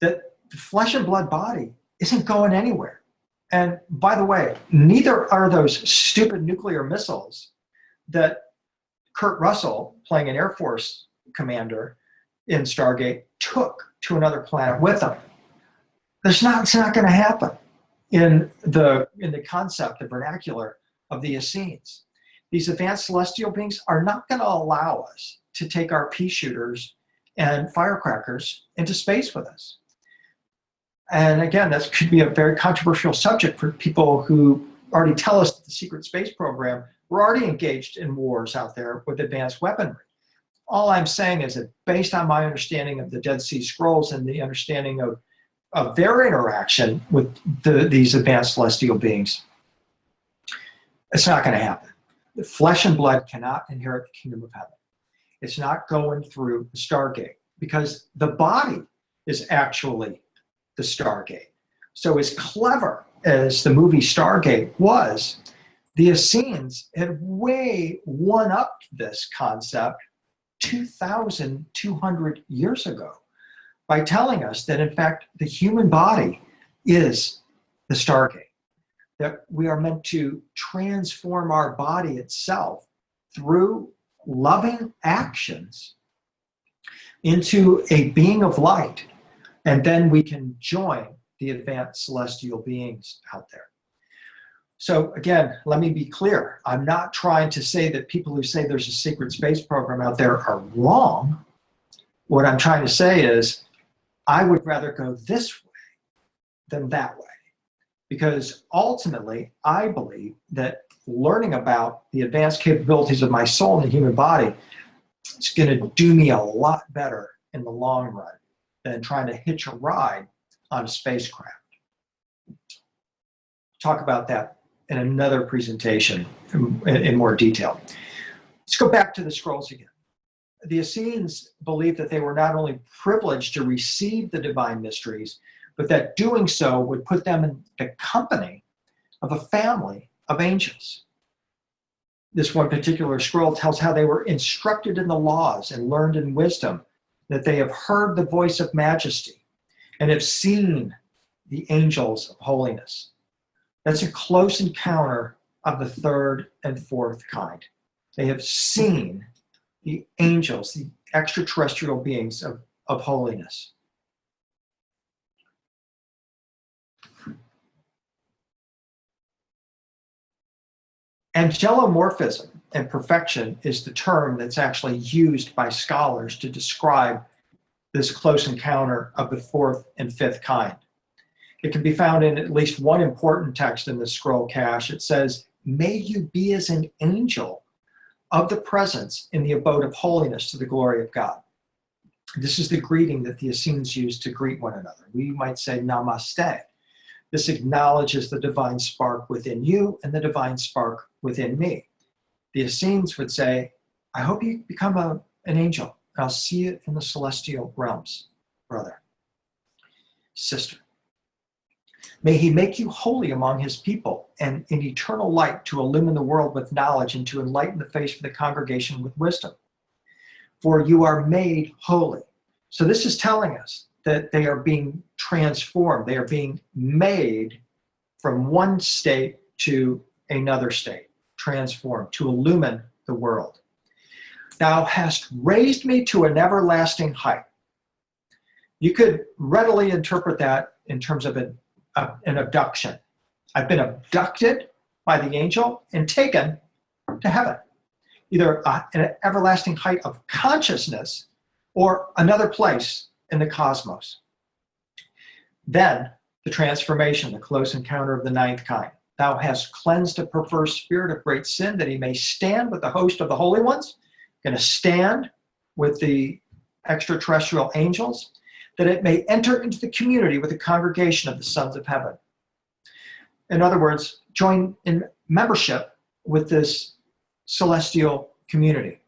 Speaker 7: That the flesh and blood body isn't going anywhere. And by the way, neither are those stupid nuclear missiles that Kurt Russell, playing an Air Force commander in Stargate, took to another planet with him. It's not going to happen in the concept, the vernacular of the Essenes. These advanced celestial beings are not going to allow us to take our pea shooters and firecrackers into space with us. And again, that could be a very controversial subject for people who already tell us that the secret space program, we're already engaged in wars out there with advanced weaponry. All I'm saying is that based on my understanding of the Dead Sea Scrolls and the understanding of their interaction with these advanced celestial beings, it's not going to happen. The flesh and blood cannot inherit the kingdom of heaven. It's not going through the Stargate because the body is actually the Stargate. So as clever as the movie Stargate was, the Essenes had way one-upped this concept 2,200 years ago by telling us that, in fact, the human body is the Stargate, that we are meant to transform our body itself through loving actions into a being of light, and then we can join the advanced celestial beings out there. So again, let me be clear. I'm not trying to say that people who say there's a secret space program out there are wrong. What I'm trying to say is I would rather go this way than that way. because ultimately I believe that learning about the advanced capabilities of my soul and the human body is going to do me a lot better in the long run than trying to hitch a ride on a spacecraft. Talk about that in another presentation in more detail. Let's go back to the scrolls again. The Essenes believed that they were not only privileged to receive the divine mysteries, but that doing so would put them in the company of a family of angels. This one particular scroll tells how they were instructed in the laws and learned in wisdom, that they have heard the voice of majesty and have seen the angels of holiness. That's a close encounter of the third and fourth kind. They have seen the angels, the extraterrestrial beings of holiness. Angelomorphism and perfection is the term that's actually used by scholars to describe this close encounter of the fourth and fifth kind. It can be found in at least one important text in the scroll cache. It says, "May you be as an angel of the presence in the abode of holiness to the glory of God." This is the greeting that the Essenes use to greet one another. We might say namaste. This acknowledges the divine spark within you and the divine spark within me. The Essenes would say, I hope you become an angel. I'll see you in the celestial realms, brother, sister. May he make you holy among his people and in eternal light to illumine the world with knowledge and to enlighten the face of the congregation with wisdom. For you are made holy. So this is telling us that they are being transformed. They are being made from one state to another state, transformed to illumine the world. Thou hast raised me to an everlasting height. You could readily interpret that in terms of an abduction. I've been abducted by the angel and taken to heaven, either an everlasting height of consciousness or another place in the cosmos. Then the transformation, the close encounter of the ninth kind. Thou hast cleansed a perverse spirit of great sin that he may stand with the host of the holy ones, going to stand with the extraterrestrial angels, that it may enter into the community with the congregation of the sons of heaven. In other words, join in membership with this celestial community.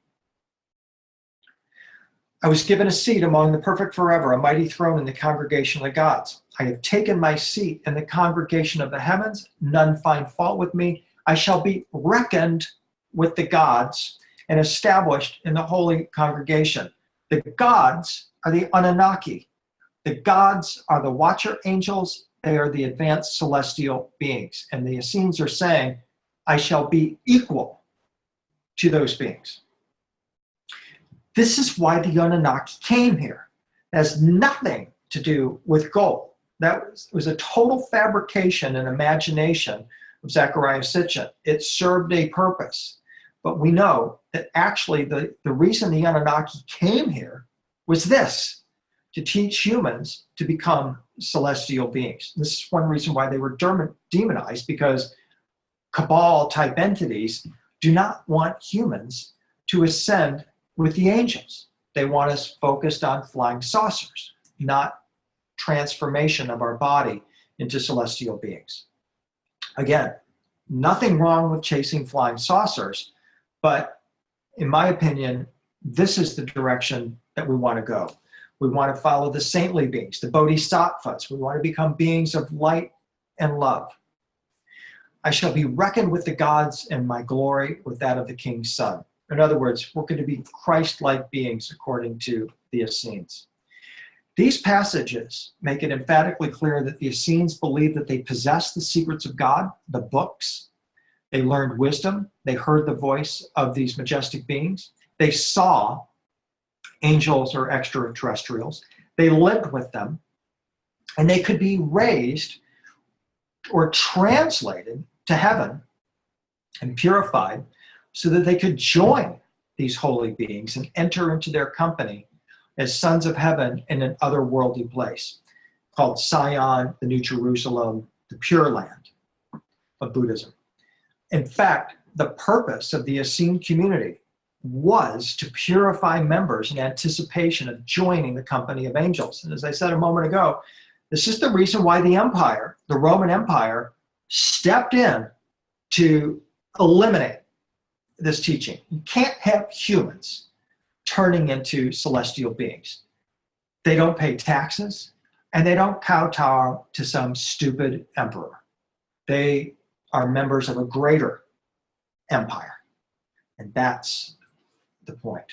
Speaker 7: I was given a seat among the perfect forever, a mighty throne in the congregation of the gods. I have taken my seat in the congregation of the heavens. None find fault with me. I shall be reckoned with the gods and established in the holy congregation. The gods are the Anunnaki. The gods are the watcher angels. They are the advanced celestial beings. And the Essenes are saying, I shall be equal to those beings. This is why the Anunnaki came here. It has nothing to do with gold. That was a total fabrication and imagination of Zecharia Sitchin. It served a purpose. But we know that actually the reason the Anunnaki came here was this, to teach humans to become celestial beings. This is one reason why they were demonized, because cabal-type entities do not want humans to ascend with the angels. They want us focused on flying saucers, not transformation of our body into celestial beings. Again, nothing wrong with chasing flying saucers, but in my opinion, this is the direction that we want to go. We want to follow the saintly beings, the bodhisattvas. We want to become beings of light and love. I shall be reckoned with the gods, and my glory with that of the king's son. In other words, we're going to be Christ-like beings according to the Essenes. These passages make it emphatically clear that the Essenes believe that they possess the secrets of God, the books. They learned wisdom. They heard the voice of these majestic beings. They saw angels or extraterrestrials. They lived with them. And they could be raised or translated to heaven and purified so that they could join these holy beings and enter into their company as sons of heaven in an otherworldly place called Sion, the New Jerusalem, the Pure Land of Buddhism. In fact, the purpose of the Essene community was to purify members in anticipation of joining the company of angels. And as I said a moment ago, this is the reason why the empire, the Roman Empire, stepped in to eliminate this teaching. You can't have humans turning into celestial beings. They don't pay taxes, and they don't kowtow to some stupid emperor. They are members of a greater empire, and that's the point.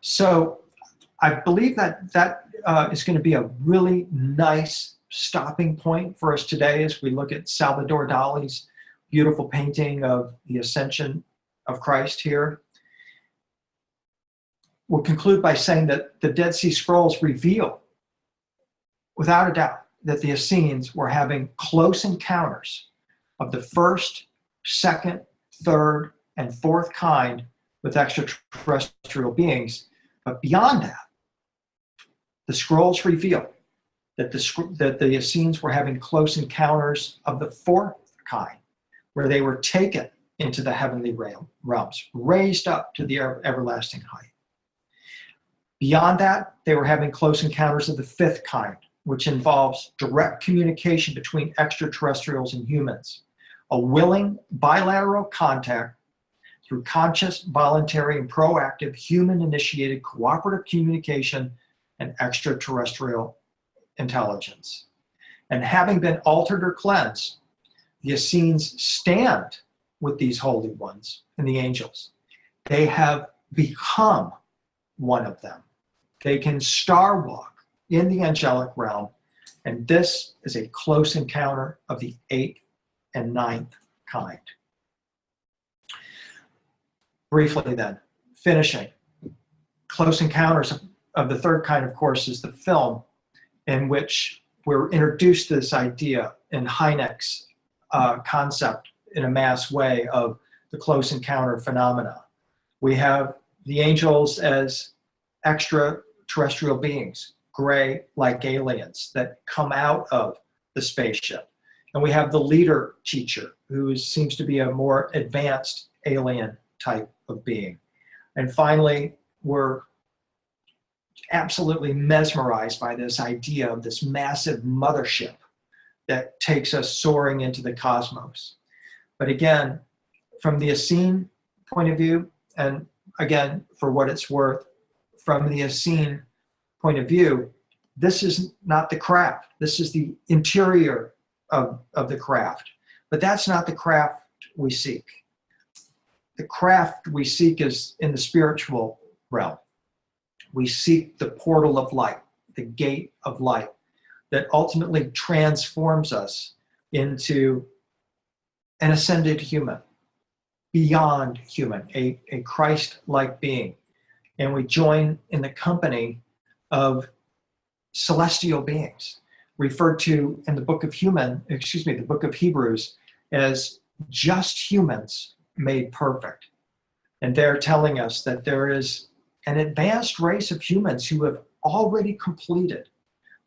Speaker 7: So I believe that is going to be a really nice stopping point for us today as we look at Salvador Dali's beautiful painting of the Ascension of Christ here. We'll conclude by saying that the Dead Sea Scrolls reveal, without a doubt, that the Essenes were having close encounters of the first, second, third, and fourth kind with extraterrestrial beings. But beyond that, the scrolls reveal that the Essenes were having close encounters of the fourth kind, where they were taken into the heavenly realms, raised up to the everlasting height. Beyond that, they were having close encounters of the fifth kind, which involves direct communication between extraterrestrials and humans, a willing bilateral contact through conscious, voluntary, and proactive human-initiated cooperative communication and extraterrestrial intelligence. And having been altered or cleansed, the Essenes stand with these holy ones and the angels. They have become one of them. They can star walk in the angelic realm, and this is a close encounter of the eighth and ninth kind. Briefly then, finishing, Close Encounters of the third kind, of course, is the film in which we're introduced to this idea in Hynek's concept in a mass way of the close encounter phenomena. We have the angels as extraterrestrial beings, gray like aliens that come out of the spaceship. And we have the leader teacher, who seems to be a more advanced alien type of being. And finally, we're absolutely mesmerized by this idea of this massive mothership that takes us soaring into the cosmos. But again, from the Essene point of view, and again, for what it's worth, from the Essene point of view, this is not the craft. This is the interior of the craft. But that's not the craft we seek. The craft we seek is in the spiritual realm. We seek the portal of light, the gate of light, that ultimately transforms us into an ascended human, beyond human, a Christ-like being. And we join in the company of celestial beings, referred to in the book of the book of Hebrews as just humans made perfect. And they're telling us that there is an advanced race of humans who have already completed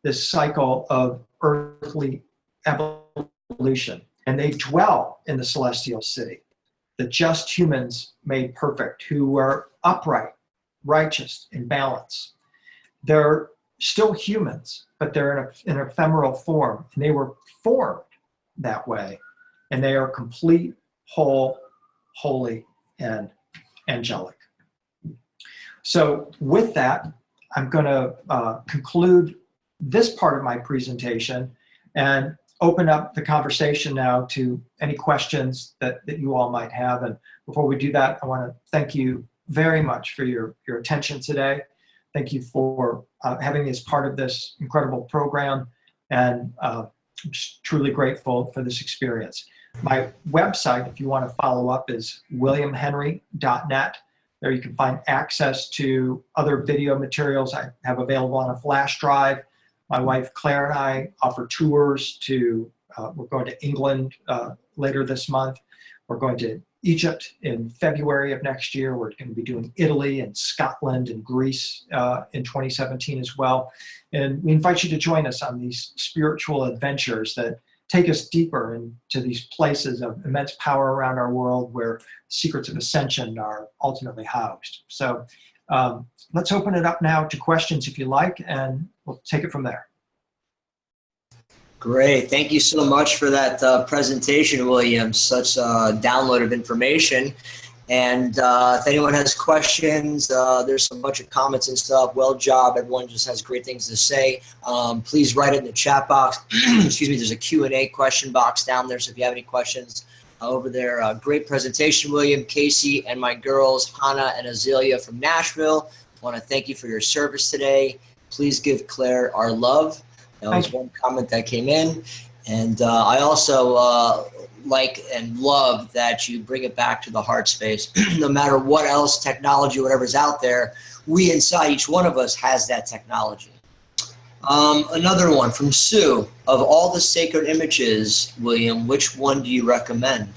Speaker 7: this cycle of earthly evolution, and they dwell in the celestial city, the just humans made perfect, who are upright, righteous, and balanced. They're still humans, but they're in an ephemeral form, and they were formed that way, and they are complete, whole, holy, and angelic. So with that, I'm going to conclude this part of my presentation and open up the conversation now to any questions that you all might have. And before we do that, I want to thank you very much for your attention today. Thank you for having me as part of this incredible program, and I'm just truly grateful for this experience. My website, if you want to follow up, is williamhenry.net. There you can find access to other video materials I have available on a flash drive. My wife Claire and I offer tours to, we're going to England later this month. We're going to Egypt in February of next year. We're going to be doing Italy and Scotland and Greece in 2017 as well. And we invite you to join us on these spiritual adventures that take us deeper into these places of immense power around our world where secrets of ascension are ultimately housed. So let's open it up now to questions if you like, and we'll take it from there.
Speaker 1: Great. Thank you so much for that presentation, William. Such a download of information. And if anyone has questions, there's a bunch of comments and stuff. Well job. Everyone just has great things to say. Please write it in the chat box. Excuse me. There's a Q&A question box down there. So if you have any questions over there, great presentation, William, Casey, and my girls, Hannah and Azalea from Nashville. I want to thank you for your service today. Please give Claire our love. That was one comment that came in. And I also like and love that you bring it back to the heart space. No matter what else, technology, whatever's out there, we inside, each one of us has that technology. Another one from Sue. Of all the sacred images, William, which one do you recommend?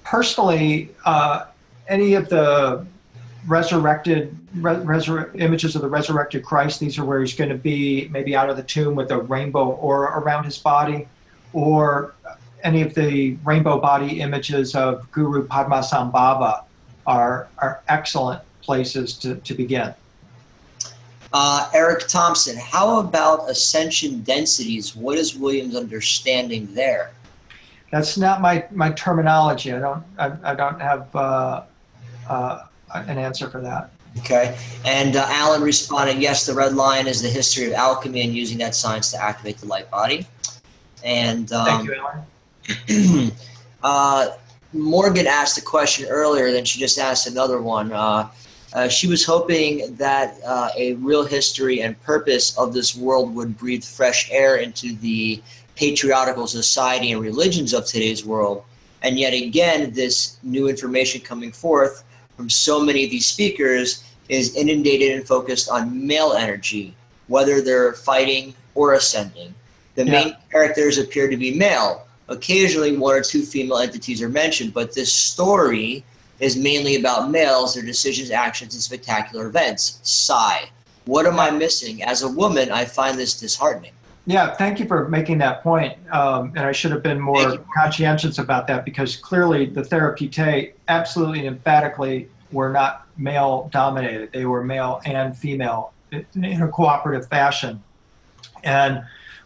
Speaker 7: Personally, any of the resurrected images of the resurrected Christ. These are where he's going to be maybe out of the tomb with a rainbow aura around his body, or any of the rainbow body images of Guru Padmasambhava are excellent places to begin.
Speaker 1: Eric Thompson, how about ascension densities? What is William's understanding there?
Speaker 7: That's not my terminology. I don't have an answer for that.
Speaker 1: Okay. And Alan responded, yes, the red line is the history of alchemy and using that science to activate the light body. And
Speaker 7: thank you, Alan.
Speaker 1: Morgan asked a question earlier, then she just asked another one. She was hoping that a real history and purpose of this world would breathe fresh air into the patriarchal society and religions of today's world. And yet again, this new information coming forth from so many of these speakers is inundated and focused on male energy, whether they're fighting or ascending. The main characters appear to be male. Occasionally, one or two female entities are mentioned, but this story is mainly about males, their decisions, actions, and spectacular events. Sigh. What am I missing? As a woman, I find this disheartening.
Speaker 7: Yeah, thank you for making that point. And I should have been more conscientious about that, because clearly the Therapeutae absolutely and emphatically were not male dominated. They were male and female in a cooperative fashion. And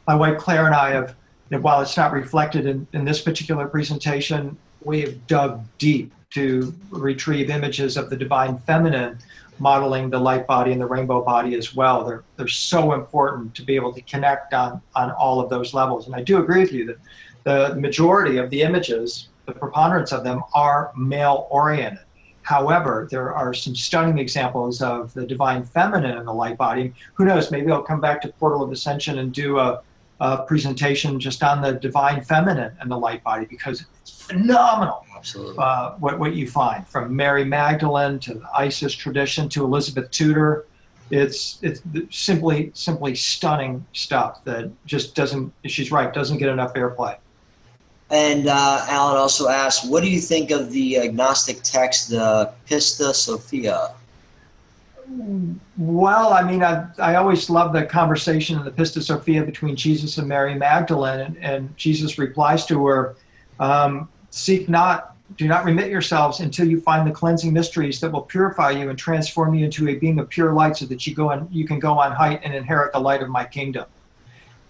Speaker 7: my wife Claire and I have, while it's not reflected in this particular presentation, we have dug deep to retrieve images of the divine feminine modeling the light body and the rainbow body as well. They're so important to be able to connect on all of those levels. And I do agree with you that the majority of the images, the preponderance of them, are male oriented. However, there are some stunning examples of the divine feminine in the light body. Who knows, maybe I'll come back to Portal of Ascension and do a presentation just on the divine feminine and the light body, because it's phenomenal.
Speaker 1: Absolutely.
Speaker 7: What you find, from Mary Magdalene to the Isis tradition to Elizabeth Tudor. It's simply stunning stuff that just doesn't, she's right, doesn't get enough airplay.
Speaker 1: And Alan also asked, what do you think of the agnostic text, the Pista Sophia?
Speaker 7: Well, I mean, I always love the conversation in the Pista Sophia between Jesus and Mary Magdalene, and Jesus replies to her, seek not, do not remit yourselves until you find the cleansing mysteries that will purify you and transform you into a being of pure light, so that you can go on height and inherit the light of my kingdom.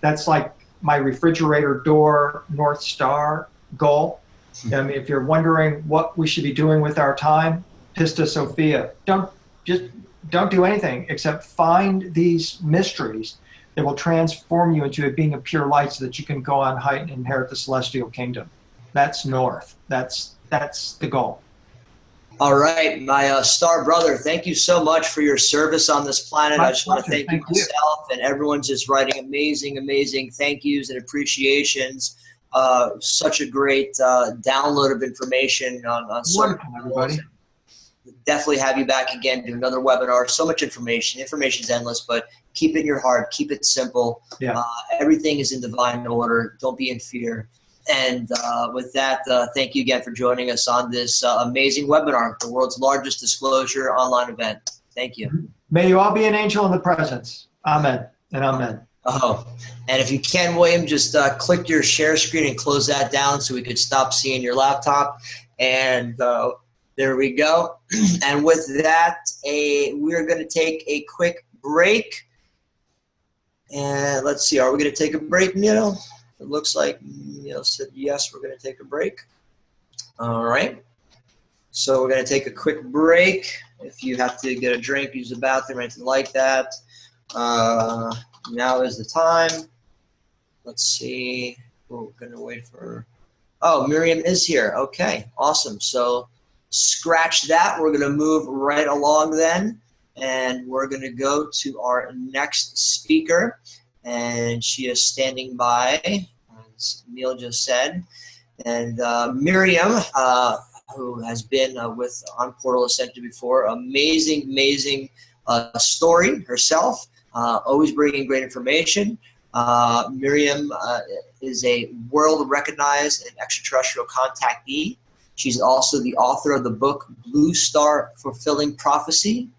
Speaker 7: That's like my refrigerator door North Star goal. I mean, if you're wondering what we should be doing with our time, Pista Sophia. Don't do anything except find these mysteries that will transform you into a being of pure light, so that you can go on height and inherit the celestial kingdom. That's north. That's the goal.
Speaker 1: All right, my star brother, thank you so much for your service on this planet. I just want to thank you myself, and everyone's just writing amazing thank yous and appreciations. Such a great download of information on so
Speaker 7: wonderful, everybody.
Speaker 1: Definitely have you back again, do another webinar. So much information. Information's endless, but keep it in your heart. Keep it simple.
Speaker 7: Yeah.
Speaker 1: Everything is in divine order. Don't be in fear. And with that, thank you again for joining us on this amazing webinar, the world's largest disclosure online event. Thank you.
Speaker 7: May you all be an angel in the presence. Amen and amen.
Speaker 1: Oh, and if you can, William, just click your share screen and close that down so we could stop seeing your laptop. And there we go. And with that, we're going to take a quick break. And let's see, are we going to take a break, Neil? It looks like Neil said yes, we're going to take a break. All right. So we're going to take a quick break. If you have to get a drink, use the bathroom, anything like that. Now is the time. Let's see. We're going to wait for. Oh, Miriam is here. Okay, awesome. So scratch that. We're going to move right along then. And we're going to go to our next speaker. And she is standing by, as Neil just said. And Miriam, who has been on Portal Ascension before, amazing story herself, always bringing great information. Miriam is a world-recognized and extraterrestrial contactee. She's also the author of the book Blue Star Fulfilling Prophecy,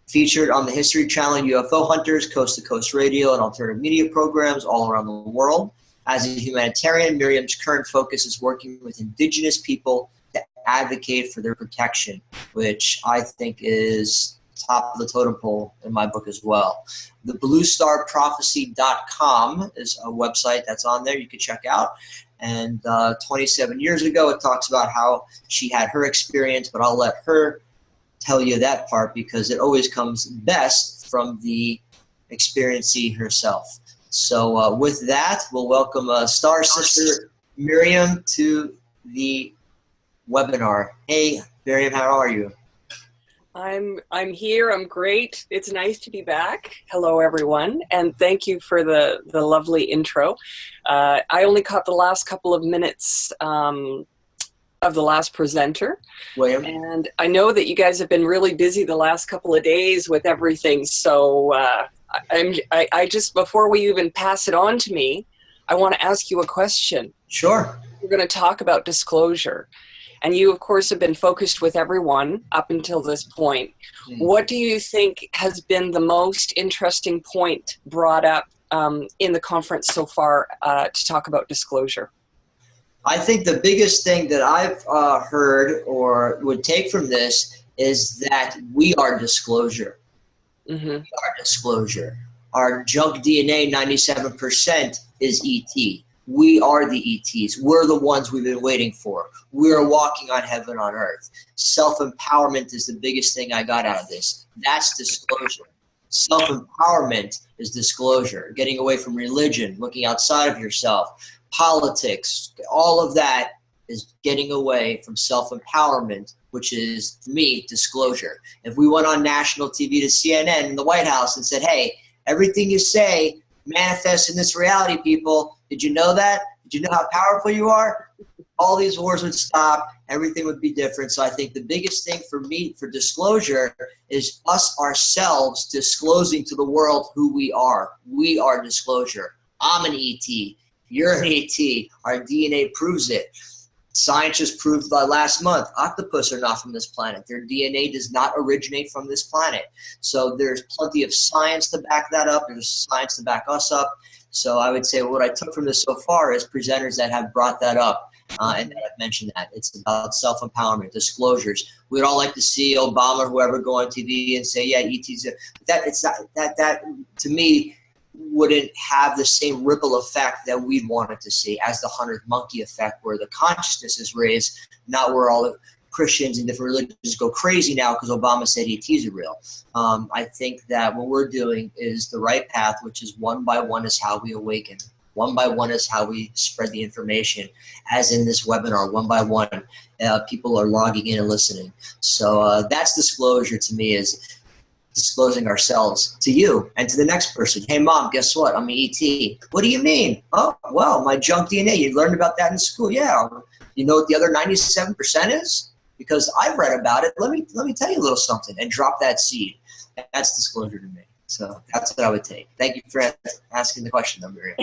Speaker 1: featured on the History Channel, UFO Hunters, Coast to Coast Radio, and alternative media programs all around the world. As a humanitarian, Miriam's current focus is working with indigenous people to advocate for their protection, which I think is top of the totem pole in my book as well. The bluestarprophecy.com is a website that's on there you can check out. And 27 years ago, it talks about how she had her experience, but I'll let her tell you that part because it always comes best from the experiencee herself. So with that, we'll welcome Star Sister Miriam to the webinar. Hey, Miriam, how are you?
Speaker 8: I'm here. I'm great. It's nice to be back. Hello, everyone, and thank you for the lovely intro. I only caught the last couple of minutes of the last presenter,
Speaker 1: William,
Speaker 8: and I know that you guys have been really busy the last couple of days with everything. So I just, before we even pass it on to me, I want to ask you a question.
Speaker 1: Sure.
Speaker 8: We're going to talk about disclosure. And you, of course, have been focused with everyone up until this point. What do you think has been the most interesting point brought up in the conference so far to talk about disclosure?
Speaker 1: I think the biggest thing that I've heard or would take from this is that we are disclosure.
Speaker 8: Mm-hmm.
Speaker 1: We are disclosure. Our junk DNA, 97%, is ET. We are the ETs. We're the ones we've been waiting for. We're walking on heaven on earth. Self-empowerment is the biggest thing I got out of this. That's disclosure. Self-empowerment is disclosure. Getting away from religion, looking outside of yourself, politics, all of that is getting away from self-empowerment, which is, for me, disclosure. If we went on national TV to CNN in the White House and said, hey, everything you say manifests in this reality, people. Did you know that? Did you know how powerful you are? All these wars would stop. Everything would be different. So I think the biggest thing for me for disclosure is us ourselves disclosing to the world who we are. We are disclosure. I'm an ET. You're an ET. Our DNA proves it. Science just proved last month, octopus are not from this planet. Their DNA does not originate from this planet. So there's plenty of science to back that up. There's science to back us up. So I would say what I took from this so far is presenters that have brought that up and that have mentioned that. It's about self-empowerment, disclosures. We'd all like to see Obama or whoever go on TV and say, yeah, ET's. That to me, wouldn't have the same ripple effect that we'd want it to see as the 100th monkey effect, where the consciousness is raised, not where all the Christians and different religions go crazy now because Obama said ETs are real. I think that what we're doing is the right path, which is one by one is how we awaken. One by one is how we spread the information, as in this webinar, one by one. People are logging in and listening. So that's disclosure to me, is disclosing ourselves to you and to the next person. Hey, Mom, guess what? I'm an ET. What do you mean? Oh, well, my junk DNA. You learned about that in school. Yeah. You know what the other 97% is? Because I've read about it. Let me tell you a little something and drop that seed. That's disclosure to me. So that's what I would take. Thank you for asking the question, though, Miriam.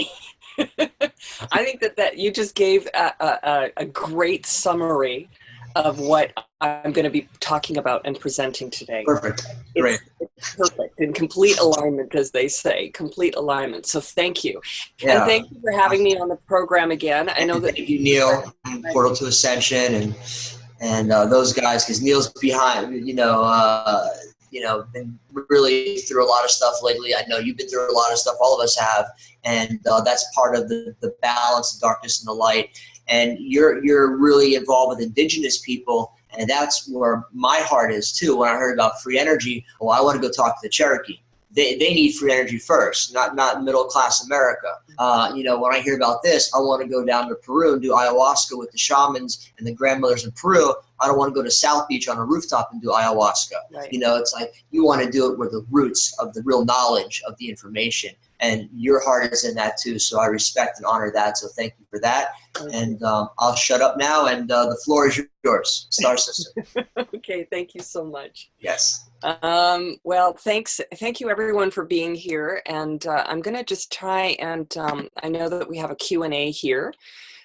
Speaker 8: I think that you just gave a great summary of what I'm going to be talking about and presenting today.
Speaker 1: Perfect. Great.
Speaker 8: It's perfect. In complete alignment, as they say, complete alignment. So thank you.
Speaker 1: Yeah.
Speaker 8: And thank you for having me on the program again. I know that
Speaker 1: thank you, Neil, Portal to Ascension, and those guys, because Neil's behind, been really through a lot of stuff lately. I know you've been through a lot of stuff. All of us have, and that's part of the balance, the darkness and the light. And you're really involved with indigenous people, and that's where my heart is too. When I heard about free energy, well, I want to go talk to the Cherokee. They need free energy first, not middle class America. When I hear about this, I want to go down to Peru and do ayahuasca with the shamans and the grandmothers in Peru. I don't want to go to South Beach on a rooftop and do ayahuasca.
Speaker 8: Right.
Speaker 1: It's like you want to do it where the roots of the real knowledge of the information. And your heart is in that too, so I respect and honor that. So thank you for that. And I'll shut up now, and the floor is yours, Star Sister.
Speaker 8: Okay, thank you so much.
Speaker 1: Yes.
Speaker 8: Well, thank you everyone for being here. And I'm going to just try and I know that we have a Q&A here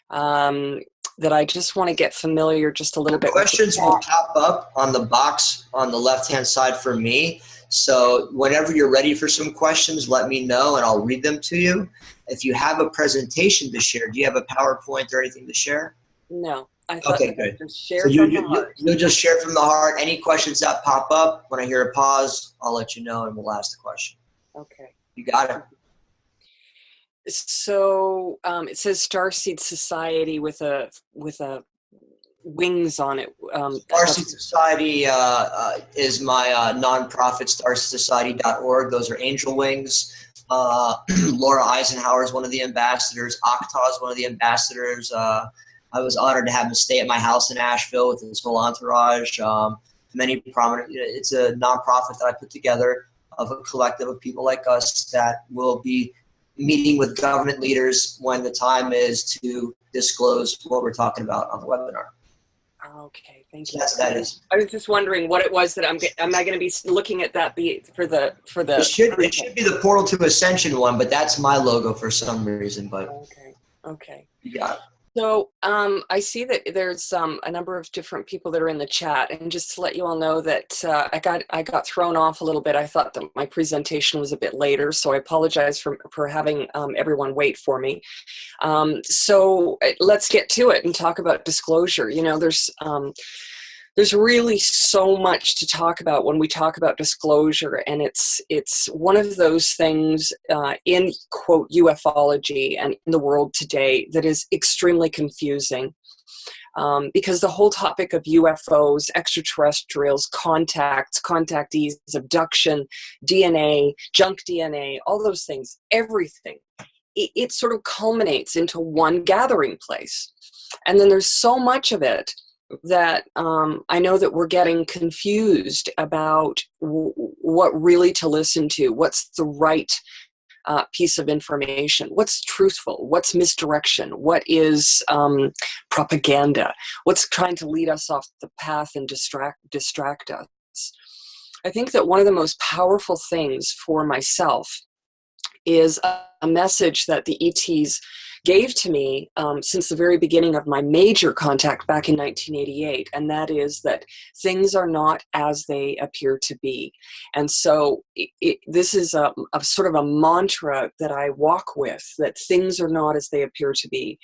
Speaker 8: that I just want to get familiar just a little bit.
Speaker 1: Questions will pop up on the box on the left-hand side for me. So whenever you're ready for some questions, let me know and I'll read them to you. If you have a presentation to share, do you have a PowerPoint or anything to share?
Speaker 8: No. I thought
Speaker 1: okay, good.
Speaker 8: Just share
Speaker 1: so
Speaker 8: from the heart.
Speaker 1: You'll just share from the heart. Any questions that pop up, when I hear a pause, I'll let you know and we'll ask the question.
Speaker 8: Okay.
Speaker 1: You got it.
Speaker 8: So it says Starseed Society with a wings on it.
Speaker 1: Starseed Society is my nonprofit, starseedsociety.org. Those are angel wings. Laura Eisenhower is one of the ambassadors. Octa is one of the ambassadors. I was honored to have him stay at my house in Asheville with his whole entourage. Many prominent. It's a nonprofit that I put together of a collective of people like us that will be meeting with government leaders when the time is to disclose what we're talking about on the webinar.
Speaker 8: Okay, thank you.
Speaker 1: That's what that is.
Speaker 8: I was just wondering what it was that am I going to be looking at that for the. It
Speaker 1: should be the Portal to Ascension one, but that's my logo for some reason. But
Speaker 8: okay.
Speaker 1: You got it.
Speaker 8: So I see that there's a number of different people that are in the chat, and just to let you all know that I got thrown off a little bit. I thought that my presentation was a bit later, so I apologize for having everyone wait for me. So let's get to it and talk about disclosure. There's really so much to talk about when we talk about disclosure, and it's one of those things in, quote, ufology and in the world today that is extremely confusing because the whole topic of UFOs, extraterrestrials, contacts, contactees, abduction, DNA, junk DNA, all those things, everything, it sort of culminates into one gathering place. And then there's so much of it that I know that we're getting confused about what really to listen to, what's the right piece of information, what's truthful, what's misdirection, what is propaganda, what's trying to lead us off the path and distract us. I think that one of the most powerful things for myself is a message that the ETs gave to me since the very beginning of my major contact back in 1988, and that is that things are not as they appear to be. And so this is a sort of a mantra that I walk with, that things are not as they appear to be.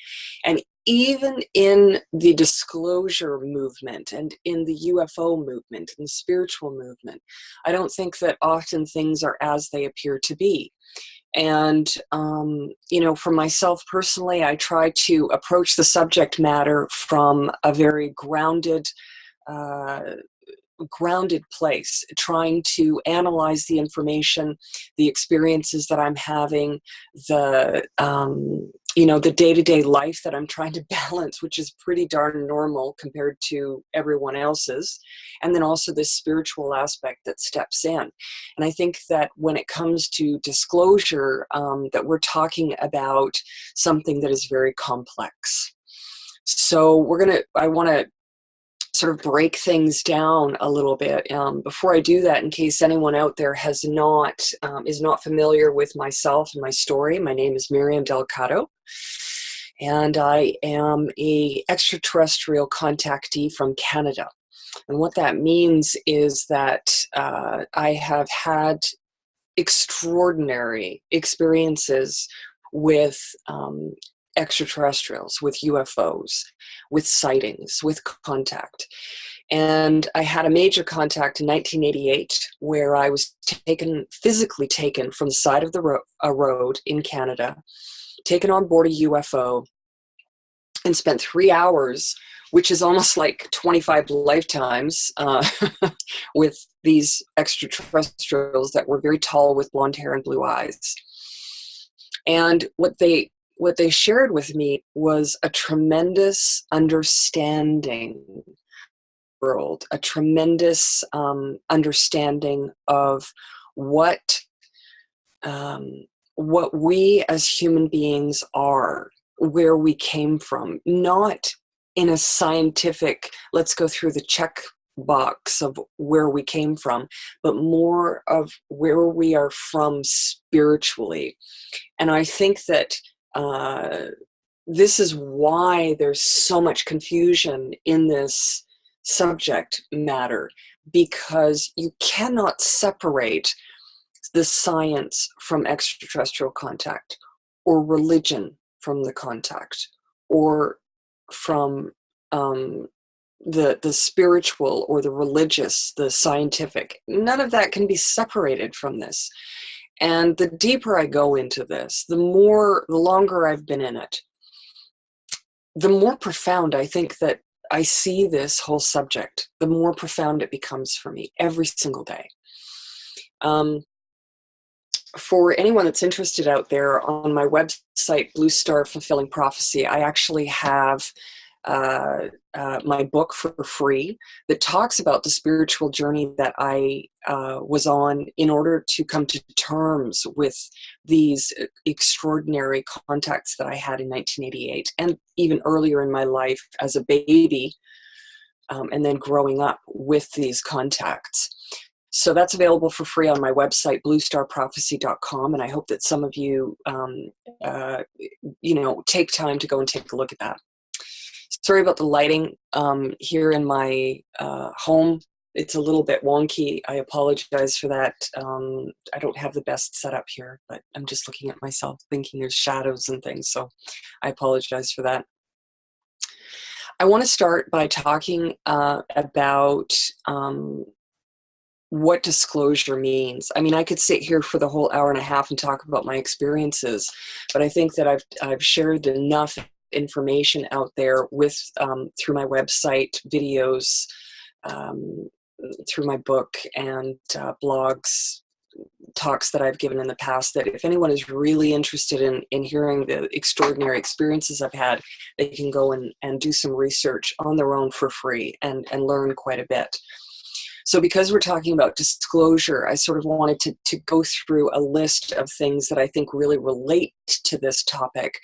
Speaker 8: And even in the disclosure movement and in the UFO movement and the spiritual movement, I don't think that often things are as they appear to be. And, for myself personally, I try to approach the subject matter from a very grounded place, trying to analyze the information, the experiences that I'm having, the day-to-day life that I'm trying to balance, which is pretty darn normal compared to everyone else's, and then also this spiritual aspect that steps in. And I think that when it comes to disclosure, that we're talking about something that is very complex. So I want to sort of break things down a little bit. Before I do that, in case anyone out there is not familiar with myself and my story, my name is Miriam Delicado, and I am a extraterrestrial contactee from Canada. And what that means is that I have had extraordinary experiences with extraterrestrials, with UFOs, with sightings, with contact. And I had a major contact in 1988 where I was physically taken from the side of a road in Canada, taken on board a UFO, and spent 3 hours, which is almost like 25 lifetimes, with these extraterrestrials that were very tall with blonde hair and blue eyes. And what they shared with me was a tremendous understanding world, a tremendous understanding of what we as human beings are, where we came from, not in a scientific, let's go through the check box of where we came from, but more of where we are from spiritually. And I think that this is why there's so much confusion in this subject matter, because you cannot separate the science from extraterrestrial contact, or religion from the contact, or from the spiritual or the religious, the scientific. None of that can be separated from this. And the deeper I go into this, the longer I've been in it, the more profound I think that I see this whole subject, the more profound it becomes for me every single day. For anyone that's interested out there, on my website, Blue Star Fulfilling Prophecy, I actually have my book for free that talks about the spiritual journey that I was on in order to come to terms with these extraordinary contacts that I had in 1988, and even earlier in my life as a baby, and then growing up with these contacts. So that's available for free on my website, bluestarprophecy.com, and I hope that some of you, take time to go and take a look at that. Sorry about the lighting here in my home. It's a little bit wonky. I apologize for that. I don't have the best setup here, but I'm just looking at myself thinking there's shadows and things, so I apologize for that. I want to start by talking about what disclosure means. I mean, I could sit here for the whole hour and a half and talk about my experiences, but I think that I've shared enough information out there with through my website, videos, through my book, and blogs, talks that I've given in the past, that if anyone is really interested in hearing the extraordinary experiences I've had, they can go and do some research on their own for free and learn quite a bit. So because we're talking about disclosure, I sort of wanted to go through a list of things that I think really relate to this topic,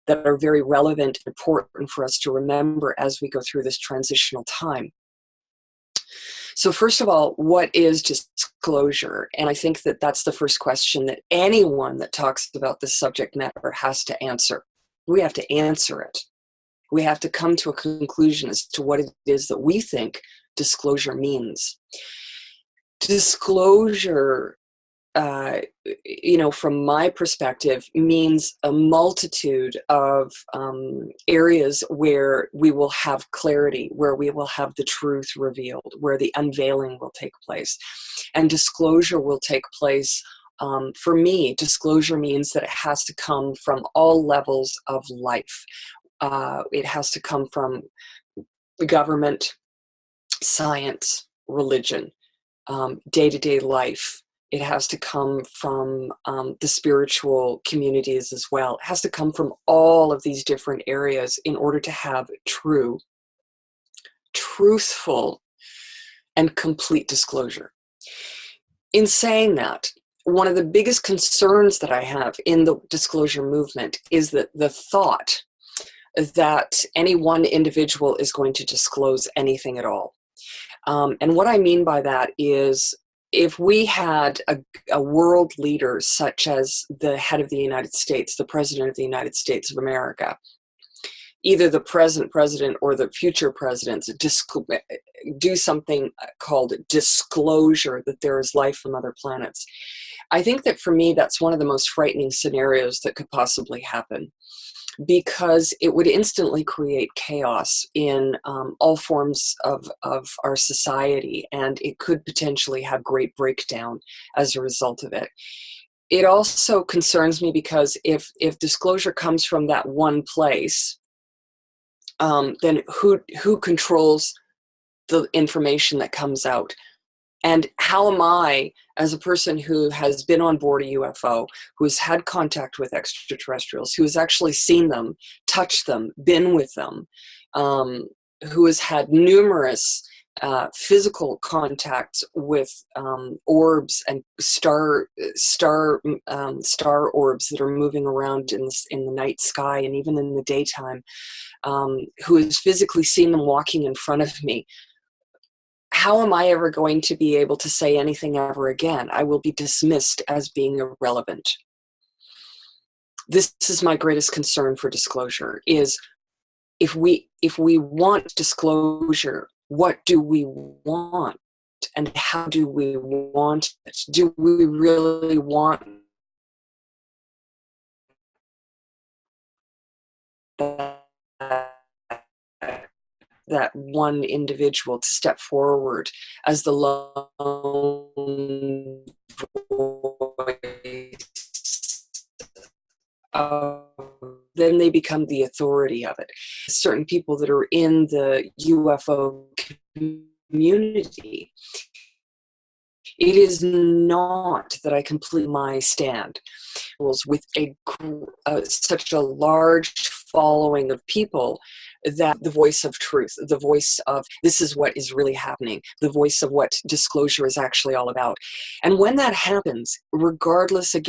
Speaker 8: that are very relevant and important for us to remember as we go through this transitional time. So first of all, what is disclosure? And I think that that's the first question that anyone that talks about this subject matter has to answer. We have to answer it. We have to come to a conclusion as to what it is that we think disclosure means. Disclosure, from my perspective, means a multitude of areas where we will have clarity, where we will have the truth revealed, where the unveiling will take place. And disclosure will take place. For me, disclosure means that it has to come from all levels of life. It has to come from the government, science, religion, day-to-day life. It has to come from the spiritual communities as well. It has to come from all of these different areas in order to have truthful, and complete disclosure. In saying that, one of the biggest concerns that I have in the disclosure movement is that the thought that any one individual is going to disclose anything at all. And what I mean by that is, if we had a world leader such as the head of the United States, the President of the United States of America, either the present president or the future presidents do something called disclosure that there is life from other planets. I think that for me, that's one of the most frightening scenarios that could possibly happen, because it would instantly create chaos in all forms of our society, and it could potentially have great breakdown as a result of it. It also concerns me because if disclosure comes from that one place, then who controls the information that comes out? And how am I, as a person who has been on board a UFO, who has had contact with extraterrestrials, who has actually seen them, touched them, been with them, who has had numerous physical contacts with orbs and star orbs that are moving around in the night sky and even in the daytime, who has physically seen them walking in front of me? How am I ever going to be able to say anything ever again? I will be dismissed as being irrelevant. This is my greatest concern for disclosure, is if we want disclosure, what do we want? And how do we want it? Do we really want that one individual to step forward as the lone voice then they become the authority of it. Certain people that are in the UFO community, it is not that I complete my stand with such a large following of people, that the voice of truth, the voice of this is what is really happening, the voice of what disclosure is actually all about. And when that happens, regardless of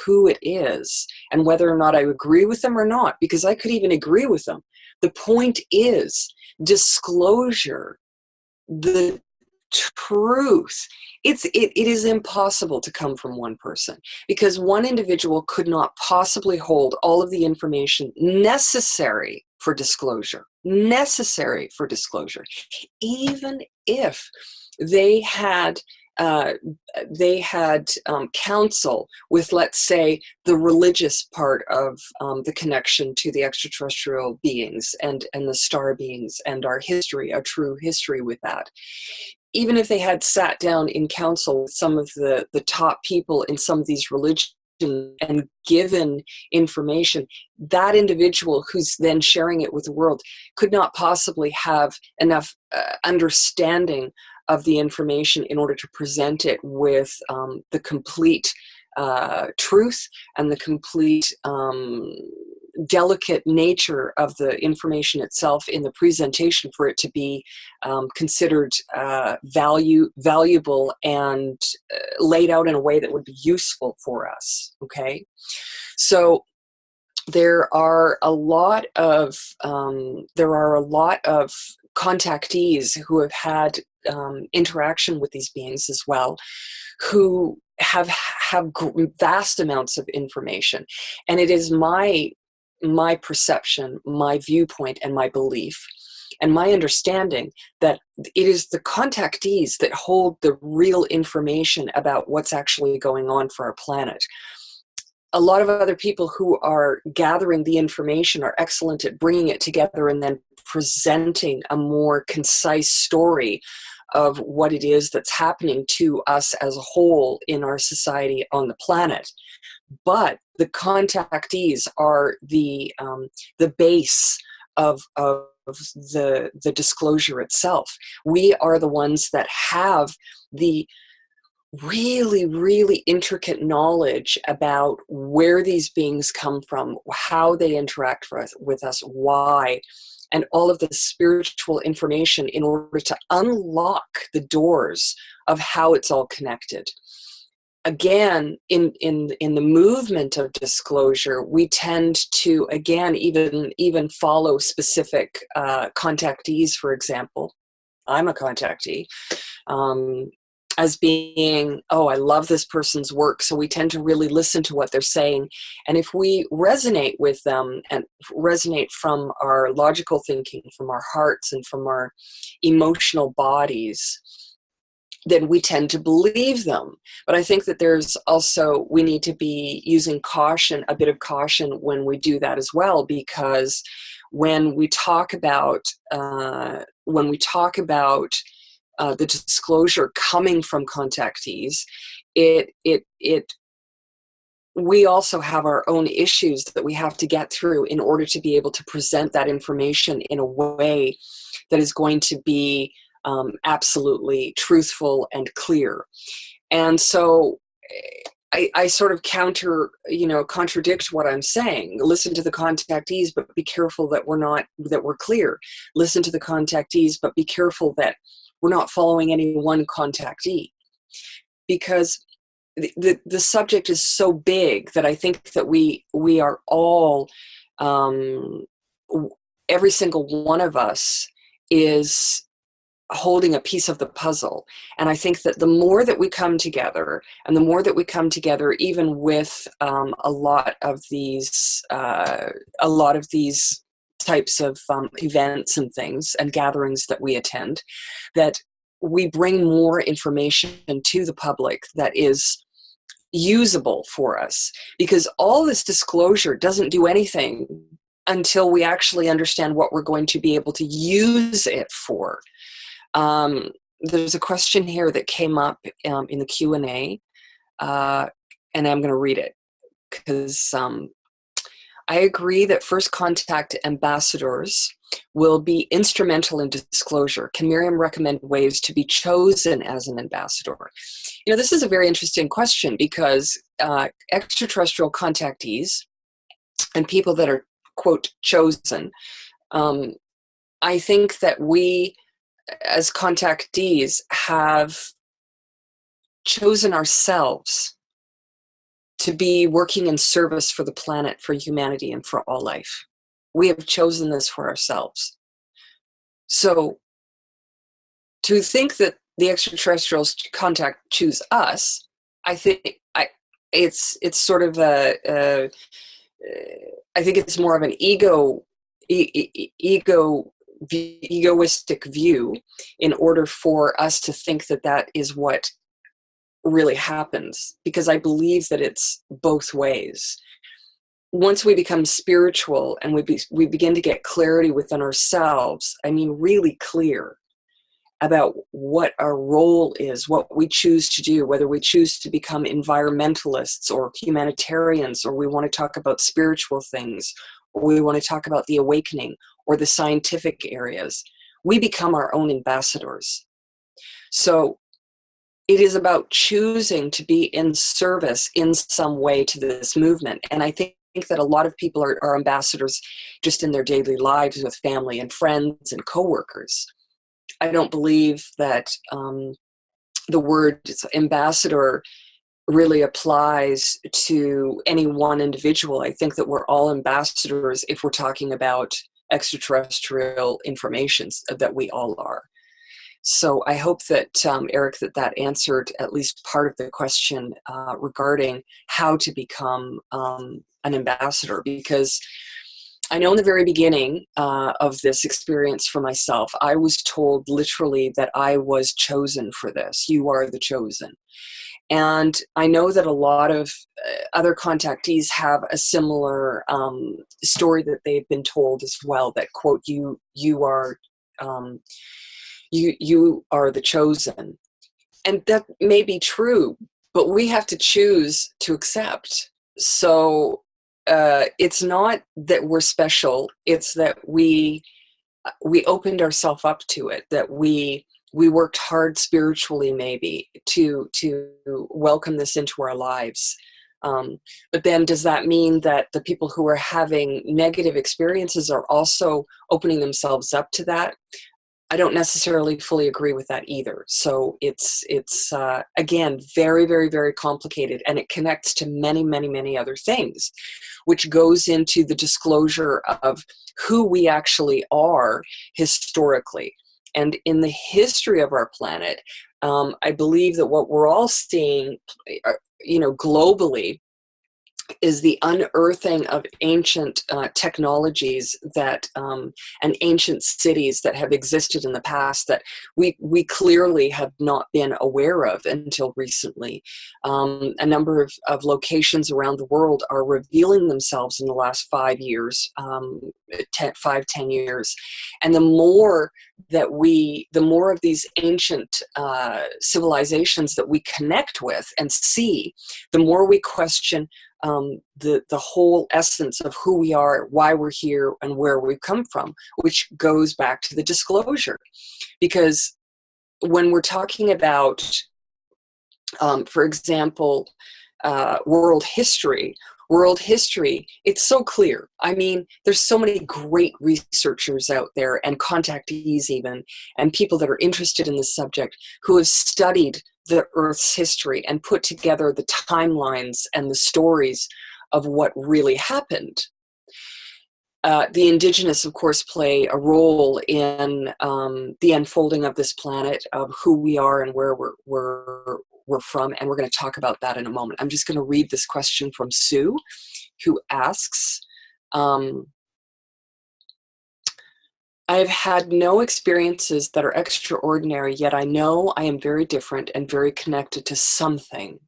Speaker 8: who it is and whether or not I agree with them or not, because I could even agree with them, the point is disclosure, the truth. It is impossible to come from one person, because one individual could not possibly hold all of the information necessary for disclosure, even if they had counsel with, let's say, the religious part of the connection to the extraterrestrial beings and the star beings and our history, our true history with that. Even if they had sat down in council with some of the top people in some of these religions and given information, that individual who's then sharing it with the world could not possibly have enough understanding of the information in order to present it with the complete truth and the complete delicate nature of the information itself in the presentation for it to be considered valuable and laid out in a way that would be useful for us. Okay, so there are a lot of contactees who have had interaction with these beings as well, who have vast amounts of information, and it is my perception, my viewpoint, and my belief, and my understanding that it is the contactees that hold the real information about what's actually going on for our planet. A lot of other people who are gathering the information are excellent at bringing it together and then presenting a more concise story of what it is that's happening to us as a whole in our society on the planet. But the contactees are the base of the disclosure itself. We are the ones that have the really, really intricate knowledge about where these beings come from, how they interact with us, why, and all of the spiritual information in order to unlock the doors of how it's all connected. Again, in the movement of disclosure, we tend to, again, even follow specific contactees, for example. I'm a contactee. as being, oh, I love this person's work. So we tend to really listen to what they're saying. And if we resonate with them and resonate from our logical thinking, from our hearts and from our emotional bodies, then we tend to believe them. But I think that there's also, we need to be using caution, a bit of caution when we do that as well, because when we talk about the disclosure coming from contactees, we also have our own issues that we have to get through in order to be able to present that information in a way that is going to be absolutely truthful and clear. And so I sort of contradict what I'm saying. Listen to the contactees, but be careful that we're clear. Listen to the contactees, but be careful that we're not following any one contactee, because the subject is so big that I think that we are all, every single one of us is holding a piece of the puzzle. And I think that the more that we come together, and the more that we come together, even with a lot of these types of events and things and gatherings that we attend, that we bring more information to the public that is usable for us. Because all this disclosure doesn't do anything until we actually understand what we're going to be able to use it for. There's a question here that came up in the Q&A, and I'm going to read it because I agree that first contact ambassadors will be instrumental in disclosure. Can Miriam recommend ways to be chosen as an ambassador? This is a very interesting question, because extraterrestrial contactees and people that are, quote, chosen, I think that we, as contactees, have chosen ourselves to be working in service for the planet, for humanity, and for all life. We have chosen this for ourselves. So to think that the extraterrestrials choose us, I think it's sort of I think it's more of an egoistic view, in order for us to think that that is what really happens, because I believe that it's both ways. Once we become spiritual and we begin to get clarity within ourselves, I mean really clear about what our role is, what we choose to do, whether we choose to become environmentalists or humanitarians, or we want to talk about spiritual things, or we want to talk about the awakening or the scientific areas, we become our own ambassadors. So it is about choosing to be in service in some way to this movement. And I think that a lot of people are ambassadors just in their daily lives with family and friends and coworkers. I don't believe that the word ambassador really applies to any one individual. I think that we're all ambassadors if we're talking about extraterrestrial information, that we all are. So I hope that, Eric, that answered at least part of the question regarding how to become an ambassador, because I know in the very beginning of this experience for myself, I was told literally that I was chosen for this. You are the chosen. And I know that a lot of other contactees have a similar story that they've been told as well, that, quote, you are the chosen. And that may be true, but we have to choose to accept. So it's not that we're special, it's that we opened ourselves up to it, that we worked hard spiritually maybe to welcome this into our lives. But then does that mean that the people who are having negative experiences are also opening themselves up to that? I don't necessarily fully agree with that either. So it's again, very, very, very complicated, and it connects to many, many, many other things, which goes into the disclosure of who we actually are historically. And in the history of our planet, I believe that what we're all seeing, globally, is the unearthing of ancient technologies that and ancient cities that have existed in the past that we clearly have not been aware of until recently. A number of locations around the world are revealing themselves in the last 5 years, 10 years. And the more of these ancient civilizations that we connect with and see, the more we question the whole essence of who we are, why we're here, and where we've come from, which goes back to the disclosure. Because when we're talking about, for example, world history, it's so clear. I mean, there's so many great researchers out there, and contactees even, and people that are interested in this subject who have studied the Earth's history and put together the timelines and the stories of what really happened. The indigenous, of course, play a role in the unfolding of this planet, of who we are and where we're from, and we're going to talk about that in a moment. I'm just going to read this question from Sue, who asks, I've had no experiences that are extraordinary, yet I know I am very different and very connected to something.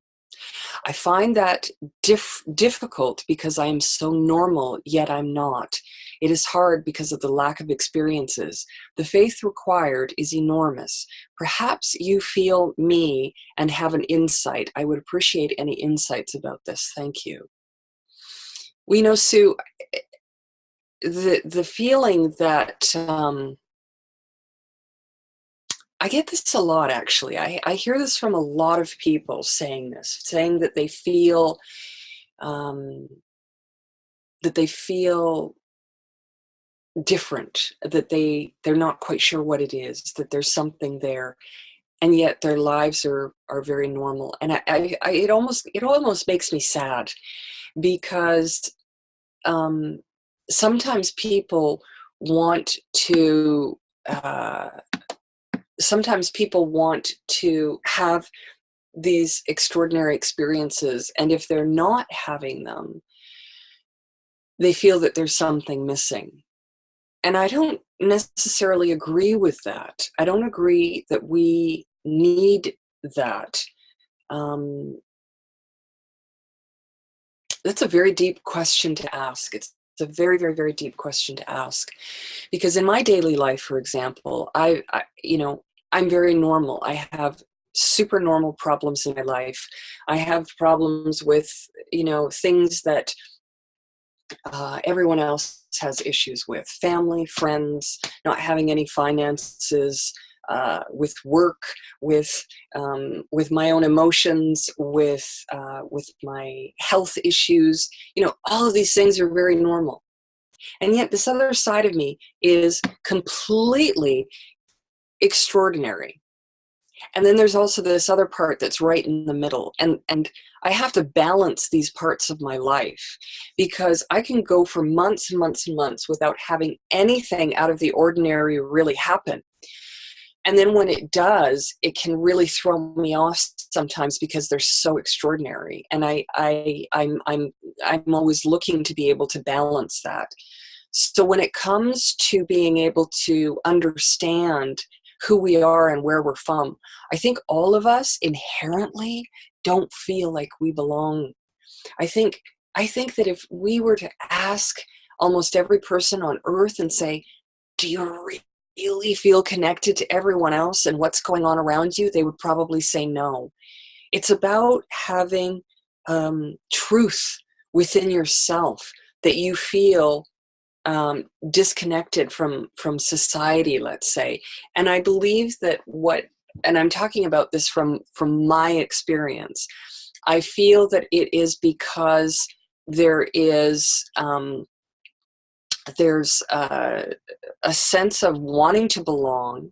Speaker 8: I find that difficult because I am so normal, yet I'm not. It is hard because of the lack of experiences. The faith required is enormous. Perhaps you feel me and have an insight. I would appreciate any insights about this. Thank you. We know, Sue, the feeling that I get this a lot, actually. I hear this from a lot of people saying that they feel different, that they're not quite sure what it is, that there's something there, and yet their lives are very normal. And it almost makes me sad, because sometimes people want to have these extraordinary experiences, and if they're not having them, they feel that there's something missing. And I don't necessarily agree with that. I don't agree that we need that. That's a very deep question to ask. It's a very, very, very deep question to ask, because in my daily life, for example, I'm very normal. I have super normal problems in my life. I have problems with, things that everyone else has issues with: family, friends, not having any finances, with work, with my own emotions, with my health issues. All of these things are very normal. And yet this other side of me is completely extraordinary. And then there's also this other part that's right in the middle. And I have to balance these parts of my life, because I can go for months and months and months without having anything out of the ordinary really happen. And then when it does, it can really throw me off sometimes, because they're so extraordinary. And I'm always looking to be able to balance that. So when it comes to being able to understand who we are and where we're from, I think all of us inherently don't feel like we belong. I think that if we were to ask almost every person on earth and say, do you really feel connected to everyone else and what's going on around you, they would probably say no. It's about having truth within yourself, that you feel disconnected from society, let's say. And I believe that and I'm talking about this from my experience, I feel that it is because there's a sense of wanting to belong,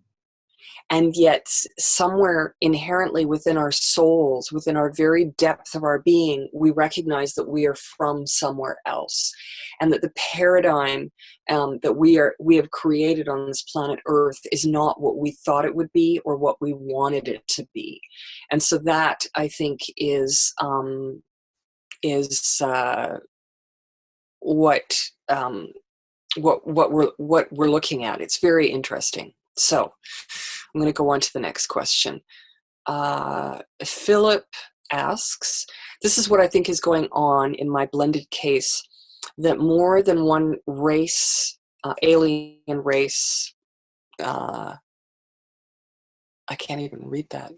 Speaker 8: And yet somewhere inherently within our souls, within our very depth of our being, we recognize that we are from somewhere else, and that the paradigm that we have created on this planet Earth is not what we thought it would be or what we wanted it to be. And so that, I think, is what we're looking at. It's very interesting. So I'm going to go on to the next question. Philip asks, this is what I think is going on in my blended case, that more than one race, alien race, I can't even read that,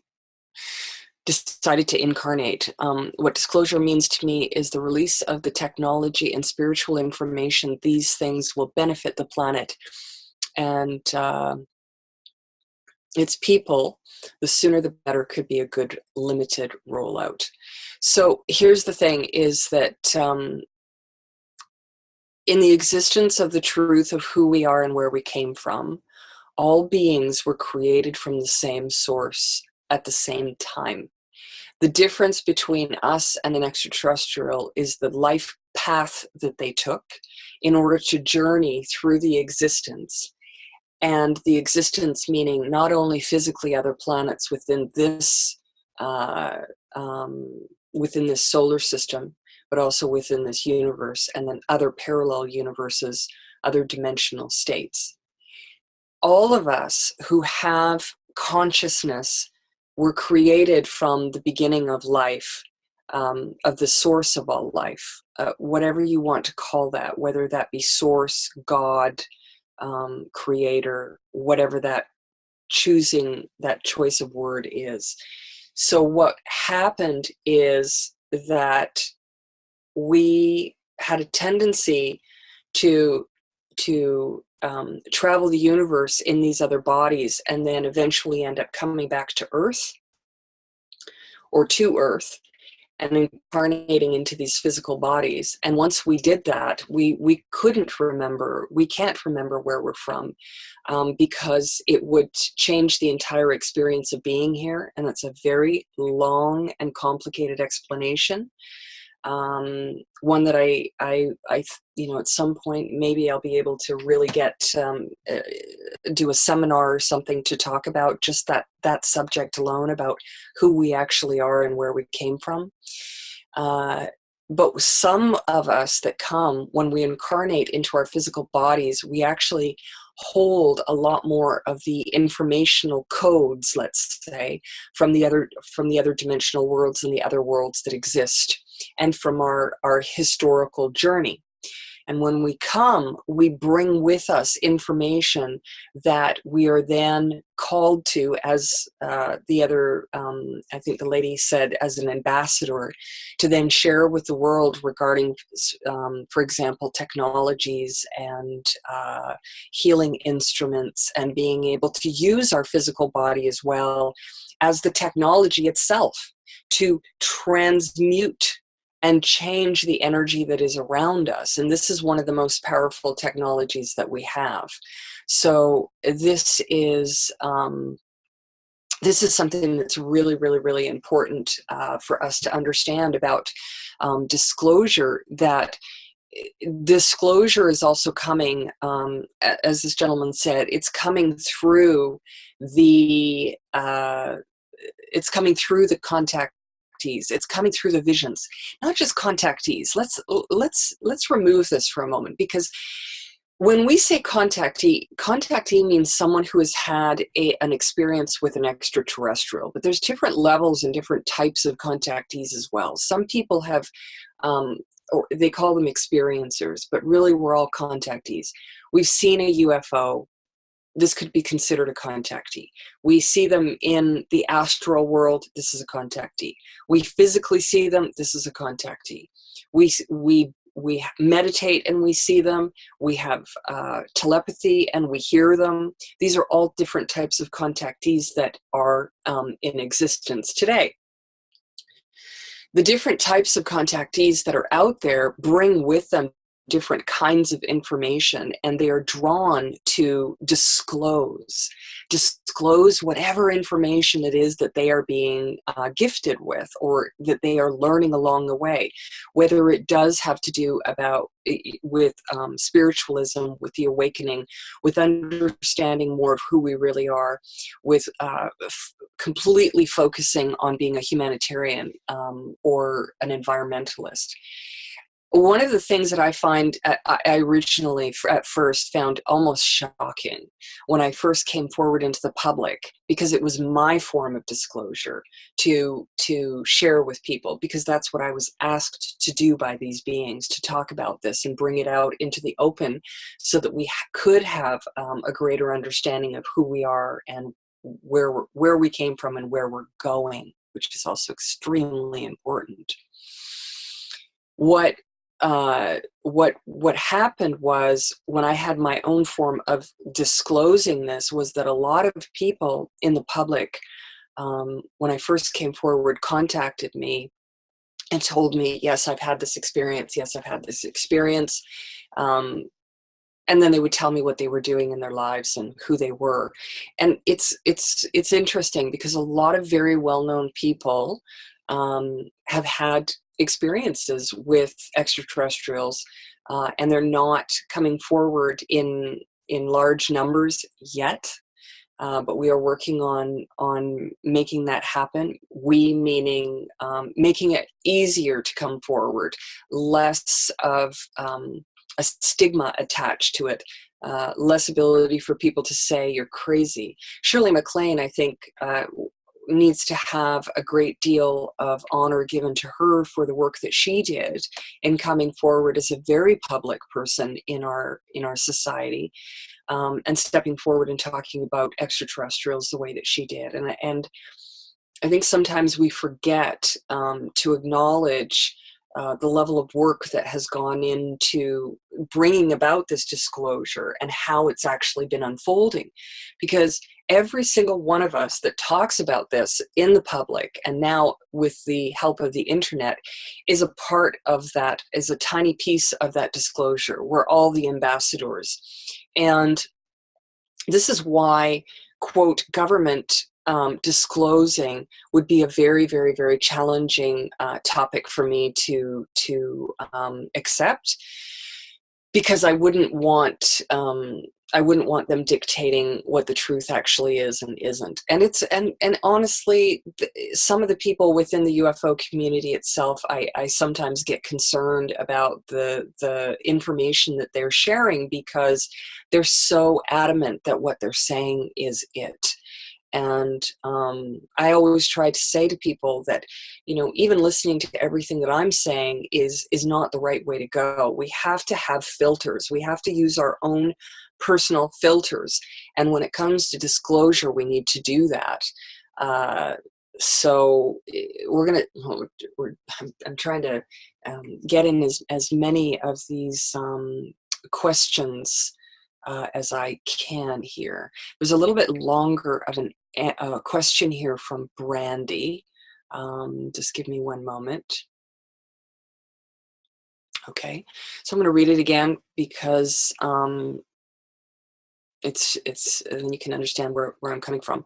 Speaker 8: decided to incarnate. What disclosure means to me is the release of the technology and spiritual information. These things will benefit the planet and its people. The sooner the better could be a good limited rollout. So here's the thing, is that in the existence of the truth of who we are and where we came from, all beings were created from the same source at the same time. The difference between us and an extraterrestrial is the life path that they took in order to journey through the existence. And the existence meaning not only physically other planets within this solar system, but also within this universe, and then other parallel universes, other dimensional states. All of us who have consciousness were created from the beginning of life, of the source of all life, whatever you want to call that, whether that be source, God, creator, whatever that choice of word is. So what happened is that we had a tendency to travel the universe in these other bodies, and then eventually end up coming back to Earth, or to Earth, and incarnating into these physical bodies. And once we did that, we can't remember where we're from, because it would change the entire experience of being here. And that's a very long and complicated explanation. One that I at some point, maybe I'll be able to really do a seminar or something to talk about just that subject alone, about who we actually are and where we came from. But some of us that come, when we incarnate into our physical bodies, we actually hold a lot more of the informational codes, let's say, from the other dimensional worlds and the other worlds that exist, and from our historical journey. And when we come, we bring with us information that we are then called to, as the other, I think the lady said, as an ambassador, to then share with the world regarding, for example, technologies and healing instruments, and being able to use our physical body as well as the technology itself to transmute and change the energy that is around us. And this is one of the most powerful technologies that we have. So this is something that's really, really, really important for us to understand about disclosure, that disclosure is also coming, as this gentleman said, it's coming through the contact. It's coming through the visions, not just contactees. Let's remove this for a moment, because when we say contactee means someone who has had an experience with an extraterrestrial. But there's different levels and different types of contactees as well. Some people have, or they call them experiencers, but really we're all contactees. We've seen a UFO. This could be considered a contactee. We see them in the astral world. This is a contactee. We physically see them. This is a contactee. We meditate and we see them. We have telepathy and we hear them. These are all different types of contactees that are in existence today. The different types of contactees that are out there bring with them different kinds of information, and they are drawn to disclose whatever information it is that they are being gifted with, or that they are learning along the way, whether it does have to do with spiritualism, with the awakening, with understanding more of who we really are, with completely focusing on being a humanitarian or an environmentalist. One of the things that I find, I originally at first found almost shocking when I first came forward into the public, because it was my form of disclosure to share with people, because that's what I was asked to do by these beings, to talk about this and bring it out into the open so that we could have a greater understanding of who we are and where we came from and where we're going, which is also extremely important. What happened was, when I had my own form of disclosing this, was that a lot of people in the public, when I first came forward, contacted me and told me, yes, I've had this experience. Yes, I've had this experience. And then they would tell me what they were doing in their lives and who they were. And it's interesting, because a lot of very well-known people have had experiences with extraterrestrials, and they're not coming forward in large numbers yet. But we are working on making that happen. We meaning making it easier to come forward, less of a stigma attached to it, less ability for people to say you're crazy. Shirley MacLaine, I think, needs to have a great deal of honor given to her for the work that she did in coming forward as a very public person in our society, and stepping forward and talking about extraterrestrials the way that she did. And I think sometimes we forget to acknowledge the level of work that has gone into bringing about this disclosure and how it's actually been unfolding. Because every single one of us that talks about this in the public, and now with the help of the internet, is a part of that, is a tiny piece of that disclosure. We're all the ambassadors. And this is why, quote, government disclosing would be a very, very, very challenging topic for me to accept, because I wouldn't want them dictating what the truth actually is and isn't. And honestly, some of the people within the UFO community itself, I sometimes get concerned about the information that they're sharing, because they're so adamant that what they're saying is it. And I always try to say to people that, even listening to everything that I'm saying is not the right way to go. We have to have filters. We have to use our own personal filters. And when it comes to disclosure, we need to do that. So I'm trying to get in as many of these questions as I can here. There's a little bit longer of a question here from Brandy. Just give me one moment. Okay, so I'm going to read it again, because it's and you can understand where I'm coming from.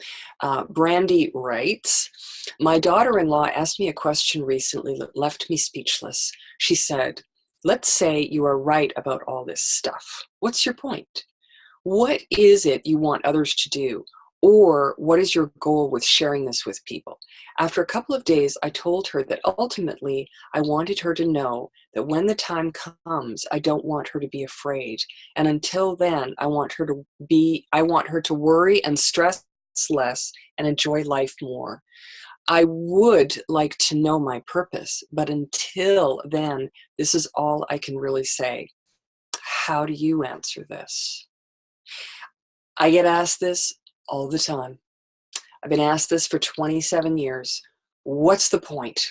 Speaker 8: Brandy writes, my daughter-in-law asked me a question recently that left me speechless. She said, let's say you are right about all this stuff. What's your point? What is it you want others to do? Or what is your goal with sharing this with people? After a couple of days, I told her that ultimately I wanted her to know that when the time comes, I don't want her to be afraid. And until then, I want her to worry and stress less and enjoy life more. I would like to know my purpose, but until then, this is all I can really say. How do you answer this? I get asked this all the time. I've been asked this for 27 years. What's the point?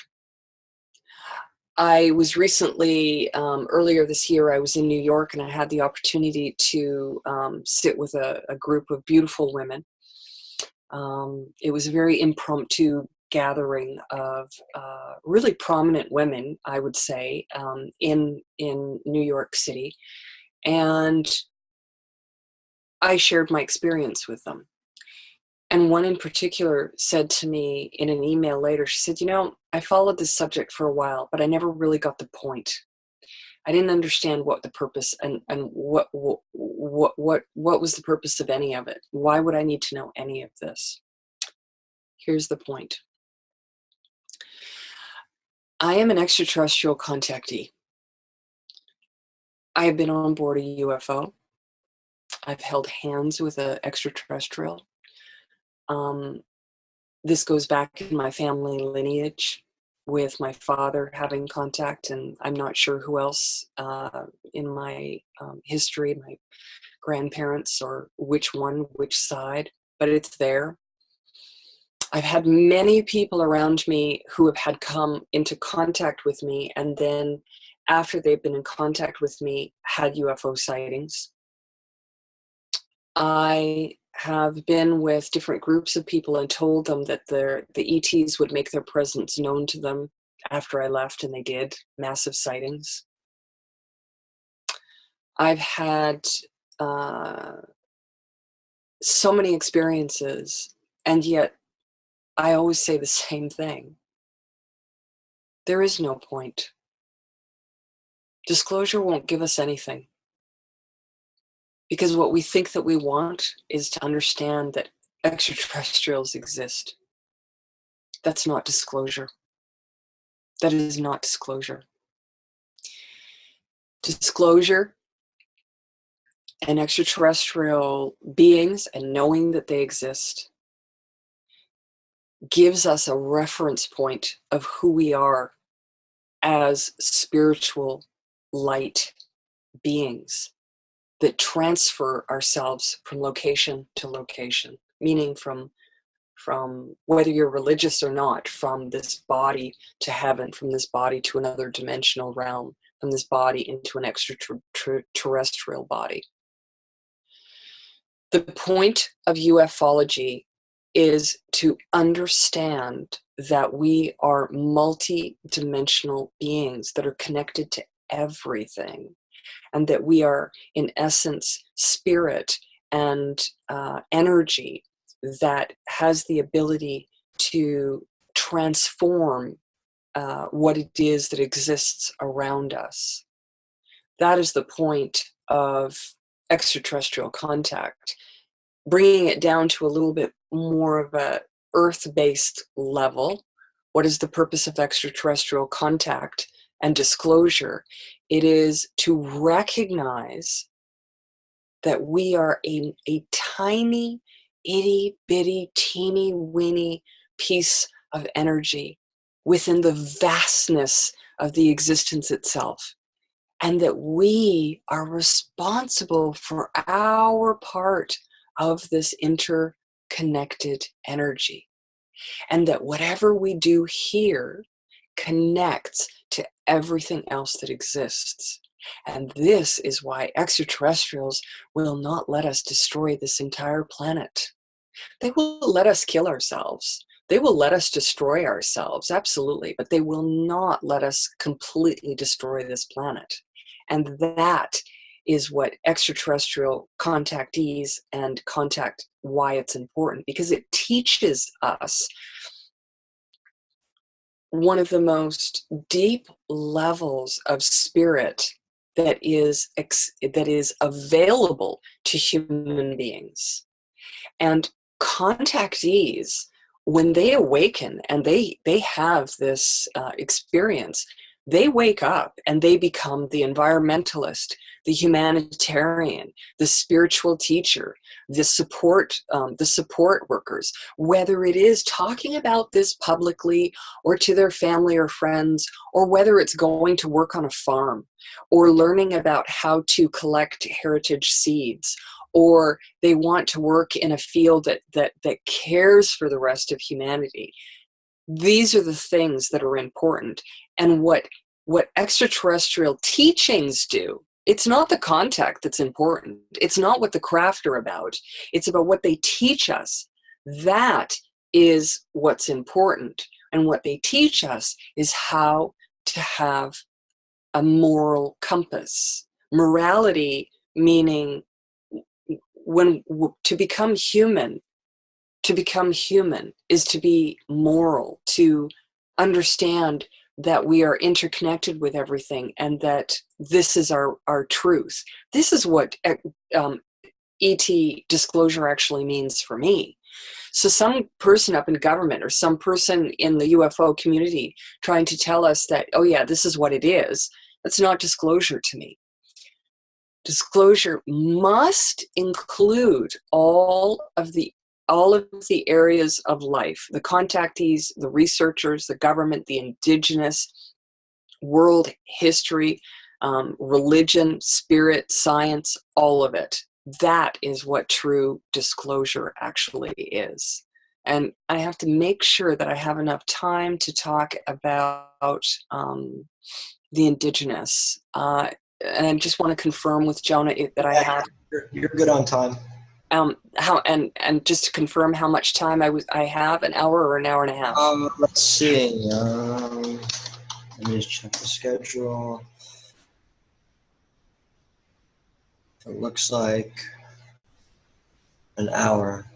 Speaker 8: I was recently, earlier this year, I was in New York, and I had the opportunity to sit with a group of beautiful women. It was a very impromptu gathering of really prominent women, I would say, in New York City, and I shared my experience with them. And one in particular said to me in an email later, she said, I followed this subject for a while, but I never really got the point. I didn't understand what the purpose and what was the purpose of any of it. Why would I need to know any of this? Here's the point. I am an extraterrestrial contactee. I have been on board a UFO. I've held hands with an extraterrestrial. This goes back in my family lineage with my father having contact, and I'm not sure who else in my history, my grandparents or which side, but it's there. I've had many people around me who have had come into contact with me, and then after they've been in contact with me, had UFO sightings. I have been with different groups of people and told them that the ETs would make their presence known to them after I left, and they did. Massive sightings. I've had so many experiences, and yet I always say the same thing. There is no point. Disclosure won't give us anything. Because what we think that we want is to understand that extraterrestrials exist. That's not disclosure. That is not disclosure. Disclosure and extraterrestrial beings and knowing that they exist gives us a reference point of who we are as spiritual light beings that transfer ourselves from location to location, meaning from whether you're religious or not, from this body to heaven, from this body to another dimensional realm, from this body into an extraterrestrial body. The point of ufology is to understand that we are multi-dimensional beings that are connected to everything, and that we are, in essence, spirit and energy that has the ability to transform what it is that exists around us. That is the point of extraterrestrial contact. Bringing it down to a little bit more of a earth-based level, what is the purpose of extraterrestrial contact and disclosure? It is to recognize that we are a tiny, itty-bitty, teeny-weeny piece of energy within the vastness of the existence itself, and that we are responsible for our part of this interconnected energy, and that whatever we do here connects to everything else that exists. And this is why extraterrestrials will not let us destroy this entire planet. They will let us kill ourselves. They will let us destroy ourselves, absolutely, but they will not let us completely destroy this planet. And that is what extraterrestrial contactees and contact, why it's important, because it teaches us one of the most deep levels of spirit that is available to human beings. And contactees, when they awaken and they have this experience, they wake up and they become the environmentalist, the humanitarian, the spiritual teacher, the support workers, whether it is talking about this publicly or to their family or friends, or whether it's going to work on a farm or learning about how to collect heritage seeds, or they want to work in a field that cares for the rest of humanity. These are the things that are important. And what extraterrestrial teachings do, it's not the contact that's important. It's not what the craft are about. It's about what they teach us. That is what's important. And what they teach us is how to have a moral compass. Morality meaning to become human is to be moral, to understand that we are interconnected with everything and that this is our truth. This is what ET disclosure actually means for me. So some person up in government or some person in the UFO community trying to tell us that, oh yeah, this is what it is, that's not disclosure to me. Disclosure must include all of the areas of life, the contactees, the researchers, the government, the indigenous, world history, religion, spirit, science, all of it. That is what true disclosure actually is. And I have to make sure that I have enough time to talk about the indigenous. And I just want to confirm with Jonah that I have.
Speaker 1: You're good on time.
Speaker 8: And just to confirm how much time I have, an hour or an hour and a half?
Speaker 1: Let's see. Let me just check the schedule. It looks like an hour.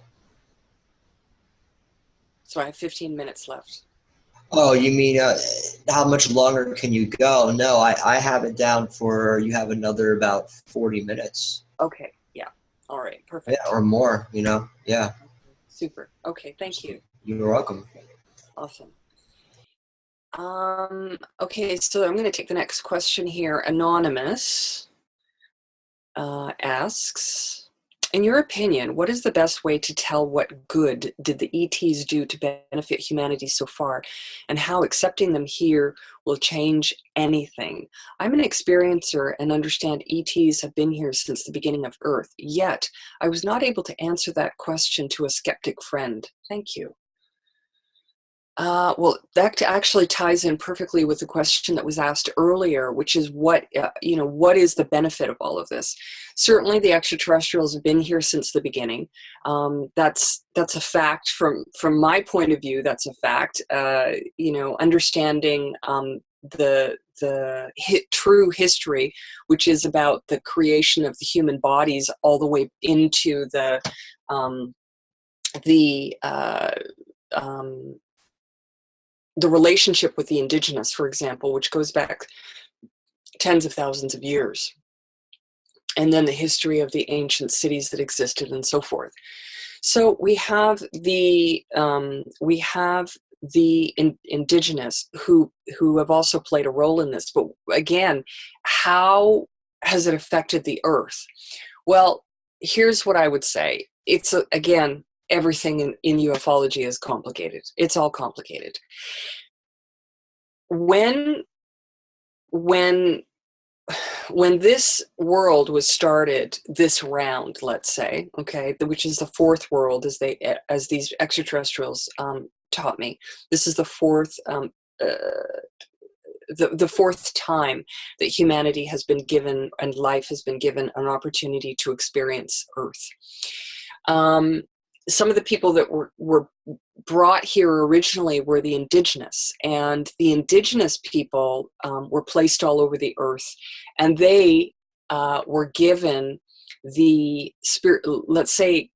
Speaker 8: So I have 15 minutes left.
Speaker 1: Oh, you mean how much longer can you go? No, I have it down for you have another about 40 minutes.
Speaker 8: Okay, yeah. All right, perfect.
Speaker 1: Yeah, or more, yeah.
Speaker 8: Super. Okay, thank you.
Speaker 1: You're welcome.
Speaker 8: Awesome. Okay, so I'm going to take the next question here. Anonymous asks, in your opinion, what is the best way to tell what good did the ETs do to benefit humanity so far, and how accepting them here will change anything? I'm an experiencer and understand ETs have been here since the beginning of Earth, yet I was not able to answer that question to a skeptic friend. Thank you. Well, that actually ties in perfectly with the question that was asked earlier, which is what is the benefit of all of this? Certainly the extraterrestrials have been here since the beginning. That's a fact from my point of view. That's a fact. Understanding the true history, which is about the creation of the human bodies all the way into the relationship with the indigenous, for example, which goes back tens of thousands of years, and then the history of the ancient cities that existed and so forth. So we have the indigenous who have also played a role in this. But again, how has it affected the Earth? Well, here's what I would say. It's again, everything in ufology is complicated. It's all complicated. When this world was started, this round, let's say, okay, which is the fourth world, as these extraterrestrials taught me. This is the fourth the fourth time that humanity has been given and life has been given an opportunity to experience Earth. Some of the people that were brought here originally were the indigenous, and the indigenous people were placed all over the Earth, and they were given the spirit. Let's say,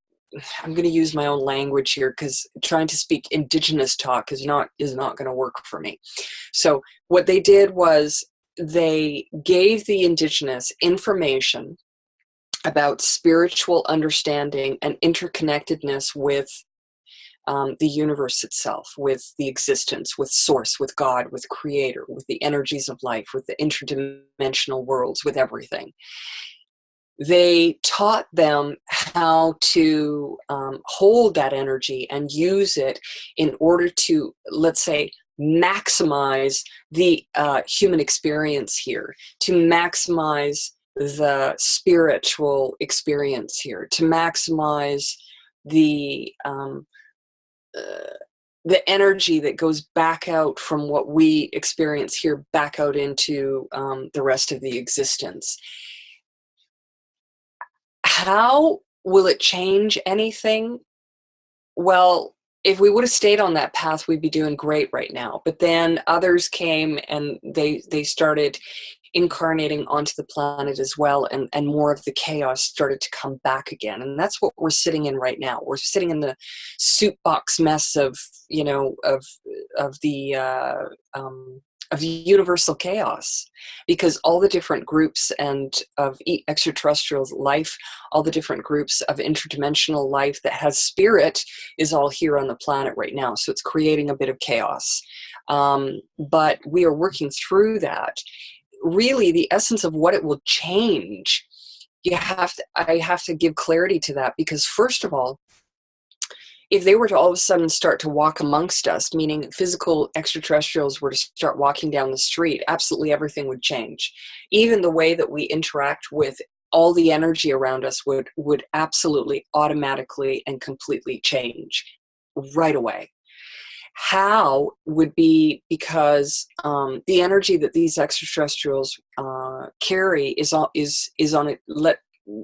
Speaker 8: I'm going to use my own language here because trying to speak indigenous talk is not going to work for me. So what they did was they gave the indigenous information about spiritual understanding and interconnectedness with the universe itself, with the existence, with source, with God, with creator, with the energies of life, with the interdimensional worlds, with everything. They taught them how to hold that energy and use it in order to, let's say, maximize the human experience here, to maximize the spiritual experience here, to maximize the energy that goes back out from what we experience here, back out into the rest of the existence. How will it change anything? Well, if we would have stayed on that path, we'd be doing great right now. But then others came and they started incarnating onto the planet as well, and more of the chaos started to come back again. And that's what we're sitting in right now. We're sitting in the soup box mess of, you know, of the universal chaos, because all the different groups and of extraterrestrial life, all the different groups of interdimensional life that has spirit is all here on the planet right now. So it's creating a bit of chaos. But we are working through that. Really, the essence of what it will change, I have to give clarity to that, because first of all, if they were to all of a sudden start to walk amongst us, meaning physical extraterrestrials were to start walking down the street, absolutely everything would change. Even the way that we interact with all the energy around us would absolutely automatically and completely change right away. How would be because the energy that these extraterrestrials carry is on it.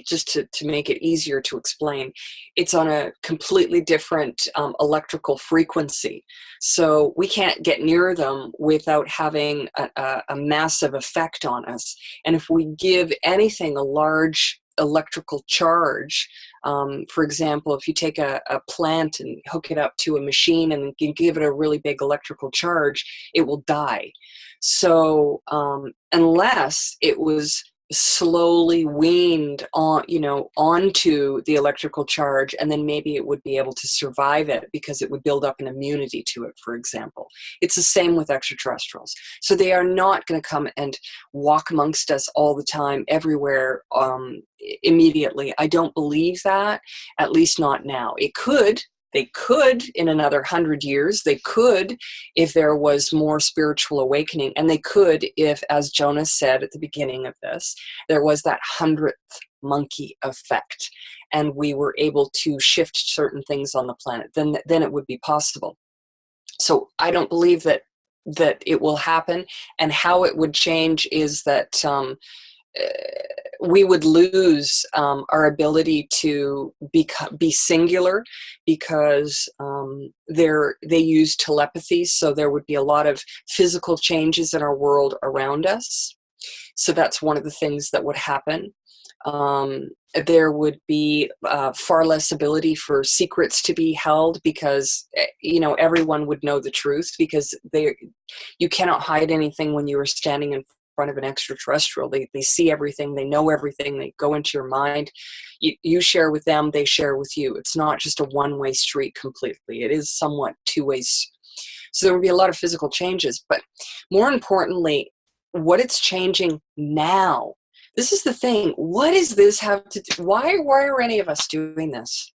Speaker 8: Just to make it easier to explain, it's on a completely different electrical frequency. So we can't get near them without having a massive effect on us. And if we give anything a large electrical charge, for example, if you take a plant and hook it up to a machine and you give it a really big electrical charge, it will die. So unless it was slowly weaned on, onto the electrical charge, and then maybe it would be able to survive it because it would build up an immunity to it, for example. It's the same with extraterrestrials. So they are not going to come and walk amongst us all the time, everywhere, immediately. I don't believe that, at least not now. They could in another 100 years. They could if there was more spiritual awakening. And they could if, as Jonah said at the beginning of this, there was that 100th monkey effect and we were able to shift certain things on the planet. Then it would be possible. So I don't believe that it will happen. And how it would change is that we would lose our ability to be singular, because they use telepathy. So there would be a lot of physical changes in our world around us. So that's one of the things that would happen. There would be far less ability for secrets to be held, because everyone would know the truth, because you cannot hide anything when you are standing in front of an extraterrestrial. They see everything, they know everything, they go into your mind. You share with them, they share with you. It's not just a one-way street completely. It is somewhat two ways. So there will be a lot of physical changes, but more importantly, what it's changing now. This is the thing. What does this have to do? Why are any of us doing this?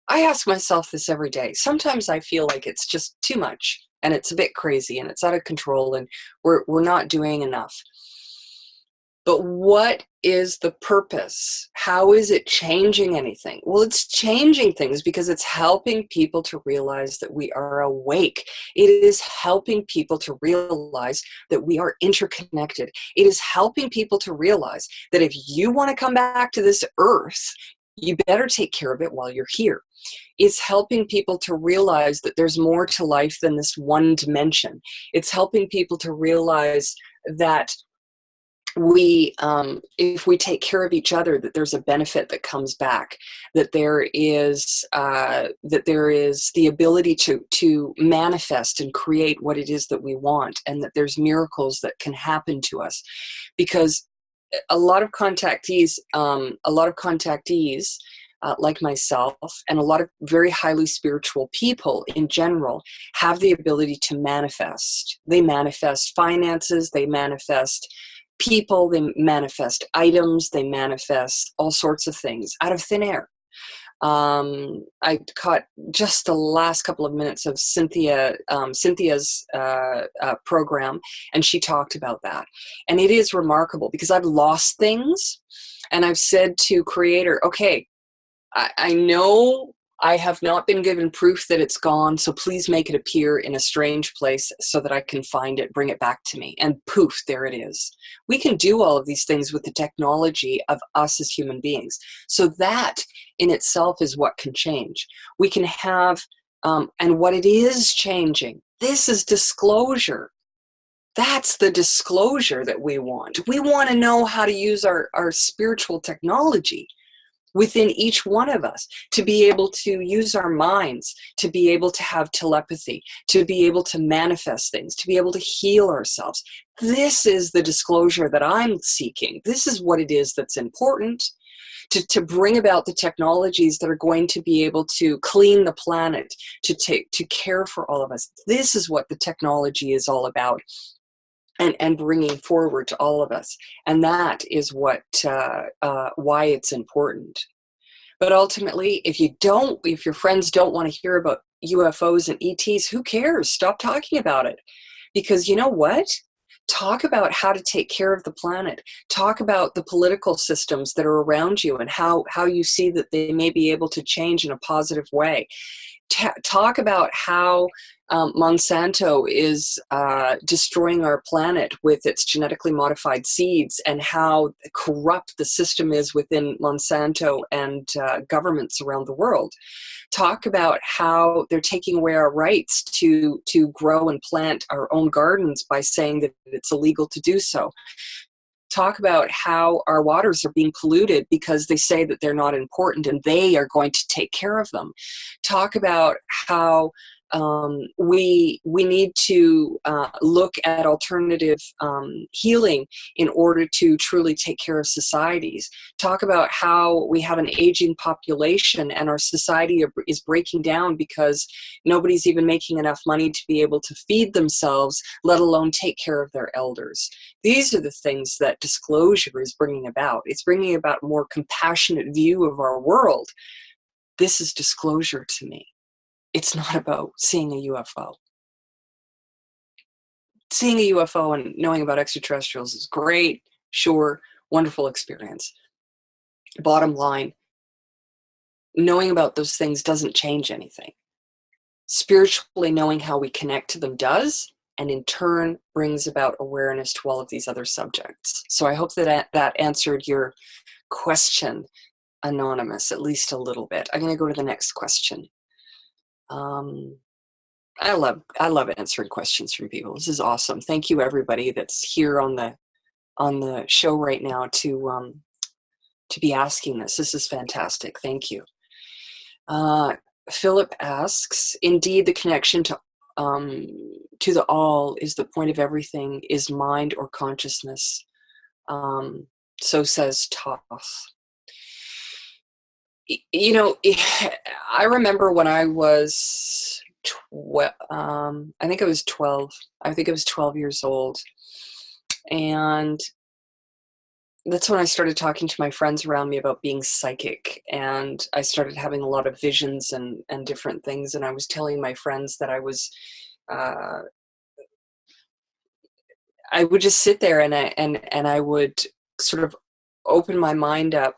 Speaker 8: I ask myself this every day. Sometimes I feel like it's just too much and it's a bit crazy and it's out of control and we're not doing enough. But what is the purpose? How is it changing anything? Well, it's changing things because it's helping people to realize that we are awake. It is helping people to realize that we are interconnected. It is helping people to realize that if you want to come back to this earth, you better take care of it while you're here. It's helping people to realize that there's more to life than this one dimension. It's helping people to realize that if we take care of each other, that there's a benefit that comes back, that there is the ability to manifest and create what it is that we want, and that there's miracles that can happen to us. Because a lot of contactees like myself, and a lot of very highly spiritual people in general, have the ability to manifest. They manifest finances, they manifest people, they manifest items, they manifest all sorts of things out of thin air. I caught just the last couple of minutes of Cynthia's program, and she talked about that. And it is remarkable because I've lost things, and I've said to Creator, okay, I know I have not been given proof that it's gone, so please make it appear in a strange place so that I can find it, bring it back to me. And poof, there it is. We can do all of these things with the technology of us as human beings. So that in itself is what can change. We can have and what it is changing. This is disclosure. That's the disclosure that we want. We want to know how to use our spiritual technology within each one of us, to be able to use our minds, to be able to have telepathy, to be able to manifest things, to be able to heal ourselves. This is the disclosure that I'm seeking. This is what it is that's important, to bring about the technologies that are going to be able to clean the planet, to care for all of us. This is what the technology is all about. And bringing forward to all of us. And that is what why it's important. But ultimately, if your friends don't want to hear about UFOs and ETs, who cares? Stop talking about it. Because you know what? Talk about how to take care of the planet. Talk about the political systems that are around you and how you see that they may be able to change in a positive way. Talk about how Monsanto is destroying our planet with its genetically modified seeds, and how corrupt the system is within Monsanto and governments around the world. Talk about how they're taking away our rights to grow and plant our own gardens by saying that it's illegal to do so. Talk about how our waters are being polluted because they say that they're not important and they are going to take care of them. Talk about how we need to look at alternative healing in order to truly take care of societies. Talk about how we have an aging population and our society is breaking down because nobody's even making enough money to be able to feed themselves, let alone take care of their elders. These are the things that disclosure is bringing about. It's bringing about a more compassionate view of our world. This is disclosure to me. It's not about seeing a UFO. Seeing a UFO and knowing about extraterrestrials is great, sure, wonderful experience. Bottom line, knowing about those things doesn't change anything. Spiritually knowing how we connect to them does, and in turn brings about awareness to all of these other subjects. So I hope that answered your question, Anonymous, at least a little bit. I'm going to go to the next question. I love answering questions from people. This is awesome. Thank you, everybody that's here on the show right now to be asking this. This is fantastic. Thank you. Philip asks, indeed, the connection to the all is the point of everything, is mind or consciousness. So says Toth. You know, I remember when I was, I think I was 12. I think I was 12 years old. And that's when I started talking to my friends around me about being psychic. And I started having a lot of visions and different things. And I was telling my friends that I was, I would just sit there and I would sort of open my mind up.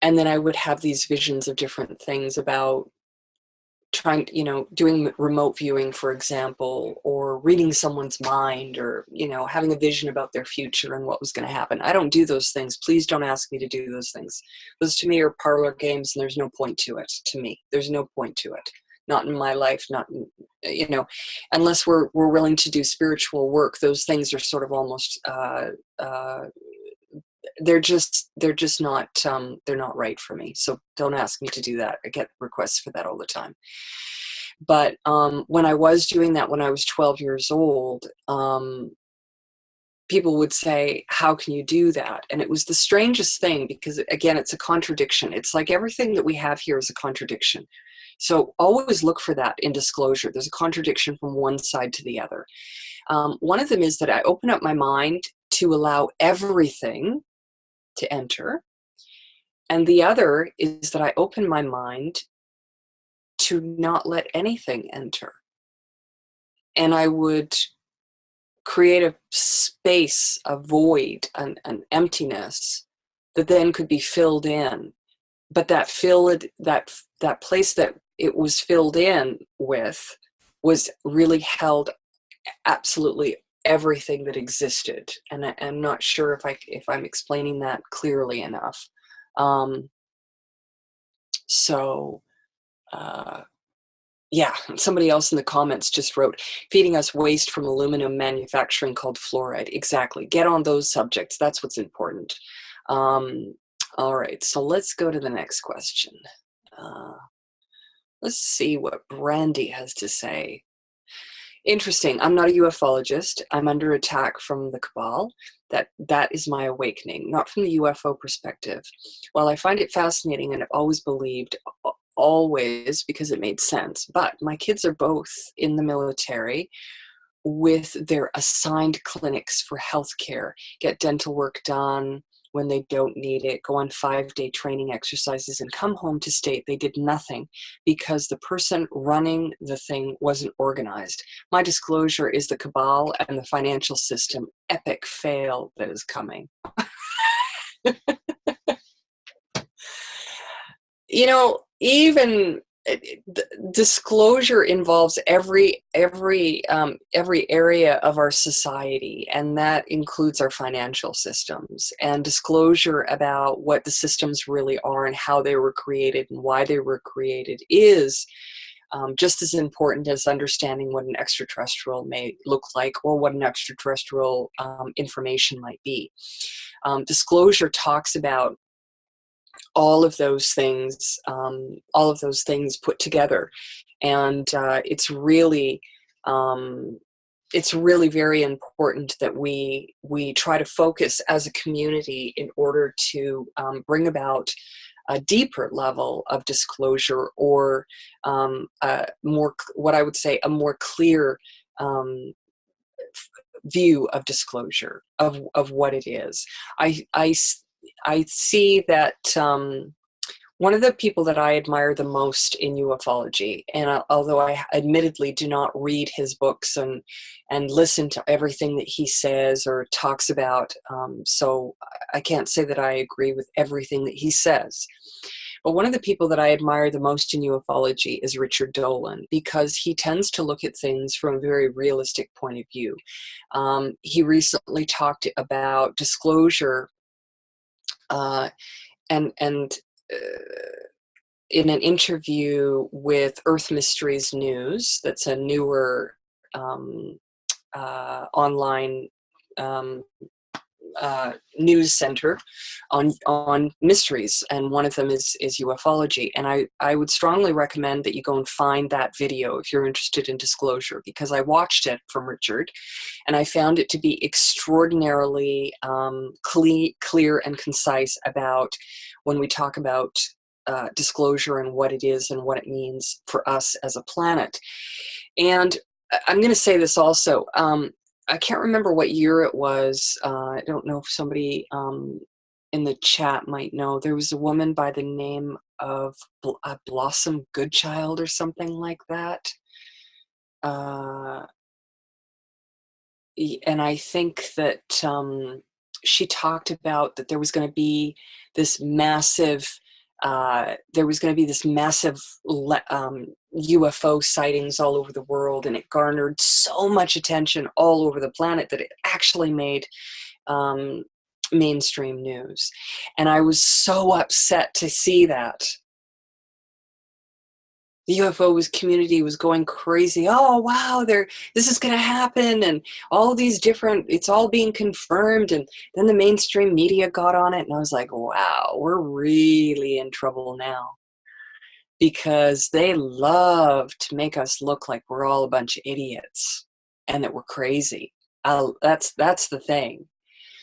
Speaker 8: And then I would have these visions of different things about trying, doing remote viewing, for example, or reading someone's mind, or, having a vision about their future and what was going to happen. I don't do those things. Please don't ask me to do those things. Those to me are parlor games, and there's no point to it. To me, there's no point to it. Not in my life, not, unless we're willing to do spiritual work. Those things are sort of almost, they're just not, they're not right for me. So don't ask me to do that. I get requests for that all the time. But when I was doing that, when I was 12 years old, people would say, how can you do that? And it was the strangest thing, because again, it's a contradiction. It's like everything that we have here is a contradiction. So always look for that in disclosure. There's a contradiction from one side to the other. One of them is that I open up my mind to allow everything to enter. And the other is that I open my mind to not let anything enter. And I would create a space, a void, an emptiness that then could be filled in. But that place that it was filled in with was really held absolutely everything that existed. And I'm not sure if I'm explaining that clearly enough. So yeah, somebody else in the comments just wrote, feeding us waste from aluminum manufacturing called fluoride. Exactly. Get on those subjects. That's what's important. All right, so let's go to the next question. Let's see what Brandy has to say. Interesting. I'm not a ufologist. I'm under attack from the cabal. That is my awakening, not from the UFO perspective. While I find it fascinating and I've always believed, always, because it made sense, but my kids are both in the military with their assigned clinics for healthcare, get dental work done when they don't need it, go on 5-day training exercises, and come home to state they did nothing because the person running the thing wasn't organized. My disclosure is the cabal and the financial system epic fail that is coming. You know, even disclosure involves every area of our society, and that includes our financial systems. And disclosure about what the systems really are and how they were created and why they were created is just as important as understanding what an extraterrestrial may look like or what an extraterrestrial information might be. Disclosure talks about all of those things put together, and it's really very important that we try to focus as a community in order to bring about a deeper level of disclosure, or what I would say a more clear view of disclosure of what it is. I see that one of the people that I admire the most in ufology, and although I admittedly do not read his books and listen to everything that he says or talks about, so I can't say that I agree with everything that he says. But one of the people that I admire the most in ufology is Richard Dolan, because he tends to look at things from a very realistic point of view. He recently talked about disclosure and in an interview with Earth Mysteries News, that's a newer online news center on mysteries, and one of them is ufology. And I would strongly recommend that you go and find that video if you're interested in disclosure, because I watched it from Richard and I found it to be extraordinarily clear and concise about when we talk about disclosure and what it is and what it means for us as a planet. And I'm going to say this also. I can't remember what year it was. I don't know if somebody in the chat might know. There was a woman by the name of Blossom Goodchild or something like that. And I think that she talked about that there was going to be this massive UFO sightings all over the world, and it garnered so much attention all over the planet that it actually made mainstream news. And I was so upset to see that. The UFO community was going crazy. Oh, wow, this is going to happen, and all these different, it's all being confirmed. And then the mainstream media got on it, and I was like, wow, we're really in trouble now, because they love to make us look like we're all a bunch of idiots and that we're crazy. That's the thing.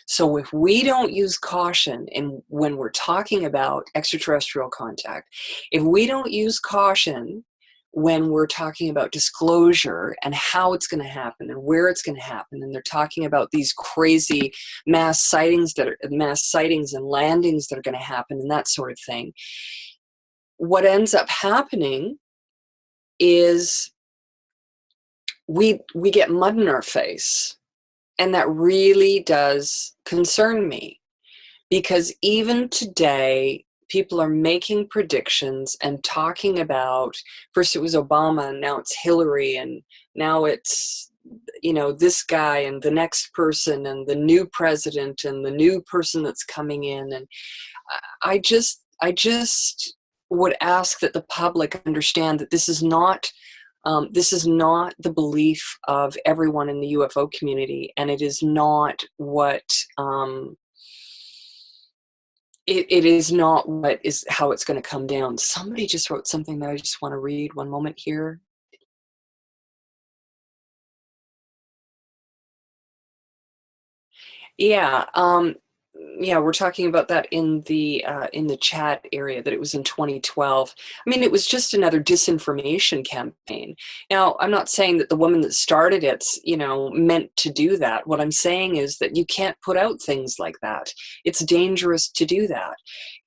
Speaker 8: So if we don't use caution when we're talking about extraterrestrial contact, if we don't use caution when we're talking about disclosure and how it's going to happen and where it's going to happen, and they're talking about these crazy mass sightings and landings that are going to happen and that sort of thing, what ends up happening is we get mud in our face. And that really does concern me, because even today, people are making predictions and talking about, first it was Obama, and now it's Hillary, and now it's, this guy and the next person and the new president and the new person that's coming in. And I just would ask that the public understand that this is not the belief of everyone in the UFO community, and it is not what it is not what is how it's going to come down. Somebody just wrote something that I just want to read. One moment here. Yeah, yeah, we're talking about that in the chat area, that it was in 2012. I mean, it was just another disinformation campaign. Now, I'm not saying that the woman that started it, you know, meant to do that. What I'm saying is that you can't put out things like that. It's dangerous to do that.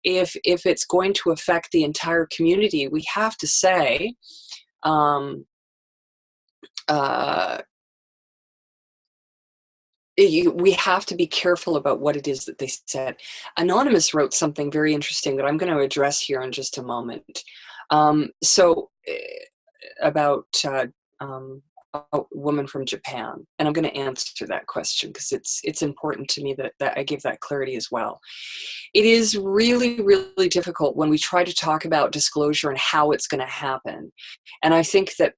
Speaker 8: If it's going to affect the entire community, we have to say, we have to be careful about what it is that they said. Anonymous wrote something very interesting that I'm going to address here in just a moment. About a woman from Japan, and I'm going to answer that question because it's important to me that I give that clarity as well. It is really, really difficult when we try to talk about disclosure and how it's going to happen. And I think that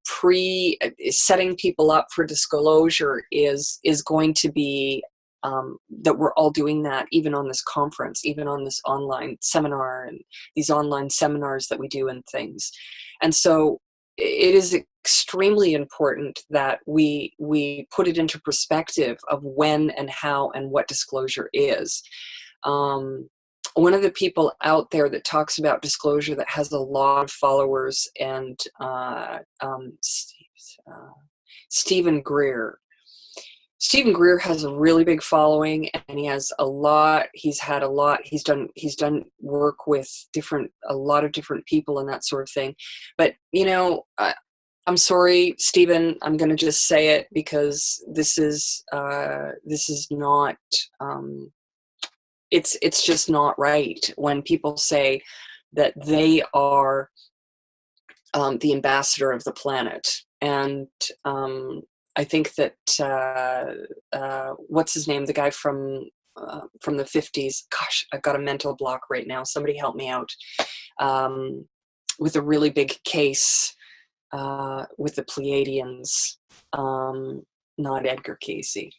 Speaker 8: setting people up for disclosure is going to be that we're all doing that, even on this conference, even on this online seminar and these online seminars that we do and things. And so it is extremely important that we put it into perspective of when and how and what disclosure is. One of the people out there that talks about disclosure that has a lot of followers, and Stephen Greer. Stephen Greer has a really big following, and he has a lot. He's done work with a lot of different people and that sort of thing. But you know, I'm sorry, Stephen. I'm going to just say it because this is not. It's just not right when people say that they are the ambassador of the planet. And I think that what's his name, the guy from the 50s, gosh, I've got a mental block right now, somebody help me out, with a really big case with the Pleiadians, not Edgar Casey.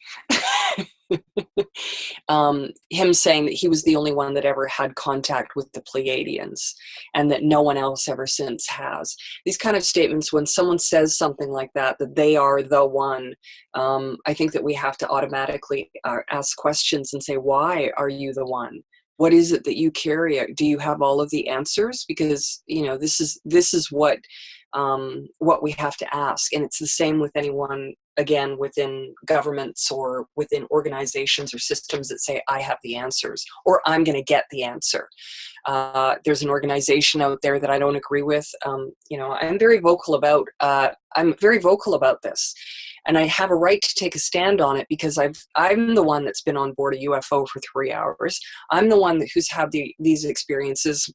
Speaker 8: Him saying that he was the only one that ever had contact with the Pleiadians and that no one else ever since has. These kind of statements, when someone says something like that they are the one, I think that we have to automatically ask questions and say, why are you the one? What is it that you carry? Do you have all of the answers? Because, you know, this is what we have to ask. And it's the same with anyone, again, within governments or within organizations or systems that say, I have the answers, or I'm going to get the answer. There's an organization out there that I don't agree with. You know, I'm very vocal about this. And I have a right to take a stand on it because I'm the one that's been on board a UFO for 3 hours. I'm the one who's had these experiences.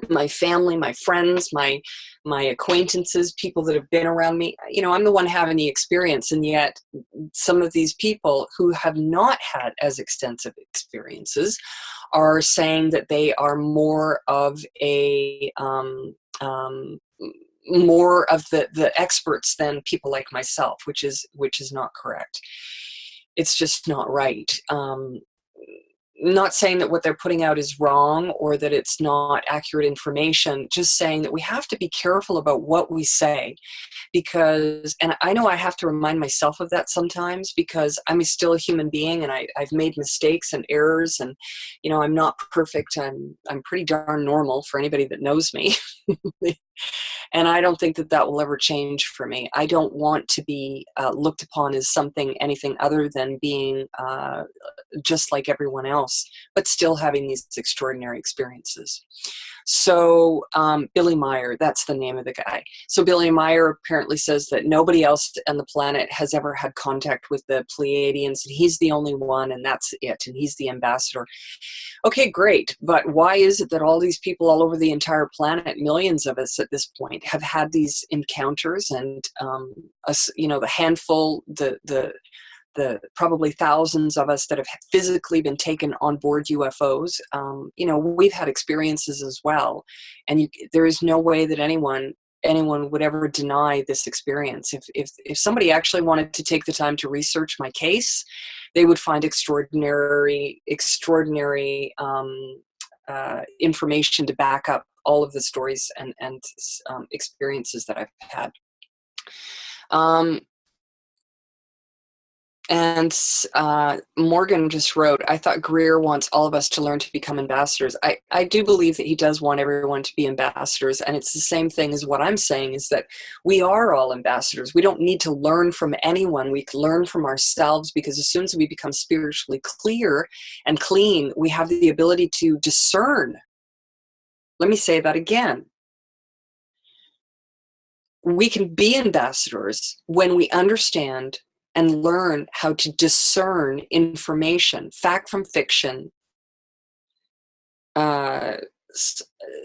Speaker 8: My family, my friends, my acquaintances, people that have been around me, you know, I'm the one having the experience. And yet some of these people who have not had as extensive experiences are saying that they are more of the experts than people like myself, which is not correct. It's just not right. Not saying that what they're putting out is wrong or that it's not accurate information, just saying that we have to be careful about what we say, because, and I know I have to remind myself of that sometimes because I'm still a human being and I've made mistakes and errors, and, you know, I'm not perfect. I'm pretty darn normal for anybody that knows me. And I don't think that will ever change for me. I don't want to be looked upon as anything other than being just like everyone else, but still having these extraordinary experiences. So Billy Meyer, that's the name of the guy. So Billy Meyer apparently says that nobody else on the planet has ever had contact with the Pleiadians, and he's the only one, and that's it, and he's the ambassador. Okay, great, but why is it that all these people all over the entire planet, millions of us at this point, have had these encounters, and you know, the probably thousands of us that have physically been taken on board UFOs, you know, we've had experiences as well. And there is no way that anyone would ever deny this experience. If somebody actually wanted to take the time to research my case, they would find extraordinary information to back up all of the stories and experiences that I've had. And Morgan just wrote, I thought Greer wants all of us to learn to become ambassadors. I do believe that he does want everyone to be ambassadors. And it's the same thing as what I'm saying, is that we are all ambassadors. We don't need to learn from anyone. We can learn from ourselves, because as soon as we become spiritually clear and clean, we have the ability to discern. Let me say that again. We can be ambassadors when we understand and learn how to discern information, fact from fiction,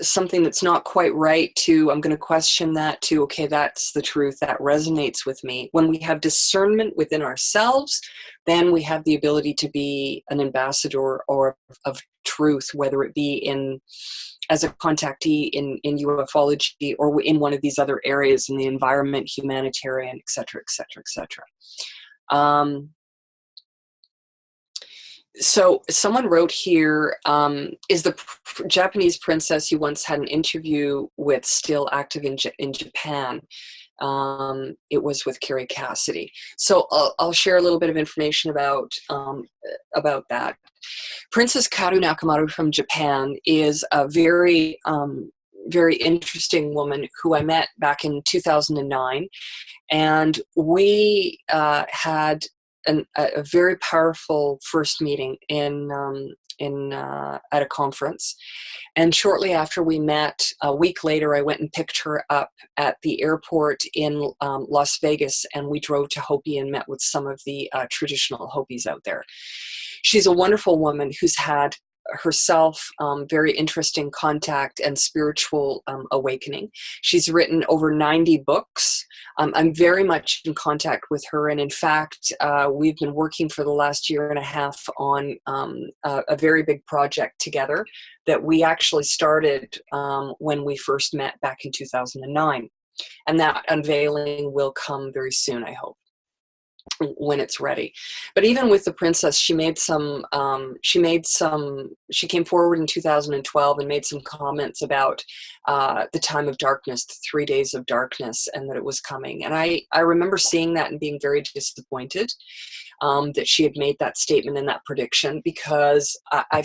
Speaker 8: something that's not quite right, to I'm going to question that, to okay, that's the truth, that resonates with me. When we have discernment within ourselves, then we have the ability to be an ambassador or of truth, whether it be as a contactee in ufology or in one of these other areas, in the environment, humanitarian, et cetera, et cetera, et cetera. So someone wrote here, is the Japanese princess you once had an interview with still active in Japan? It was with Carrie Cassidy. So I'll share a little bit of information about that. Princess Karu Nakamoto from Japan is a very, very interesting woman who I met back in 2009. And we had a very powerful first meeting at a conference. And shortly after we met, a week later, I went and picked her up at the airport in Las Vegas, and we drove to Hopi and met with some of the traditional Hopis out there. She's a wonderful woman who's had herself very interesting contact and spiritual awakening. She's written over 90 books. I'm very much in contact with her, and in fact we've been working for the last year and a half on a very big project together that we actually started when we first met back in 2009, and that unveiling will come very soon, I hope, when it's ready. But even with the princess, she came forward in 2012 and made some comments about the time of darkness, the 3 days of darkness, and that it was coming. And I remember seeing that and being very disappointed that she had made that statement and that prediction, because I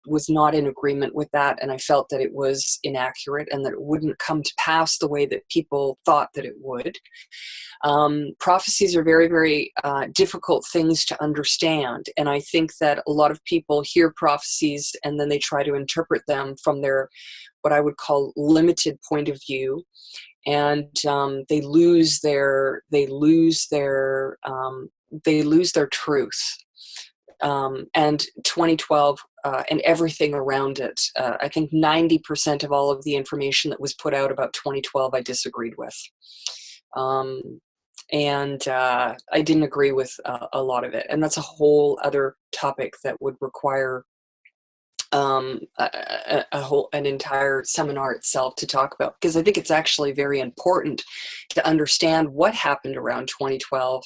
Speaker 8: was not in agreement with that, and I felt that it was inaccurate and that it wouldn't come to pass the way that people thought that it would. Prophecies are very, very difficult things to understand, and I think that a lot of people hear prophecies and then they try to interpret them from their, what I would call, limited point of view, and they lose their truth. And 2012 and everything around it, I think 90% of all of the information that was put out about 2012 I disagreed with. And I didn't agree with a lot of it. And that's a whole other topic that would require an entire seminar itself to talk about, because I think it's actually very important to understand what happened around 2012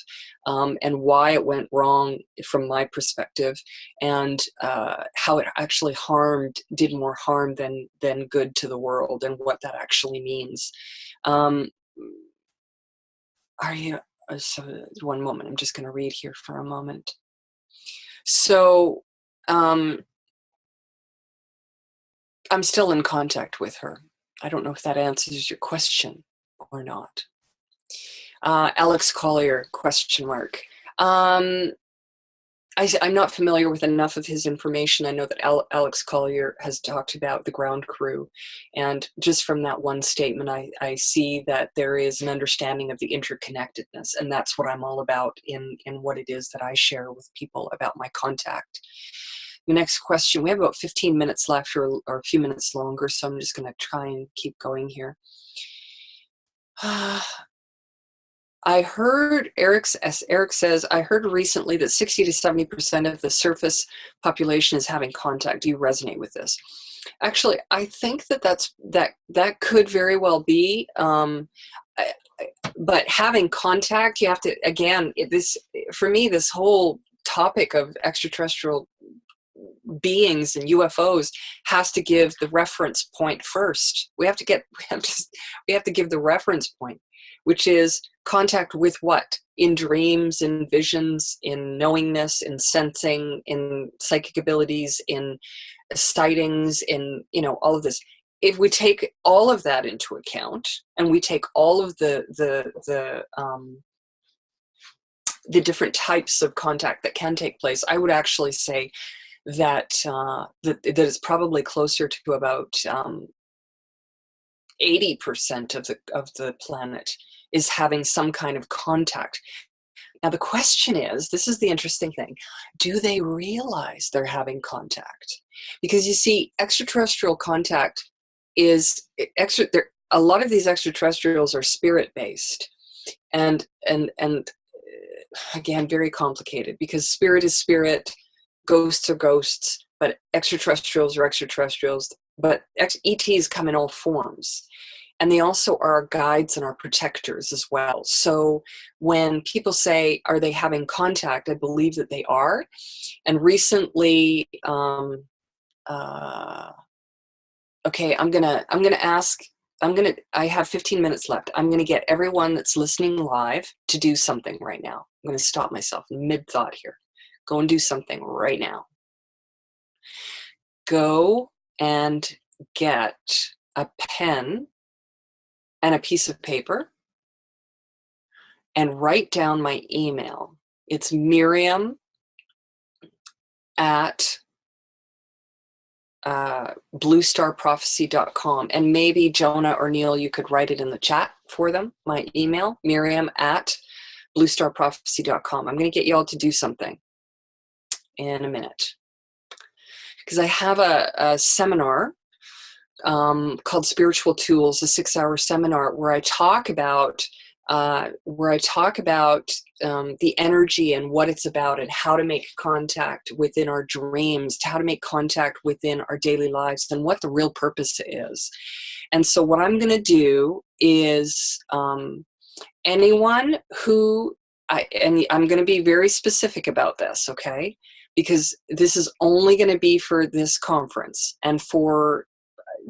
Speaker 8: and why it went wrong from my perspective, and how it actually did more harm than good to the world, and what that actually means. So one moment, I'm just going to read here for a moment. So I'm still in contact with her. I don't know if that answers your question or not. Alex Collier, question mark. I'm not familiar with enough of his information. I know that Alex Collier has talked about the ground crew. And just from that one statement, I see that there is an understanding of the interconnectedness. And that's what I'm all about in what it is that I share with people about my contact. The next question, we have about 15 minutes left, or a few minutes longer, so I'm just going to try and keep going here. I heard Eric says, I heard recently that 60 to 70% of the surface population is having contact. Do you resonate with this? Actually, I think that could very well be. But having contact, you have to, again, for me, this whole topic of extraterrestrial beings and UFOs has to give the reference point first. We have to give the reference point, which is contact with what? In dreams, in visions, in knowingness, in sensing, in psychic abilities, in sightings, in, all of this. If we take all of that into account, and we take all of the different types of contact that can take place, I would actually say that that it's probably closer to about 80% of the planet is having some kind of contact. Now the question is, this is the interesting thing, do they realize they're having contact? Because you see, extraterrestrial contact is a lot of these extraterrestrials are spirit-based, and again, very complicated, because spirit is spirit, ghosts are ghosts, but extraterrestrials are extraterrestrials, but ETs come in all forms. And they also are our guides and our protectors as well. So when people say, are they having contact? I believe that they are. And recently, okay, I have 15 minutes left. I'm gonna get everyone that's listening live to do something right now. I'm gonna stop myself mid-thought here. Go and do something right now. Go and get a pen and a piece of paper and write down my email. It's Miriam at bluestarprophecy.com. And maybe Jonah or Neil, you could write it in the chat for them. My email, Miriam at bluestarprophecy.com. I'm going to get you all to do something in a minute, because I have a seminar called Spiritual Tools, a 6-hour seminar where I talk about the energy and what it's about, and how to make contact within our dreams, how to make contact within our daily lives, and what the real purpose is. And so what I'm going to do is anyone who, and I'm going to be very specific about this, okay? Because this is only going to be for this conference and for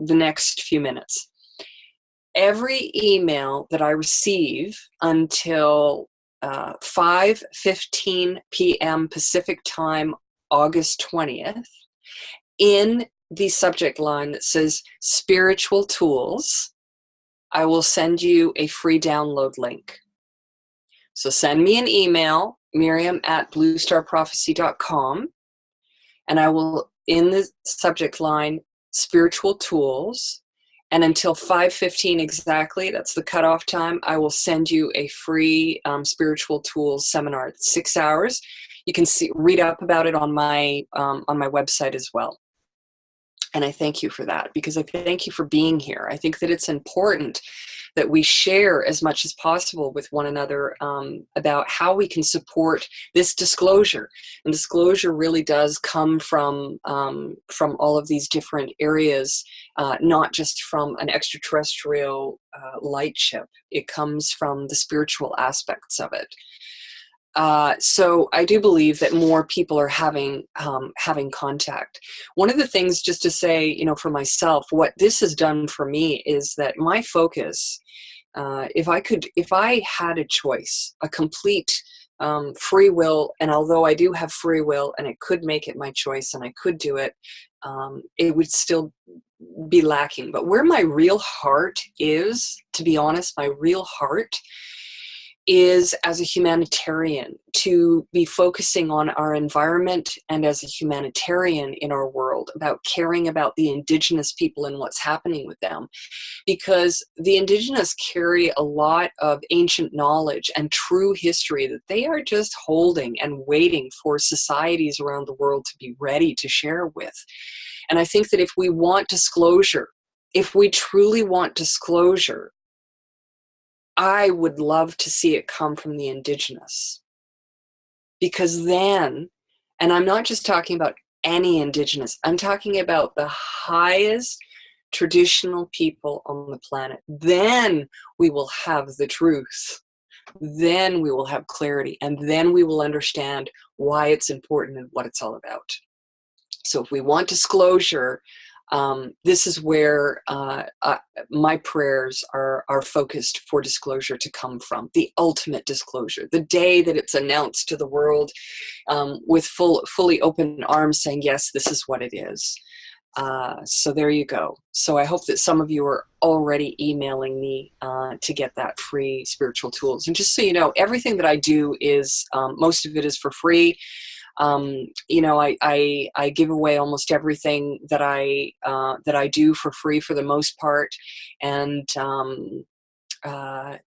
Speaker 8: the next few minutes. Every email that I receive until 5:15 p.m. Pacific time, August 20th, in the subject line that says Spiritual Tools, I will send you a free download link. So send me an email, Miriam at bluestarprophecy.com, and I will, in the subject line, Spiritual Tools, and until 5:15 exactly, that's the cutoff time, I will send you a free Spiritual Tools seminar. It's 6 hours. You can read up about it on my website as well. And I thank you for that, because I thank you for being here. I think that it's important that we share as much as possible with one another about how we can support this disclosure. And disclosure really does come from all of these different areas, not just from an extraterrestrial light ship. It comes from the spiritual aspects of it. So I do believe that more people are having contact. One of the things, just to say, for myself, what this has done for me is that my focus, if I had a choice, a complete free will, and although I do have free will and it could make it my choice and I could do it, it would still be lacking. But where my real heart is, to be honest, my real heart is as a humanitarian, to be focusing on our environment, and as a humanitarian in our world, about caring about the indigenous people and what's happening with them. Because the indigenous carry a lot of ancient knowledge and true history that they are just holding and waiting for societies around the world to be ready to share with. And I think that if we want disclosure, if we truly want disclosure, I would love to see it come from the indigenous. Because then, and I'm not just talking about any indigenous, I'm talking about the highest traditional people on the planet. Then we will have the truth. Then we will have clarity, and then we will understand why it's important and what it's all about. So if we want disclosure, this is where my prayers are focused for disclosure to come from, the ultimate disclosure, the day that it's announced to the world with fully open arms saying, yes, this is what it is. So there you go. So I hope that some of you are already emailing me to get that free spiritual tools. And just so you know, everything that I do is, most of it is for free. You know, I give away almost everything that I do for free for the most part. And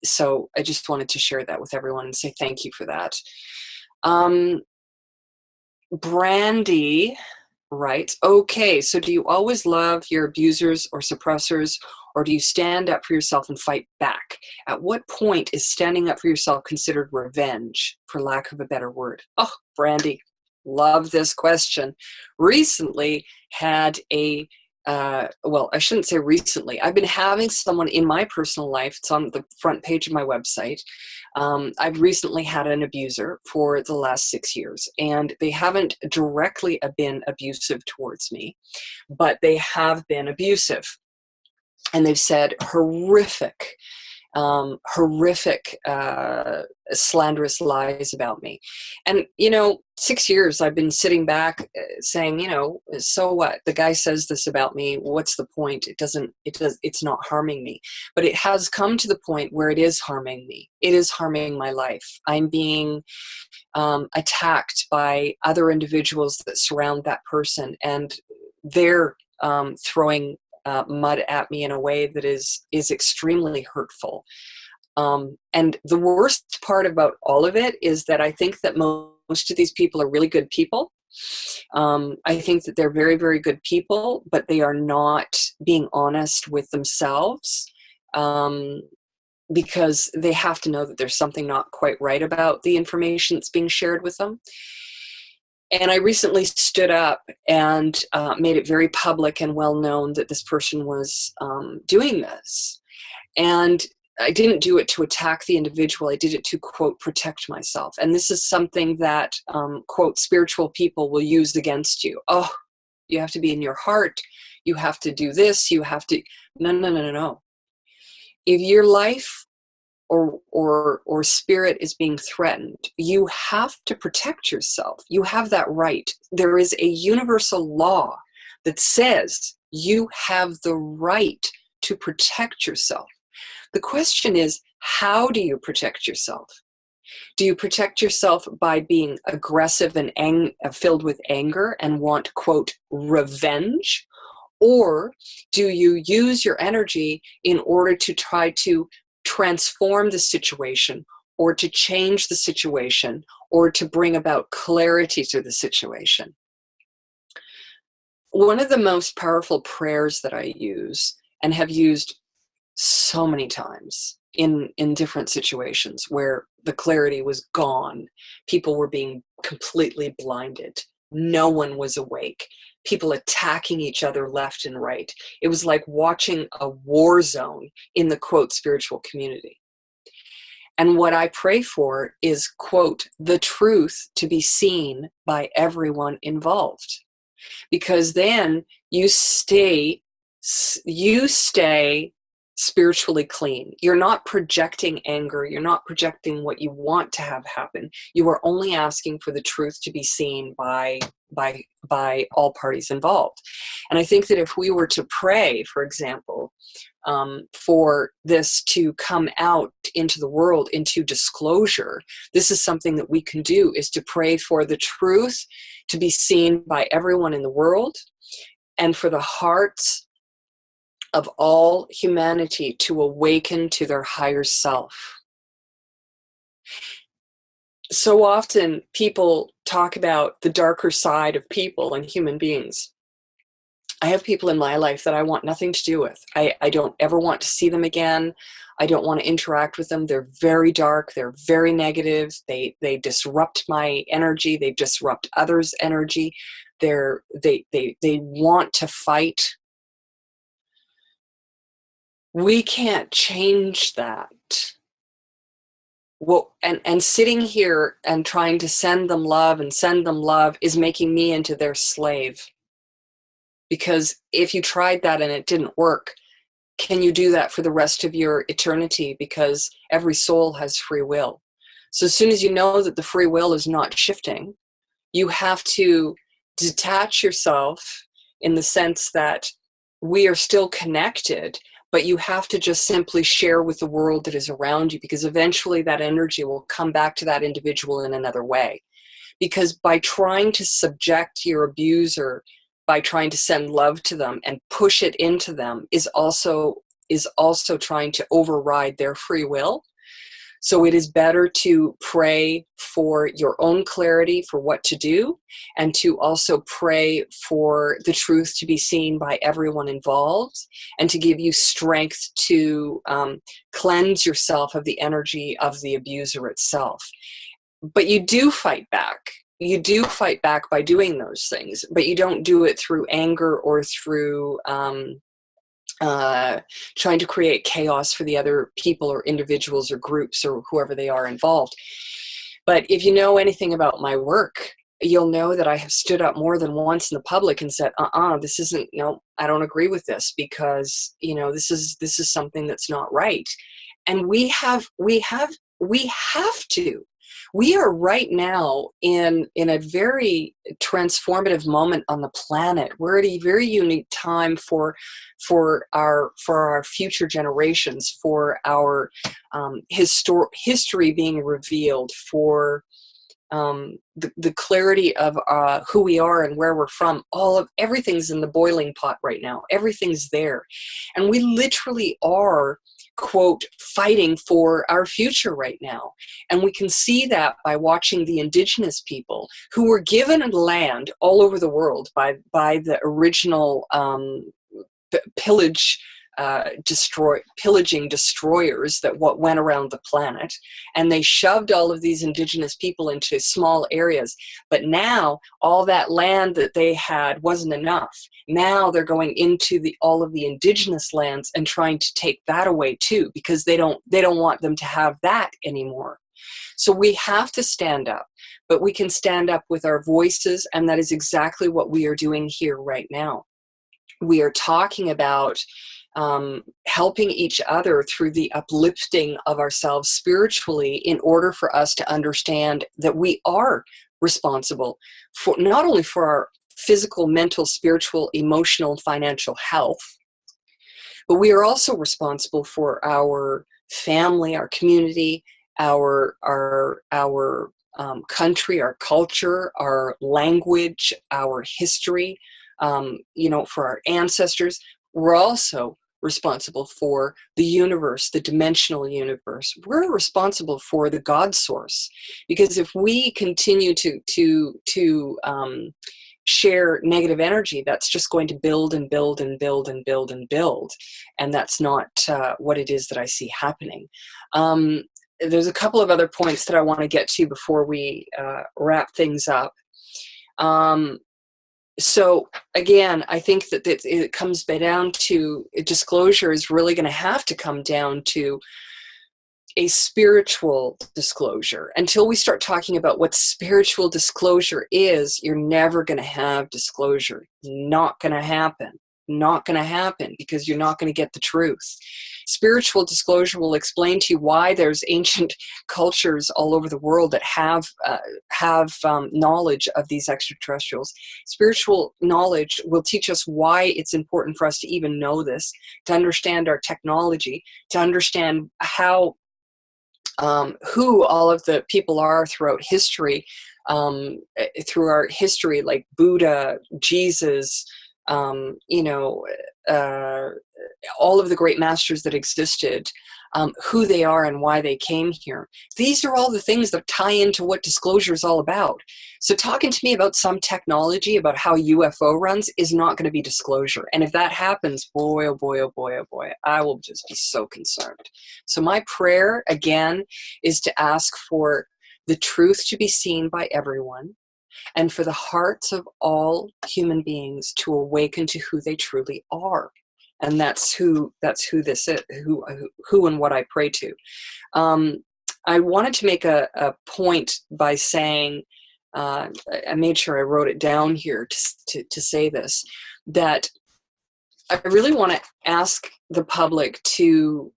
Speaker 8: so I just wanted to share that with everyone and say thank you for that. Brandy writes, okay, so do you always love your abusers or suppressors, or do you stand up for yourself and fight back? At what point is standing up for yourself considered revenge, for lack of a better word? Oh, Brandy, love this question. Recently had a, well, I shouldn't say recently. I've been having someone in my personal life, it's on the front page of my website. I've recently had an abuser for the last 6 years, and they haven't directly been abusive towards me, but they have been abusive. And they've said horrific, slanderous lies about me. And, you know, 6 years I've been sitting back saying, you know, so what? The guy says this about me. What's the point? It's not harming me. But it has come to the point where it is harming me. It is harming my life. I'm being attacked by other individuals that surround that person, and they're throwing mud at me in a way that is extremely hurtful. And the worst part about all of it is that I think that most of these people are really good people. I think that they're very, very good people, but they are not being honest with themselves, because they have to know that there's something not quite right about the information that's being shared with them. And I recently stood up and made it very public and well known that this person was doing this. And I didn't do it to attack the individual. I did it to, quote, protect myself. And this is something that, quote, spiritual people will use against you. Oh, you have to be in your heart. You have to do this. You have to. No. If your life or spirit is being threatened, you have to protect yourself. You have that right. There is a universal law that says you have the right to protect yourself. The question is, how do you protect yourself? Do you protect yourself by being aggressive and filled with anger and want, quote, revenge? Or do you use your energy in order to try to transform the situation, or to change the situation, or to bring about clarity to the situation? One of the most powerful prayers that I use, and have used so many times in different situations where the clarity was gone, people were being completely blinded, no one was awake, people attacking each other left and right. It was like watching a war zone in the, quote, spiritual community. And what I pray for is, quote, the truth to be seen by everyone involved. Because then you stay spiritually clean. You're not projecting anger. You're not projecting what you want to have happen. You are only asking for the truth to be seen by all parties involved. And I think that if we were to pray, for example, for this to come out into the world, into disclosure, this is something that we can do, is to pray for the truth to be seen by everyone in the world, and for the hearts of all humanity to awaken to their higher self. So often people talk about the darker side of people and human beings. I have people in my life that I want nothing to do with. I don't ever want to see them again. I don't want to interact with them. They're very dark. They're very negative. They disrupt my energy. They disrupt others' energy. They want to fight. We can't change that. Well, and sitting here and trying to send them love is making me into their slave. Because if you tried that and it didn't work, can you do that for the rest of your eternity? Because every soul has free will. So as soon as you know that the free will is not shifting, you have to detach yourself in the sense that we are still connected, but you have to just simply share with the world that is around you, because eventually that energy will come back to that individual in another way. Because by trying to subject your abuser, by trying to send love to them and push it into them, is also trying to override their free will. So it is better to pray for your own clarity for what to do, and to also pray for the truth to be seen by everyone involved, and to give you strength to cleanse yourself of the energy of the abuser itself. But you do fight back. You do fight back by doing those things, but you don't do it through anger or through trying to create chaos for the other people or individuals or groups or whoever they are involved. But if you know anything about my work, you'll know that I have stood up more than once in the public and said, this isn't, no, I don't agree with this, because, you know, this is something that's not right. And we have to. We are right now in a very transformative moment on the planet. We're at a very unique time for our future generations, for our history being revealed, for the clarity of who we are and where we're from. Everything's in the boiling pot right now. Everything's there, and we literally are, quote, fighting for our future right now. And we can see that by watching the indigenous people who were given land all over the world by the original pillaging destroyers that went around the planet, and they shoved all of these indigenous people into small areas. But now all that land that they had wasn't enough. Now they're going into all of the indigenous lands and trying to take that away too, because they don't want them to have that anymore. So we have to stand up, but we can stand up with our voices, and that is exactly what we are doing here right now. We are talking about helping each other through the uplifting of ourselves spiritually, in order for us to understand that we are responsible for not only for our physical, mental, spiritual, emotional, and financial health, but we are also responsible for our family, our community, our country, our culture, our language, our history, for our ancestors. We're also responsible for the universe, the dimensional universe. We're responsible for the God source, because if we continue to share negative energy, that's just going to build and build and build and build and build, and that's not what it is that I see happening. There's a couple of other points that I want to get to before we wrap things up. So again, I think that it comes down to disclosure is really going to have to come down to a spiritual disclosure. Until we start talking about what spiritual disclosure is, you're never going to have disclosure. Not going to happen. Not going to happen, because you're not going to get the truth. Spiritual disclosure will explain to you why there's ancient cultures all over the world that have knowledge of these extraterrestrials. Spiritual knowledge will teach us why it's important for us to even know this, to understand our technology, to understand how who all of the people are throughout history, through our history, like Buddha, Jesus, all of the great masters that existed, who they are and why they came here. These are all the things that tie into what disclosure is all about. So talking to me about some technology, about how UFO runs, is not going to be disclosure. And if that happens, boy, oh boy, oh boy, oh boy, I will just be so concerned. So my prayer, again, is to ask for the truth to be seen by everyone, and for the hearts of all human beings to awaken to who they truly are. And that's who this is, who and what I pray to. I wanted to make a point by saying, I made sure I wrote it down here to say this, that I really want to ask the public to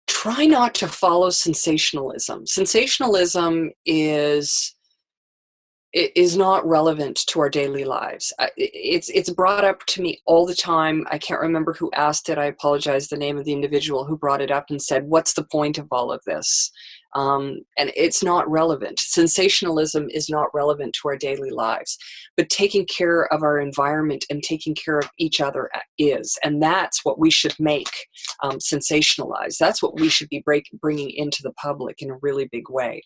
Speaker 8: try not to follow sensationalism. Sensationalism is not relevant to our daily lives. It's brought up to me all the time. I can't remember who asked it. I apologize, the name of the individual who brought it up and said, what's the point of all of this? And it's not relevant. Sensationalism is not relevant to our daily lives. But taking care of our environment and taking care of each other is. And that's what we should make sensationalized. That's what we should be bringing into the public in a really big way.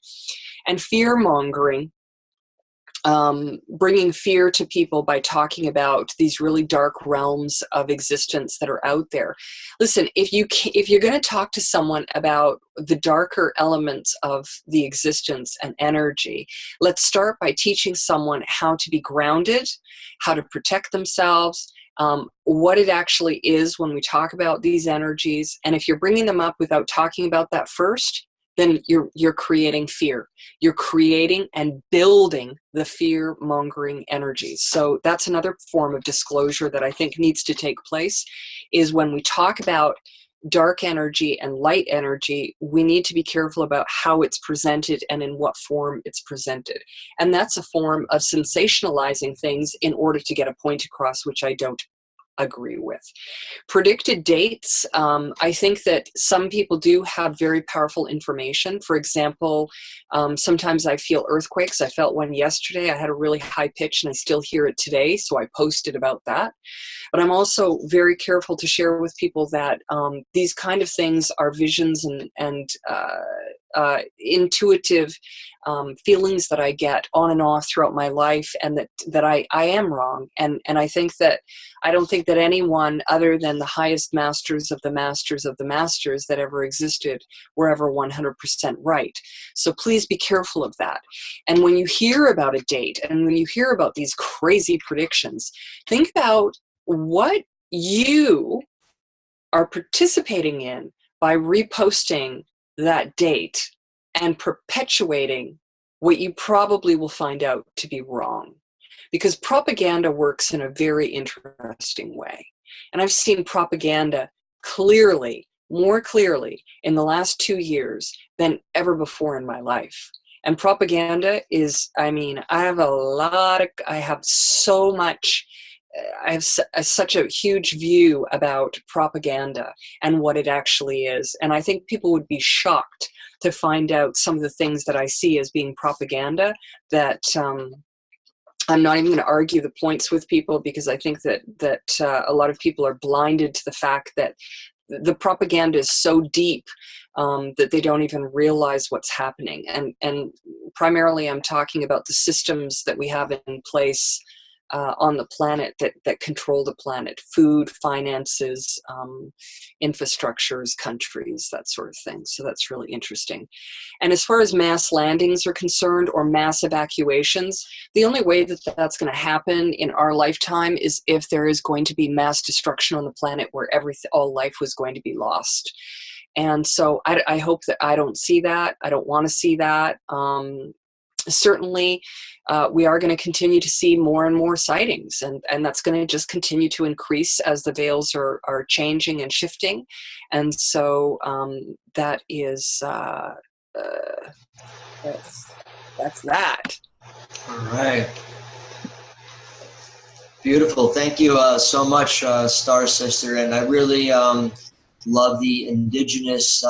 Speaker 8: And fear-mongering, bringing fear to people by talking about these really dark realms of existence that are out there. Listen, if you're going to talk to someone about the darker elements of the existence and energy, let's start by teaching someone how to be grounded, how to protect themselves, what it actually is when we talk about these energies. And if you're bringing them up without talking about that first, then you're creating fear. You're creating and building the fear-mongering energies. So that's another form of disclosure that I think needs to take place, is when we talk about dark energy and light energy, we need to be careful about how it's presented and in what form it's presented. And that's a form of sensationalizing things in order to get a point across, which I don't agree with. Predicted dates, I think that some people do have very powerful information. For example, sometimes I feel earthquakes. I felt one yesterday. I had a really high pitch and I still hear it today, so I posted about that. But I'm also very careful to share with people that these kind of things are visions and intuitive feelings that I get on and off throughout my life, and that I am wrong. And I think that I don't think that anyone other than the highest masters of the masters of the masters that ever existed were ever 100% right. So please be careful of that. And when you hear about a date and when you hear about these crazy predictions, think about what you are participating in by reposting that date and perpetuating what you probably will find out to be wrong. Because propaganda works in a very interesting way. And I've seen propaganda clearly, more clearly, in the last 2 years than ever before in my life. And propaganda is, I mean, I have such a huge view about propaganda and what it actually is. And I think people would be shocked to find out some of the things that I see as being propaganda that I'm not even going to argue the points with people, because I think that a lot of people are blinded to the fact that the propaganda is so deep that they don't even realize what's happening. And primarily I'm talking about the systems that we have in place on the planet that control the planet: food, finances, infrastructures, countries, that sort of thing. So that's really interesting. And as far as mass landings are concerned, or mass evacuations, the only way that that's going to happen in our lifetime is if there is going to be mass destruction on the planet where all life was going to be lost. And so I hope that I don't see that. I don't want to see that. Certainly, we are going to continue to see more and more sightings, and that's going to just continue to increase as the veils are changing and shifting. And so that is that's that.
Speaker 1: All right. Beautiful. Thank you so much, Star Sister. And I really love the indigenous,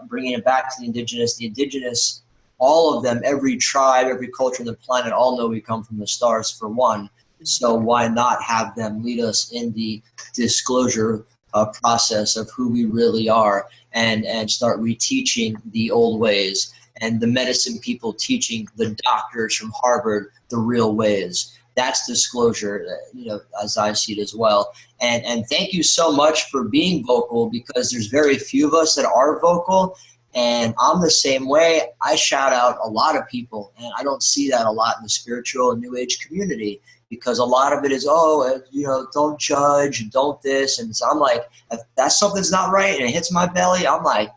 Speaker 1: bringing it back to the indigenous. All of them, every tribe, every culture on the planet, all know we come from the stars, for one. So why not have them lead us in the disclosure process of who we really are, and start reteaching the old ways, and the medicine people teaching the doctors from Harvard the real ways. That's disclosure, as I see it as well. And thank you so much for being vocal, because there's very few of us that are vocal. And I'm the same way. I shout out a lot of people, and I don't see that a lot in the spiritual and New Age community, because a lot of it is, don't judge, don't this. And so I'm like, if that's something's not right and it hits my belly, I'm like,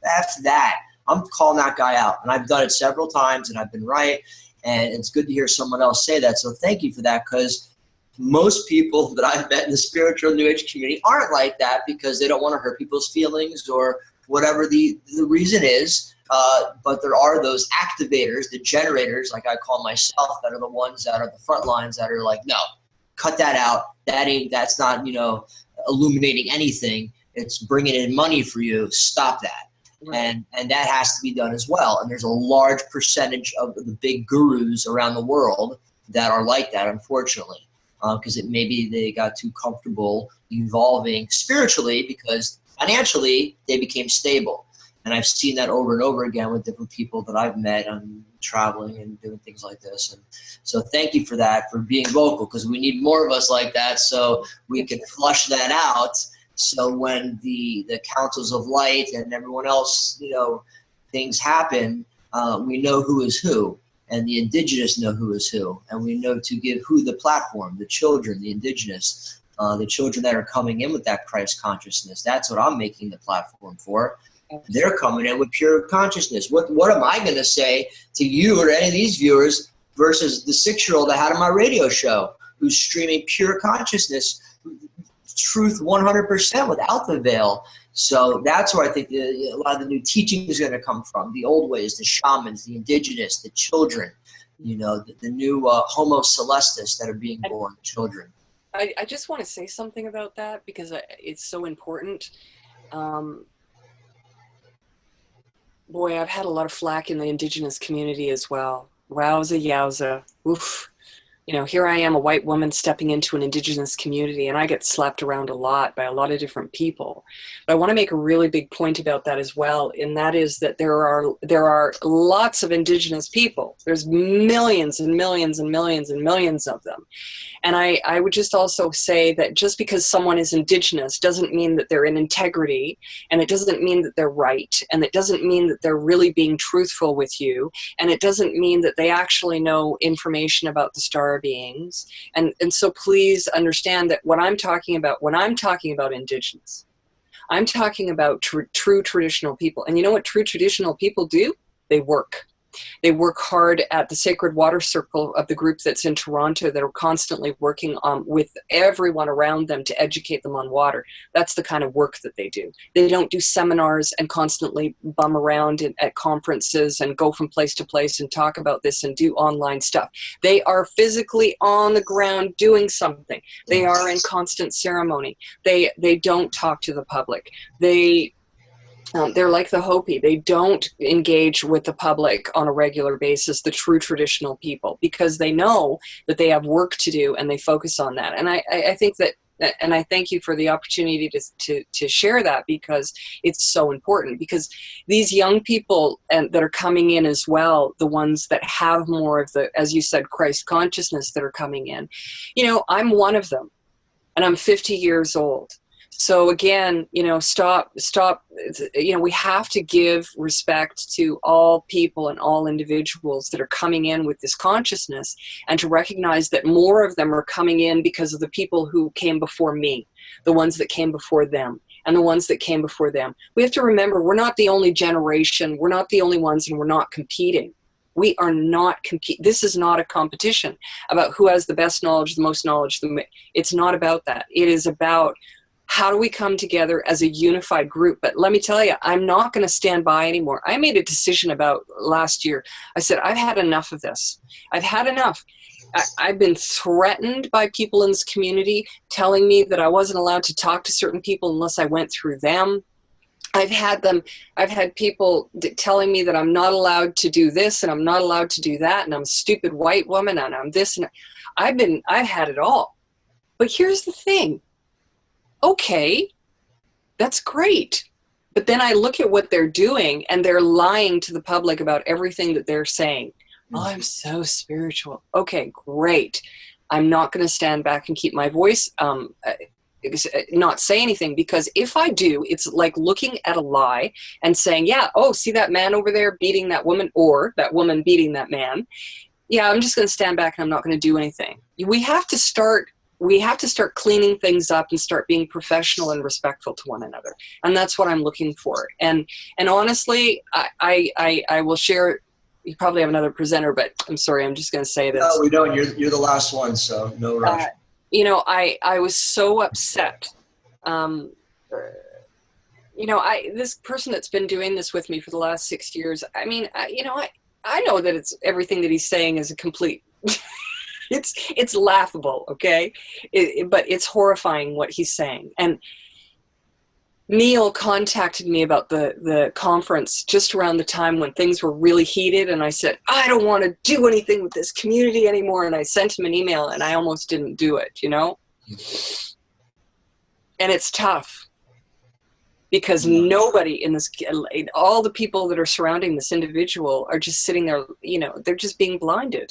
Speaker 1: that's that. I'm calling that guy out. And I've done it several times, and I've been right. And it's good to hear someone else say that. So thank you for that, because most people that I've met in the spiritual New Age community aren't like that, because they don't want to hurt people's feelings or whatever the reason is. But there are those activators, the generators, like I call myself, that are the ones that are the front lines that are like, no, cut that out. That's not, illuminating anything. It's bringing in money for you. Stop that. Right. And that has to be done as well. And there's a large percentage of the big gurus around the world that are like that, unfortunately, because maybe they got too comfortable evolving spiritually, because financially they became stable. And I've seen that over and over again with different people that I've met on traveling and doing things like this. And so thank you for that, for being vocal, because we need more of us like that, so we can flush that out. So when the councils of light and everyone else, things happen, we know who is who, and the indigenous know who is who, and we know to give who the platform, the children, the indigenous, the children that are coming in with that Christ consciousness. That's what I'm making the platform for. They're coming in with pure consciousness. What am I going to say to you or any of these viewers versus the 6-year-old I had on my radio show who's streaming pure consciousness, truth 100% without the veil? So that's where I think a lot of the new teaching is going to come from. The old ways, the shamans, the indigenous, the children, the new Homo Celestis that are being born, children.
Speaker 8: I just want to say something about that, because it's so important. Boy, I've had a lot of flack in the indigenous community as well. Wowza yowza. Oof. Here I am, a white woman stepping into an indigenous community, and I get slapped around a lot by a lot of different people. But I want to make a really big point about that as well, and that is that there are lots of indigenous people. There's millions and millions and millions and millions of them. And I would just also say that just because someone is indigenous doesn't mean that they're in integrity, and it doesn't mean that they're right, and it doesn't mean that they're really being truthful with you, and it doesn't mean that they actually know information about the star beings. And so please understand that when I'm talking about indigenous, I'm talking about true traditional people. And you know what true traditional people do? They work. They work hard at the Sacred Water Circle of the group that's in Toronto, that are constantly working with everyone around them to educate them on water. That's the kind of work that they do. They don't do seminars and constantly bum around at conferences and go from place to place and talk about this and do online stuff. They are physically on the ground doing something. They are in constant ceremony. They don't talk to the public. They're like the Hopi. They don't engage with the public on a regular basis, the true traditional people, because they know that they have work to do, and they focus on that. And I think that, and I thank you for the opportunity to share that, because it's so important, because these young people that are coming in as well, the ones that have more of the, as you said, Christ consciousness that are coming in, I'm one of them, and I'm 50 years old. So again, stop, we have to give respect to all people and all individuals that are coming in with this consciousness, and to recognize that more of them are coming in because of the people who came before me, the ones that came before them, and the ones that came before them. We have to remember, we're not the only generation, we're not the only ones, and we're not competing. We are not competing. This is not a competition about who has the best knowledge, the most knowledge. It's not about that. It is about, how do we come together as a unified group? But let me tell you, I'm not going to stand by anymore. I made a decision about last year. I said, I've had enough of this. I've had enough. I've been threatened by people in this community telling me that I wasn't allowed to talk to certain people unless I went through them. I've had people telling me that I'm not allowed to do this and I'm not allowed to do that, and I'm a stupid white woman and I'm this, and I've had it all. But here's the thing. Okay, that's great. But then I look at what they're doing, and they're lying to the public about everything that they're saying. Oh, I'm so spiritual. Okay, great. I'm not going to stand back and keep my voice, not say anything, because if I do, it's like looking at a lie and saying, yeah, oh, see that man over there beating that woman, or that woman beating that man. Yeah, I'm just going to stand back and I'm not going to do anything. We have to start cleaning things up and start being professional and respectful to one another. And that's what I'm looking for. And honestly, I will share. You probably have another presenter, but I'm sorry, I'm just going to say this.
Speaker 1: No, we don't. You're the last one, so no rush.
Speaker 8: I was so upset. This person that's been doing this with me for the last 6 years, I mean, I know that it's everything that he's saying is a complete, it's laughable, okay? But it's horrifying what he's saying. And Neil contacted me about the conference just around the time when things were really heated, and I said, I don't want to do anything with this community anymore, and I sent him an email, and I almost didn't do it, you know? And it's tough, because nobody in this, all the people that are surrounding this individual are just sitting there, they're just being blinded.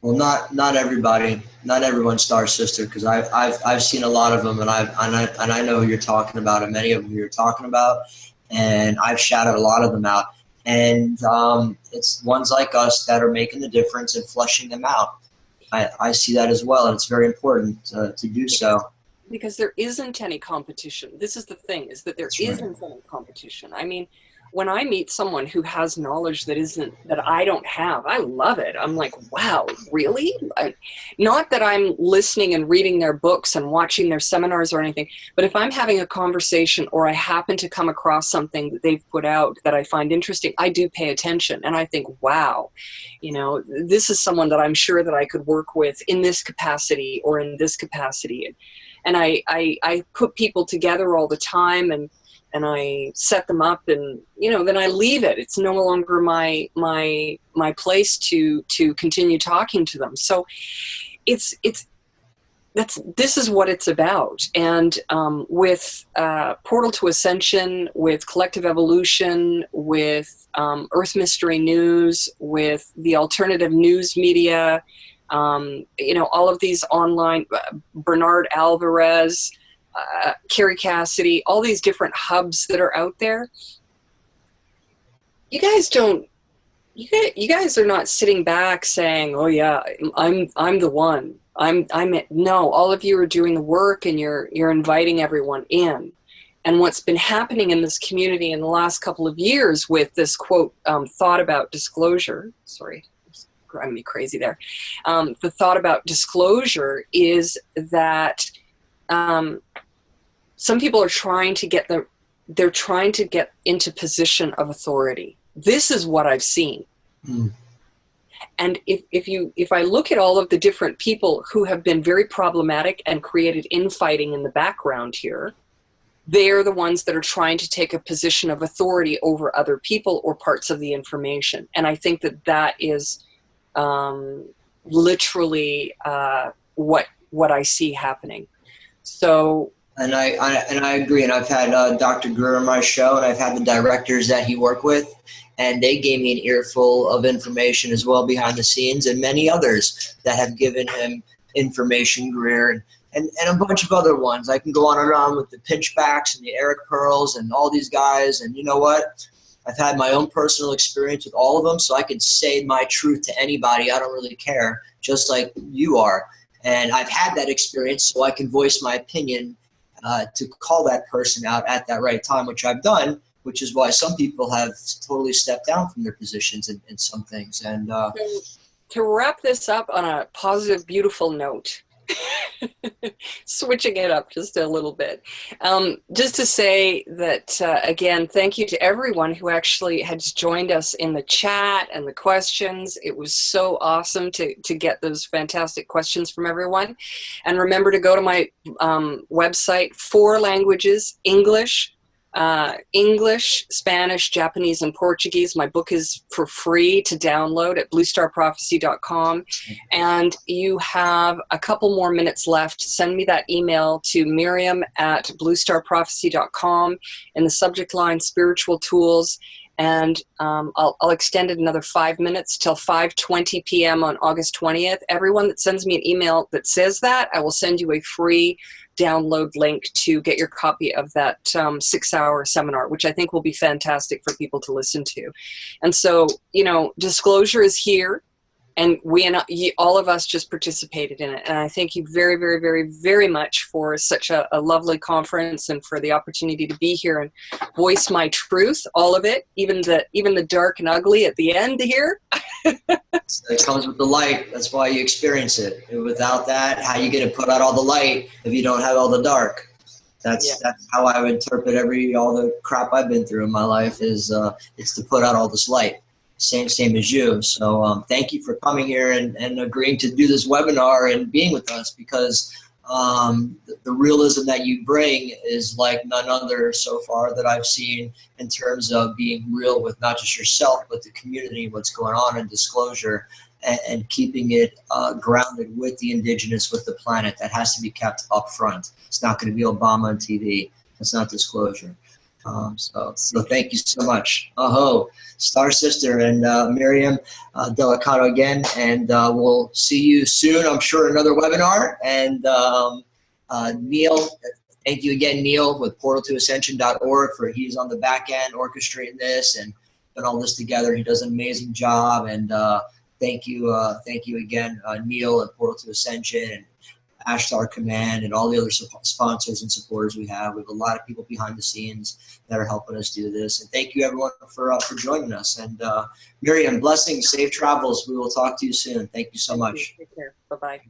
Speaker 1: Well, not everybody, not everyone's Star Sister, because I've seen a lot of them, and I know who you're talking about, and many of them you're talking about, and I've shouted a lot of them out, and it's ones like us that are making the difference and flushing them out. I see that as well, and it's very important to do so.
Speaker 8: Because there isn't any competition. This is the thing, is that there isn't any competition. I mean, when I meet someone who has knowledge that I don't have, I love it. I'm like, wow, really? Not that I'm listening and reading their books and watching their seminars or anything, but if I'm having a conversation or I happen to come across something that they've put out that I find interesting, I do pay attention, and I think, wow, this is someone that I'm sure that I could work with in this capacity or in this capacity. And I put people together all the time, and I set them up, and then I leave it. It's no longer my place to continue talking to them. So this is what it's about. And with Portal to Ascension, with Collective Evolution, with Earth Mystery News, with the alternative news media, all of these online, Bernard Alvarez, Carrie Cassidy, all these different hubs that are out there. You guys are not sitting back saying, oh yeah, I'm the one. No, all of you are doing the work, and you're inviting everyone in. And what's been happening in this community in the last couple of years with this quote, thought about disclosure, sorry, driving me crazy there. The thought about disclosure is that some people are trying to get into position of authority. This is what I've seen. And if I look at all of the different people who have been very problematic and created infighting in the background here, they're the ones that are trying to take a position of authority over other people or parts of the information. And I think that is literally what I see happening. So.
Speaker 1: And I agree. And I've had Dr. Greer on my show, and I've had the directors that he worked with, and they gave me an earful of information as well behind the scenes, and many others that have given him information, Greer, and a bunch of other ones. I can go on and on with the Pinchbacks and the Eric Pearls and all these guys. And you know what? I've had my own personal experience with all of them, so I can say my truth to anybody. I don't really care, just like you are. And I've had that experience, so I can voice my opinion to call that person out at that right time, which I've done, which is why some people have totally stepped down from their positions in some things. And
Speaker 8: to wrap this up on a positive, beautiful note, switching it up just a little bit, just to say that, again, thank you to everyone who actually has joined us in the chat and the questions. It was so awesome to get those fantastic questions from everyone. And remember to go to my website, 4 languages, English, English, Spanish, Japanese, and Portuguese. My book is for free to download at bluestarprophecy.com. And you have a couple more minutes left. Send me that email to Miriam at bluestarprophecy.com in the subject line Spiritual Tools. And I'll extend it another 5 minutes till 5:20 p.m. on August 20th. Everyone that sends me an email that says that, I will send you a free download link to get your copy of that 6-hour seminar, which I think will be fantastic for people to listen to. And so, you know, disclosure is here, and all of us just participated in it. And I thank you very, very, very, very much for such a lovely conference and for the opportunity to be here and voice my truth, all of it, even the dark and ugly at the end here.
Speaker 1: It comes with the light. That's why you experience it. And without that, how are you going to put out all the light if you don't have all the dark? That's how I would interpret all the crap I've been through in my life is it's to put out all this light. Same as you. So thank you for coming here and agreeing to do this webinar and being with us, because the realism that you bring is like none other so far that I've seen in terms of being real with not just yourself, but the community, what's going on in disclosure, and keeping it grounded with the indigenous, with the planet. That has to be kept up front. It's not going to be Obama on TV. That's not disclosure. So thank you so much. Star Sister and Miriam, Delicado again, and we'll see you soon, I'm sure, another webinar. And Neil, thank you again, Neil, with portaltoascension.org, for he's on the back end orchestrating this and putting all this together. He does an amazing job, and thank you again, Neil at Portal to Ascension, and Ashtar Command, and all the other sponsors and supporters we have. We have a lot of people behind the scenes that are helping us do this. And thank you, everyone, for joining us. And Miriam, blessings, safe travels. We will talk to you soon. Thank you so much.
Speaker 8: Take care. Bye-bye.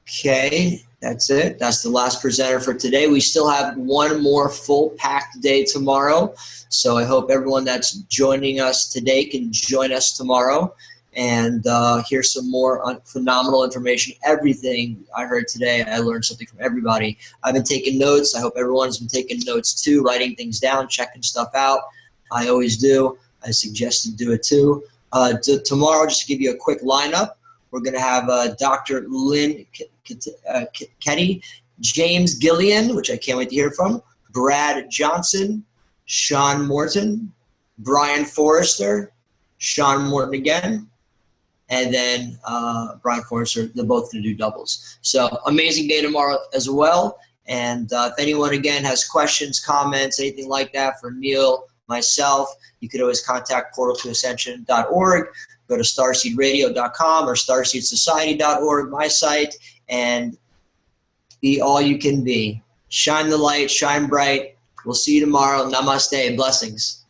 Speaker 1: Okay, that's it. That's the last presenter for today. We still have one more full packed day tomorrow. So I hope everyone that's joining us today can join us tomorrow and hear some more phenomenal information. Everything I heard today, I learned something from everybody. I've been taking notes. I hope everyone's been taking notes too, writing things down, checking stuff out. I always do. I suggest you do it too. Tomorrow, just to give you a quick lineup, we're going to have Dr. Lynn Ketty, James Gillian, which I can't wait to hear from, Brad Johnson, Sean Morton, Brian Forrester, Sean Morton again, and then Brian Forrester. They're both going to do doubles. So amazing day tomorrow as well. And if anyone, again, has questions, comments, anything like that for Neil, myself, you could always contact portaltoascension.org. Go to starseedradio.com or starseedsociety.org, my site, and be all you can be. Shine the light, shine bright. We'll see you tomorrow. Namaste. Blessings.